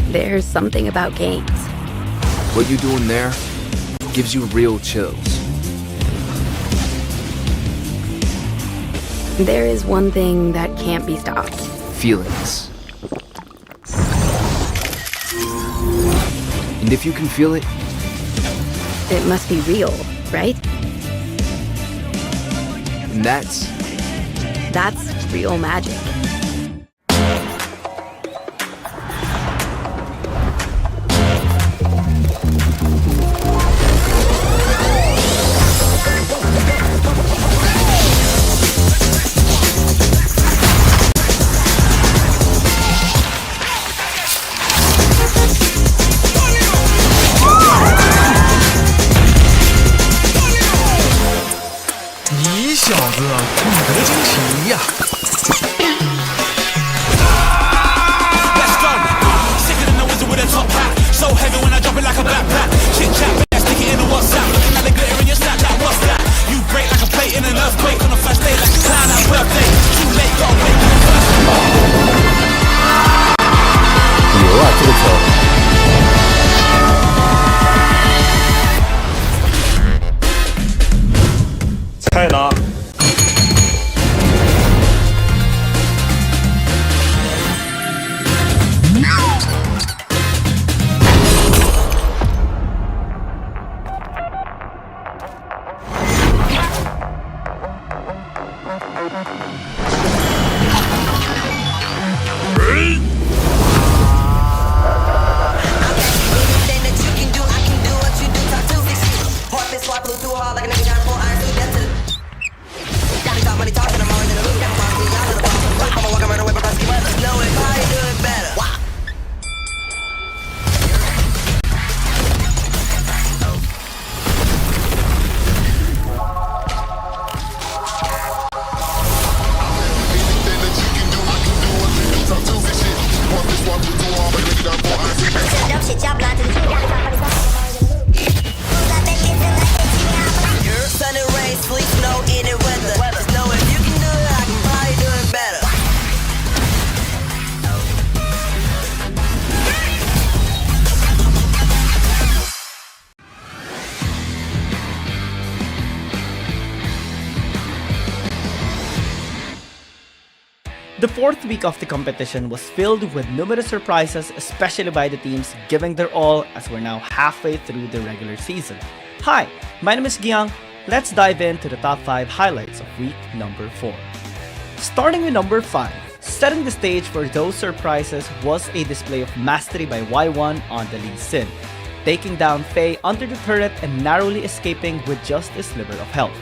There's something about games. What you doing there gives you real chills. There is one thing that can't be stopped. Feelings. And if you can feel it, it must be real, right? And that's real magic. The fourth week of the competition was filled with numerous surprises, especially by the teams giving their all as we're now halfway through the regular season. Hi, my name is Giang. Let's dive into the top 5 highlights of week number 4. Starting with number 5, setting the stage for those surprises was a display of mastery by Y1 on the Lee Sin, taking down Faye under the turret and narrowly escaping with just a sliver of health.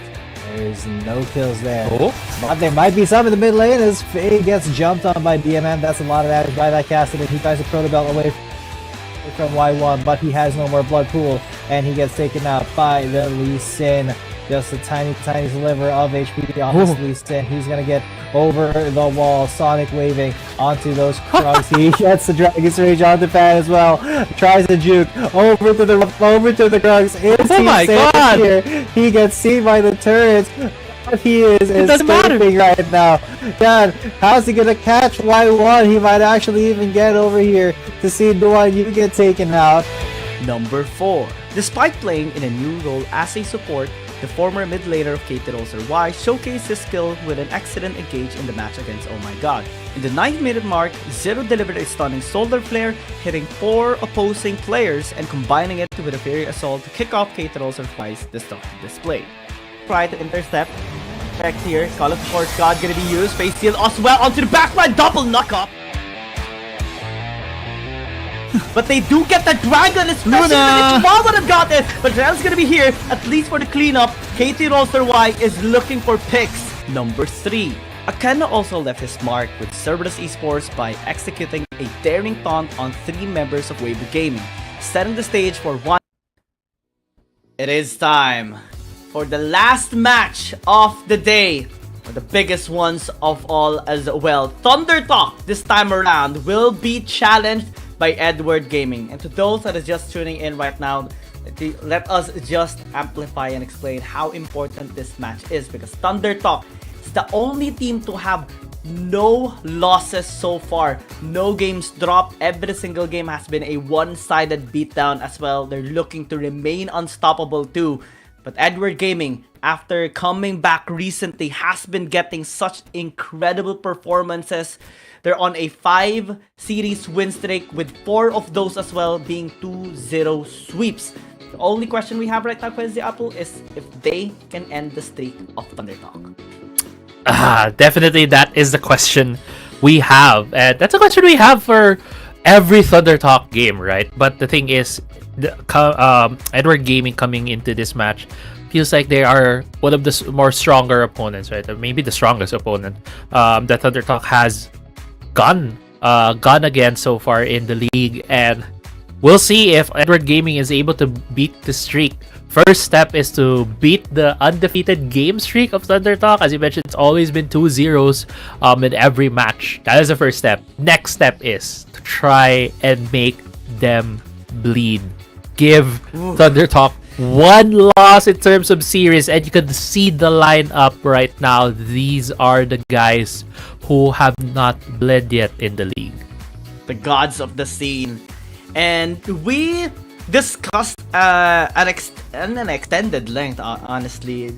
There's no kills there. But there might be some in the mid lane as Faye gets jumped on by BMN. That's a lot of damage by that castle, and he tries to proto belt away from Y1, but he has no more blood pool, and he gets taken out by the Lee Sin. Just a tiny sliver of HP on this Lee Sin. He's gonna get over the wall, Sonic waving onto those Krugs. He gets the Dragon's Rage onto Fan as well. Tries to juke over to the Krugs. Oh my god! Here. He gets seen by the turrets. But he is escaping right now. God, how's he gonna catch Y1? He might actually even get over here to see Duan Yu get taken out. Number 4. Despite playing in a new role as a support, the former mid laner of KT Rolster Y showcased his skill with an excellent engage in the match against Oh My God. In the 9th minute mark, Zero delivered a stunning Solar Flare, hitting 4 opposing players and combining it with a Fairy Assault to kick off KT Rolster Y's destructive display. Try to intercept. Effect here, Call of Force God gonna be used, face steal as well onto the backline, double knock up. But they do get the dragon, especially if Jamal would have got it. But Rel's gonna be here, at least for the cleanup. KT Rolster Y is looking for picks. Number 3. Akena also left his mark with Cerberus Esports by executing a daring taunt on 3 members of WBG Gaming, setting the stage for one. It is time for the last match of the day. The biggest ones of all as well. Thunder Talk this time around will be challenged by Edward Gaming. And to those that are just tuning in right now, let us just amplify and explain how important this match is, because Thunder Talk is the only team to have no losses so far. No games dropped. Every single game has been a one-sided beatdown as well. They're looking to remain unstoppable too. But Edward Gaming, after coming back recently, has been getting such incredible performances. They're on a 5-series win streak with 4 of those as well being 2-0 sweeps. The only question we have right now, Quincy Apple, is if they can end the streak of Thunder Talk. Definitely that is the question we have. And that's a question we have for every Thunder Talk game, right? But the thing is, Edward Gaming coming into this match feels like they are one of the more stronger opponents, right? Or maybe the strongest opponent that Thunder Talk has gone again so far in the league. And we'll see if Edward Gaming is able to beat the streak. First step is to beat the undefeated game streak of Thunder Talk. As you mentioned, it's always been 2-0s in every match. That is the first step. Next step is to try and make them bleed. Give Thunder Talk one loss in terms of series, and you can see the lineup right now. These are the guys who have not bled yet in the league. The gods of the scene. And we discussed an extended length, honestly,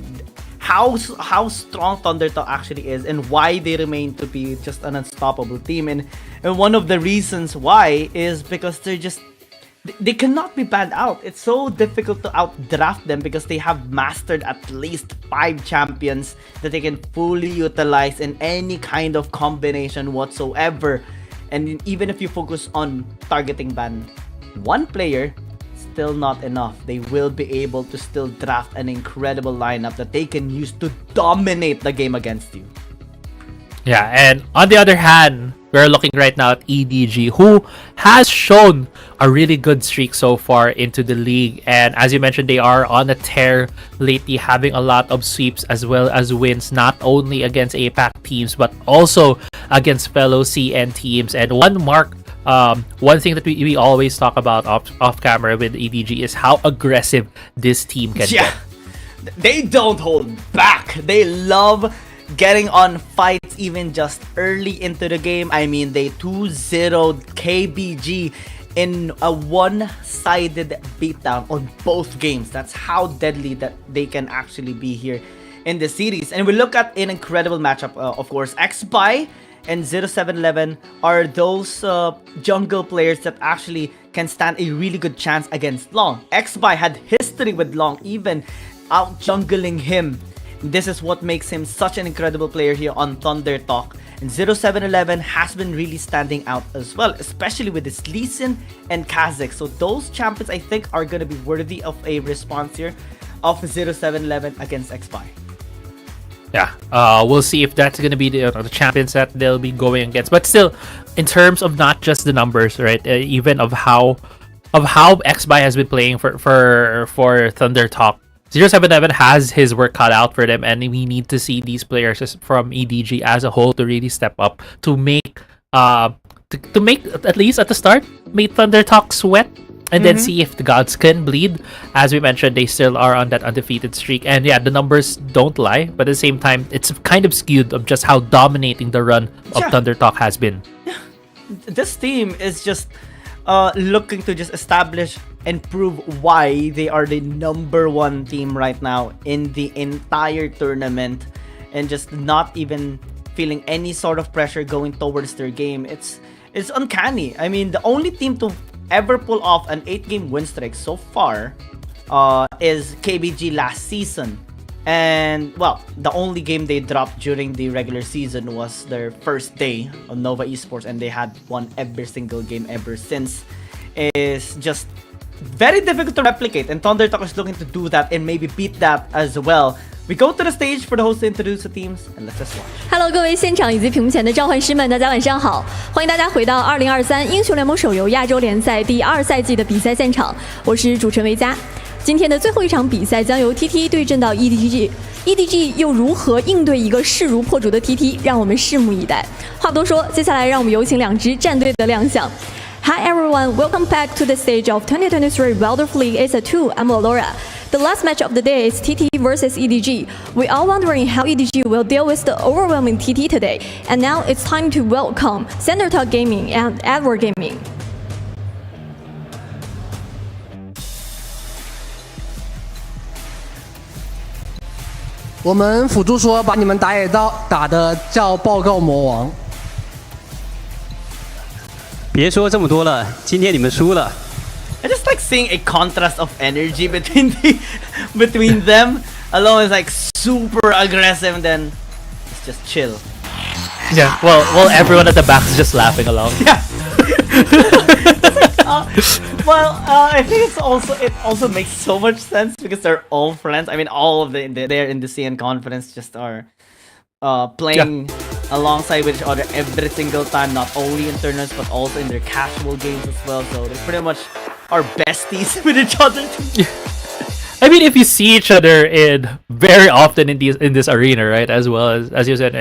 how strong Thunder Talk actually is and why they remain to be just an unstoppable team. And one of the reasons why is because they cannot be banned out. It's so difficult to outdraft them because they have mastered at least 5 champions that they can fully utilize in any kind of combination whatsoever. And even if you focus on targeting ban one player, still not enough. They will be able to still draft an incredible lineup that they can use to dominate the game against you. Yeah, and on the other hand, we're looking right now at EDG, who has shown a really good streak so far into the league. And as you mentioned, they are on a tear lately, having a lot of sweeps as well as wins, not only against APAC teams, but also against fellow CN teams. And one thing that we always talk about off camera with EDG is how aggressive this team can get. They don't hold back. They love getting on fights even just early into the game. I mean, they 2-0'd KBG in a one-sided beatdown on both games. That's how deadly that they can actually be here in the series. And we look at an incredible matchup, of course. XBY and 0711 are those jungle players that actually can stand a really good chance against Long. XBY had history with Long, even out-jungling him. This is what makes him such an incredible player here on Thunder Talk. And 0711 has been really standing out as well, especially with his Lee Sin and Kazakh. So those champions, I think, are going to be worthy of a response here of 0711 against XBY. Yeah, we'll see if that's going to be the champions that they'll be going against. But still, in terms of not just the numbers, right? Even of how XBY has been playing for Thunder Talk, 0711 has his work cut out for them, and we need to see these players from EDG as a whole to really step up to make to make, at least at the start, make Thunder Talk sweat. And then see if the gods can bleed. As we mentioned, they still are on that undefeated streak. And yeah, the numbers don't lie. But at the same time, it's kind of skewed of just how dominating the run of Thunder Talk has been. Yeah. This team is just looking to just establish and prove why they are the #1 team right now in the entire tournament. And just not even feeling any sort of pressure going towards their game. It's uncanny. I mean, the only team to ever pull off an 8-game win streak so far is KBG last season. And, well, the only game they dropped during the regular season was their first day on Nova Esports, and they had won every single game ever since. It's just very difficult to replicate, and Thunder Talk is looking to do that and maybe beat that as well. We go to the stage for the host to introduce the teams, and let's just watch. Hello， 各位现场以及屏幕前的召唤师们，大家晚上好！欢迎大家回到2023英雄联盟手游亚洲联赛第2赛季的比赛现场，我是主持人维嘉。今天的最后一场比赛将由 TT 对阵到 EDG，EDG 又如何应对一个势如破竹的 TT？ 让我们拭目以待。话不多说，接下来让我们有请两支战队的亮相。Hi everyone, welcome back to the stage of 2023 World of League ASA2. I'm Laura. The last match of the day is TT versus EDG. We are wondering how EDG will deal with the overwhelming TT today. And now it's time to welcome Sendertalk Gaming and Edward Gaming. 我们辅助说把你们打野打的叫报告魔王。别说这么多了，今天你们输了。I just like seeing a contrast of energy between them. Alone is like super aggressive, and then it's just chill. Yeah, well, everyone at the back is just laughing along. Yeah. I think it also makes so much sense because they're all friends. I mean, all of they're in the CN Conference just are playing alongside with each other every single time, not only in tournaments but also in their casual games as well. So they pretty much are besties with each other. I mean, if you see each other very often in this arena, right? As well as you said,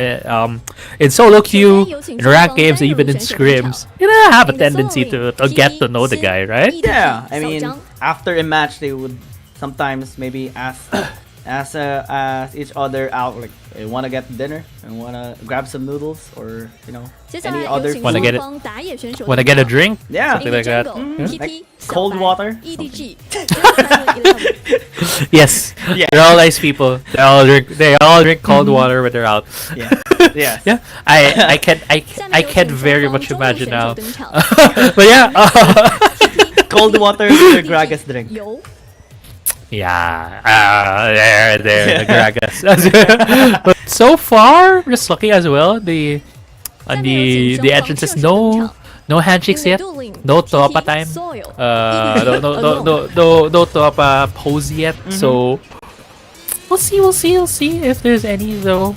in solo queue, in ranked games, even in scrims, you know, have a tendency to get to know the guy, right? Yeah, I mean, after a match, they would sometimes maybe ask each other out, like, they want to get dinner and want to grab some noodles, or you know, any other food. Want to get a drink? Yeah, something like that. Like cold water. EDG. Yes, yeah. They're all nice people. They all drink cold water when they're out. Yeah, yeah, yeah. I can very much imagine now. But yeah, cold water is their Gragas drink. Yeah, there, the Gragas. But so far, just looking as well, the entrances, no handshakes yet, no Topa time, no Topa pose yet. So we'll see if there's any though.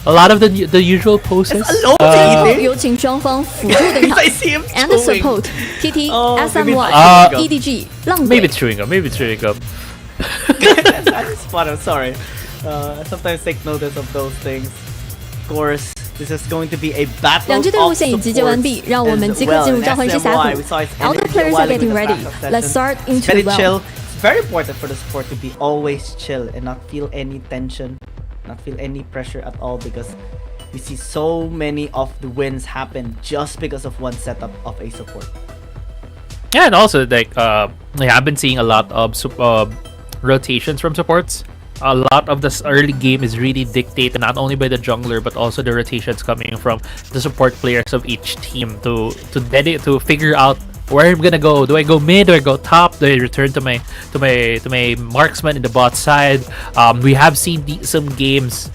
A lot of the usual poses. 有请双方辅助登场 and support TT, SMY, EDG, 浪鬼 Maybe chewing gum. That's fun. I'm sorry. I sometimes take notice of those things. Of course, this is going to be a battle. 两支队伍现已集结完毕，让我们即刻进入召唤师峡谷。All the players are getting ready. Let's start into the chill. It's very important for the support to be always chill and not feel any tension. Not feel any pressure at all, because we see so many of the wins happen just because of one setup of a support. Yeah, and also like we have been seeing a lot of rotations from supports. A lot of this early game is really dictated not only by the jungler but also the rotations coming from the support players of each team to figure out where I'm gonna go. Do I go mid? Do I go top? Do I return to my marksman in the bot side? We have seen some games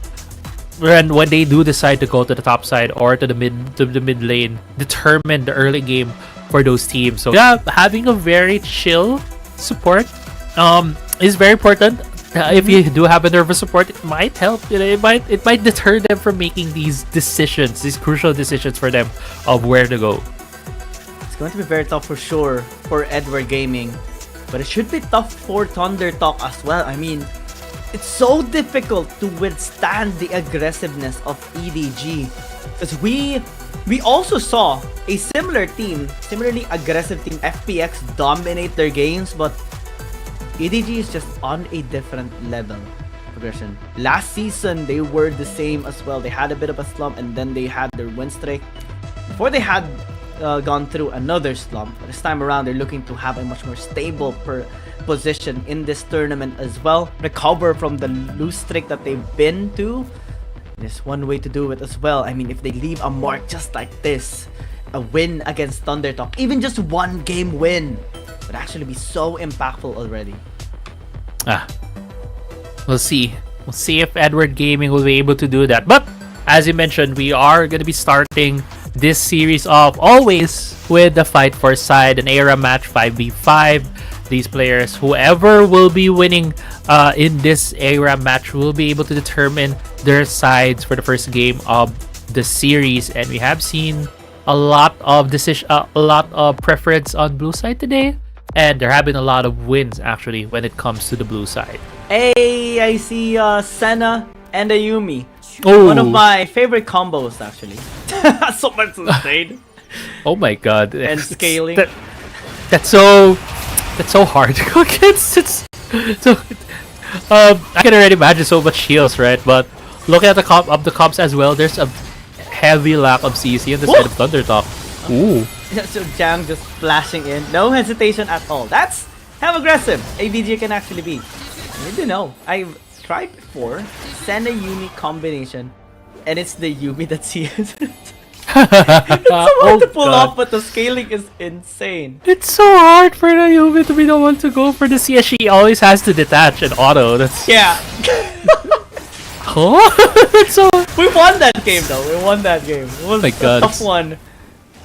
when they do decide to go to the top side or to the mid lane, determine the early game for those teams. So yeah, having a very chill support is very important. If you do have a nervous support, it might help. It might deter them from making these crucial decisions for them of where to go. It's going to be very tough for sure for Edward Gaming, but it should be tough for Thundertalk as well. I mean, it's so difficult to withstand the aggressiveness of EDG, because we also saw a similarly aggressive team, FPX, dominate their games, but EDG is just on a different level progression. Last season, they were the same as well. They had a bit of a slump, and then they had their win streak. Before they had gone through another slump, this time around they're looking to have a much more stable position in this tournament as well. Recover from the lose streak that they've been to. There's one way to do it as well. I mean, if they leave a mark just like this, a win against Thundertalk, even just one game win, would actually be so impactful already. We'll see if Edward Gaming will be able to do that. But as you mentioned, we are going to be starting this series off always with the fight for side, an era match 5v5. These players, whoever will be winning in this era match, will be able to determine their sides for the first game of the series. And we have seen a lot of preference on blue side today, and there have been a lot of wins actually when it comes to the blue side. Hey, I see Senna and Ayumi. Oh. One of my favorite combos actually. So much insane. Oh my god. And scaling. That's so That's so hard to go against. It's so. I can already imagine so much heals, right? But looking at the comps as well, there's a heavy lack of CC on the side of Thundertalk. Ooh. So Jang just flashing in, no hesitation at all. That's how aggressive EDG can actually be. I do know. I've tried before, send a Yumi combination, and it's the Yumi that sees it. It's so hard to pull off, but the scaling is insane. It's so hard for the Yumi to be the one to go for the CS. She always has to detach and auto. That's yeah. Huh? So we won that game though. We won that game. It was my God, a tough one.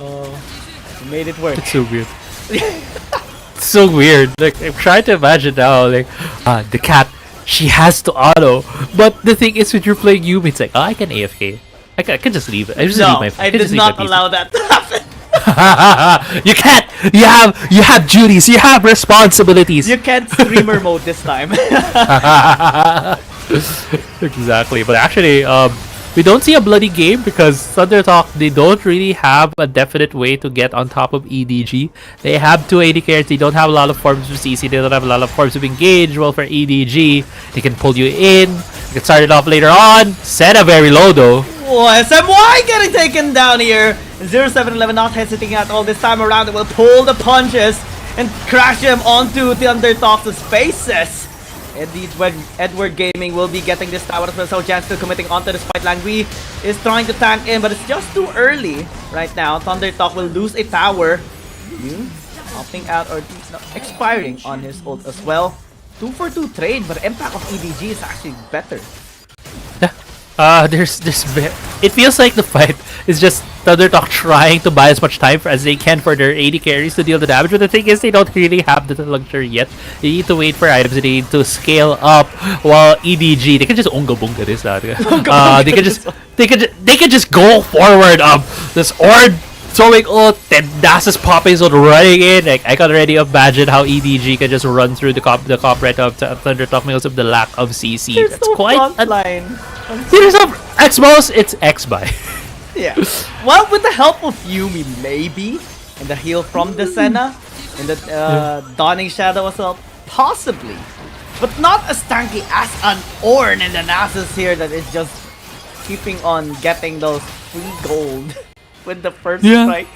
We made it work. It's so weird. It's so weird. Like I'm trying to imagine now. Like the cat, she has to auto. But the thing is, when you're playing Yumi, it's like I can AFK. I can just leave it. I just leave my. I did not allow that to happen. You can't. You have duties. You have responsibilities. You can't streamer mode this time. Exactly. But actually, we don't see a bloody game because Thundertalk, they don't really have a definite way to get on top of EDG. They have 2 AD carries. They don't have a lot of forms of CC. They don't have a lot of forms of engage. Well, for EDG, they can pull you in. You can start it off later on. Senna very low though. Oh, SMY getting taken down here. 0711 not hesitating at all this time around. It will pull the punches and crash him onto Thundertalk's faces. Edward Gaming will be getting this tower as well. So Jan still committing onto this fight. Langui is trying to tank in, but it's just too early right now. Thundertalk will lose a tower. Opting out or expiring on his ult as well. 2-for-2 trade, but the impact of EDG is actually better. It feels like the fight is just Thundertalk trying to buy as much time as they can for their AD carries to deal the damage. But the thing is, they don't really have the luxury yet. They need to wait for items. They need to scale up. While EDG, they can just unga bunga this. They can just go forward. This Ord throwing ult, then Nasus popping ult running in. Like, I can already imagine how EDG can just run through the comp right up to Thundertalk because of the lack of CC. There's That's no quite front line. There's no X-Most, it's X-Buy. Yeah. Well, with the help of Yumi, maybe, and the heal from the Senna, and the Dawning Shadow as well, possibly. But not as tanky as an Ornn and the Nasus here that is just keeping on getting those free gold with the first strike.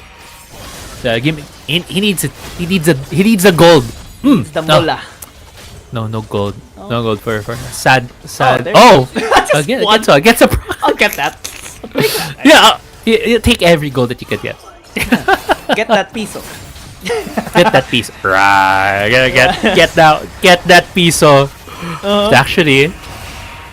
Give me. He needs it. He needs a gold. It's the Mola. No gold. No gold for sad. Oh, I'll get that. Yeah, you take every gold that you can get. Get that piso. Get that piso. Right. Get that piso. Actually,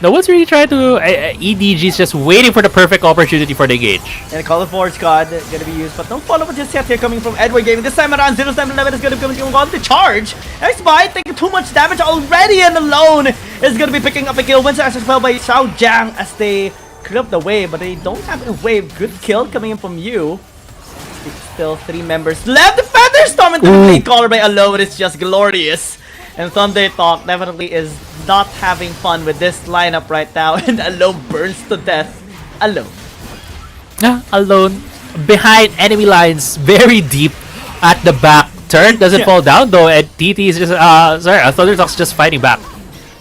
no one's really trying to. EDG is just waiting for the perfect opportunity for the engage. And Call of Forge card gonna be used, but no follow-up just yet here coming from Edward Gaming. This time around, 0711 is gonna be coming on the charge. X-Buy taking too much damage already, and alone is gonna be picking up a kill. Wins as well by Xiao Jiang as they clear up the wave, but they don't have a wave. Good kill coming in from you. Still 3 members left. The Featherstorm into the lead caller by Alone. It's just glorious. And Thundertalk definitely is not having fun with this lineup right now. And Alone burns to death. Alone. Alone. Behind enemy lines. Very deep at the back. Turn doesn't fall down though. And TT is just... Thundertalk's just fighting back.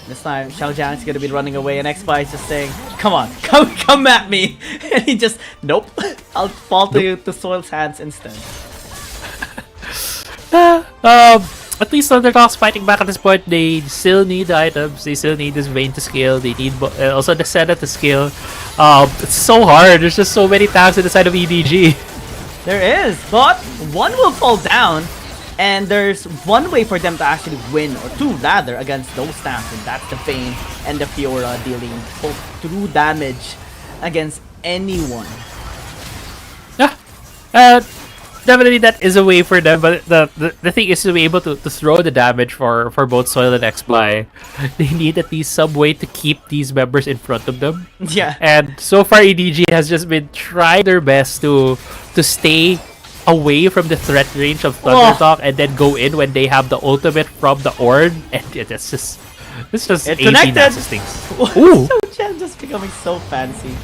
This time, Xiao Jiang is going to be running away. And X-Spy is just saying, come on. Come at me. And he just... Nope. I'll fall to Soil's hands instead. At least Thundertalk's fighting back at this point. They still need the items. They still need this Vayne to scale. They need also the Senna to scale. It's so hard. There's just so many tanks on the side of EDG. There is, but one will fall down. And there's one way for them to actually win, or 2 rather, against those tanks. And that's the Vayne and the Fiora dealing both true damage against anyone. Definitely that is a way for them, but the thing is to be able to throw the damage for both Soil and X-Fly. They need at least some way to keep these members in front of them. Yeah. And so far EDG has just been trying their best to stay away from the threat range of Thundertalk and then go in when they have the ultimate from the Ornn. And it's just it 18 connected. things. Ooh. So just becoming so fancy.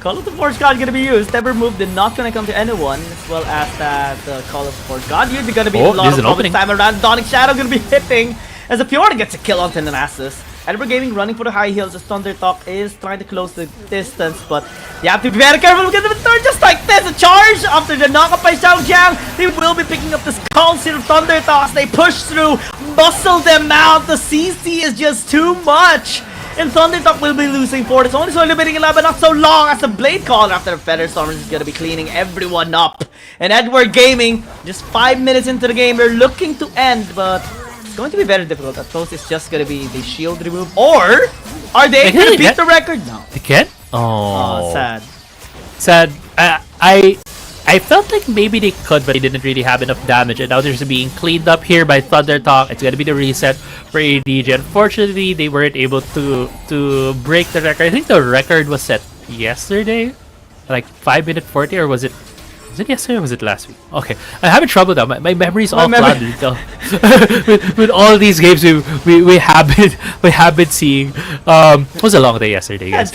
Call of the Force God gonna be used. Never move did not gonna come to anyone, as well as that Call of the Force God used. Gonna be a lot of problems time around. Donic Shadow gonna be hitting as the Fjord gets a kill on Nemesis. Edward Gaming running for the high heels as Thunder Talk is trying to close the distance, but you have to be very careful because of the just like this. A charge after the knockup by Xiao Jiang. They will be picking up the skulls here of Thunder Talk as they push through, muscle them out. The CC is just too much. And Thunder Talk will be losing for it. It's only slowly limiting a lot, but not so long as the Blade Caller after the Feather Stormers is going to be cleaning everyone up. And Edward Gaming, just 5 minutes into the game, they're looking to end, but it's going to be very difficult. At most, it's just going to be the shield remove. Or are they going to beat the record? No. They can't? Oh, sad. Sad. I felt like maybe they could, but they didn't really have enough damage. And now they're just being cleaned up here by Thunder Talk. It's gonna be the reset for EDG. Unfortunately, they weren't able to break the record. I think the record was set yesterday, like 5:40, or was it yesterday or was it last week? Okay, I'm having trouble now. My memory's all clouded. with all these games we have been seeing. It was a long day yesterday, guys.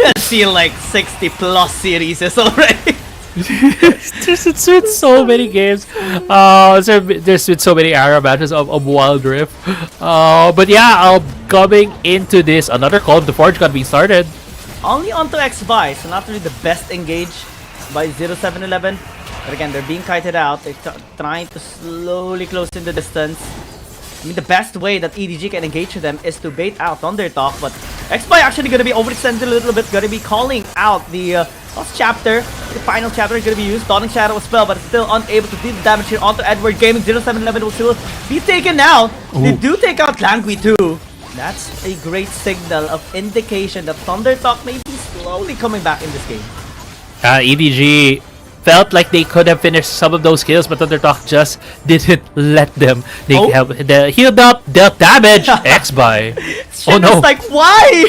I've seen like 60 plus series already. It's with so many games. There's with so many era matches of Wild Rift. But yeah, coming into this, another Call of the Forge got being started. Only onto X-Buy, so not really the best engage by 0711. But again, they're being kited out. They're trying to slowly close in the distance. I mean, the best way that EDG can engage with them is to bait out Thunder Talk, but X-Buy actually going to be overextended a little bit, going to be calling out the last chapter. The final chapter is going to be used. Dawning Shadow as well, but still unable to do the damage here onto Edward Gaming. 0711 will still be taken out. Ooh. They do take out Langui too. That's a great signal of indication that Thunder Talk may be slowly coming back in this game. EDG felt like they could have finished some of those kills, but Thunder Talk just didn't let them. They healed up, dealt damage. X-Buy. Oh no! It's like, why?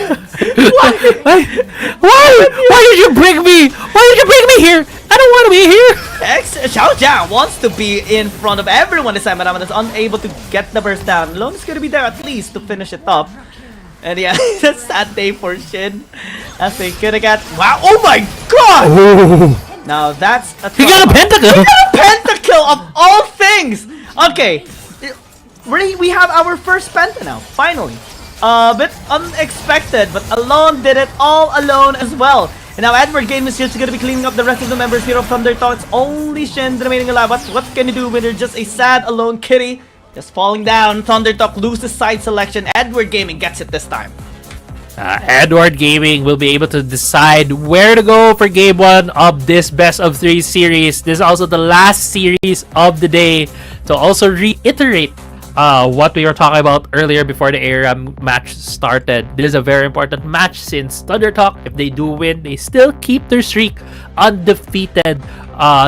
Why? Why did you bring me? Why did you bring me here? I don't want to be here. Xiao Jiang wants to be in front of everyone this time, but is unable to get the burst down. Lone is gonna be there at least to finish it up. And yeah, it's a sad day for Shin. As they gonna get oh my god! Oh. Now that's a he got a pentakill! He got a pentakill of all things! Okay, we have our first penta now, finally. A bit unexpected, but Alone did it all alone as well. And now Edward Game is just going to be cleaning up the rest of the members here of Thunder Talk. It's only Shin remaining alive. What can you do when you're just a sad alone kitty? Just falling down. Thunder Talk loses side selection. Edward Gaming gets it this time. Edward Gaming will be able to decide where to go for game 1 of this best of 3 series. This is also the last series of the day. To also reiterate what we were talking about earlier before the era match started. This is a very important match since Thunder Talk, if they do win, they still keep their streak, undefeated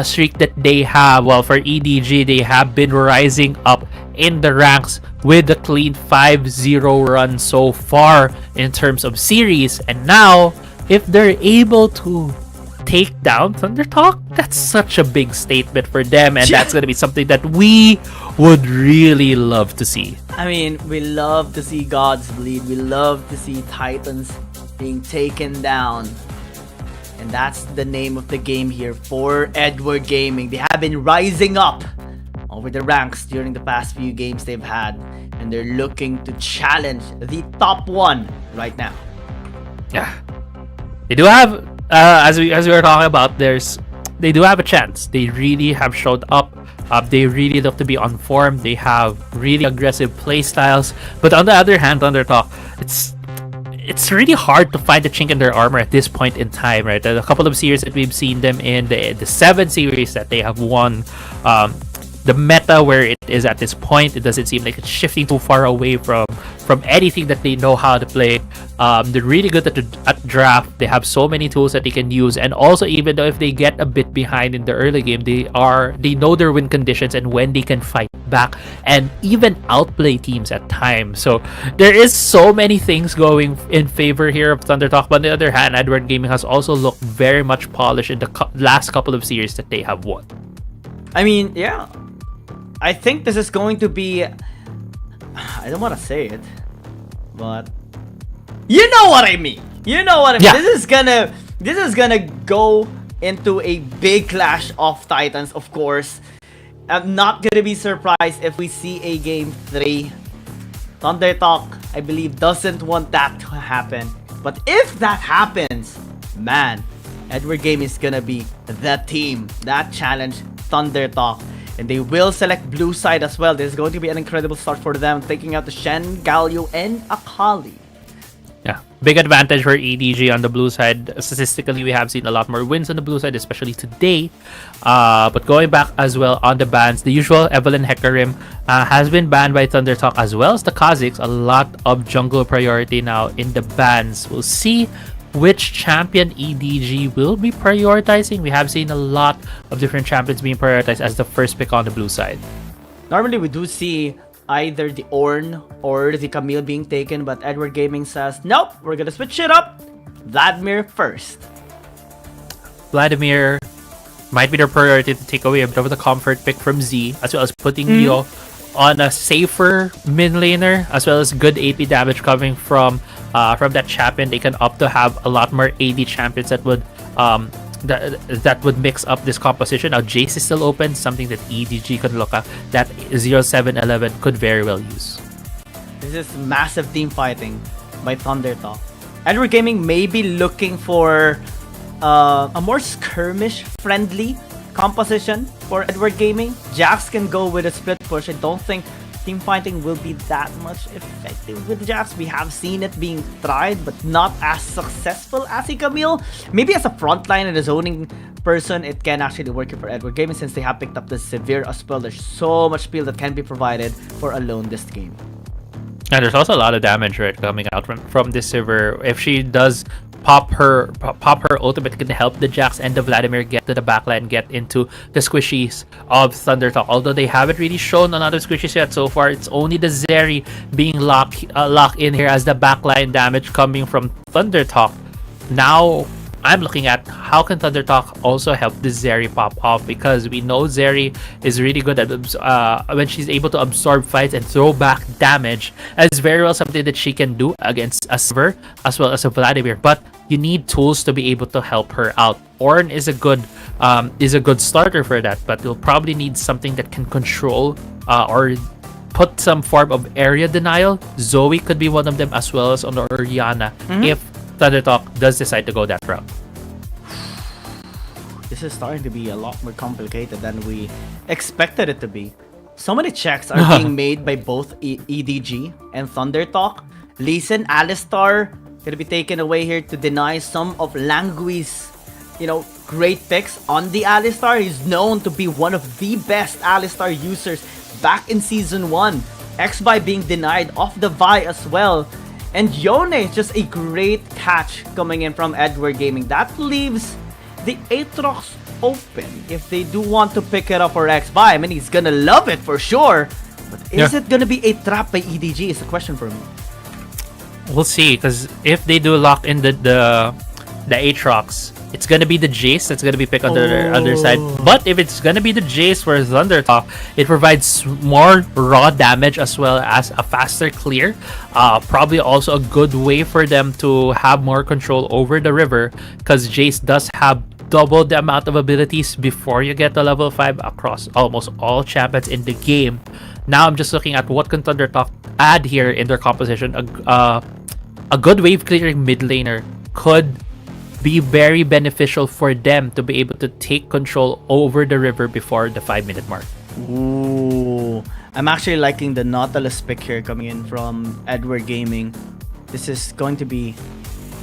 streak that they have. Well, for EDG, they have been rising up in the ranks with a clean 5-0 run so far in terms of series. And now, if they're able to take down Thunder Talk, that's such a big statement for them, and that's going to be something that we would really love to see. I mean, we love to see gods bleed. We love to see titans being taken down. And that's the name of the game here for Edward Gaming. They have been rising up over the ranks during the past few games they've had, and they're looking to challenge the top 1 right now. Yeah, they do have as we were talking about, they do have a chance. They really have showed up. They really look to be on form. They have really aggressive play styles. But on the other hand, Thunder Talk, it's really hard to find a chink in their armor at this point in time, right? A couple of series that we've seen them in, the 7 series that they have won, the meta where it is at this point, it doesn't seem like it's shifting too far away from anything that they know how to play. They're really good at draft. They have so many tools that they can use, and also even though if they get a bit behind in the early game, they know their win conditions and when they can fight back and even outplay teams at times. So there is so many things going in favor here of Thunder Talk. But on the other hand, Edward Gaming has also looked very much polished in the last couple of series that they have won. I mean, yeah, I think this is going to be, I don't want to say it, but you know what I mean. You know what I mean? Yeah. This is gonna go into a big clash of titans, of course. I'm not gonna be surprised if we see a game 3. Thunder Talk, I believe, doesn't want that to happen. But if that happens, man, Edward Gaming is gonna be the team that challenge Thunder Talk. And they will select blue side as well. This is going to be an incredible start for them, taking out the Shen, Galio, and Akali. Yeah, big advantage for EDG on the blue side. Statistically, we have seen a lot more wins on the blue side, especially today. But going back as well on the bans, the usual Evelyn Hecarim has been banned by Thunder Talk, as well as the Kha'Zix. A lot of jungle priority now in the bans. We'll see which champion EDG will be prioritizing. We have seen a lot of different champions being prioritized as the first pick on the blue side. Normally, we do see either the Ornn or the Camille being taken, but Edward Gaming says, nope, we're gonna switch it up. Vladimir first. Vladimir might be their priority to take away a bit of the comfort pick from Z, as well as putting Neo on a safer mid laner, as well as good AP damage coming from that champion. They can opt to have a lot more AD champions that would that would mix up this composition. Now Jace is still open, something that EDG could look at, that 0711 could very well use. This is massive team fighting by Thunder Talk. Edward Gaming may be looking for a more skirmish friendly composition for Edward Gaming. Jax can go with a split push. I don't think team fighting will be that much effective with Jax. We have seen it being tried, but not as successful as a Camille. Maybe as a frontline and a zoning person, it can actually work for Edward Gaming, since they have picked up the Severe as well. There's so much peel that can be provided for alone this game. And there's also a lot of damage coming out from this Sivir. If she does pop her ultimate, it can help the Jax and the Vladimir get to the backline, get into the squishies of Thunder Talk. Although they haven't really shown a lot of squishies yet so far, it's only the Zeri being locked in here as the backline damage coming from Thunder Talk. Now I'm looking at how can Thunder Talk also help the Zeri pop off, because we know Zeri is really good at when she's able to absorb fights and throw back damage, as very well something that she can do against a Sivir as well as a Vladimir. But you need tools to be able to help her out. Ornn is a good starter for that, but you'll probably need something that can control or put some form of area denial. Zoe could be one of them, as well as on the Orianna, if Thunder Talk does decide to go that route. This is starting to be a lot more complicated than we expected it to be. So many checks are being made by both EDG and Thunder Talk. Lee Sin, Alistar gonna be taken away here to deny some of Langui's, great picks on the Alistar. He's known to be one of the best Alistar users back in Season 1. X-Vi being denied off the Vi as well. And Yone is just a great catch coming in from Edward Gaming. That leaves the Aatrox open if they do want to pick it up for X-Vi. I mean, he's gonna love it for sure. But is it gonna be a trap by EDG is the question for me. We'll see, because if they do lock in the Aatrox, it's gonna be the Jace that's gonna be picked on the other side. But if it's gonna be the Jace for Thunder Talk, it provides more raw damage as well as a faster clear. Probably also a good way for them to have more control over the river, because Jace does have double the amount of abilities before you get to level 5 across almost all champions in the game. Now I'm just looking at what can Thunder Talk add here in their composition. A good wave clearing mid laner could be very beneficial for them to be able to take control over the river before the 5-minute mark. Ooh, I'm actually liking the Nautilus pick here coming in from Edward Gaming. This is going to be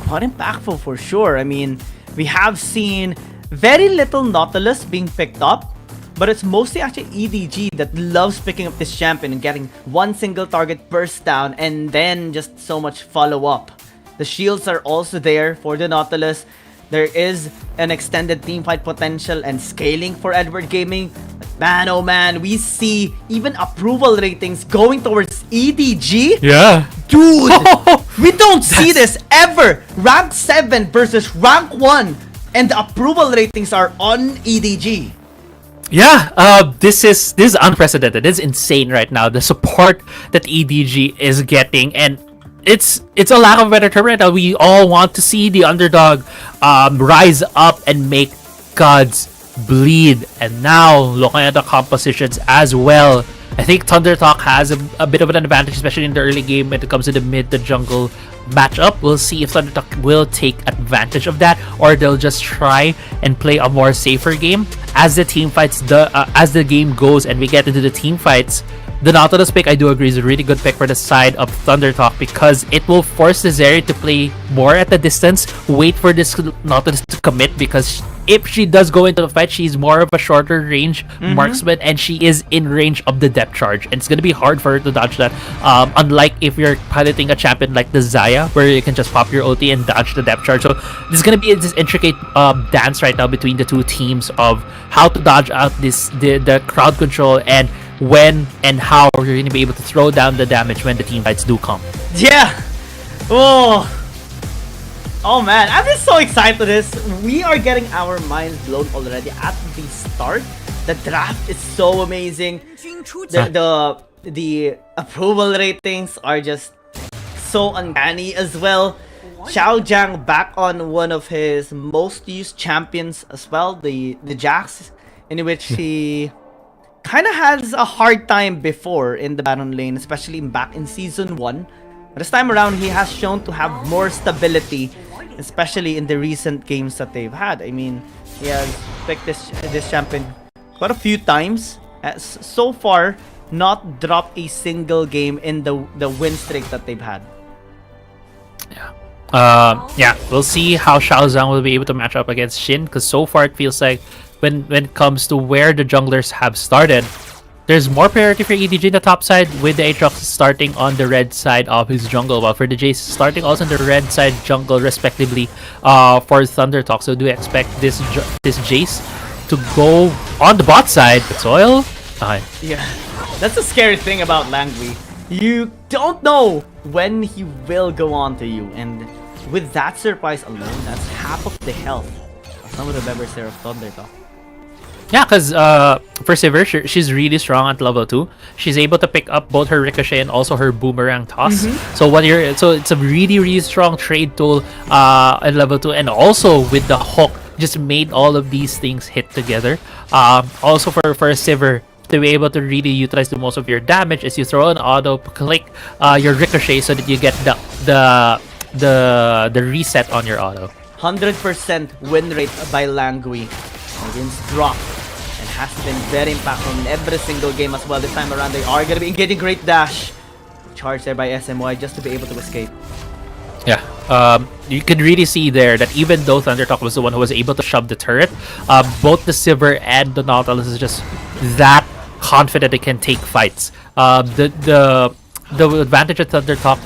quite impactful for sure. I mean, we have seen very little Nautilus being picked up, but it's mostly actually EDG that loves picking up this champion and getting one single target burst down and then just so much follow-up. The shields are also there for the Nautilus. There is an extended teamfight potential and scaling for Edward Gaming. But man, oh man, we see even approval ratings going towards EDG. Yeah. Dude, we don't see this ever. Rank 7 versus rank 1. And the approval ratings are on EDG. Yeah, this is unprecedented. It's insane right now, the support that EDG is getting. And it's a lack of a better term right now. We all want to see the underdog rise up and make gods bleed. And now looking at the compositions as well, I think Thunder Talk has a bit of an advantage, especially in the early game when it comes to the mid to jungle matchup. We'll see if Thunder Talk will take advantage of that, or they'll just try and play a more safer game as the team fights. As the game goes and we get into the team fights, the Nautilus pick, I do agree, is a really good pick for the side of Thunder Talk because it will force the Zeri to play more at the distance, wait for this Nautilus to commit, because if she does go into the fight, she's more of a shorter range marksman, and she is in range of the depth charge, and it's going to be hard for her to dodge that, unlike if you're piloting a champion like the Xayah, where you can just pop your ulti and dodge the depth charge. So this is going to be this intricate dance right now between the two teams of how to dodge out the crowd control, and when and how you're going to be able to throw down the damage when the team fights do come. Yeah! Oh man, I'm just so excited for this. We are getting our minds blown already at the start. The draft is so amazing. The approval ratings are just so uncanny as well. Xiao Jiang back on one of his most used champions as well, the Jax, in which he kind of has a hard time before in the Baron lane, especially back in Season 1. But this time around, he has shown to have more stability, especially in the recent games that they've had. I mean, he has picked this champion quite a few times. Has so far not dropped a single game in the win streak that they've had. Yeah, we'll see how Xiao Zhang will be able to match up against Shin, because so far it feels like when it comes to where the junglers have started, there's more priority for EDG in the top side, with the Aatrox starting on the red side of his jungle, while for the Jace starting also on the red side jungle respectively for Thunder Talk. So do expect this Jace to go on the bot side. But Soil? Yeah, that's the scary thing about Langui. You don't know when he will go on to you, and with that surprise alone, that's half of the health of some of the members there of Thunder Talk. Yeah, because for Sivir, she's really strong at level 2. She's able to pick up both her Ricochet and also her Boomerang Toss. So it's a really strong trade tool at level 2, and also with the hook, just made all of these things hit together. Also for Sivir to be able to really utilize the most of your damage is you throw an auto, click your Ricochet so that you get the reset on your auto. 100% win rate by Langui against Drop, and has been very impactful in every single game as well. This time around, they are going to be getting great dash. Charge there by SMY just to be able to escape. Yeah, you can really see there that even though Thunder Talk was the one who was able to shove the turret, both the Sivir and the Nautilus is just that confident they can take fights. The advantage that Thunder Talk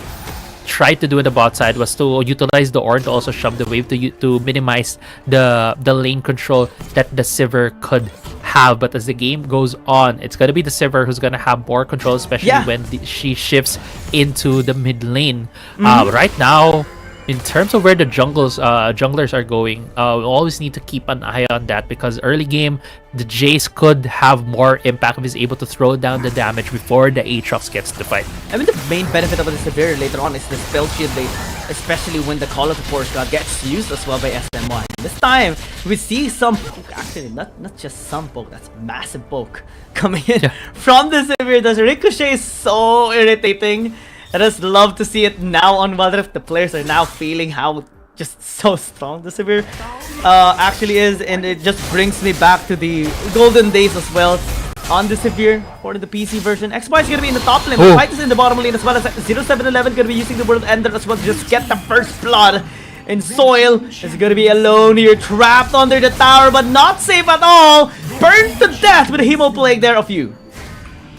tried to do in the bot side was to utilize the Ornn to also shove the wave to minimize the lane control that the Sivir could have. But as the game goes on, it's going to be the Sivir who's going to have more control, especially when she shifts into the mid lane. Right now, in terms of where the junglers are going, we always need to keep an eye on that, because early game, the Jace could have more impact if he's able to throw down the damage before the Aatrox gets to fight. I mean, the main benefit of the Sivir later on is the spell shield late, especially when the Call of the Force God gets used as well by SMY. This time, we see some poke, actually not just some poke, that's massive poke coming in from the Sivir. The Ricochet is so irritating. I just love to see it now on Wild Rift. The players are now feeling how just so strong the Sivir actually is, and it just brings me back to the golden days as well on the Sivir for the PC version. XY is going to be in the top lane, White is in the bottom lane as well as 0711 going to be using the World Ender as well to just get the first blood. And Soil is going to be alone here, trapped under the tower, but not safe at all. Burned to death with a Hemo Plague there of you.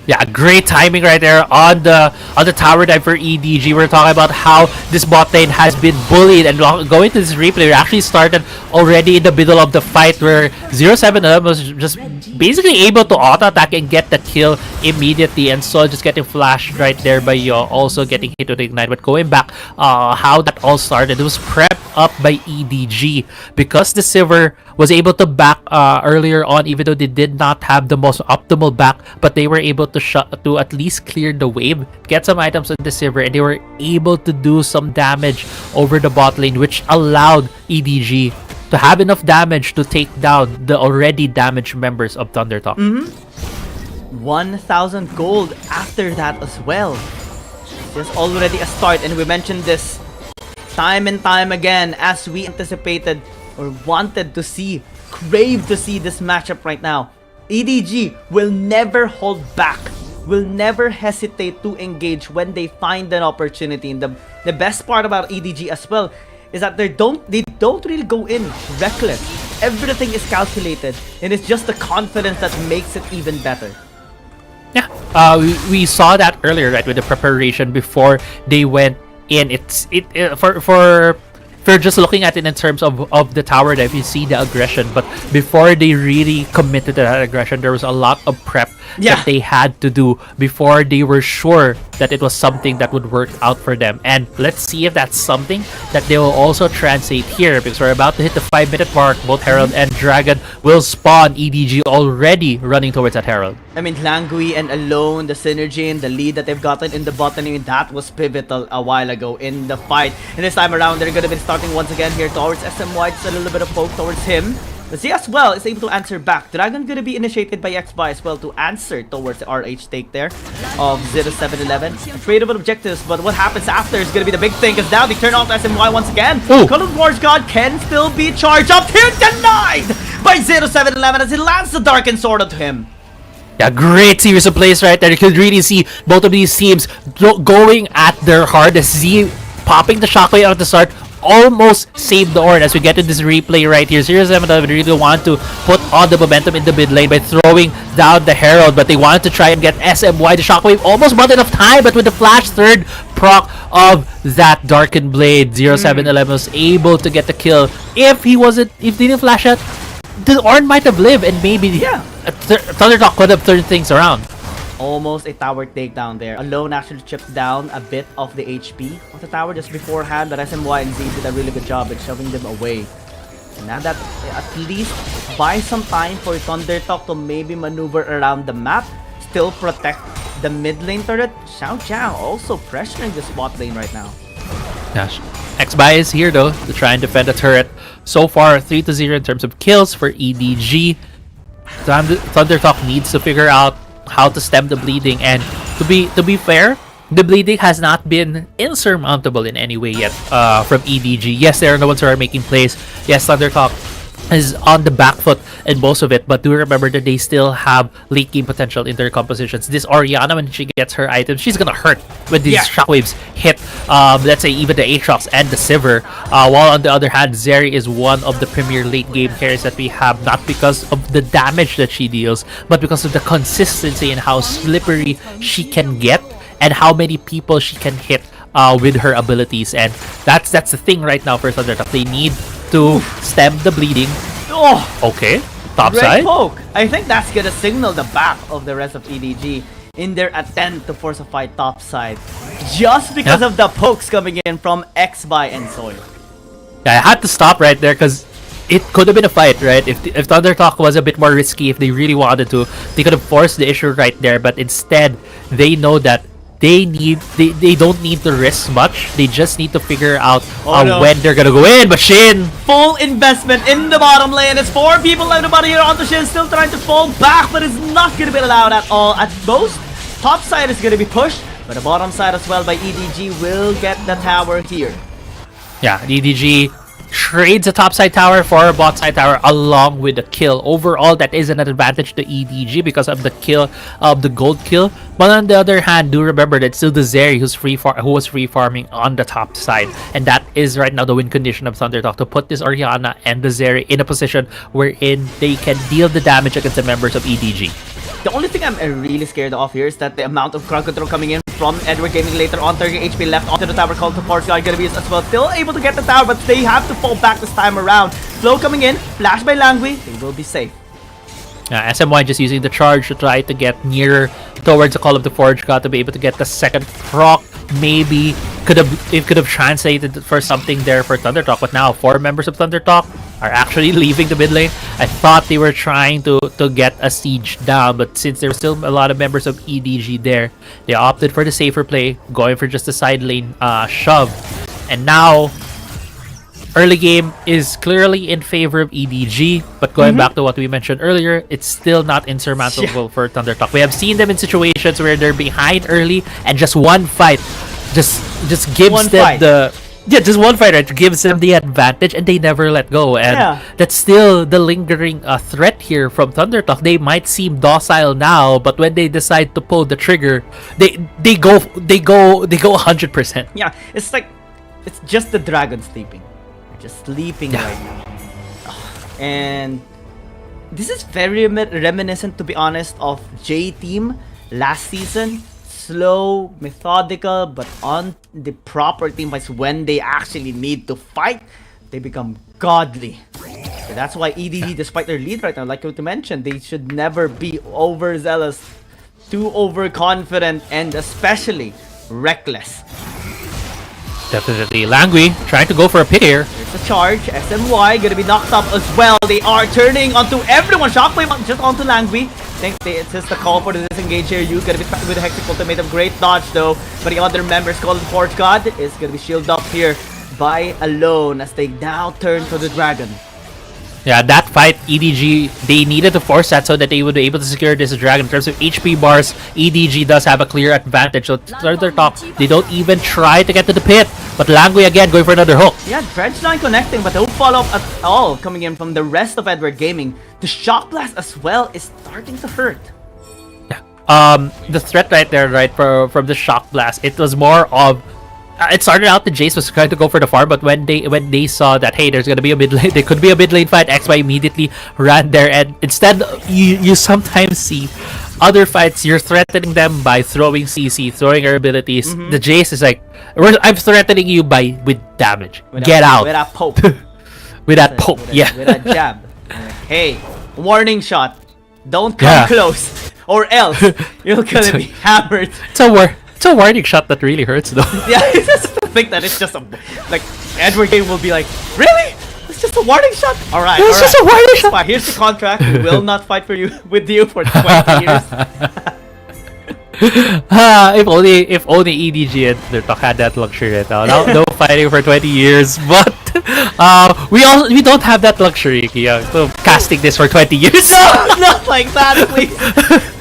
Yeah, great timing right there on the tower dive for EDG. We're talking about how this bot lane has been bullied, and going to this replay, we actually started already in the middle of the fight where 07 was just basically able to auto attack and get the kill immediately, and so just getting flashed right there by Yo, also getting hit with Ignite. But going back, how that all started, it was prep up by EDG because the Sivir was able to back earlier on, even though they did not have the most optimal back, but they were able to at least clear the wave, get some items on the Sivir, and they were able to do some damage over the bot lane, which allowed EDG to have enough damage to take down the already damaged members of Thundertalk. 1,000 gold after that as well. Just already a start, and we mentioned this time and time again as we anticipated or wanted to see, crave to see this matchup right now. EDG will never hold back, will never hesitate to engage when they find an opportunity. And the best part about EDG as well is that they don't really go in reckless. Everything is calculated, and it's just the confidence that makes it even better. Yeah, we saw that earlier, right, with the preparation before they went in. For just looking at it in terms of the tower dive, you see the aggression, but before they really committed to that aggression, there was a lot of prep that they had to do before they were sure that it was something that would work out for them. And let's see if that's something that they will also translate here, because we're about to hit the 5-minute mark. Both Herald and Dragon will spawn. EDG already running towards that Herald. I mean, Langui and Alone, the synergy and the lead that they've gotten in the bot lane, that was pivotal a while ago in the fight. And this time around, they're going to be starting once again here towards SMY. Just a little bit of poke towards him. But he as well is able to answer back. Dragon going to be initiated by XBY as well to answer towards the RH take there of 0711. Tradable objectives, but what happens after is going to be the big thing, because now they turn off SMY once again. Colored Forge God can still be charged up here, denied by 0711 as he lands the Darkened Sword onto him. Yeah, great series of plays right there. You could really see both of these teams going at their hardest. Z popping the shockwave out at the start, almost saved the Ornn as we get to this replay right here. 0711 really want to put on the momentum in the mid lane by throwing down the Herald, but they wanted to try and get SMY. The shockwave almost bought enough time, but with the flash third proc of that Darkened Blade, 0711 was able to get the kill. If he didn't flash it, the Ornn might have lived, and maybe Thundertalk could have turned things around. Almost a tower takedown there. Alone actually chipped down a bit of the HP of the tower just beforehand, but SMY and Z did a really good job at shoving them away. And now that at least buy some time for Thundertalk to maybe maneuver around the map, still protect the mid lane turret. Xiao Jiang also pressuring the spot lane right now. Gosh. XBY is here though to try and defend the turret. So far 3-0 in terms of kills for EDG. Thundertalk needs to figure out how to stem the bleeding, and to be fair, the bleeding has not been insurmountable in any way yet from EDG. Yes, they are the ones who are making plays. Yes, Thundertalk is on the back foot in most of it, but do remember that they still have late game potential in their compositions. This Orianna, when she gets her items, she's gonna hurt when these shockwaves hit, let's say even the Aatrox and the Sivir, while on the other hand, Zeri is one of the premier late game carries that we have, not because of the damage that she deals, but because of the consistency and how slippery she can get and how many people she can hit with her abilities. And that's the thing right now for Thundertalk. They need to stem the bleeding. Oh, okay. Top great side. poke. I think that's gonna signal the back of the rest of EDG in their attempt to force a fight top side, just because of the pokes coming in from XBY and Soil. Yeah, I had to stop right there because it could have been a fight, right? If Thundertalk was a bit more risky, if they really wanted to, they could have forced the issue right there. But instead, they know that they don't need to risk much. They just need to figure out when they're gonna go in. But Shin, full investment in the bottom lane. It's 4 people left about here onto Shin, still trying to fall back, but it's not gonna be allowed at all. At most, top side is gonna be pushed, but the bottom side as well by EDG will get the tower here. Yeah, EDG trades a topside tower for a bot side tower along with the kill. Overall, that is an advantage to EDG because of the kill of the gold kill. But on the other hand, do remember that it's still the Zeri who was free farming on the top side, and that is right now the win condition of Thundertalk, to put this Orianna and the Zeri in a position wherein they can deal the damage against the members of EDG. The only thing I'm really scared of here is that the amount of crowd control coming in from Edward Gaming later on. 30 HP left onto the tower. Call to Force God gonna be as well, still able to get the tower, but they have to fall back this time around. Flow coming in, flash by Langui, they will be safe. SMY just using the charge to try to get nearer towards the Call of the Forge God to be able to get the second proc maybe could have translated for something there for Thunder Talk, but now 4 members of Thunder Talk are actually leaving the mid lane. I thought they were trying to get a siege down, but since there were still a lot of members of EDG there, they opted for the safer play, going for just a side lane shove. And now early game is clearly in favor of EDG, but going back to what we mentioned earlier, it's still not insurmountable for Thunder Talk. We have seen them in situations where they're behind early and just one fight just gives them just one fight, right, gives them the advantage, and they never let go. And that's still the lingering threat here from Thunder Talk. They might seem docile now, but when they decide to pull the trigger, they go 100%. Yeah, it's like it's just the dragon sleeping. They're just sleeping right now. And this is very reminiscent, to be honest, of J Team last season. Slow, methodical, but on the proper team fights, when they actually need to fight, they become godly. So that's why EDG, despite their lead right now, like you mentioned, they should never be overzealous, too overconfident, and especially reckless. Definitely. Langui trying to go for a pick here. There's a charge. SMY gonna be knocked up as well. They are turning onto everyone. Shockwave just onto Langui. I think it's just the call for the disengage here. You gonna be with the Hectic Ultimatum. Great dodge though. But the other members called the Forge God is gonna be shielded up here by Alone as they now turn to the Dragon. Yeah, that fight, EDG, they needed to force that so that they would be able to secure this dragon. In terms of HP bars, EDG does have a clear advantage. So Thunder Talk, they don't even try to get to the pit. But Langui again going for another hook. Yeah, Dredgeline connecting, but no follow-up at all coming in from the rest of Edward Gaming. The Shock Blast as well is starting to hurt. Yeah. The threat right there, right, from the Shock Blast, it was more of it started out the Jace was trying to go for the farm, but when they saw that, hey, there's gonna be a mid lane, there could be a mid lane fight, XY immediately ran there, and instead you sometimes see other fights, you're threatening them by throwing CC, throwing her abilities. The Jace is like, I'm threatening you with damage. Get out. With that poke. With that poke, yeah. With that jab. Hey, warning shot. Don't come close, or else you're gonna be hammered. It's a warning shot that really hurts though. Yeah, I just think that it's just a like Edward Game will be like, really? It's just a warning shot. All right, it's just a warning shot. Fine. Here's the contract. We will not fight with you for 20 years. If only EDG and Thunder Talk had that luxury right now. No fighting for 20 years, but we don't have that luxury, Kia. So casting this for 20 years. No, not like that, please.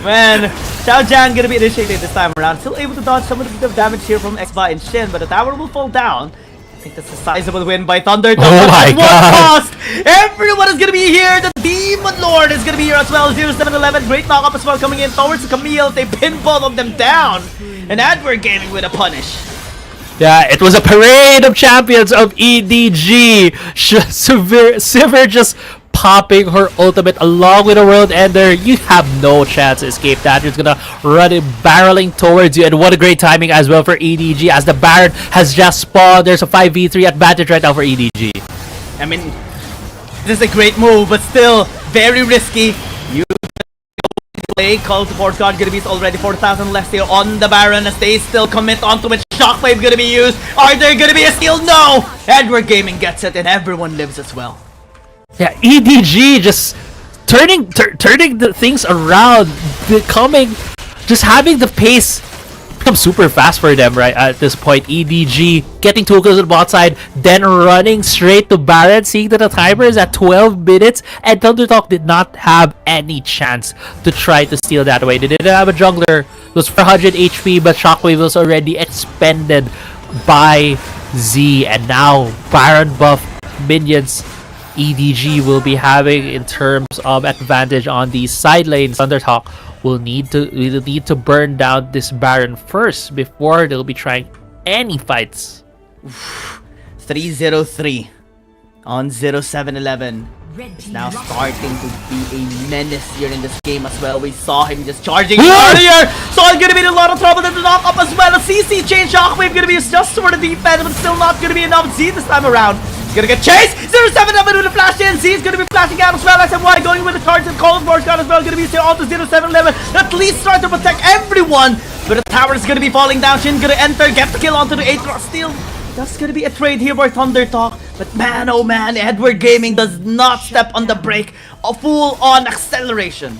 Man, Xiao Jan gonna be initiated this time around. Still able to dodge some of the damage here from Xba and Shin, but the tower will fall down. I think that's a sizable win by Thunder Talk. Oh my god! Cost? Everyone is gonna be here. The Demon Lord is gonna be here as well. 0711, great knock up as well coming in towards the Camille. They pin both of them down. And Edward Gaming with a punish. Yeah, it was a parade of champions of EDG. Sivir just popping her ultimate along with a World Ender. You have no chance to escape that. You're gonna run it barreling towards you, and what a great timing as well for EDG as the Baron has just spawned. There's a 5v3 advantage right now for EDG. I mean, this is a great move, but still very risky. You play, call support card gonna be already 4,000 left here on the Baron as they still commit onto it. Shockwave gonna be used. Are there gonna be a steal? No! Edward Gaming gets it and everyone lives as well. Yeah, EDG just turning the things around, just having the pace become super fast for them right at this point. EDG getting too close to the bot side, then running straight to Baron, seeing that the timer is at 12 minutes, and Thunder Talk did not have any chance to try to steal that away. They didn't have a jungler. It was 400 HP, but Shockwave was already expended by Z, and now Baron buff minions EDG will be having in terms of advantage on these side lanes. Thunder Talk will need to burn down this Baron first before they'll be trying any fights. 303 on 0711. Is now starting to be a menace here in this game as well. We saw him just charging earlier, so it's gonna be in a lot of trouble to knock up as well. A CC chain Shockwave gonna be used just for the defense, but still not gonna be enough. Z this time around. Gonna get chased. 0711 with a flash in. Z is gonna be flashing out as well. SMY going with the charge and Cold Force God as well. Gonna be still on to 0711. At least trying to protect everyone but the tower is gonna be falling down. Shin gonna enter, get the kill onto the Aatrox steal. That's gonna be a trade here by Thunder Talk. But man, oh man, Edward Gaming does not step on the brake. A full-on acceleration.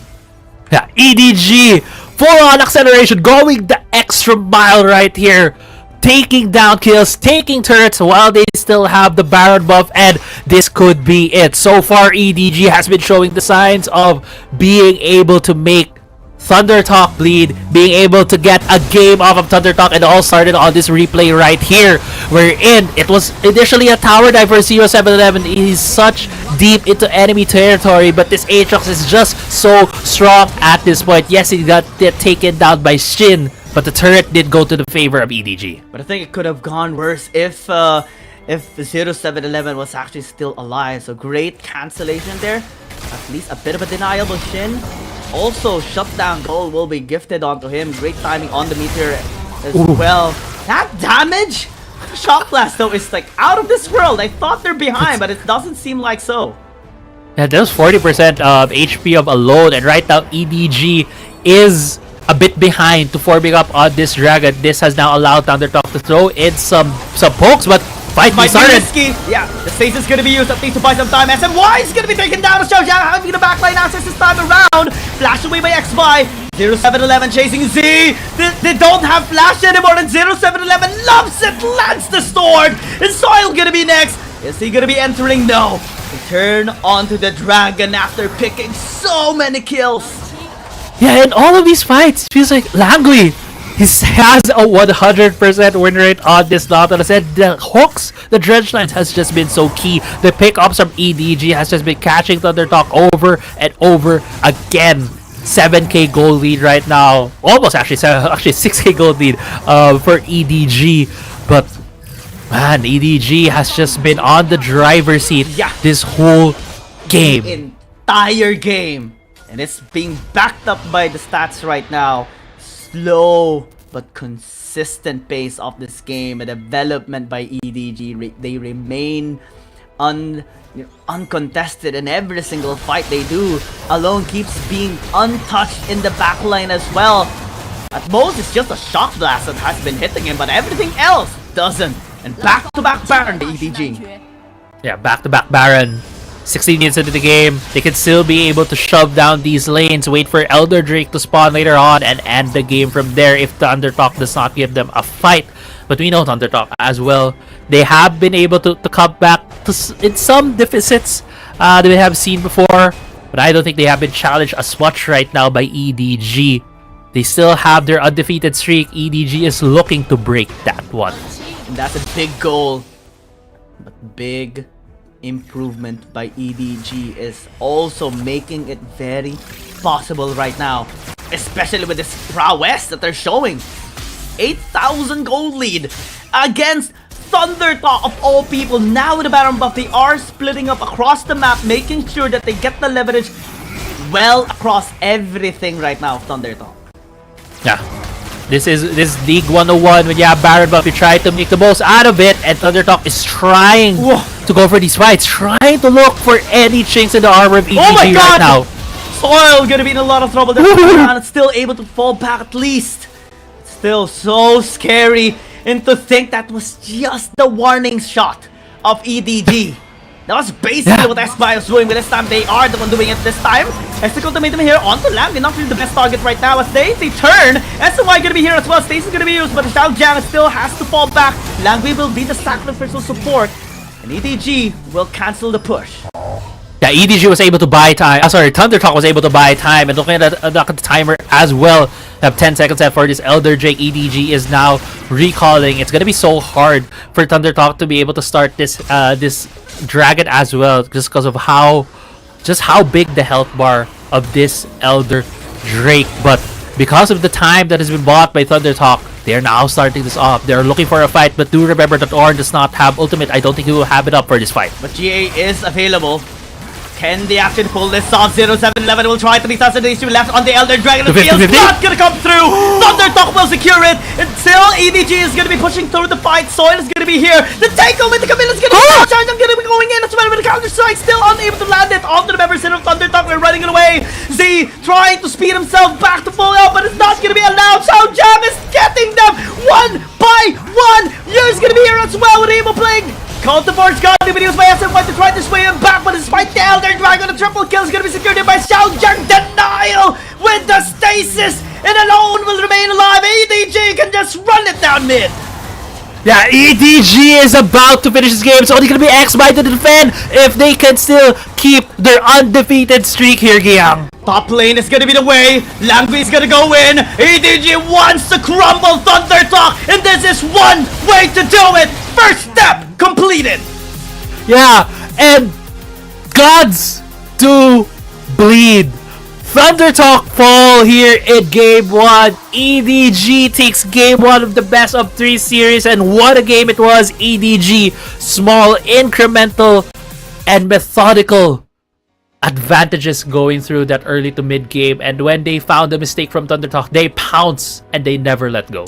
Yeah, EDG, full-on acceleration, going the extra mile right here. Taking down kills, taking turrets while they still have the Baron buff, and this could be it. So far, EDG has been showing the signs of being able to make Thunder Talk bleed, being able to get a game off of Thunder Talk, and it all started on this replay right here, wherein it was initially a tower dive for 0711. He's such deep into enemy territory, but this Aatrox is just so strong at this point. Yes, he got taken down by Shin, but the turret did go to the favor of EDG. But I think it could have gone worse if 0711 was actually still alive. So great cancellation there. At least a bit of a denial by Shin. Also, shutdown goal will be gifted onto him. Great timing on the meteor as well. That damage? Shock blast though is like out of this world. I thought they're behind, but it doesn't seem like so. Yeah, there's 40% of HP of alone, and right now EDG is a bit behind to forming up on this dragon. This has now allowed Thunder Talk to throw in some pokes, but fight might started. Be risky. Yeah, the stasis is gonna be used at least to buy some time. SMY is gonna be taken down. Xiaojiang having the backline access this time around. Flashed away by XY. 0711 chasing Z. They don't have flash anymore, and 0711 loves it. Lands the sword. Is Soil gonna be next? Is he gonna be entering? No. They turn onto the dragon after picking so many kills. Yeah, in all of these fights, it feels like Langui has a 100% win rate on this Nautilus, and the hooks, the dredge lines has just been so key. The pickups from EDG has just been catching Thunder Talk over and over again. 7k gold lead right now, almost actually 6k gold lead for EDG, but man, EDG has just been on the driver's seat this whole game. The entire game. And it's being backed up by the stats right now. Slow but consistent pace of this game. A development by EDG. They remain uncontested in every single fight they do. Alone keeps being untouched in the backline as well. At most, it's just a shock blast that has been hitting him, but everything else doesn't. And back-to-back Baron by EDG. Yeah, back-to-back Baron. 16 minutes into the game, they can still be able to shove down these lanes, wait for Elder Drake to spawn later on, and end the game from there if Thunder Talk does not give them a fight. But we know Thunder Talk as well. They have been able to come back in some deficits that we have seen before, but I don't think they have been challenged as much right now by EDG. They still have their undefeated streak. EDG is looking to break that one. And that's a big goal. But big improvement by EDG is also making it very possible right now, especially with this prowess that they're showing. 8,000 gold lead against Thunder Talk of all people. Now with the Baron buff, they are splitting up across the map, making sure that they get the leverage well across everything right now. Thunder Talk. Yeah. This is League 101. When you have Baron buff, you try to make the most out of it, and Thunder Talk is trying to go for these fights, trying to look for any chinks in the armor of EDG right now. Soil gonna be in a lot of trouble. It's still able to fall back at least. Still so scary, and to think that was just the warning shot of EDG. That was basically what SBI was doing, but this time they are the one doing it this time. Esticle to meet them here onto Langui, not really the best target right now as they turn. SMY gonna be here as well, Stacy's gonna be used, but Xiaojiang still has to fall back. Langui will be the sacrificial support, and EDG will cancel the push. Yeah, EDG was able to buy time. Thunder Talk was able to buy time, and looking at the timer as well. Have 10 seconds left for this Elder Drake. EDG is now recalling. It's gonna be so hard for Thunder Talk to be able to start this this dragon as well, just because of how big the health bar of this Elder Drake. But because of the time that has been bought by Thunder Talk, they are now starting this off. They're looking for a fight, but do remember that Ornn does not have ultimate. I don't think he will have it up for this fight. But GA is available. Can they actually pull this off? 0711 will try 3,000 HP left on the Elder Dragon. The field's not gonna come through. Thunder Talk will secure it. Until EDG is gonna be pushing through the fight. Soil is gonna be here. The takeover with the Camilla's gonna be charged. I'm gonna be going in as well with the counter strike. Still unable to land it onto the members of Thunder Talk. We're running it away. Z trying to speed himself back to full health, but it's not gonna be allowed. Xiao Jam is getting them one by one. Yu's gonna be here as well with Emo playing. Counterforce got him, but he was by SM1 to try to sway him back, but despite the Elder Dragon, the triple kill is gonna be secured by Xiao Jang. Denial with the stasis, and alone will remain alive. EDG can just run it down mid. Yeah, EDG is about to finish this game. It's only gonna be X-By to defend if they can still keep their undefeated streak here, Giang. Top lane is gonna be the way. Langui is gonna go in. EDG wants to crumble Thunder Talk, and this is one way to do it. First step completed. Yeah, and gods do bleed. Thunder Talk fall here in Game 1. EDG takes Game 1 of the best of 3 series, and what a game it was. EDG, small, incremental, and methodical advantages going through that early to mid game, and when they found a mistake from Thunder Talk, they pounce and they never let go.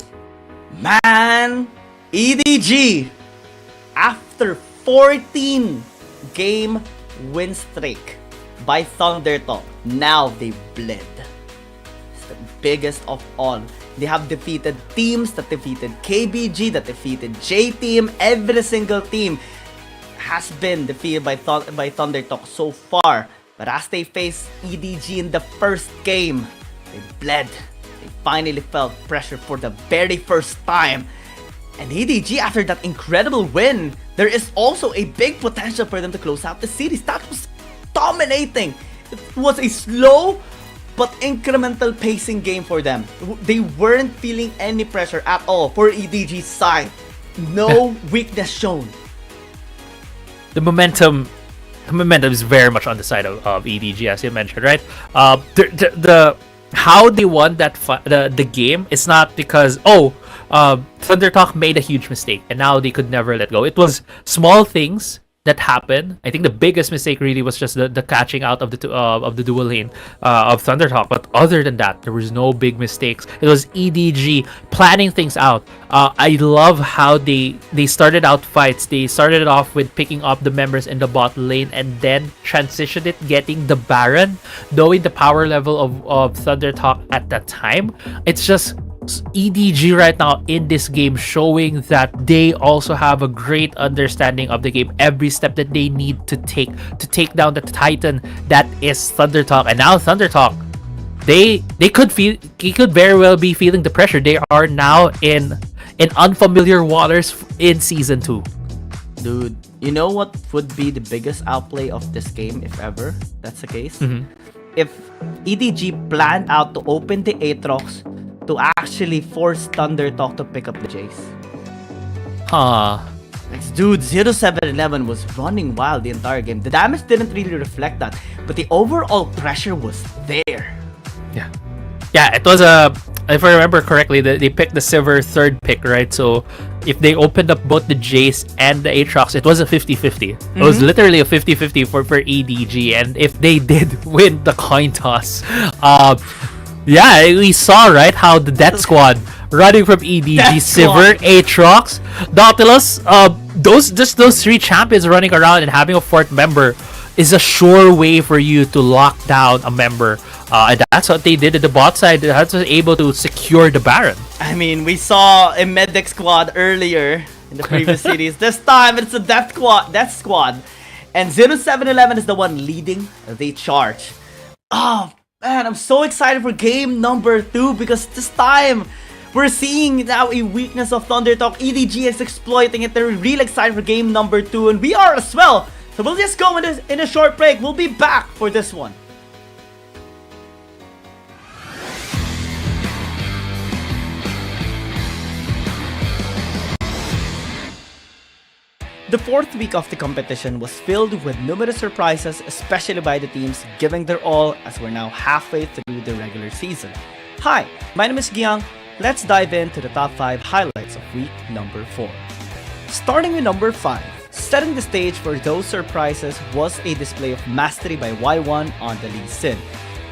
Man, EDG, after 14 game win streak by Thunder Talk, now they bled. It's the biggest of all. They have defeated teams that defeated KBG, that defeated J-Team. Every single team has been defeated by Thunder Talk so far. But as they face EDG in the first game, they bled. They finally felt pressure for the very first time. And EDG, after that incredible win, there is also a big potential for them to close out the series. That was dominating. It was a slow but incremental pacing game for them. They weren't feeling any pressure at all for EDG's side. No weakness shown. The momentum is very much on the side of EDG, as you mentioned, right? The how they won the game is not because Thunder Talk made a huge mistake and now they could never let go. It was small things that happened. I think the biggest mistake really was just the catching out of the dual lane of Thunder Talk. But other than that, there was no big mistakes. It was EDG planning things out. I love how they started out fights. They started it off with picking up the members in the bot lane and then transitioned it, getting the Baron, knowing the power level of Thunder Talk at that time. It's just EDG right now in this game showing that they also have a great understanding of the game, every step that they need to take down the titan that is Thunder Talk. And now Thunder Talk, he could very well be feeling the pressure. They are now in unfamiliar waters in season 2. Dude, you know what would be the biggest outplay of this game, if ever that's the case? If EDG planned out to open the Aatrox to actually force Thunder Talk to pick up the Jace. Dude, 0711 was running wild the entire game. The damage didn't really reflect that, but the overall pressure was there. Yeah, it was if I remember correctly, they picked the Silver third pick, right? So if they opened up both the Jace and the Aatrox, it was a 50-50. It was literally a 50-50 for EDG, and if they did win the coin toss, yeah, we saw, right, how the Death Squad running from EDG, Silver, Aatrox, Nautilus, those 3 champions running around and having a 4th member is a sure way for you to lock down a member. And that's what they did at the bot side. That's what was able to secure the Baron. I mean, we saw a Medic squad earlier in the previous series. This time, it's a Death Squad. And 0711 is the one leading the charge. Oh, man, I'm so excited for game number 2 because this time we're seeing now a weakness of Thunder Talk. EDG is exploiting it. They're really excited for game number 2, and we are as well. So we'll just go in a short break. We'll be back for this one. The 4th week of the competition was filled with numerous surprises, especially by the teams giving their all as we're now halfway through the regular season. Hi, my name is Giang. Let's dive into the top 5 highlights of week number 4. Starting with number 5, setting the stage for those surprises was a display of mastery by Y1 on the Lee Sin,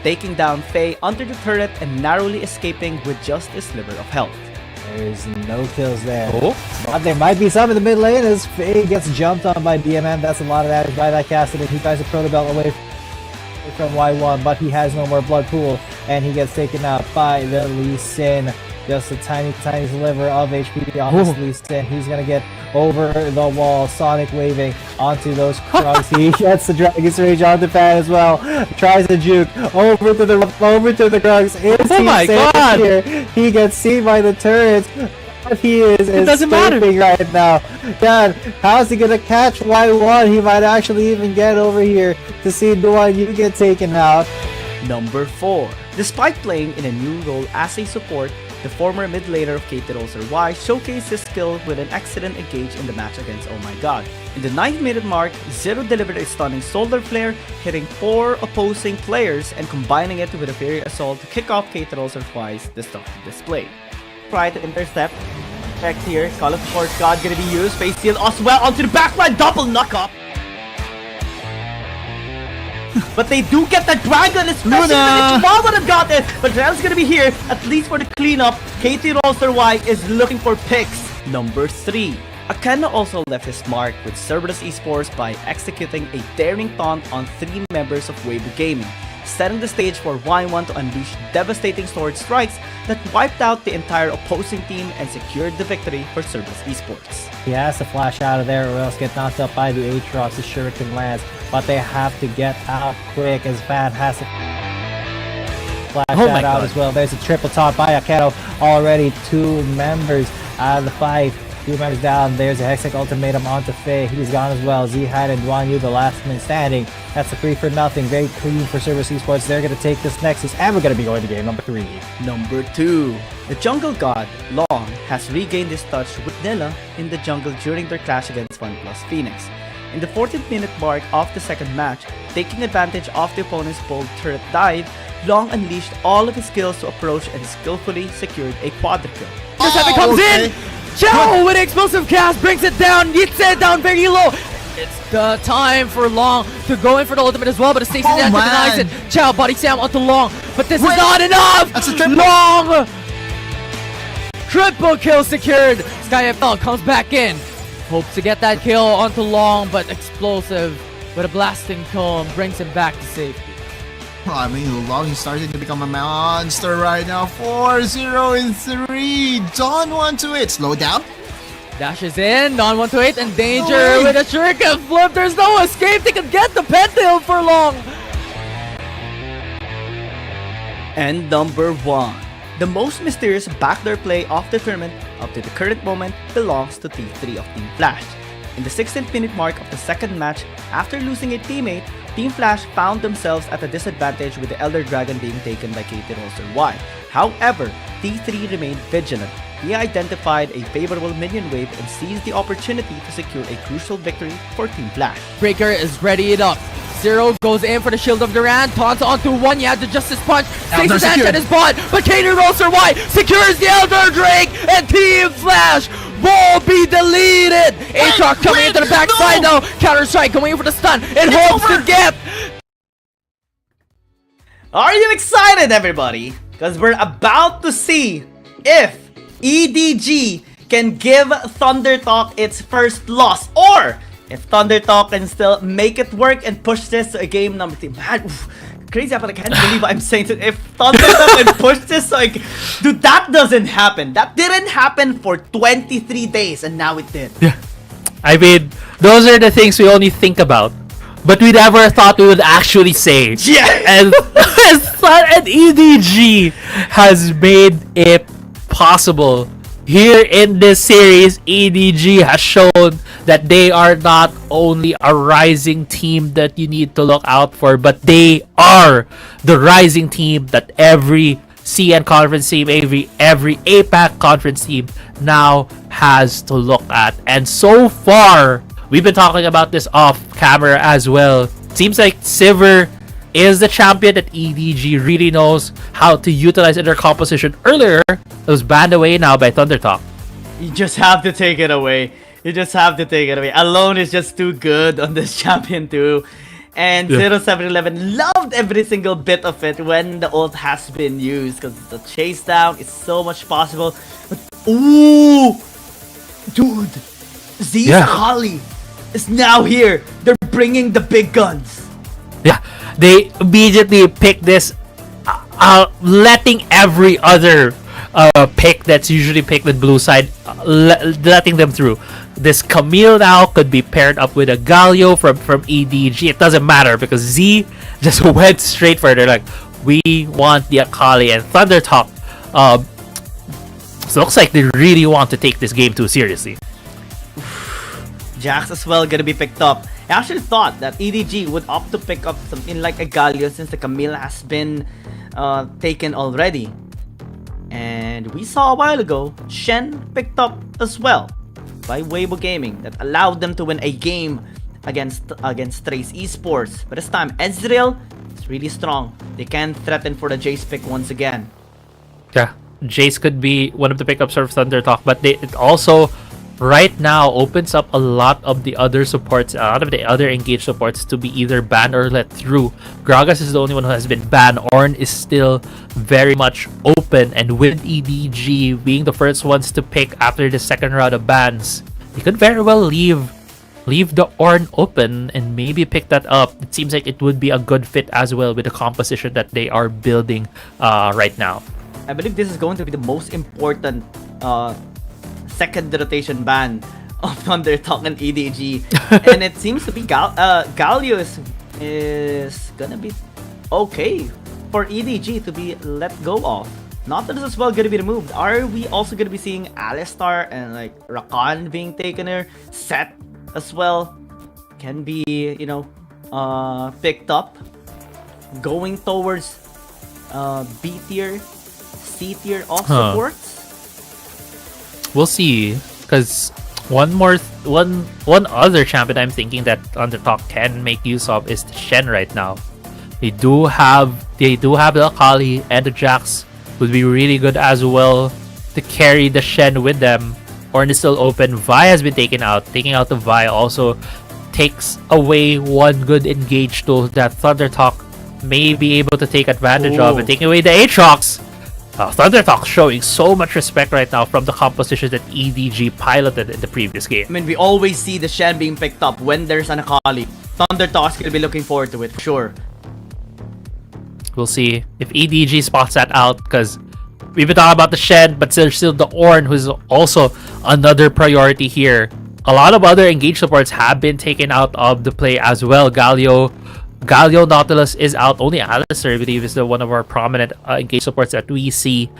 taking down Faye under the turret and narrowly escaping with just a sliver of health. There's no kills there. But there might be some in the mid lane as Faye gets jumped on by DMN. That's a lot of damage by that Cassidy. He tries to Proto Belt away from Y1, but he has no more blood pool, and he gets taken out by the Lee Sin. Just a tiny sliver of HP on this Lee Sin. He's gonna get over the wall, Sonic waving onto those Krugs. He gets the Dragon's Rage onto Fan as well. Tries to juke over to the Krugs. Oh my god! Here? He gets seen by the turrets. What he is scraping right now. God, how's he gonna catch Y1? He might actually even get over here to see you get taken out. Number 4. Despite playing in a new role as a support, the former mid laner of KT Rolls Y showcased his skill with an excellent engage in the match against Oh My God. In the 9th-minute mark, Zero delivered a stunning Solar Flare, hitting 4 opposing players and combining it with a Fairy Assault to kick off KT Rolls Y's destructive display. Try to intercept. Check here. Call of Force God gonna be used. Face Seal as well onto the backline. Double knock up. But they do get the dragon, especially if Jamal would have got it. But Rel's gonna be here, at least for the cleanup. KT Rolster Y is looking for picks. Number 3. Akena also left his mark with Cerberus Esports by executing a daring taunt on 3 members of WBG Gaming, setting the stage for Y1 to unleash devastating sword strikes that wiped out the entire opposing team and secured the victory for Cerberus Esports. He has to flash out of there or else get knocked up by the Aatrox as Shuriken lands, but they have to get out quick as Van has to flash out as well. There's a triple taunt by Akeno already. 2 members out of the fight. 2 members down. There's a Hextech Ultimatum onto Faye. He's gone as well. Zihad and Duan Yu, the last man standing. That's a 3 for nothing. Very clean for Cerberus Esports. They're going to take this Nexus, and we're going to be going to game number 3. Number 2. The jungle god, Long, has regained his touch with Nilla in the jungle during their clash against OnePlus Phoenix. In the 14th minute mark of the second match, taking advantage of the opponent's bold turret dive, Long unleashed all of his skills to approach and skillfully secured a quadra kill. Just comes in! Chow with explosive cast brings it down, gets it down very low. It's the time for Long to go in for the ultimate as well, but Stacy denies it. Chow body slam onto Long, but this is not enough! That's a triple. Long! Triple kill secured. SkyFL comes back in. Hopes to get that kill onto Long, but explosive with a blasting cone brings him back to safety. I mean, Long is starting to become a monster right now. 4-0 in 3. Dawn 1-8. Slow down. Dashes in, Dawn 1-8, and danger with a shuriken flip. There's no escape. They can get the pentail for Long. And number 1. The most mysterious backdoor play of the tournament up to the current moment belongs to T3 of Team Flash. In the 16th minute mark of the second match, after losing a teammate, Team Flash found themselves at a disadvantage with the Elder Dragon being taken by KT Rolster Y. However, T3 remained vigilant. He identified a favorable minion wave and seized the opportunity to secure a crucial victory for Team Flash. Breaker is readied up. Zero goes in for the Shield of Durant, taunts onto 1, you have the Justice Punch, takes his hand at his bot, but KT Rolster Y secures the Elder Drake, and Team Flash will be deleted! Aatrox coming into the backside now, Counter Strike going in for the stun, it hopes to get! Are you excited, everybody? Because we're about to see if EDG can give Thunder Talk its first loss, or if Thunder Talk can still make it work and push this to a game number 3. Man, crazy, but I can't believe I'm saying it. If Thunder Talk can push this, so dude, that doesn't happen. That didn't happen for 23 days, and now it did. Yeah. I mean, those are the things we only think about, but we never thought we would actually say. Yeah. And EDG has made it possible. Here in this series, EDG has shown that they are not only a rising team that you need to look out for, but they are the rising team that every CN conference team, every APAC conference team now has to look at. And so far, we've been talking about this off camera as well. Seems like Sivir is the champion that EDG really knows how to utilize in their composition. Earlier, it was banned away now by Thunder Talk. You just have to take it away. You just have to take it away. Alone is just too good on this champion too. And 0711 loved every single bit of it when the ult has been used, because the chase down is so much possible. But ooh, dude, Z's Holly is now here. They're bringing the big guns. Yeah, they immediately pick this, letting every other pick that's usually picked with blue side, letting them through. This Camille now could be paired up with a Galio from EDG. It doesn't matter because Z just went straight for it. They're like, we want the Akali and Thunder Talk. So it looks like they really want to take this game too seriously. Jax as well gonna be picked up. I actually thought that EDG would opt to pick up something like a Galio since the Camille has been taken already. And we saw a while ago, Shen picked up as well by Weibo Gaming that allowed them to win a game against Trace Esports. But this time, Ezreal is really strong. They can threaten for the Jace pick once again. Yeah, Jace could be one of the pickups for Thunder Talk, but it also right now opens up a lot of the other supports, a lot of the other engaged supports to be either banned or let through. Gragas is the only one who has been banned. Ornn is still very much open, and with EDG being the first ones to pick after the second round of bans, he could very well leave the Ornn open and maybe pick that up. It seems like it would be a good fit as well with the composition that they are building right now. I believe this is going to be the most important second rotation ban of Thunder Talk and EDG. And it seems to be Galio is gonna be okay for EDG to be let go of. Not that this is well gonna be removed. Are we also gonna be seeing Alistar and like Rakan being taken here? Set as well can be, you know, picked up. Going towards B tier, C tier of supports. We'll see, because one other champion I'm thinking that Thunder Talk can make use of is the Shen right now. They do have the Akali and the Jax, would be really good as well to carry the Shen with them. Ornn is still open. Vi has been taken out. Taking out the Vi also takes away one good engage tool that Thunder Talk may be able to take advantage of, and taking away the Aatrox. Thunder Talk showing so much respect right now from the composition that EDG piloted in the previous game. I mean, we always see the Shen being picked up when there's an Akali. Thunder Talk's gonna be looking forward to it for sure. We'll see if EDG spots that out, because we've been talking about the Shen, but there's still the Ornn, who's also another priority here. A lot of other engaged supports have been taken out of the play as well. Galio Nautilus is out. Only Alistar, I believe, is the one of our prominent engaged supports that we see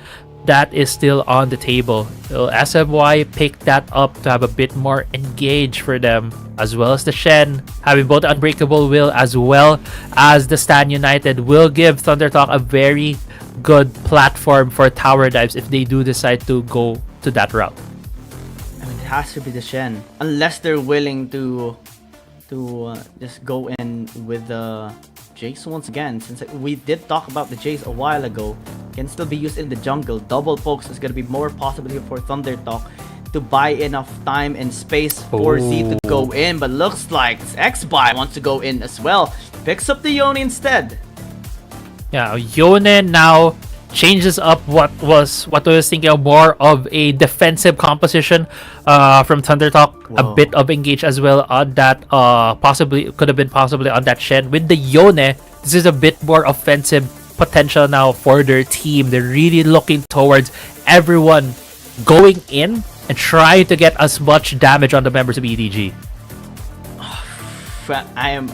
that is still on the table. So SMY picked that up to have a bit more engaged for them, as well as the Shen having both Unbreakable Will as well as the Stan United will give Thunder Talk a very good platform for tower dives if they do decide to go to that route. I mean, it has to be the Shen, unless they're willing to just go in with the Jace once again, since we did talk about the Jace a while ago. Can still be used in the jungle. Double pokes is going to be more possibility for Thunder Talk to buy enough time and space for Z to go in, but looks like X-Buy wants to go in as well. Picks up the Yone instead. Yeah, Yone now changes up what was thinking of more of a defensive composition from Thunder Talk. A bit of engage as well on that, could have been possibly on that Shen. With the Yone, this is a bit more offensive potential now for their team. They're really looking towards everyone going in and trying to get as much damage on the members of EDG. I'm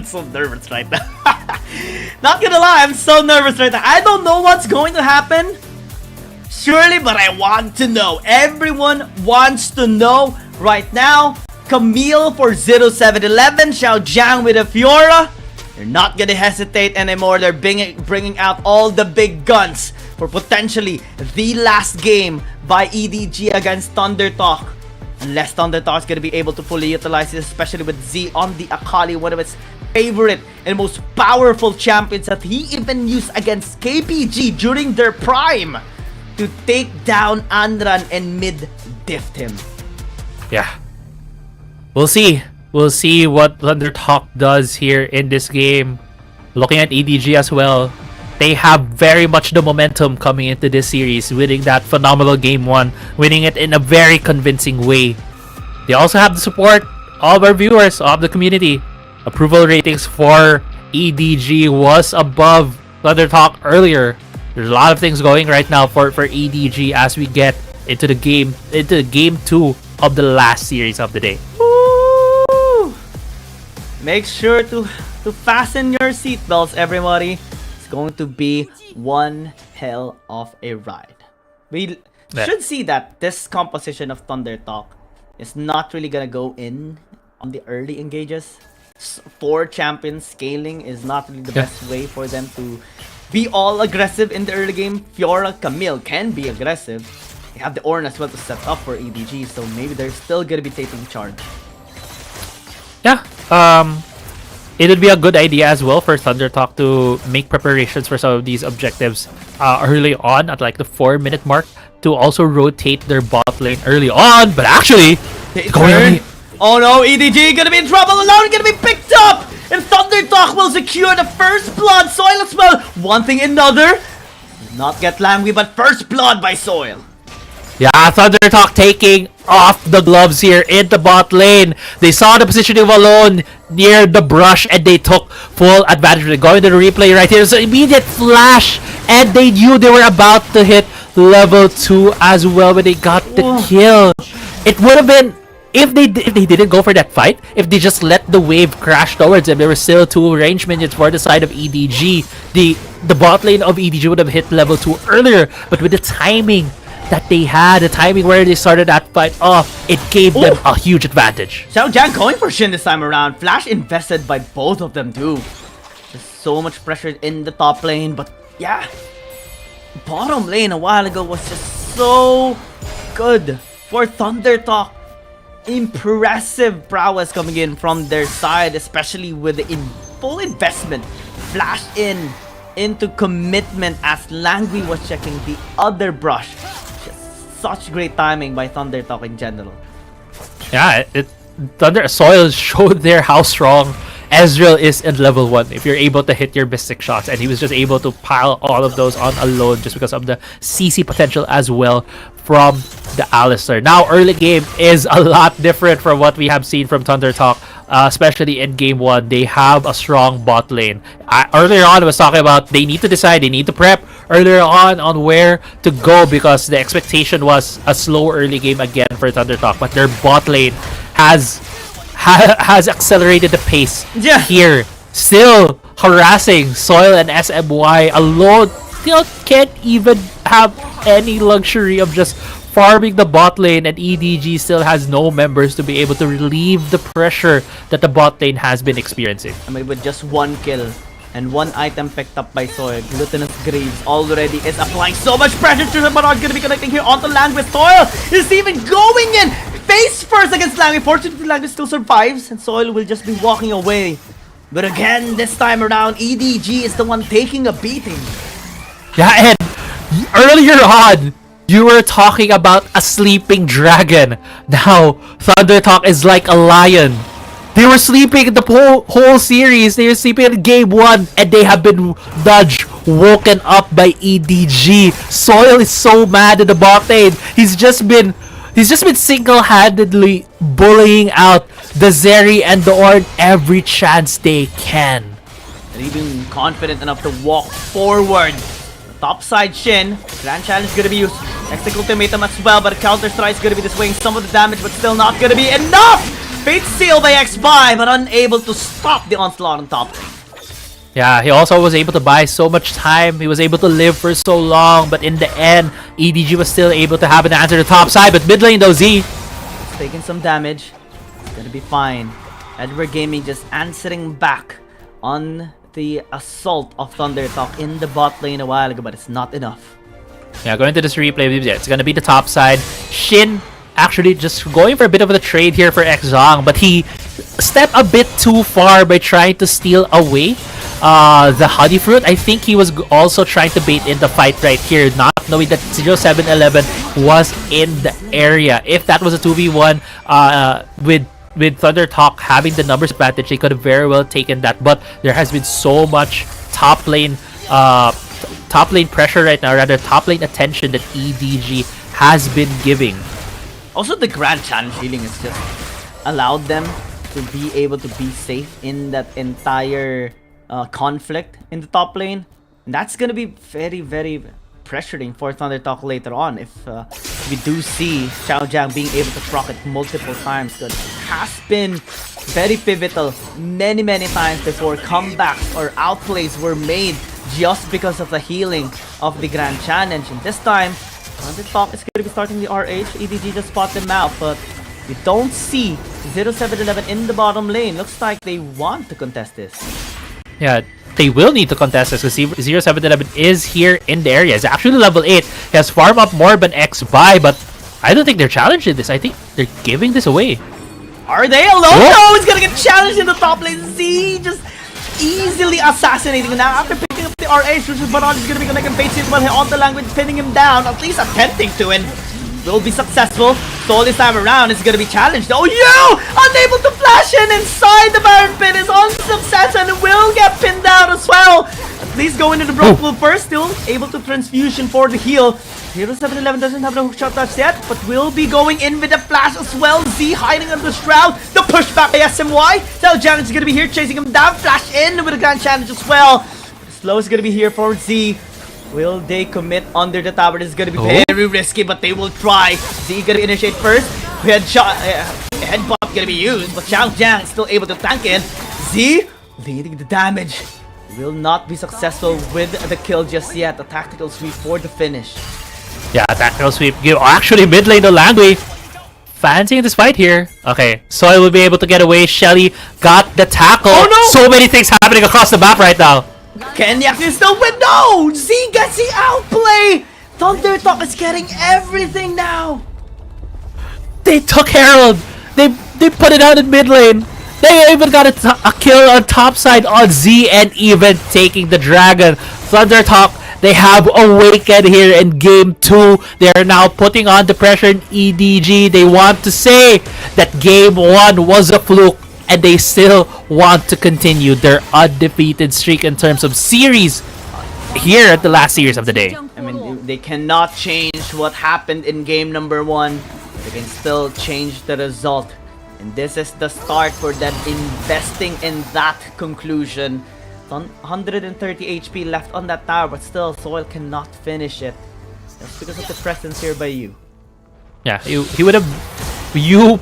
so nervous right now. Not gonna lie, I'm so nervous right now. I don't know what's going to happen, surely, but I want to know. Everyone wants to know right now. Camille for 0711, Xiao Jiang with a Fiora. They're not gonna hesitate anymore. They're bringing out all the big guns for potentially the last game by EDG against Thunder Talk. Unless Thunder Talk is gonna be able to fully utilize it, especially with Z on the Akali, one of its favorite and most powerful champions that he even used against KPG during their prime to take down Anran and mid-diffed him. Yeah. We'll see. We'll see what Thunder Talk does here in this game. Looking at EDG as well, they have very much the momentum coming into this series, winning that phenomenal game 1, winning it in a very convincing way. They also have the support of our viewers, of the community. Approval ratings for EDG was above Thunder Talk earlier. There's a lot of things going right now for EDG as we get into the game 2 of the last series of the day. Woo! Make sure to fasten your seatbelts, everybody. It's going to be one hell of a ride. We should see that this composition of Thunder Talk is not really gonna go in on the early engages. 4 champions scaling is not really the best way for them to be all aggressive in the early game. Fiora, Camille can be aggressive. They have the Ornn as well to set up for EDG, so maybe they're still gonna be taking charge. Yeah, it would be a good idea as well for Thunder Talk to make preparations for some of these objectives early on at like the 4-minute mark to also rotate their bot lane early on. But actually, oh no, EDG gonna be in trouble alone, gonna be picked up! And Thunder Talk will secure the first blood. Soil as well. One thing another. Not get Langui, but first blood by Soil. Yeah, Thunder Talk taking off the gloves here in the bot lane. They saw the positioning of Alone near the brush and they took full advantage. They're going to the replay right here. So immediate flash, and they knew they were about to hit level 2 as well when they got the kill. It would have been, if they didn't go for that fight, if they just let the wave crash towards them, there were still 2 range minions for the side of EDG. The bot lane of EDG would have hit level 2 earlier, but with the timing that they had, the timing where they started that fight off, it gave them a huge advantage. Xiao Jiang going for Shin this time around. Flash invested by both of them too. Just so much pressure in the top lane, but yeah, bottom lane a while ago was just so good for Thunder Talk. Impressive prowess coming in from their side, especially with the full investment. Flash into commitment as Langui was checking the other brush. Just such great timing by Thunder Talk in general. Yeah, Thunder Soil showed there how strong Ezreal is in level 1 if you're able to hit your Mystic shots, and he was just able to pile all of those on Alone just because of the CC potential as well from the Alistar. Now early game is a lot different from what we have seen from Thunder Talk, especially in game 1. They have a strong bot lane. Earlier on I was talking about they need to decide, they need to prep earlier on where to go, because the expectation was a slow early game again for Thunder Talk, but their bot lane has accelerated the pace here, still harassing Soil and SMY. Alone still can't even have any luxury of just farming the bot lane, and EDG still has no members to be able to relieve the pressure that the bot lane has been experiencing. I mean, with just 1 kill and 1 item picked up by Soil, Glutinous Graves already is applying so much pressure to him, but not gonna be connecting here onto Langui. Soil is even going in face first against Langui. Fortunately, Langui still survives, and Soil will just be walking away. But again, this time around, EDG is the one taking a beating. Yeah, and earlier on, you were talking about a sleeping dragon. Now, Thunder Talk is like a lion. They were sleeping the whole series. They were sleeping in game 1, and they have been woken up by EDG. Soil is so mad at the bot lane. He's just been single-handedly bullying out the Zeri and the Ornn every chance they can. And even confident enough to walk forward. Top side Shin. Grand Challenge is gonna be used. Exec Ultimatum as well, but Counter Strike is gonna be diswaying some of the damage, but still not gonna be enough! Fate Seal by X5, but unable to stop the onslaught on top. Yeah, he also was able to buy so much time. He was able to live for so long, but in the end, EDG was still able to have an answer to the top side. But mid lane though, Z taking some damage. It's gonna be fine. Edward Gaming just answering back on the assault of Thunder Talk in the bot lane a while ago, but it's not enough. Yeah, going to this replay, it's gonna be the top side. Shin actually just going for a bit of a trade here for Xzong, but he stepped a bit too far by trying to steal away the Honey Fruit. I think he was also trying to bait in the fight right here, not knowing that 0711 was in the area. If that was a 2v1 with Thunder Talk having the numbers advantage, they could have very well taken that, but there has been so much top lane pressure right now, rather top lane attention that EDG has been giving. Also, the Grand Challenge healing has just allowed them to be able to be safe in that entire conflict in the top lane. And that's gonna be very, very pressuring for Thundertalk later on if we do see Xiaojiang being able to proc it multiple times. Because it has been very pivotal many times before. Comebacks or outplays were made just because of the healing of the Grand Challenge. And this time, Thundertalk is going to be starting the RH. EDG just spot them out, but we don't see 0711 in the bottom lane. Looks like they want to contest this. Yeah, they will need to contest this because 0711 is here in the area. He's actually level 8. He has farm up more than X by, but I don't think they're challenging this. I think they're giving this away. Are they alone? No, he's gonna get challenged in the top lane. Z just easily assassinating him. Now after picking up the RH, which is Barrage is gonna be connecting face while he on the language, pinning him down, at least attempting to, and will be successful. So this time around it's gonna be challenged. Oh, you unable to flash in inside the Baron pit is unsuccessful and will get pinned down as well. At least go into the Broke Pool first, still able to transfusion for the heal. 0711 doesn't have no hookshot touch yet, but will be going in with the flash as well. Z hiding under the shroud. The pushback by SMY. Xiaojiang is gonna be here chasing him down. Flash in with a Grand Challenge as well. Slow is gonna be here for Z. Will they commit under the tower? This is gonna be very risky, but they will try. Z gonna initiate first. Headbutt gonna be used, but Xiaojiang is still able to tank in. Z leading the damage. Will not be successful with the kill just yet. A tactical sweep for the finish. Yeah, tactical sweep. Actually, mid lane to Langway. Fancying this fight here. Okay, Soil will be able to get away. Shelly got the tackle. Oh no! So many things happening across the map right now. Kenyak is still with no! Z gets the outplay! Thundertalk is getting everything now! They took Herald! They put it out in mid lane! They even got a kill on top side on Z and even taking the dragon. Thundertalk, they have awakened here in game 2. They are now putting on the pressure in EDG. They want to say that game 1 was a fluke. And they still want to continue their undefeated streak in terms of series here at the last series of the day. I mean, they cannot change what happened in game number 1. They can still change the result. And this is the start for them investing in that conclusion. 130 HP left on that tower, but still Soil cannot finish it. That's because of the presence here by you. Yeah, he would have... You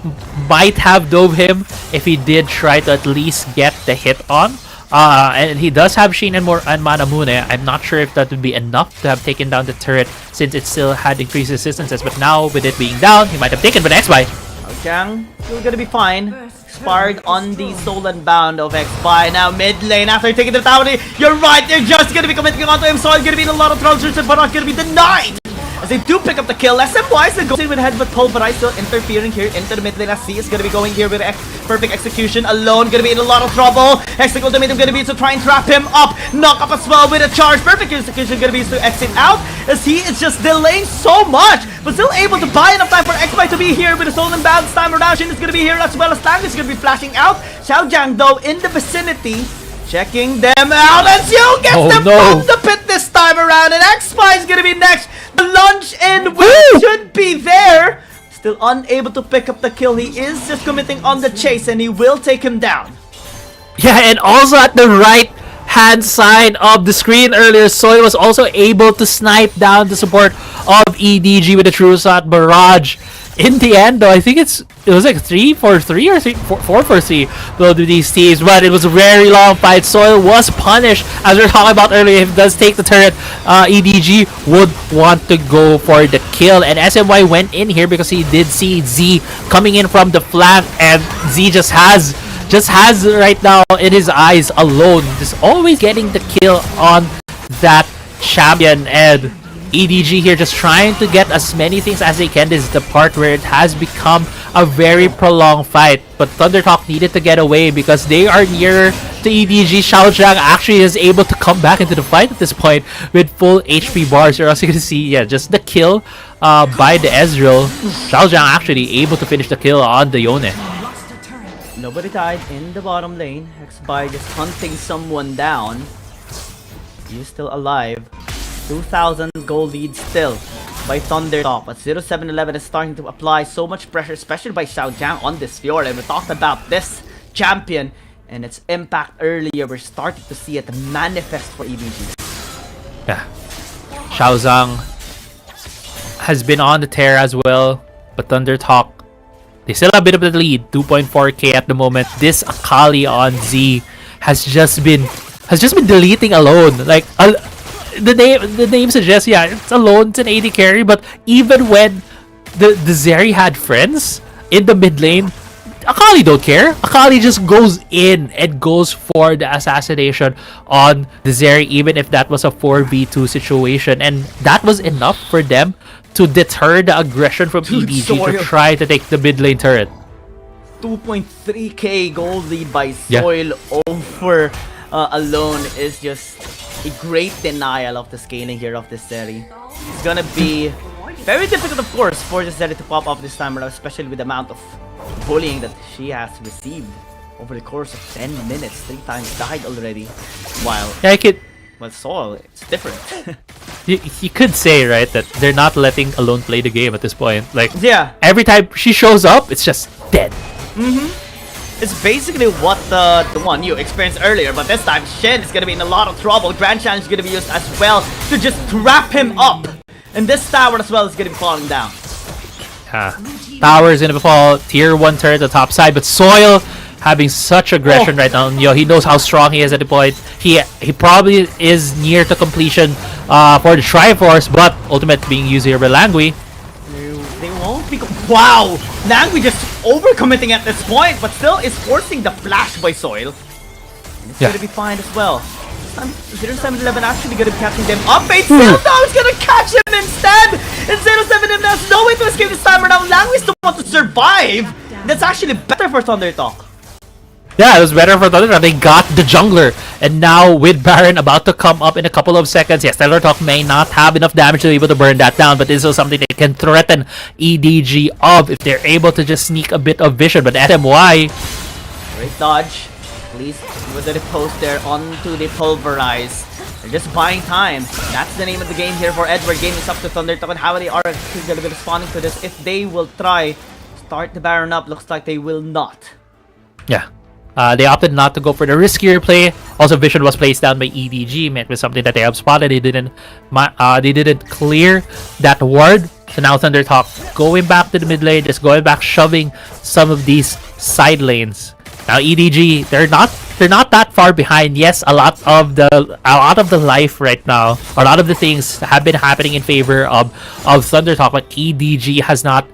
might have dove him if he did try to at least get the hit on. And he does have Sheen and Manamune. I'm not sure if that would be enough to have taken down the turret since it still had increased resistances. But now with it being down, he might have taken the X-Buy. Xiaojiang still gonna be fine. Expired on the stolen bound of X-Buy. Now mid lane after taking the tower. You're right, they're just gonna be committing onto him. So it's gonna be in a lot of trouble, but not gonna be denied. As they do pick up the kill, SMY is goes in with headbutt pulverize, still interfering here into the mid lane. Z is gonna be going here with perfect execution. Alone, gonna be in a lot of trouble. Execute ultimatum gonna be to try and trap him up. Knock up as well with a charge. Perfect execution gonna be to exit out as he is just delaying so much, but still able to buy enough time for X-Buy to be here with a stolen bounce. Time around, Shin is gonna be here as well as Lang is gonna be flashing out. Xiaojiang though in the vicinity. Checking them out as you get them from the pit this time around, and X-Spy is gonna be next. The launch in should be there. Still unable to pick up the kill. He is just committing on the chase, and he will take him down. Yeah, and also at the right hand side of the screen earlier, Soy was also able to snipe down the support of EDG with a true shot barrage. In the end, though, I think it was like 3-4-3 or 4-4-3 both of these teams, but it was a very long fight. Soil was punished, as we were talking about earlier. If it does take the turret, EDG would want to go for the kill, and SMY went in here because he did see Z coming in from the flank, and Z just has right now in his eyes alone, just always getting the kill on that champion. And EDG here just trying to get as many things as they can. This is the part where it has become a very prolonged fight, but Thundertalk needed to get away because they are nearer to EDG. Xiaojiang actually is able to come back into the fight at this point with full HP bars. You're also going to see, yeah, just the kill by the Ezreal. Xiaojiang actually able to finish the kill on the Yone. Nobody died in the bottom lane. X-Buy just hunting someone down. He's still alive. 2,000 goal lead still by Thundertalk, but 0711 is starting to apply so much pressure, especially by Xiaojiang on this Fiora. And we talked about this champion and its impact earlier, we're starting to see it manifest for EDG. Yeah. Xiao Zhang has been on the tear as well, but Thunder Talk, they still have a bit of the lead, 2.4k at the moment. This Akali on Z has just been deleting alone. Like the name suggests, yeah, it's alone, it's an AD carry, but even when the Zeri had friends in the mid lane, Akali don't care. Akali just goes in and goes for the assassination on the Zeri, even if that was a 4v2 situation. And that was enough for them to deter the aggression from EDG to try to take the mid lane turret. 2.3k gold lead by Soil over alone is just a great denial of the scaling here of this Zeri. It's gonna be very difficult, of course, for the Zeri to pop off this time around, especially with the amount of bullying that she has received over the course of 10 minutes. 3 times died already. While Soil, it's different. you could say, right, that they're not letting Alone play the game at this point. Like, yeah, every time she shows up, it's just dead. It's basically what the one you experienced earlier, but this time Shen is gonna be in a lot of trouble. Grand Challenge is gonna be used as well to just trap him up. And this tower as well is gonna be falling down. Tower is gonna fall, tier 1 turret at the top side, but Soil having such aggression right now. He knows how strong he is at the point. He probably is near to completion for the Triforce, but ultimate being used here by Langui. They won't be. Wow! Langui just overcommitting at this point, but still is forcing the flash by Soil. And it's gonna be fine as well. 0711 actually gonna be catching them up. It's still now is gonna catch him instead! And 0711 has no way to escape this time around. Langui still wants to survive! That's actually better for Thunder Talk. Yeah, it was better for Thunder Talk. They got the jungler. And now with Baron about to come up in a couple of seconds, yes, Thunder Talk may not have enough damage to be able to burn that down, but this is something they can threaten EDG of if they're able to just sneak a bit of vision. But SMY, great dodge. Please with the post there onto the pulverize. They're just buying time. That's the name of the game here for Edward. Game is up to Thunder Talk, and how they are going to be responding to this. If they will try start the Baron up, looks like they will not. Yeah. They opted not to go for the riskier play. Also, vision was placed down by EDG, met with something that they have spotted. They didn't clear that ward. So now Thunder Talk going back to the mid lane, just going back, shoving some of these side lanes. Now EDG, they're not that far behind. Yes, a lot of the life right now, a lot of the things have been happening in favor of Thunder Talk, but EDG has not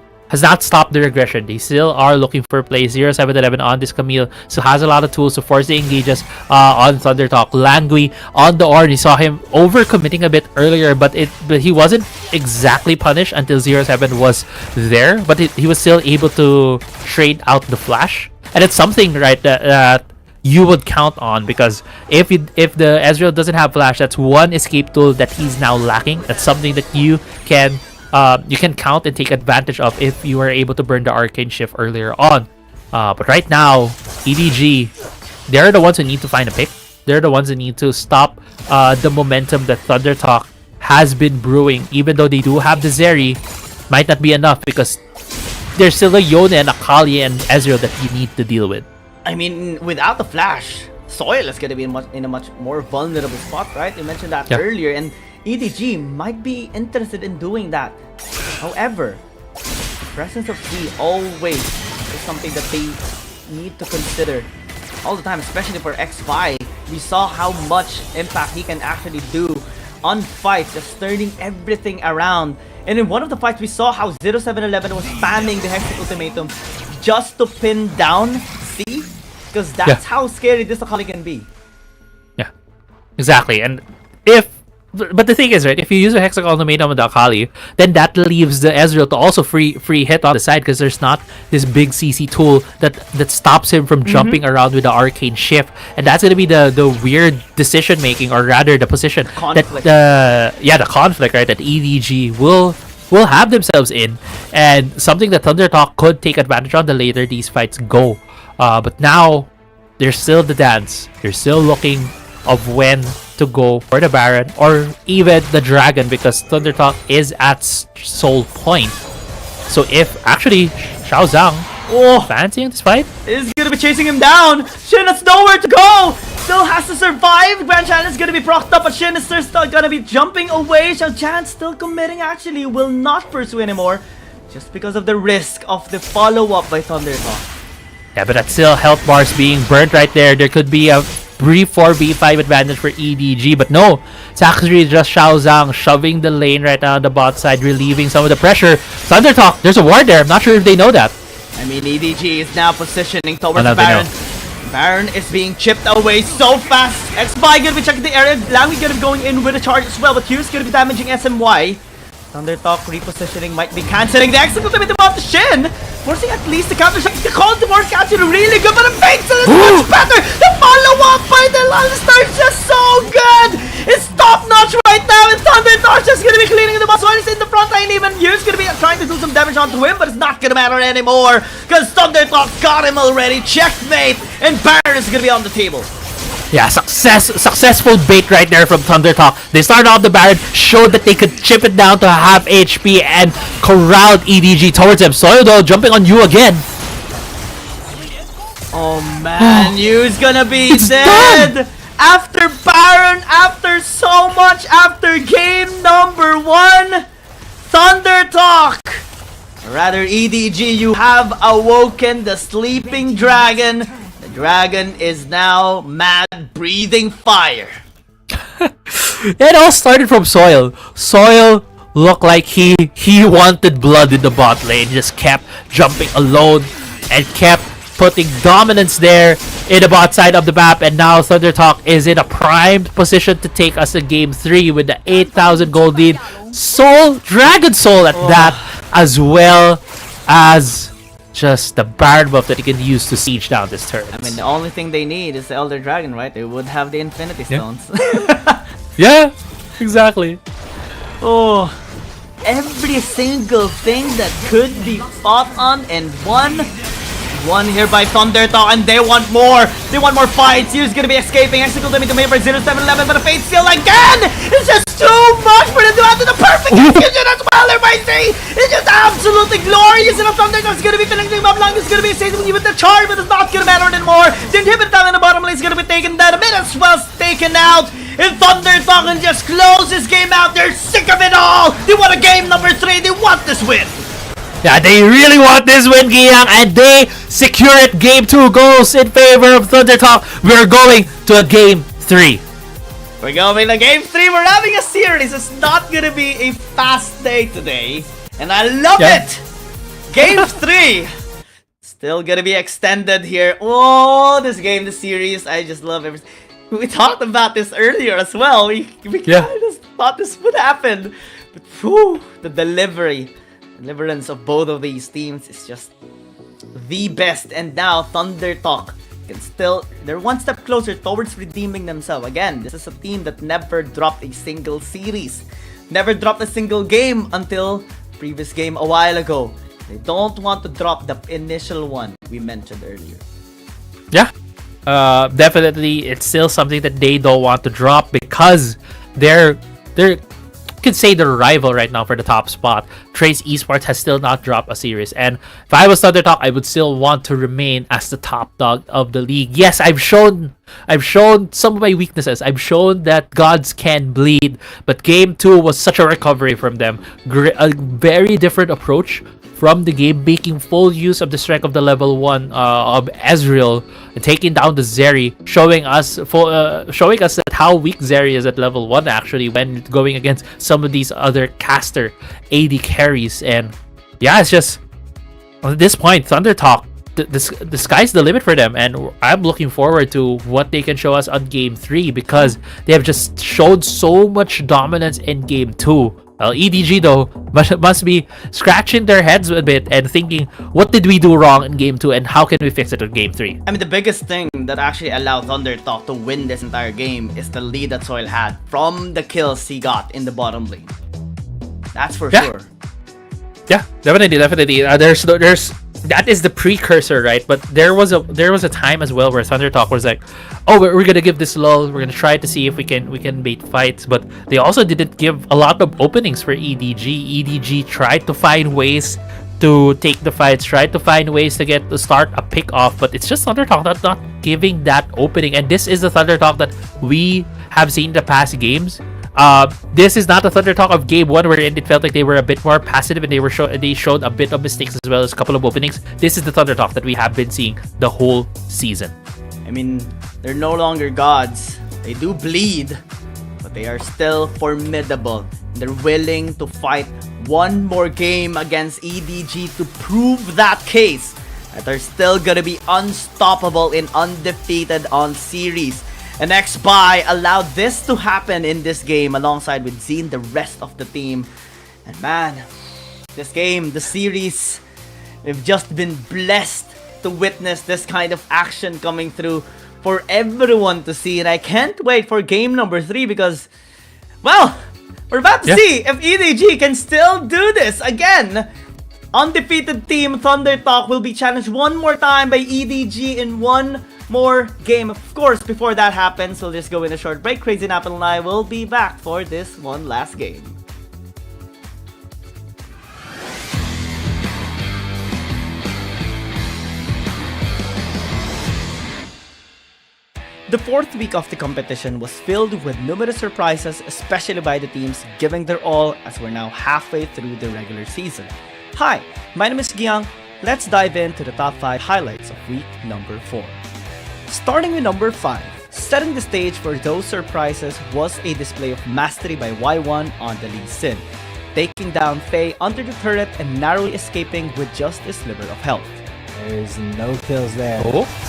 stopped their aggression. They still are looking for play. 0711 on this Camille still has a lot of tools to force the engages on Thunder Talk. Langui on the Ornn, you saw him overcommitting a bit earlier, but he wasn't exactly punished until 07 was there, but he was still able to trade out the flash. And it's something, right, that you would count on, because if the Ezreal doesn't have flash, that's one escape tool that he's now lacking. That's something that you can count and take advantage of if you are able to burn the Arcane Shift earlier on. But right now, EDG, they're the ones who need to find a pick. They're the ones who need to stop the momentum that Thunder Talk has been brewing. Even though they do have the Zeri, might not be enough, because there's still a Yone and Akali and Ezreal that you need to deal with. I mean, without the flash, Soil is going to be in a much more vulnerable spot, right? You mentioned that earlier, and EDG might be interested in doing that. However, the presence of Z always is something that they need to consider all the time, especially for XY. We saw how much impact he can actually do on fights, just turning everything around. And in one of the fights, we saw how 0711 was spamming the Hextech Ultimatum just to pin down Z, because that's how scary this Akali can be. Yeah, exactly. And but the thing is, right, if you use a Hextech Ultimatum with Akali, then that leaves the Ezreal to also free hit on the side, because there's not this big CC tool that stops him from jumping around with the Arcane Shift. And that's going to be the weird decision making, or rather the position conflict. The conflict, right, that EDG will have themselves in, and something that Thunder Talk could take advantage on the later these fights go. But now there's still the dance. They're still looking of when to go for the Baron or even the Dragon, because Thunder Talk is at soul point. So if actually Xiao Zhang Oh, fancying this fight. Is gonna be chasing him down. Shin has nowhere to go. Still has to survive. Grand Chan is gonna be propped up, but Sinister still gonna be jumping away. Xiao Chan still committing. Actually, will not pursue anymore, just because of the risk of the follow-up by Thundertalk. Yeah, but that's still health bars being burnt right there. There could be a B4, B5 advantage for EDG, but no. It's actually just Xiao Zhang shoving the lane right now on the bot side, relieving some of the pressure. Thundertalk, there's a ward there. I'm not sure if they know that. I mean, EDG is now positioning towards no, Baron. Baron is being chipped away so fast. X-Spy gonna be checking the area. Langui gonna be going in with a charge as well, but Hughes gonna be damaging SMY. Thundertalk repositioning might be cancelling the exit ultimate about the Shin, forcing at least the counter shot. The call to work actually really good, but the Pixel is much better. The follow-up by the Lannister is just so good. It's top-notch right now, and Thundertalk just gonna be cleaning the boss. One is in the front line, even Hughes gonna be trying to do some damage onto him, but it's not gonna matter anymore because Thundertalk got him already. Checkmate, and Baron is gonna be on the table. Yeah, successful bait right there from Thundertalk. They started off the Baron, showed that they could chip it down to half HP and corralled EDG towards him. Soyo though jumping on you again. Oh man, Yu's gonna be dead! Done. After Baron, after so much, after game number 1, Thundertalk! Or rather EDG, you have awoken the sleeping dragon. Dragon is now mad, breathing fire. It all started from Soil. Soil looked like he wanted blood in the bot lane. Just kept jumping alone and kept putting dominance there in the bot side of the map. And now Thundertalk is in a primed position to take us to game 3 with the 8,000 gold lead. Soul, Dragon Soul at that, as well as just the Baron buff that he can use to siege down this turret. I mean, the only thing they need is the Elder Dragon, right? They would have the Infinity Stones. Yeah, exactly. Oh, every single thing that could be fought on and won here by Thundertalk, and they want more. They want more fights. He's gonna be escaping. Execute them into for 0711, but the Fate Seal again! It's just too much for them to have the perfect execution as well there by 3. It's just absolutely glorious. And Thundertalk's gonna be finishing him up. Lang is gonna be saving you with the charge, but it's not gonna matter anymore. The inhibitor down in the bottom lane is gonna be taken down. A bit as well taken out. And Thundertalk can just close this game out. They're sick of it all. They want a game number 3. They want this win. Yeah, they really want this win, Giyang, and they secure it. Game 2 goes in favor of Thundertalk. We're going to a game 3. We're going to game 3. We're having a series. It's not gonna be a fast day today, and I love it. Game 3. Still gonna be extended here. Oh, this game, the series, I just love everything. We talked about this earlier as well. We kind of thought this would happen, but whew, the deliverance of both of these teams is just the best. And now Thundertalk can still, they're one step closer towards redeeming themselves. Again, this is a team that never dropped a single series, never dropped a single game until previous game a while ago. They don't want to drop the initial one we mentioned earlier. Yeah, definitely it's still something that they don't want to drop because they're you could say the rival right now for the top spot. Trace Esports has still not dropped a series, and if I was Thundertalk, I would still want to remain as the top dog of the league. Yes, I've shown some of my weaknesses. I've shown that gods can bleed, but game 2 was such a recovery from them. A very different approach from the game, making full use of the strength of the level 1 of Ezreal, and taking down the Zeri, showing us that how weak Zeri is at level 1 actually when going against some of these other caster AD carries. And yeah, it's just at this point, Thundertalk, the sky's the limit for them, and I'm looking forward to what they can show us on game 3 because they have just showed so much dominance in game 2. Well, EDG though must be scratching their heads a bit and thinking, what did we do wrong in game 2 and how can we fix it in game 3? I mean, the biggest thing that actually allowed Thundertalk to win this entire game is the lead that Soil had from the kills he got in the bottom lane. That's for sure. Yeah, definitely. There's that is the precursor, right? But there was a time as well where Thundertalk was like, oh, we're gonna give this lull. We're gonna try to see if we can bait fights. But they also didn't give a lot of openings for EDG. EDG tried to find ways to take the fights, tried to find ways to start a pick off, but it's just Thunder Talk that's not giving that opening. And this is the Thunder Talk that we have seen in the past games. This is not the Thunder Talk of game 1 wherein it felt like they were a bit more passive and they showed a bit of mistakes as well as a couple of openings. This is the Thunder Talk that we have been seeing the whole season. I mean, they're no longer gods. They do bleed, but they are still formidable. They're willing to fight one more game against EDG to prove that case, that they're still gonna be unstoppable and undefeated on series. And XBuy allowed this to happen in this game alongside with Zine, the rest of the team. And man, this game, the series, we've just been blessed to witness this kind of action coming through for everyone to see. And I can't wait for game number 3 because, well, we're about to see if EDG can still do this again. Undefeated team Thunder Talk will be challenged one more time by EDG in one more game. Of course, before that happens, we'll just go in a short break. Crazy Napple and I will be back for this one last game. The fourth week of the competition was filled with numerous surprises, especially by the teams giving their all as we're now halfway through the regular season. Hi, my name is Giang. Let's dive into the top 5 highlights of week number 4. Starting with number 5, setting the stage for those surprises was a display of mastery by Y1 on the Lee Sin, taking down Faye under the turret and narrowly escaping with just a sliver of health. There's no kills there.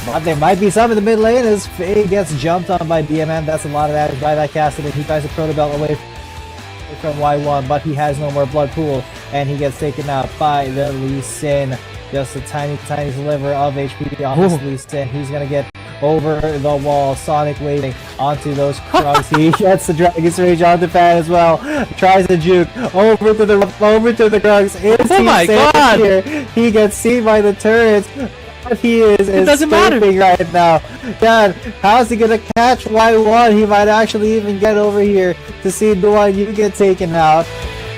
But there might be some in the mid lane as Faye gets jumped on by BMN. That's a lot of damage by that caster. He tries to proto belt away from Y1, but he has no more blood pool, and he gets taken out by the Lee Sin. Just a tiny sliver of HP on this Lee Sin. He's gonna get over the wall, Sonic waving onto those Krugs. He gets the Dragon's Rage on the fan as well. Tries to juke over to the Krugs. Oh my god! Here. He gets seen by the turrets. But he is escaping right now. God, how's he gonna catch Y1? He might actually even get over here to see Duan Yu get taken out.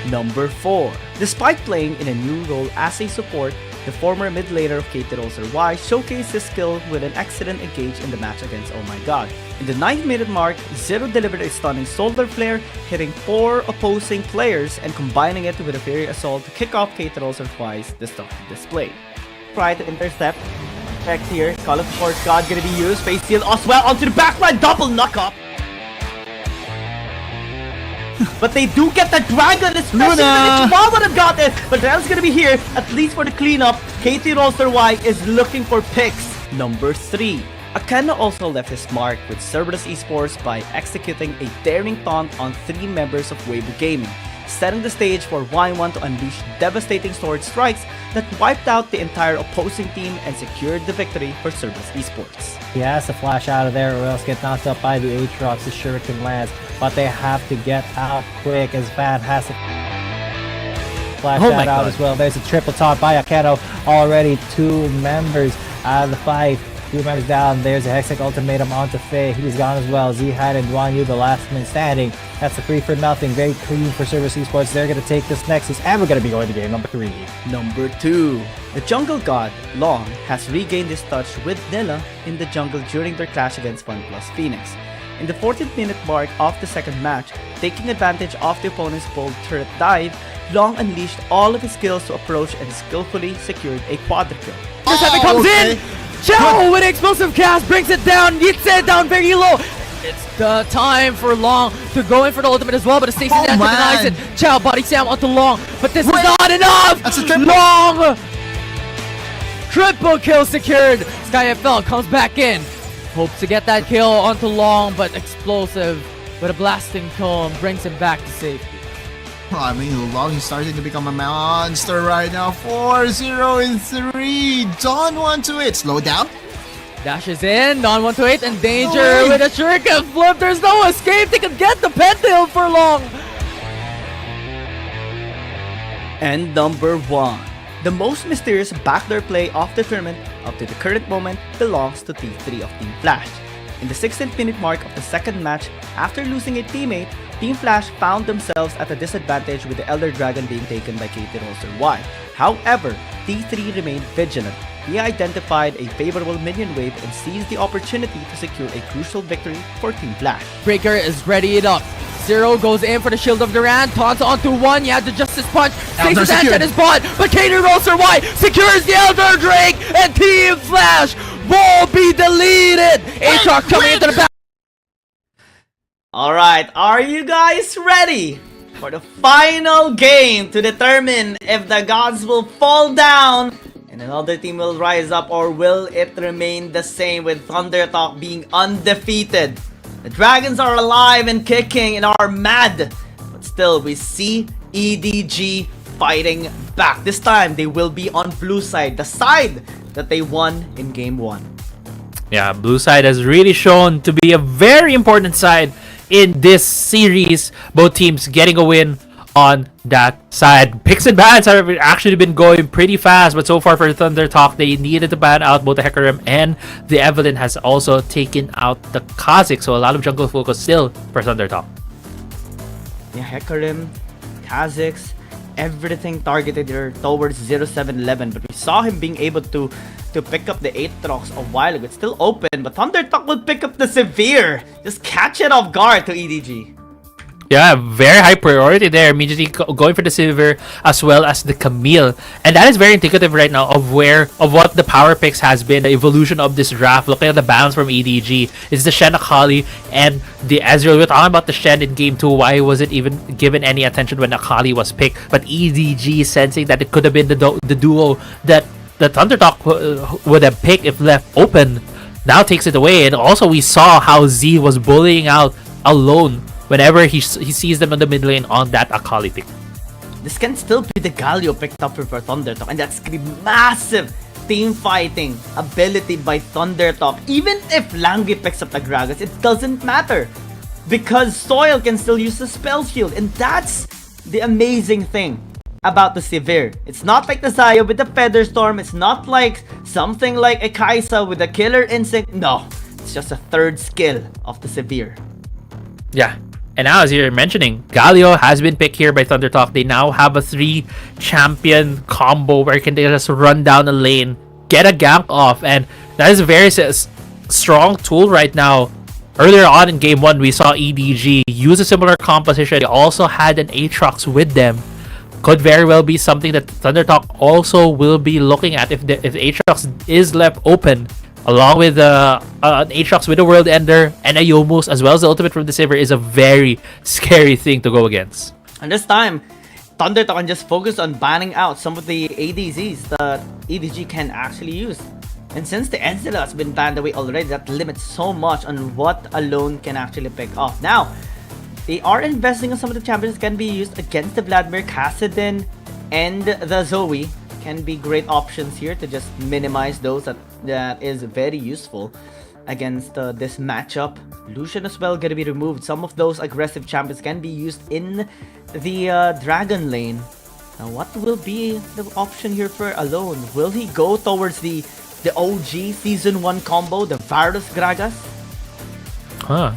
Number 4. Despite playing in a new role as a support, the former mid laner of KT Roser Y showcased his skill with an excellent engage in the match against Oh My God. In the 9th minute mark, Zero delivered a stunning Soldier Flare, hitting 4 opposing players and combining it with a Fury Assault to kick off KT Roser Y's destructive display. Try to intercept. Check here, Call of Force God gonna be used, Face Seal as well onto the backline, double knock up. But they do get the dragon, especially when Ichima would have got it. But Rel's gonna be here, at least for the cleanup. KT Roster Y is looking for picks. Number 3. Akena also left his mark with Cerberus Esports by executing a daring taunt on 3 members of Weibo Gaming, setting the stage for Y1 to unleash devastating sword strikes that wiped out the entire opposing team and secured the victory for Cerberus Esports. He has to flash out of there or else get knocked up by the Aatrox. The Shuriken lands, but they have to get out quick as Van has to flash that out as well. There's a triple taunt by Akeno. Already 2 members out of the fight. 2 members down. There's a Hextech ultimatum onto Faye. He's gone as well. Zihad and Duan Yu, the last man standing. That's a 3 for nothing. Very clean for Cerberus Esports. They're going to take this Nexus, and we're going to be going to game number 3. Number 2. The jungle god, Long, has regained his touch with Nilla in the jungle during their clash against FunPlus Phoenix. In the 14th minute mark of the second match, taking advantage of the opponent's bold turret dive, Long unleashed all of his skills to approach and skillfully secured a quadra kill. Just comes in! Chow with explosive cast brings it down, gets it down very low. It's the time for Long to go in for the ultimate as well, but Stacy denies it. Chow body slam onto Long, but this is not enough! That's a triple. Long! Triple kill secured. SkyFL comes back in. Hopes to get that kill onto Long, but explosive with a blasting cone brings him back to safety. I mean, Long is starting to become a monster right now. 4-0-3. Dawn 1-8. Slow down. Dashes in, Dawn 1-8, and danger with a shuriken flip. There's no escape. They can get the pentail for Long. And number 1. The most mysterious backdoor play of the tournament up to the current moment belongs to T3 of Team Flash. In the 16th minute mark of the second match, after losing a teammate, Team Flash found themselves at a disadvantage with the Elder Dragon being taken by Katie Roser Y. However, T3 remained vigilant. He identified a favorable minion wave and seized the opportunity to secure a crucial victory for Team Flash. Breaker is ready it up. Zero goes in for the Shield of Durant, taunts onto one, yeah, the Justice Punch, faces at his bot, but Katie Roser Y secures the Elder Drake, and Team Flash will be deleted! Aatrox coming into the back. Alright, are you guys ready for the final game to determine if the gods will fall down and another team will rise up, or will it remain the same with ThunderTalk being undefeated? The Dragons are alive and kicking and are mad, but still we see EDG fighting back. This time they will be on blue side, the side that they won in game 1. Yeah, blue side has really shown to be a very important side in this series. Both teams getting a win on that side. Picks and bans have actually been going pretty fast, but so far for ThunderTalk, they needed to ban out both the Hecarim and the Evelynn has also taken out the Kha'Zix, so a lot of jungle focus still for ThunderTalk. Yeah, Hecarim, Kha'Zix, everything targeted here towards 0711, but we saw him being able to pick up the Aatrox a while ago. It's still open, but ThunderTalk will pick up the Severe. Just catch it off guard to EDG. Yeah, very high priority there. Immediately going for the Silver as well as the Camille. And that is very indicative right now of what the power picks has been, the evolution of this draft. Looking at the balance from EDG, it's the Shen Akali and the Ezreal. We're talking about the Shen in game 2. Why was it even given any attention when Akali was picked? But EDG sensing that it could have been the duo that the ThunderTalk would have picked if left open, now takes it away. And also we saw how Z was bullying out alone whenever he sees them in the mid lane on that Akali pick. This can still be the Galio picked up for ThunderTalk, and that's the massive team fighting ability by ThunderTalk. Even if Langui picks up the Gragas, it doesn't matter because Soil can still use the spell shield, and that's the amazing thing about the Severe. It's not like the Xayah with the Feather Storm. It's not like something like a Kai'Sa with the Killer Instinct. No, it's just a third skill of the Severe. Yeah. And now, as you're mentioning, Galio has been picked here by ThunderTalk. They now have a 3-champion combo where you can just run down the lane, get a gank off, and that is a very strong tool right now. Earlier on in game 1, we saw EDG use a similar composition. They also had an Aatrox with them. Could very well be something that ThunderTalk also will be looking at if Aatrox is left open. Along with an Aatrox with a World Ender and a Yomus, as well as the ultimate from the Silver, is a very scary thing to go against. And this time, ThunderTalk can just focus on banning out some of the ADZs that EDG can actually use. And since the Ezreal has been banned away already, that limits so much on what alone can actually pick off. Now, they are investing on some of the champions that can be used against the Vladimir, Kassadin, and the Zoe. Can be great options here to just minimize those. That is very useful against this matchup. Lucian as well gonna be removed. Some of those aggressive champions can be used in the Dragon lane. Now what will be the option here for Alone? Will he go towards the OG Season 1 combo, the Varus Gragas? Huh.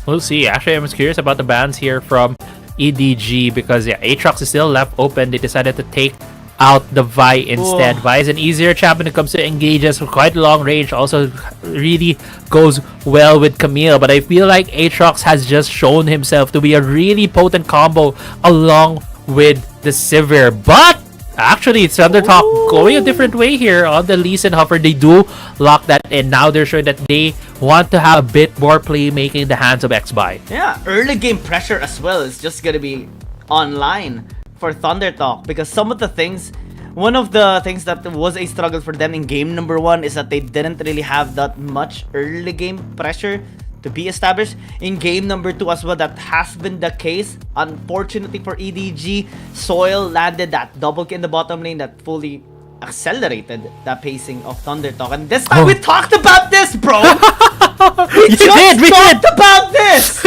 We'll see. Actually, I'm curious about the bans here from EDG because yeah, Aatrox is still left open. They decided to take out the Vi instead. Vi is an easier champion when it comes to engages, quite long range, also really goes well with Camille, but I feel like Aatrox has just shown himself to be a really potent combo along with the Sivir. But actually ThunderTalk going a different way here on the Lee Sin Hover. They do lock that in. Now they're showing that they want to have a bit more playmaking in the hands of Xby. Yeah, early game pressure as well is just gonna be online for ThunderTalk, because some of the things, one of the things that was a struggle for them in game number 1 is that they didn't really have that much early game pressure to be established. In game number 2 as well, that has been the case. Unfortunately for EDG, Soil landed that double kill in the bottom lane that fully accelerated the pacing of ThunderTalk. And this time we talked about this, bro! we talked about this!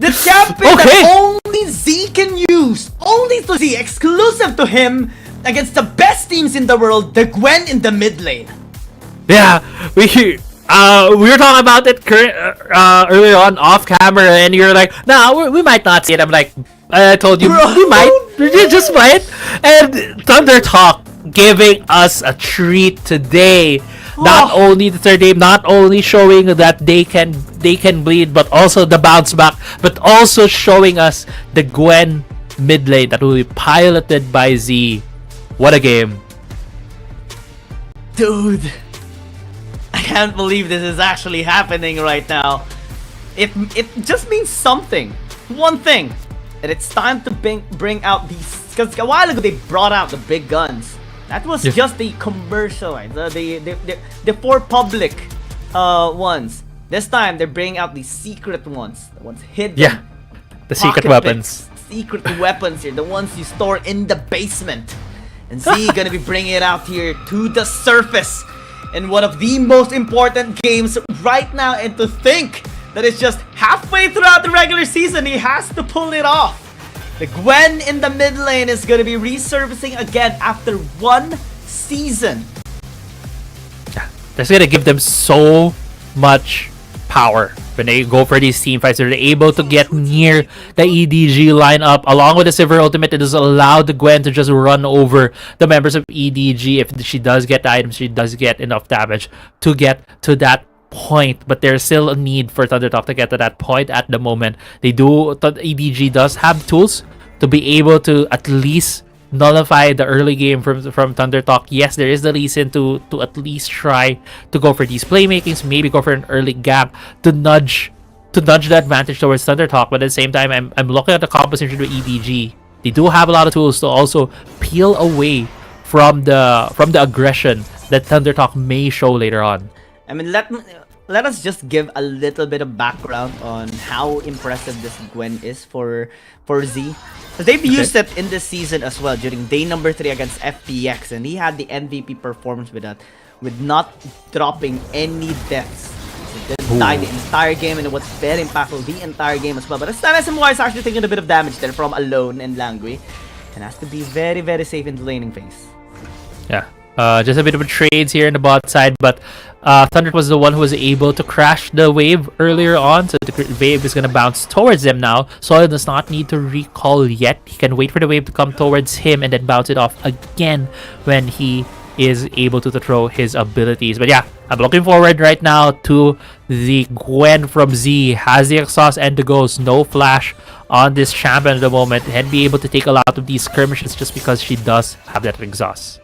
The champion that only Z can use, only to Z, exclusive to him, against the best teams in the world, the Gwen in the mid lane. Yeah, we were talking about it earlier on off camera, and you're like, "Nah, we might not see it." I'm like, I told you, we might, we just might. And Thunder Talk giving us a treat today. Not only the third game, not only showing that they can bleed, but also the bounce back, but also showing us the Gwen mid lane that will be piloted by Z. What a game. Dude, I can't believe this is actually happening right now. It just means something. One thing. That it's time to bring out these, because a while ago they brought out the big guns. That was just the commercial, right? The for public ones. This time they're bringing out the secret ones, the ones hidden. Yeah, the secret weapons. Secret weapons here, the ones you store in the basement. And Z gonna be bringing it out here to the surface in one of the most important games right now. And to think that it's just halfway throughout the regular season, he has to pull it off. The Gwen in the mid lane is going to be resurfacing again after 1 season. Yeah, that's going to give them so much power when they go for these team fights. They're able to get near the EDG lineup along with the Silver Ultimate. It does allow the Gwen to just run over the members of EDG. If she does get the items, she does get enough damage to get to that point, but there's still a need for Thunder Talk to get to that point at the moment. EDG does have tools to be able to at least nullify the early game from Thunder Talk. Yes, there is the reason to at least try to go for these playmakings, maybe go for an early gap to nudge the advantage towards Thunder Talk. But at the same time, I'm looking at the composition with EDG. They do have a lot of tools to also peel away from the aggression that Thunder Talk may show later on. I mean, let us just give a little bit of background on how impressive this Gwen is for Z. Because they've used it in this season as well during day number 3 against FPX, and he had the MVP performance with that, with not dropping any deaths. He didn't die the entire game, and it was very impactful the entire game as well. But this time SMY is actually taking a bit of damage there from Alone and Langui, and has to be very, very safe in the laning phase. Yeah. Just a bit of a trades here in the bot side, but Thunder was the one who was able to crash the wave earlier on, so the wave is going to bounce towards them now. Soil does not need to recall yet. He can wait for the wave to come towards him and then bounce it off again when he is able to throw his abilities. But yeah, I'm looking forward right now to the Gwen from Z. Has the exhaust and the ghost. No flash on this champion at the moment, and be able to take a lot of these skirmishes just because she does have that exhaust.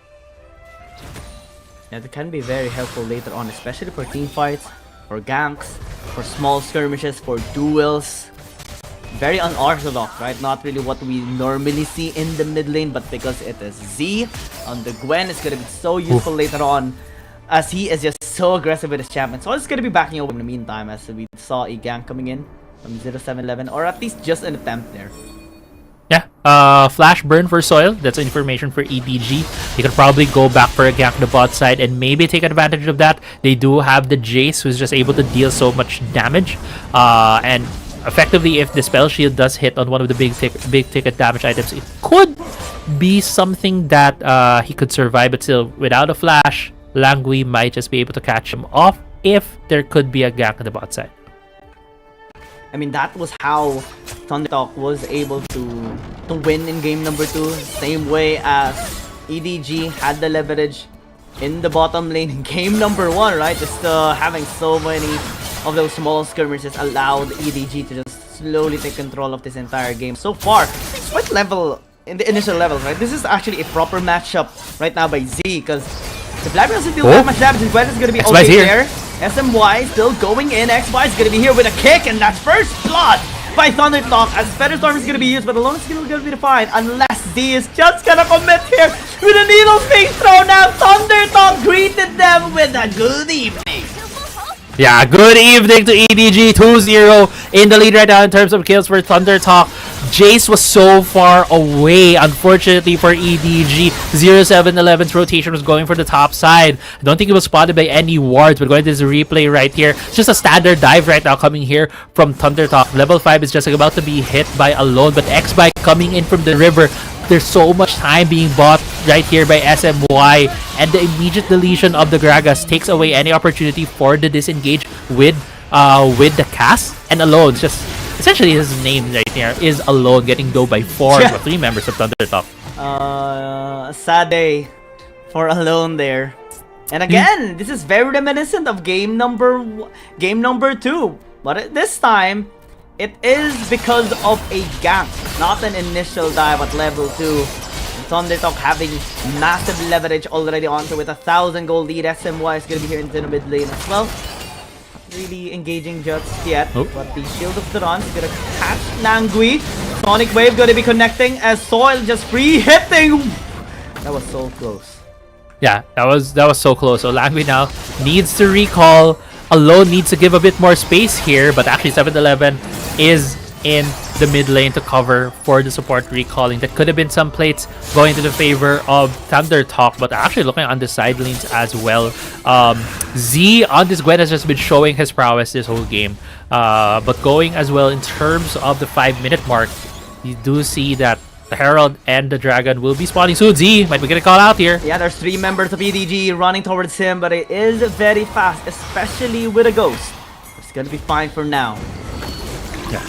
Yeah, that can be very helpful later on, especially for team fights, for ganks, for small skirmishes, for duels. Very unorthodox, right? Not really what we normally see in the mid lane, but because it is Z on the Gwen, it's gonna be so useful later on, as he is just so aggressive with his champion. So it's gonna be backing over in the meantime, as we saw a gank coming in from 0711, or at least just an attempt there. Yeah, flash burn for Soil. That's information for EDG. They could probably go back for a gank on the bot side and maybe take advantage of that. They do have the Jace, who's just able to deal so much damage. And effectively, if the spell shield does hit on one of the big ticket damage items, it could be something that he could survive. But still, without a flash, Langui might just be able to catch him off if there could be a gank on the bot side. I mean, that was how Thunder Talk was able to win in game number 2. Same way as EDG had the leverage in the bottom lane in game number 1, right? Just having so many of those small skirmishes allowed EDG to just slowly take control of this entire game. So far, it's quite level in the initial levels, right? This is actually a proper matchup right now by Z, because the Black doesn't deal that much damage, and Gwen is going to be okay there. SMY still going in. XY is going to be here with a kick, and that's first blood by Thunder Talk, as Featherstorm is going to be used, but Alone is going to be fine unless Z is just going to commit here with the needles being thrown out. Thunder Talk greeted them with a good evening. Yeah, good evening to EDG. 2-0 in the lead right now in terms of kills for Thunder Talk. Jace was so far away, unfortunately for EDG. 0711's rotation was going for the top side. I don't think it was spotted by any wards, but going to this replay right here. It's just a standard dive right now coming here from Thunder Talk. Level 5 is just about to be hit by Alone, but X-Bike coming in from the river. There's so much time being bought right here by SMY, and the immediate deletion of the Gragas takes away any opportunity for the disengage with the cast. And Alone, just essentially his name right here is Alone, getting dove by 4 or 3 members of Thundertalk. Sad day for Alone there. And again, this is very reminiscent of game number 2, but this time it is because of a gank, not an initial dive at level 2. Thundertalk having massive leverage already onto with 1,000 gold lead. SMY is going to be here into the mid lane as well. Not really engaging just yet, but the Shield of Duran is going to catch Langui. Sonic Wave going to be connecting as Soil just free hitting. That was so close. Yeah, that was so close. So Langui now needs to recall. Alone needs to give a bit more space here, but actually 7-Eleven is in the mid lane to cover for the support recalling. That could have been some plates going to the favor of Thundertalk, but actually looking on the side lanes as well. Z on this Gwen has just been showing his prowess this whole game, but going as well in terms of the 5-minute mark, you do see that the Herald and the Dragon will be spawning soon. Z might be getting called out here. Yeah, there's 3 members of EDG running towards him, but it is very fast, especially with a Ghost. It's gonna be fine for now. Yeah,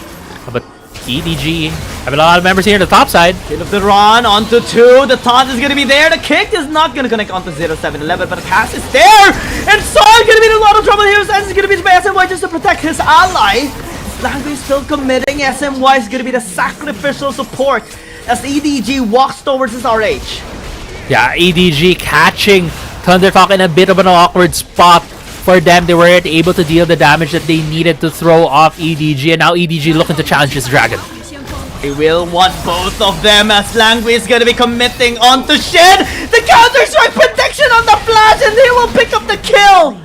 but EDG have a lot of members here on the top side. Kill of the run onto 2. The taunt is gonna be there. The kick is not gonna connect onto 0-7-11, but the cast is there. And Saul gonna be in a lot of trouble here. This is gonna be by SMY just to protect his ally. Langui is still committing. SMY is gonna be the sacrificial support as EDG walks towards his RH. Yeah, EDG catching Thundertalk in a bit of an awkward spot for them. They weren't able to deal the damage that they needed to throw off EDG, and now EDG looking to challenge this Dragon. They will want both of them as Langui is going to be committing onto Shed. The counter-strike protection on the flash, and they will pick up the kill.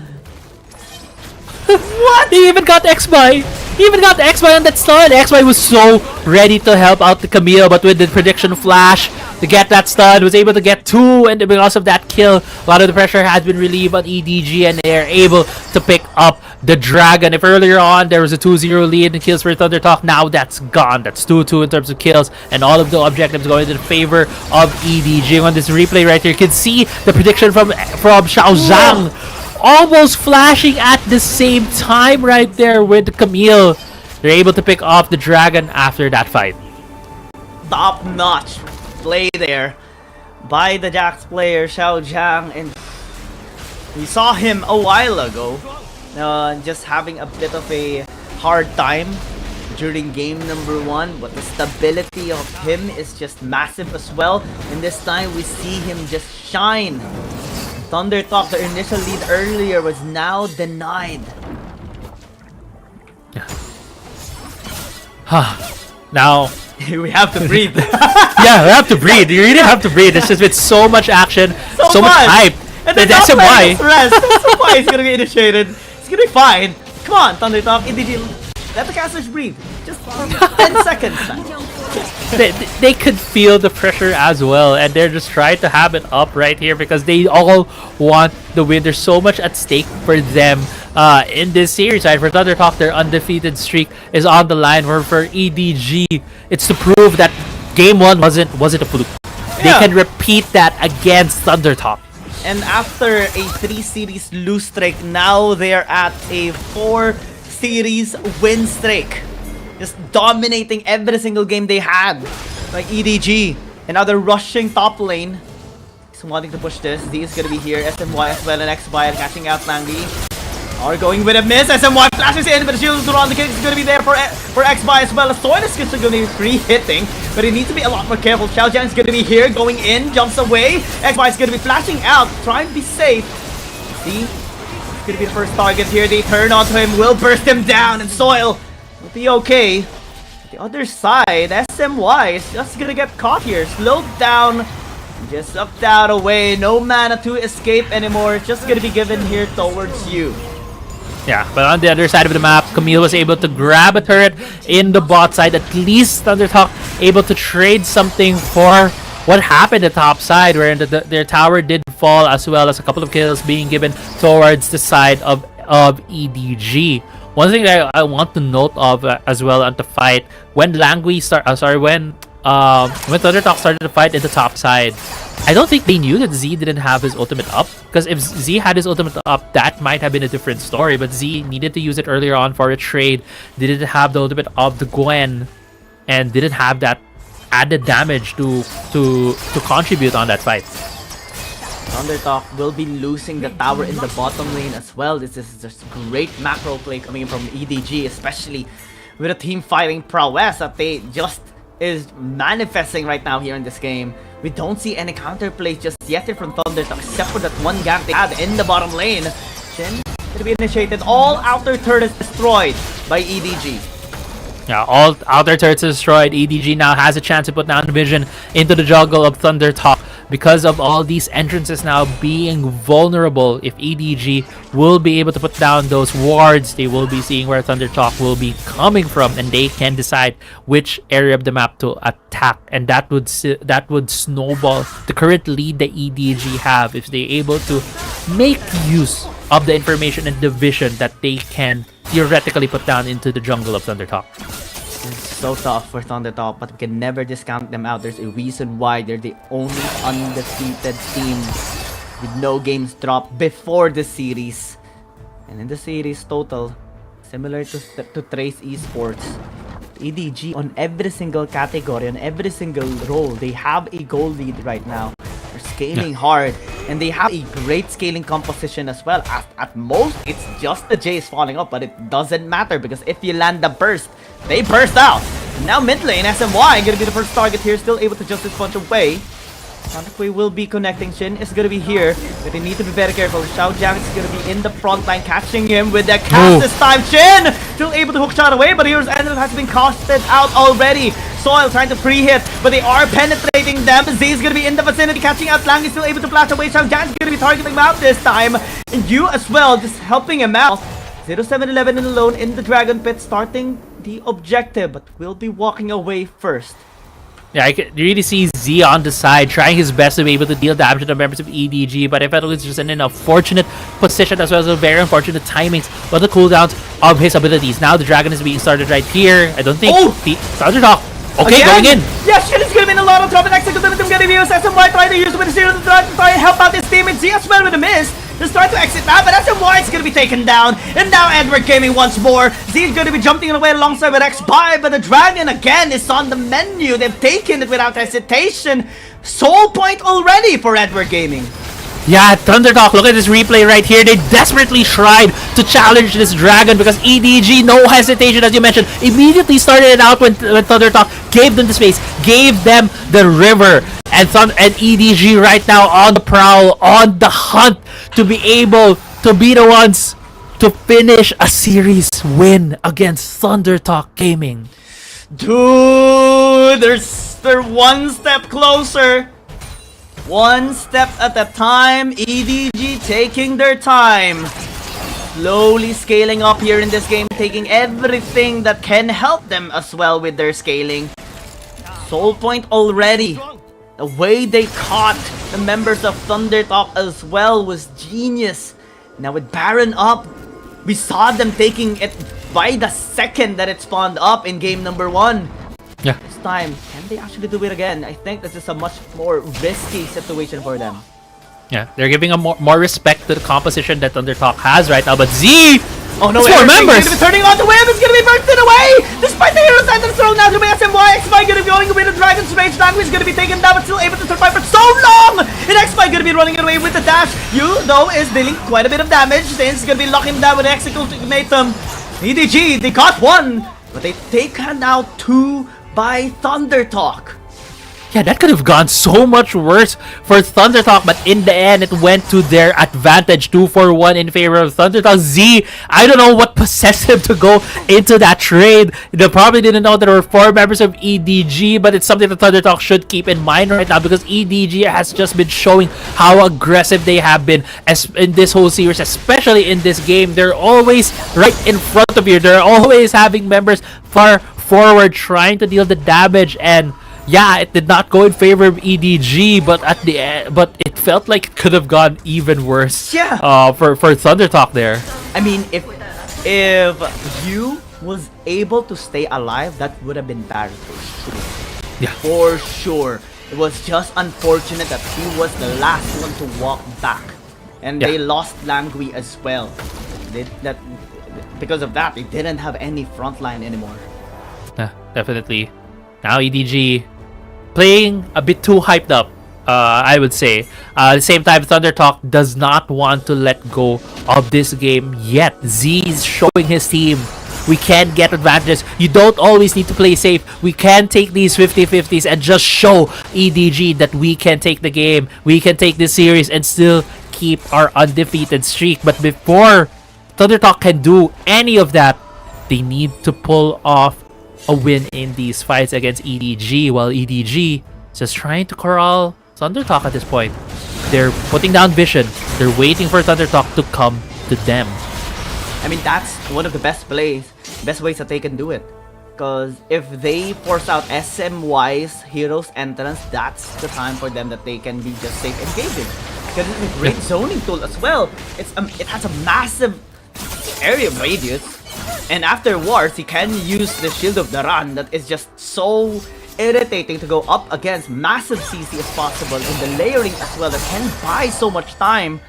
What? He even got X-By. He even got X-By on that stun. X-By was so ready to help out the Camille, but with the prediction flash to get that stun, was able to get 2, and because of that kill, a lot of the pressure has been relieved on EDG, and they are able to pick up the Dragon. If earlier on there was a 2-0 lead in kills for Thundertalk, now that's gone. That's 2-2 in terms of kills, and all of the objectives going in favor of EDG. On this replay right here, you can see the prediction from Xiao Zhang. Almost flashing at the same time right there with Camille. They're able to pick off the Dragon after that fight. Top-notch play there by the Jax player Xiao Zhang, and we saw him a while ago just having a bit of a hard time during game number 1, but the stability of him is just massive as well, and this time we see him just shine. Thundertalk, the initial lead earlier, was now denied. Now we have to breathe. Yeah, we have to breathe. You really have to breathe. It's just with so much action, so much hype. And then SMY is gonna be initiated. It's gonna be fine. Come on, Thundertalk, EDG, let the casters breathe. Just for 10 seconds. They could feel the pressure as well, and they're just trying to have it up right here because they all want the win. There's so much at stake for them in this series. Right? For Thundertalk, their undefeated streak is on the line. For EDG, it's to prove that game 1 wasn't a fluke. They can repeat that against Thundertalk. And after a 3-series lose streak, now they're at a 4-series win streak. Just dominating every single game they had. Like EDG. And now they're rushing top lane. He's wanting to push this. Z is gonna be here. SMY as well, and X-By catching out Langui. Are going with a miss. SMY flashes in, but the shield is around. The kick is gonna be there for X-By as well. Soil is gonna be free hitting, but he needs to be a lot more careful. Xiao Zhang is gonna be here, going in, jumps away. X-By is gonna be flashing out, trying to be safe. See? It's gonna be the first target here. They turn onto him, will burst him down, and Soil will be okay. The other side, SMY is just gonna get caught here. Slowed down, just sucked out away. No mana to escape anymore. It's just gonna be given here towards you. Yeah, but on the other side of the map, Camille was able to grab a turret in the bot side. At least Thundertalk able to trade something for what happened at the top side, where their tower did fall, as well as a couple of kills being given towards the side of EDG. One thing that I want to note of as well on the fight, when Langui when when Thundertalk started to fight in the top side, I don't think they knew that Z didn't have his ultimate up. Because if Z had his ultimate up, that might have been a different story. But Z needed to use it earlier on for a trade. Didn't have the ultimate of the Gwen, and didn't have that added damage to contribute on that fight. Thundertalk will be losing the tower in the bottom lane as well. This is just great macro play coming from EDG, especially with a team fighting prowess that they just is manifesting right now here in this game. We don't see any counterplays just yet from Thundertalk, except for that one gank they had in the bottom lane. Shin will be initiated. All outer turrets destroyed by EDG. Yeah, all outer turrets destroyed. EDG now has a chance to put down vision into the jungle of Thundertalk. Because of all these entrances now being vulnerable, if EDG will be able to put down those wards, they will be seeing where Thundertalk will be coming from, and they can decide which area of the map to attack, and that would snowball the current lead that EDG have if they're able to make use of the information and the vision that they can theoretically put down into the jungle of Thundertalk. It's so tough for Thundertalk, but we can never discount them out. There's a reason why they're the only undefeated team with no games dropped before the series. And in the series total, similar to Trace Esports, EDG on every single category, on every single role, they have a goal lead right now. They're scaling hard, and they have a great scaling composition as well. At most, it's just the Jace falling up, but it doesn't matter because if you land the burst, they burst out. And now mid lane, SMY gonna be the first target here, still able to just punch away. We will be connecting. Shin is gonna be here, but they need to be very careful. Xiao Jiang is gonna be in the front line, catching him with the cast this time. Shin still able to hook shot away, but Hero's Anthem has been casted out already. Soil trying to pre-hit, but they are penetrating them. Z is gonna be in the vicinity, catching out Lang. Is still able to flash away. Xiao Jiang is gonna be targeting him out this time, and you as well, just helping him out. 0711 in alone in the Dragon Pit, starting the objective, but will be walking away first. Yeah, I can really see Z on the side, trying his best to be able to deal damage to the members of EDG, but I felt it's just in an unfortunate position as well as a very unfortunate timings on the cooldowns of his abilities. Now the Dragon is being started right here. I don't think Thundertalk. Okay, again? going in. Yes, Shin is gonna be in a lot of trouble. Next second, them gonna be used. SMY trying to use it with the zero to try and help out his team. And Z as well with a miss. Just trying to exit that, but SMY is gonna be taken down. And now Edward Gaming once more. Z is gonna be jumping away alongside with X5, but the Dragon again is on the menu. They've taken it without hesitation. Soul point already for Edward Gaming. Yeah, Thundertalk, look at this replay right here. They desperately tried to challenge this Dragon because EDG, no hesitation, as you mentioned, immediately started it out when Thundertalk gave them the space, gave them the river. And EDG right now on the prowl, on the hunt to be able to be the ones to finish a series win against Thundertalk Gaming. Dude, they're one step closer. One step at a time. EDG taking their time. Slowly scaling up here in this game, taking everything that can help them as well with their scaling. Soul point already. The way they caught the members of Thundertalk as well was genius. Now with Baron up, we saw them taking it by the second that it spawned up in game number 1. Yeah. This time, can they actually do it again? I think this is a much more risky situation for them. Yeah, they're giving a more respect to the composition that Thundertalk has right now, but Z! Oh no, it's 4 members! Gonna be turning on the web, it's gonna be bursted away! Despite the Hero's Anthem thrown out by SMY, X5 gonna be going away, the Dragon's Rage Language gonna be taken down, but still able to survive for so long! And X5 gonna be running away with the dash. You, though, is dealing quite a bit of damage, since gonna be locking down with Execute Ultimatum. EDG, they got one, but they taken out 2 by Thundertalk. Yeah, that could have gone so much worse for Thundertalk, but in the end, it went to their advantage. 2-for-1 in favor of Thundertalk. Z, I don't know what possessed him to go into that trade. They probably didn't know there were 4 members of EDG, but it's something that Thundertalk should keep in mind right now because EDG has just been showing how aggressive they have been in this whole series, especially in this game. They're always right in front of you. They're always having members far forward trying to deal the damage, and yeah, it did not go in favor of EDG, but at the end, but it felt like it could have gone even worse. Yeah. For Thundertalk there. I mean, if you was able to stay alive, that would have been bad. For sure. It was just unfortunate that he was the last one to walk back. And they lost Langui as well. Because of that, they didn't have any frontline anymore. Definitely. Now EDG playing a bit too hyped up, I would say. At the same time, Thunder Talk does not want to let go of this game yet. Z is showing his team we can get advantages. You don't always need to play safe. We can take these 50-50s and just show EDG that we can take the game. We can take this series and still keep our undefeated streak. But before Thunder Talk can do any of that, they need to pull off a win in these fights against EDG, while EDG is just trying to corral Thunder Talk at this point. They're putting down vision. They're waiting for Thunder Talk to come to them. I mean, that's one of the best ways that they can do it. Because if they force out SMY's Heroes entrance, that's the time for them that they can be just safe engaging. Because it's a great zoning tool as well. It has a massive area radius. And afterwards, he can use the Shield of the Run that is just so irritating to go up against massive CC as possible. And the layering as well that can buy so much time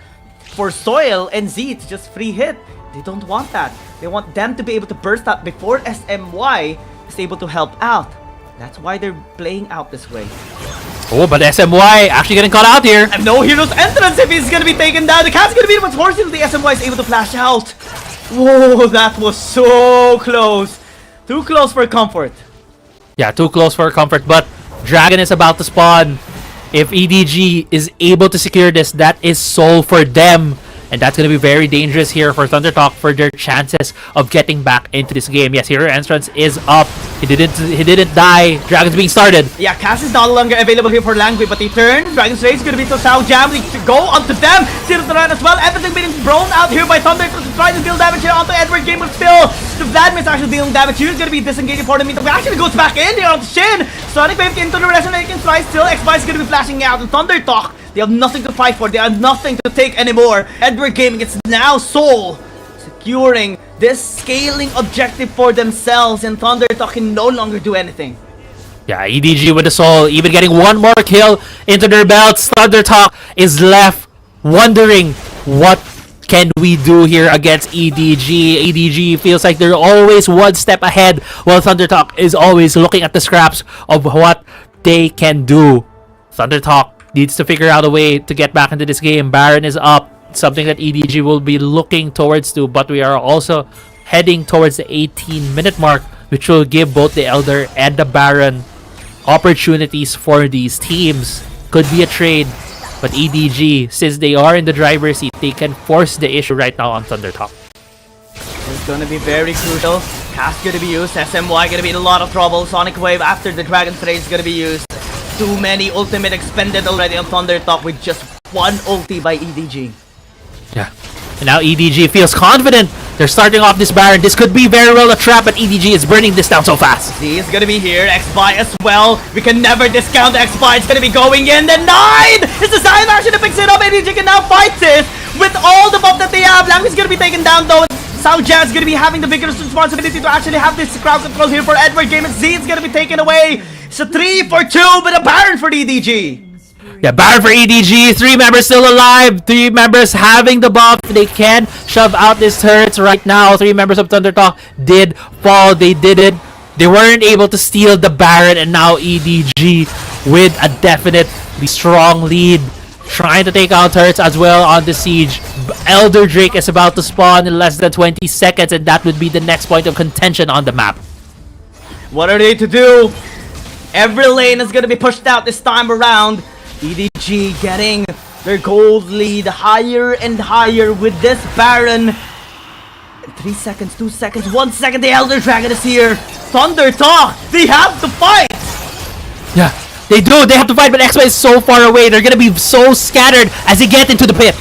for Soil and Z to just free hit. They don't want that. They want them to be able to burst out before SMY is able to help out. That's why they're playing out this way. Oh, but SMY actually getting caught out here. And no Hero's entrance if he's gonna be taken down. The cat's gonna be what's fortunately the SMY is able to flash out. Whoa, that was so close. Too close for comfort. Yeah, too close for comfort, but Dragon is about to spawn. If EDG is able to secure this, that is soul for them. And that's going to be very dangerous here for Thunder Talk for their chances of getting back into this game. Yes, Hero Entrance is up. He didn't die. Dragon's being started. Yeah, Cass is no longer available here for Langui, but they turn. Dragon's Rage is going to be to Sao Jam. They go onto them. Zero to run as well. Everything being thrown out here by Thunder to try to deal damage here onto Edward Game, but still, the Vladimir's actually dealing damage here. He's going to be disengaging for the meantime. Actually goes back in here onto Shin. Sonic Wave into the resonating strike. Still, X-Vice is going to be flashing out. And Thunder Talk, they have nothing to fight for. They have nothing to take anymore. Edward Gaming, it's now Soul securing this scaling objective for themselves, and Thunder Talk can no longer do anything. Yeah, EDG with the Soul, even getting one more kill into their belts. Thunder Talk is left wondering, what can we do here against EDG? EDG feels like they're always one step ahead, while Thunder Talk is always looking at the scraps of what they can do. Thunder Talk needs to figure out a way to get back into this game. Baron is up, something that EDG will be looking towards to, but we are also heading towards the 18-minute mark, which will give both the Elder and the Baron opportunities for these teams. Could be a trade, but EDG, since they are in the driver's seat, they can force the issue right now on Thunder Talk. It's gonna be very crucial. Cass gonna be used, SMY gonna be in a lot of trouble. Sonic Wave after the Dragon's Rage is gonna be used. Too many ultimate expended already on Thunder Talk with just one ulti by EDG. Yeah. And now EDG feels confident. They're starting off this Baron. This could be very well a trap, but EDG is burning this down so fast. Z is gonna be here. X-Buy as well. We can never discount X-Buy. It's gonna be going in. The 9! It's the Zion action that picks it up. EDG can now fight this with all the buff that they have. Lang is gonna be taken down though. Sao Jazz is gonna be having the biggest responsibility to actually have this crowd control here for Edward Game. And Z is gonna be taken away. It's a 3 for 2, but a Baron for EDG. Yeah, Baron for EDG. 3 members still alive. 3 members having the buff. They can shove out these turrets right now. 3 members of Thunder Talk did fall. They did it. They weren't able to steal the Baron, and now EDG with a definitely strong lead, trying to take out turrets as well on the siege. Elder Drake is about to spawn in less than 20 seconds, and that would be the next point of contention on the map. What are they to do? Every lane is gonna be pushed out this time around. EDG getting their gold lead higher and higher with this Baron. 3 seconds, 2 seconds, 1 second, the Elder Dragon is here. Thunder Talk, they have to fight! Yeah, they do. They have to fight, but X-Men is so far away. They're gonna be so scattered as they get into the pit.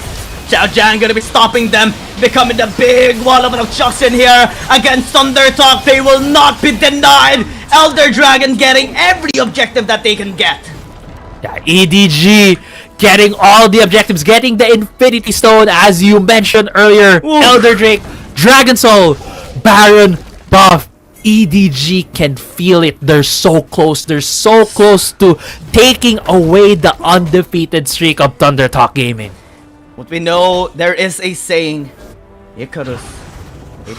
Xiao Jian gonna be stopping them, becoming the big wall of obstruction here against Thunder Talk. They will not be denied. Elder Dragon getting every objective that they can get. Yeah, EDG getting all the objectives, getting the Infinity Stone as you mentioned earlier. Ooh. Elder Drake, Dragon Soul, Baron buff. EDG can feel it. They're so close. They're so close to taking away the undefeated streak of Thunder Talk Gaming. What we know, there is a saying, Icarus, they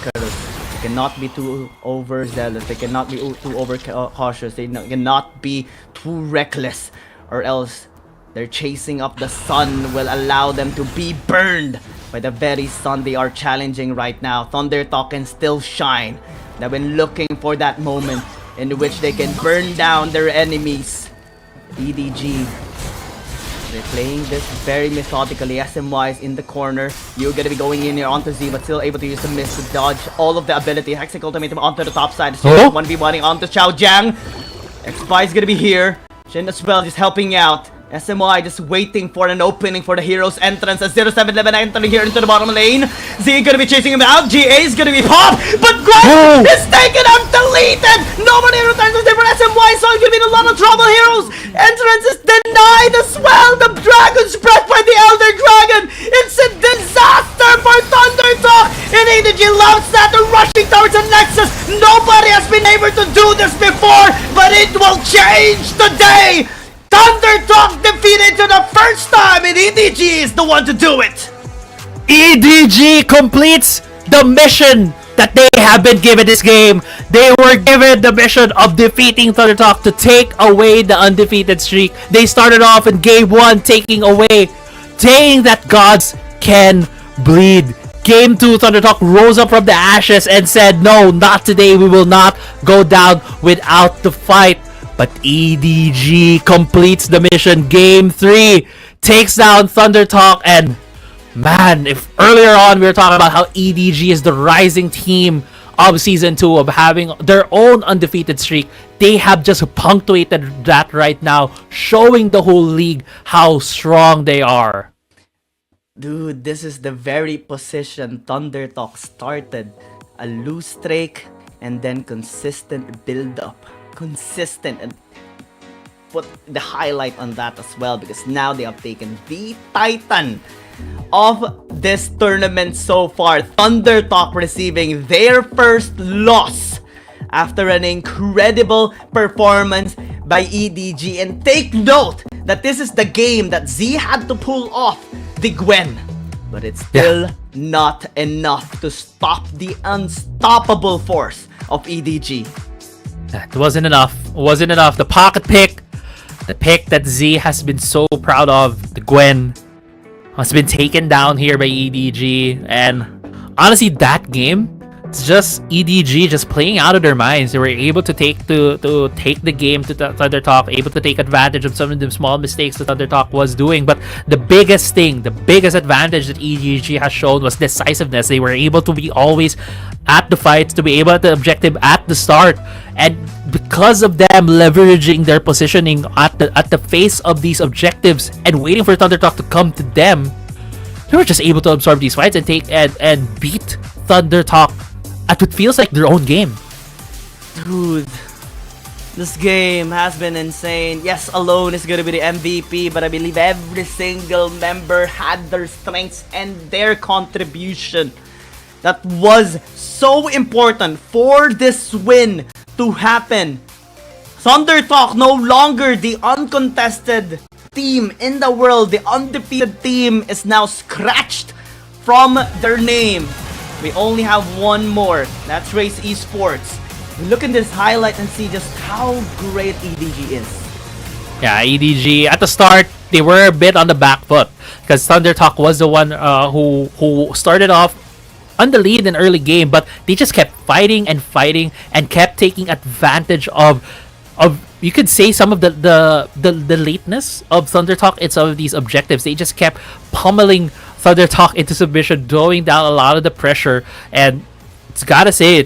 cannot be too overzealous, they cannot be too cautious, they cannot be too reckless, or else their chasing up the sun will allow them to be burned by the very sun they are challenging right now. Thunder Talk can still shine. They've been looking for that moment in which they can burn down their enemies. EDG, they're playing this very methodically. SMY is in the corner. You're gonna be going in here onto Z, but still able to use the miss to dodge all of the ability. Hexacle ultimatum onto the top side. 1v1ing onto Xiao Jiang. X-Spy is gonna be here. Shin as well, just helping out. SMY just waiting for an opening for the hero's entrance as 0711 entering here into the bottom lane. Z gonna be chasing him out. GA is gonna be popped, but Gwen is taken out, deleted. Nobody returns with different SMY, so it's gonna be in a lot of trouble. Heroes entrance is denied as well. The dragon spread by the Elder Dragon. It's a disaster for Thunder Talk, and EDG loves that. They're rushing towards the Nexus. Nobody has been able to do this before, but it will change today. Thunder Talk defeated for the first time, and EDG is the one to do it. EDG completes the mission that they have been given this game. They were given the mission of defeating Thunder Talk to take away the undefeated streak. They started off in game 1 taking away, saying that gods can bleed. Game 2, Thunder Talk rose up from the ashes and said, no, not today. We will not go down without the fight. But EDG completes the mission. Game 3 takes down Thunder Talk, and man, if earlier on we were talking about how EDG is the rising team of Season 2, of having their own undefeated streak, they have just punctuated that right now, showing the whole league how strong they are. Dude, this is the very position Thunder Talk started. A loose streak and then consistent build-up. Consistent, and put the highlight on that as well, because now they have taken the titan of this tournament so far. Thunder Talk receiving their first loss after an incredible performance by EDG. And take note that this is the game that Z had to pull off the Gwen, but it's still not enough to stop the unstoppable force of EDG. It wasn't enough. It wasn't enough. The pocket pick, the pick that Z has been so proud of, the Gwen, has been taken down here by EDG. And honestly, that game, it's just EDG just playing out of their minds. They were able to take the game to Thunder Talk, able to take advantage of some of the small mistakes that Thunder Talk was doing. But the biggest thing, the biggest advantage that EDG has shown was decisiveness. They were able to be always at the fights, to be able at the objective at the start, and because of them leveraging their positioning at the face of these objectives and waiting for Thunder Talk to come to them, they were just able to absorb these fights and take and beat Thunder Talk at what feels like their own game. Dude, this game has been insane. Yes, Alone is gonna be the MVP, but I believe every single member had their strengths and their contribution that was so important for this win to happen. Thunder Talk no longer the uncontested team in the world. The undefeated team is now scratched from their name. We only have one more. That's Race Esports. We look at this highlight and see just how great EDG is. Yeah, EDG at the start, they were a bit on the back foot because Thunder Talk was the one who started off on the lead in early game, but they just kept fighting and fighting and kept taking advantage of you could say some of the lateness of Thunder Talk in some of these objectives. They just kept pummeling Thunder Talk into submission, throwing down a lot of the pressure. And it's gotta say,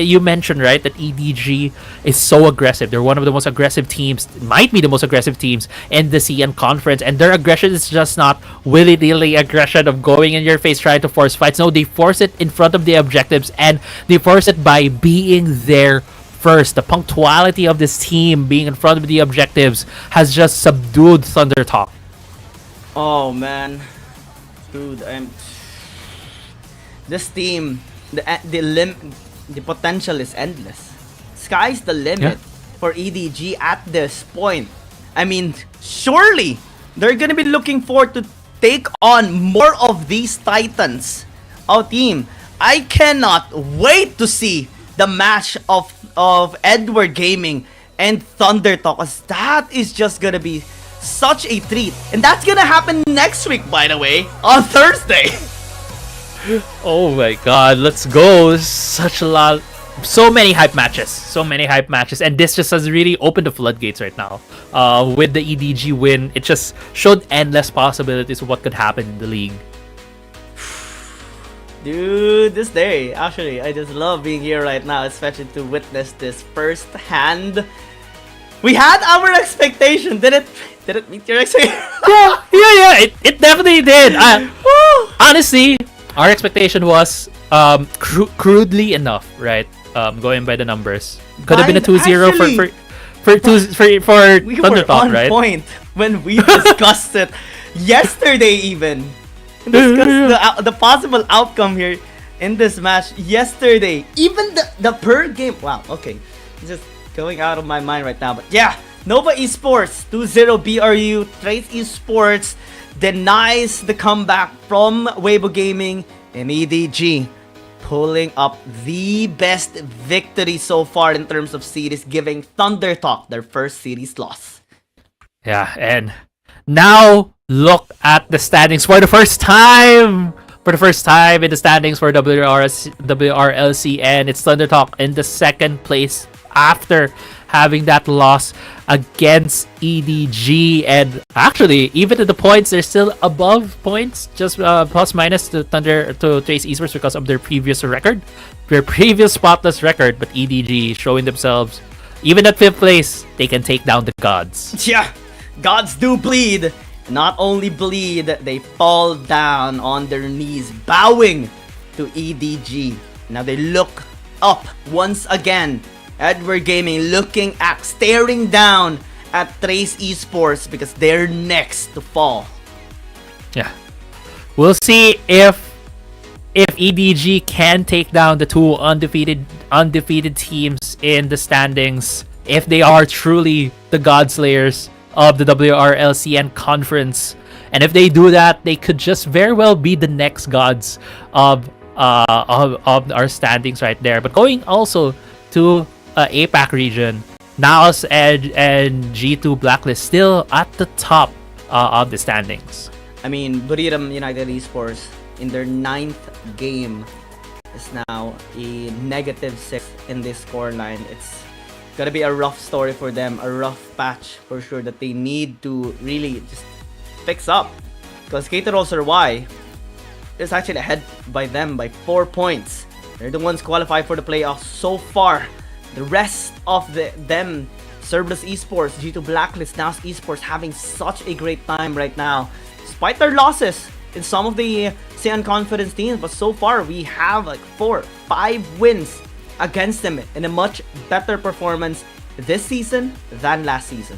you mentioned, right, that EDG is so aggressive. They're one of the most aggressive teams, might be the most aggressive teams in the CN conference, and their aggression is just not willy-nilly aggression of going in your face trying to force fights. No, they force it in front of the objectives, and they force it by being there first. The punctuality of this team being in front of the objectives has just subdued Thunder Talk. Oh man, dude, this team, the the potential is endless. Sky's the limit for EDG at this point. I mean, surely they're gonna be looking forward to take on more of these titans. Oh, team, I cannot wait to see the match of Edward Gaming and Thunder Talk, cause that is just gonna be such a treat. And that's gonna happen next week, by the way, on Thursday. Oh my god, let's go. Such a lot. So many hype matches. And this just has really opened the floodgates right now. With the EDG win, it just showed endless possibilities of what could happen in the league. Dude, this day, actually, I just love being here right now, especially to witness this firsthand. We had our expectation. Did it meet your expectation? Yeah. It definitely did. Honestly, our expectation was crudely enough, right? Going by the numbers, could have been a 2-0 for Thunder Talk, right? Point when we discussed it yesterday, even discussed the possible outcome here in this match yesterday. Even the per game. Wow. Okay, just going out of my mind right now. But yeah, Nova Esports 2-0 BRU. Trace Esports denies the comeback from Weibo Gaming, and EDG pulling up the best victory so far in terms of series, giving Thunder Talk their first series loss. Yeah, and now look at the standings for the first time. For the first time in the standings for WRL-C, and it's Thunder Talk in the second place after having that loss against EDG. And actually, even at the points, they're still above points, just plus minus to Trace Esports because of their previous record, their previous spotless record. But EDG showing themselves, even at 5th place, they can take down the gods. Yeah, gods do bleed. Not only bleed, they fall down on their knees, bowing to EDG. Now they look up once again. Edward Gaming staring down at Trace Esports because they're next to fall. Yeah, we'll see if EDG can take down the two undefeated teams in the standings, if they are truly the Godslayers of the WRL-CN conference. And if they do that, they could just very well be the next gods of our standings right there. But going also to APAC region, Naos and G2 Blacklist still at the top of the standings. I mean, Buriram United Esports in their 9th game is now a -6 in this scoreline. It's gonna be a rough story for them, a rough patch for sure that they need to really just fix up. Because Caterhauser Y is actually ahead by them by 4 points. They're the ones qualified for the playoffs so far. The rest of them, Cerberus Esports, G2 Blacklist, Naos Esports, having such a great time right now. Despite their losses in some of the CN Confidence teams, but so far we have like 4-5 wins against them in a much better performance this season than last season.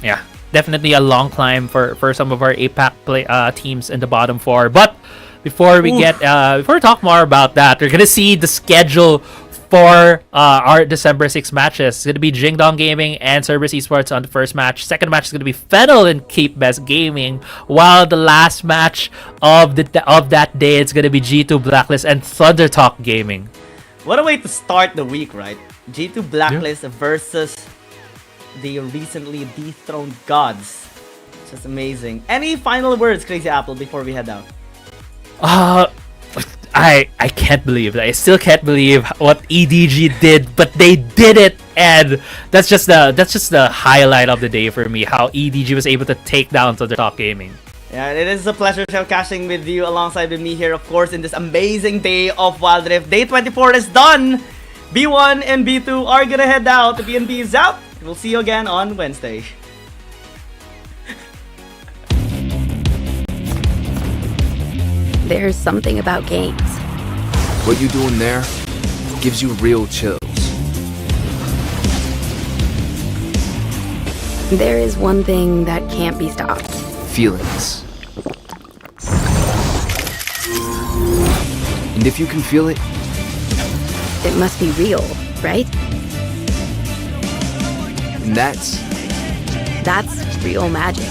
Yeah, definitely a long climb for some of our APAC teams in the bottom 4. But before we talk more about that, we're gonna see the schedule for our December 6 matches. It's going to be Jingdong Gaming and Cerberus Esports on the first match. Second match is going to be Fennel and Cape Best Gaming. While the last match of that day, it's going to be G2 Blacklist and Thunder Talk Gaming. What a way to start the week, right? G2 Blacklist versus the recently dethroned gods. It's just amazing. Any final words, Crazy Apple, before we head out? I can't believe it. I still can't believe what EDG did, but they did it, and that's just the highlight of the day for me. How EDG was able to take down Thunder Talk Gaming. Yeah, it is a pleasure shellcashing with you alongside with me here, of course, in this amazing day of Wild Rift. Day 24 is done. B1 and B2 are gonna head out. The BNB is out. We'll see you again on Wednesday. There's something about games. What you doing there gives you real chills. There is one thing that can't be stopped. Feelings. And if you can feel it, It must be real, right? And that's That's real magic.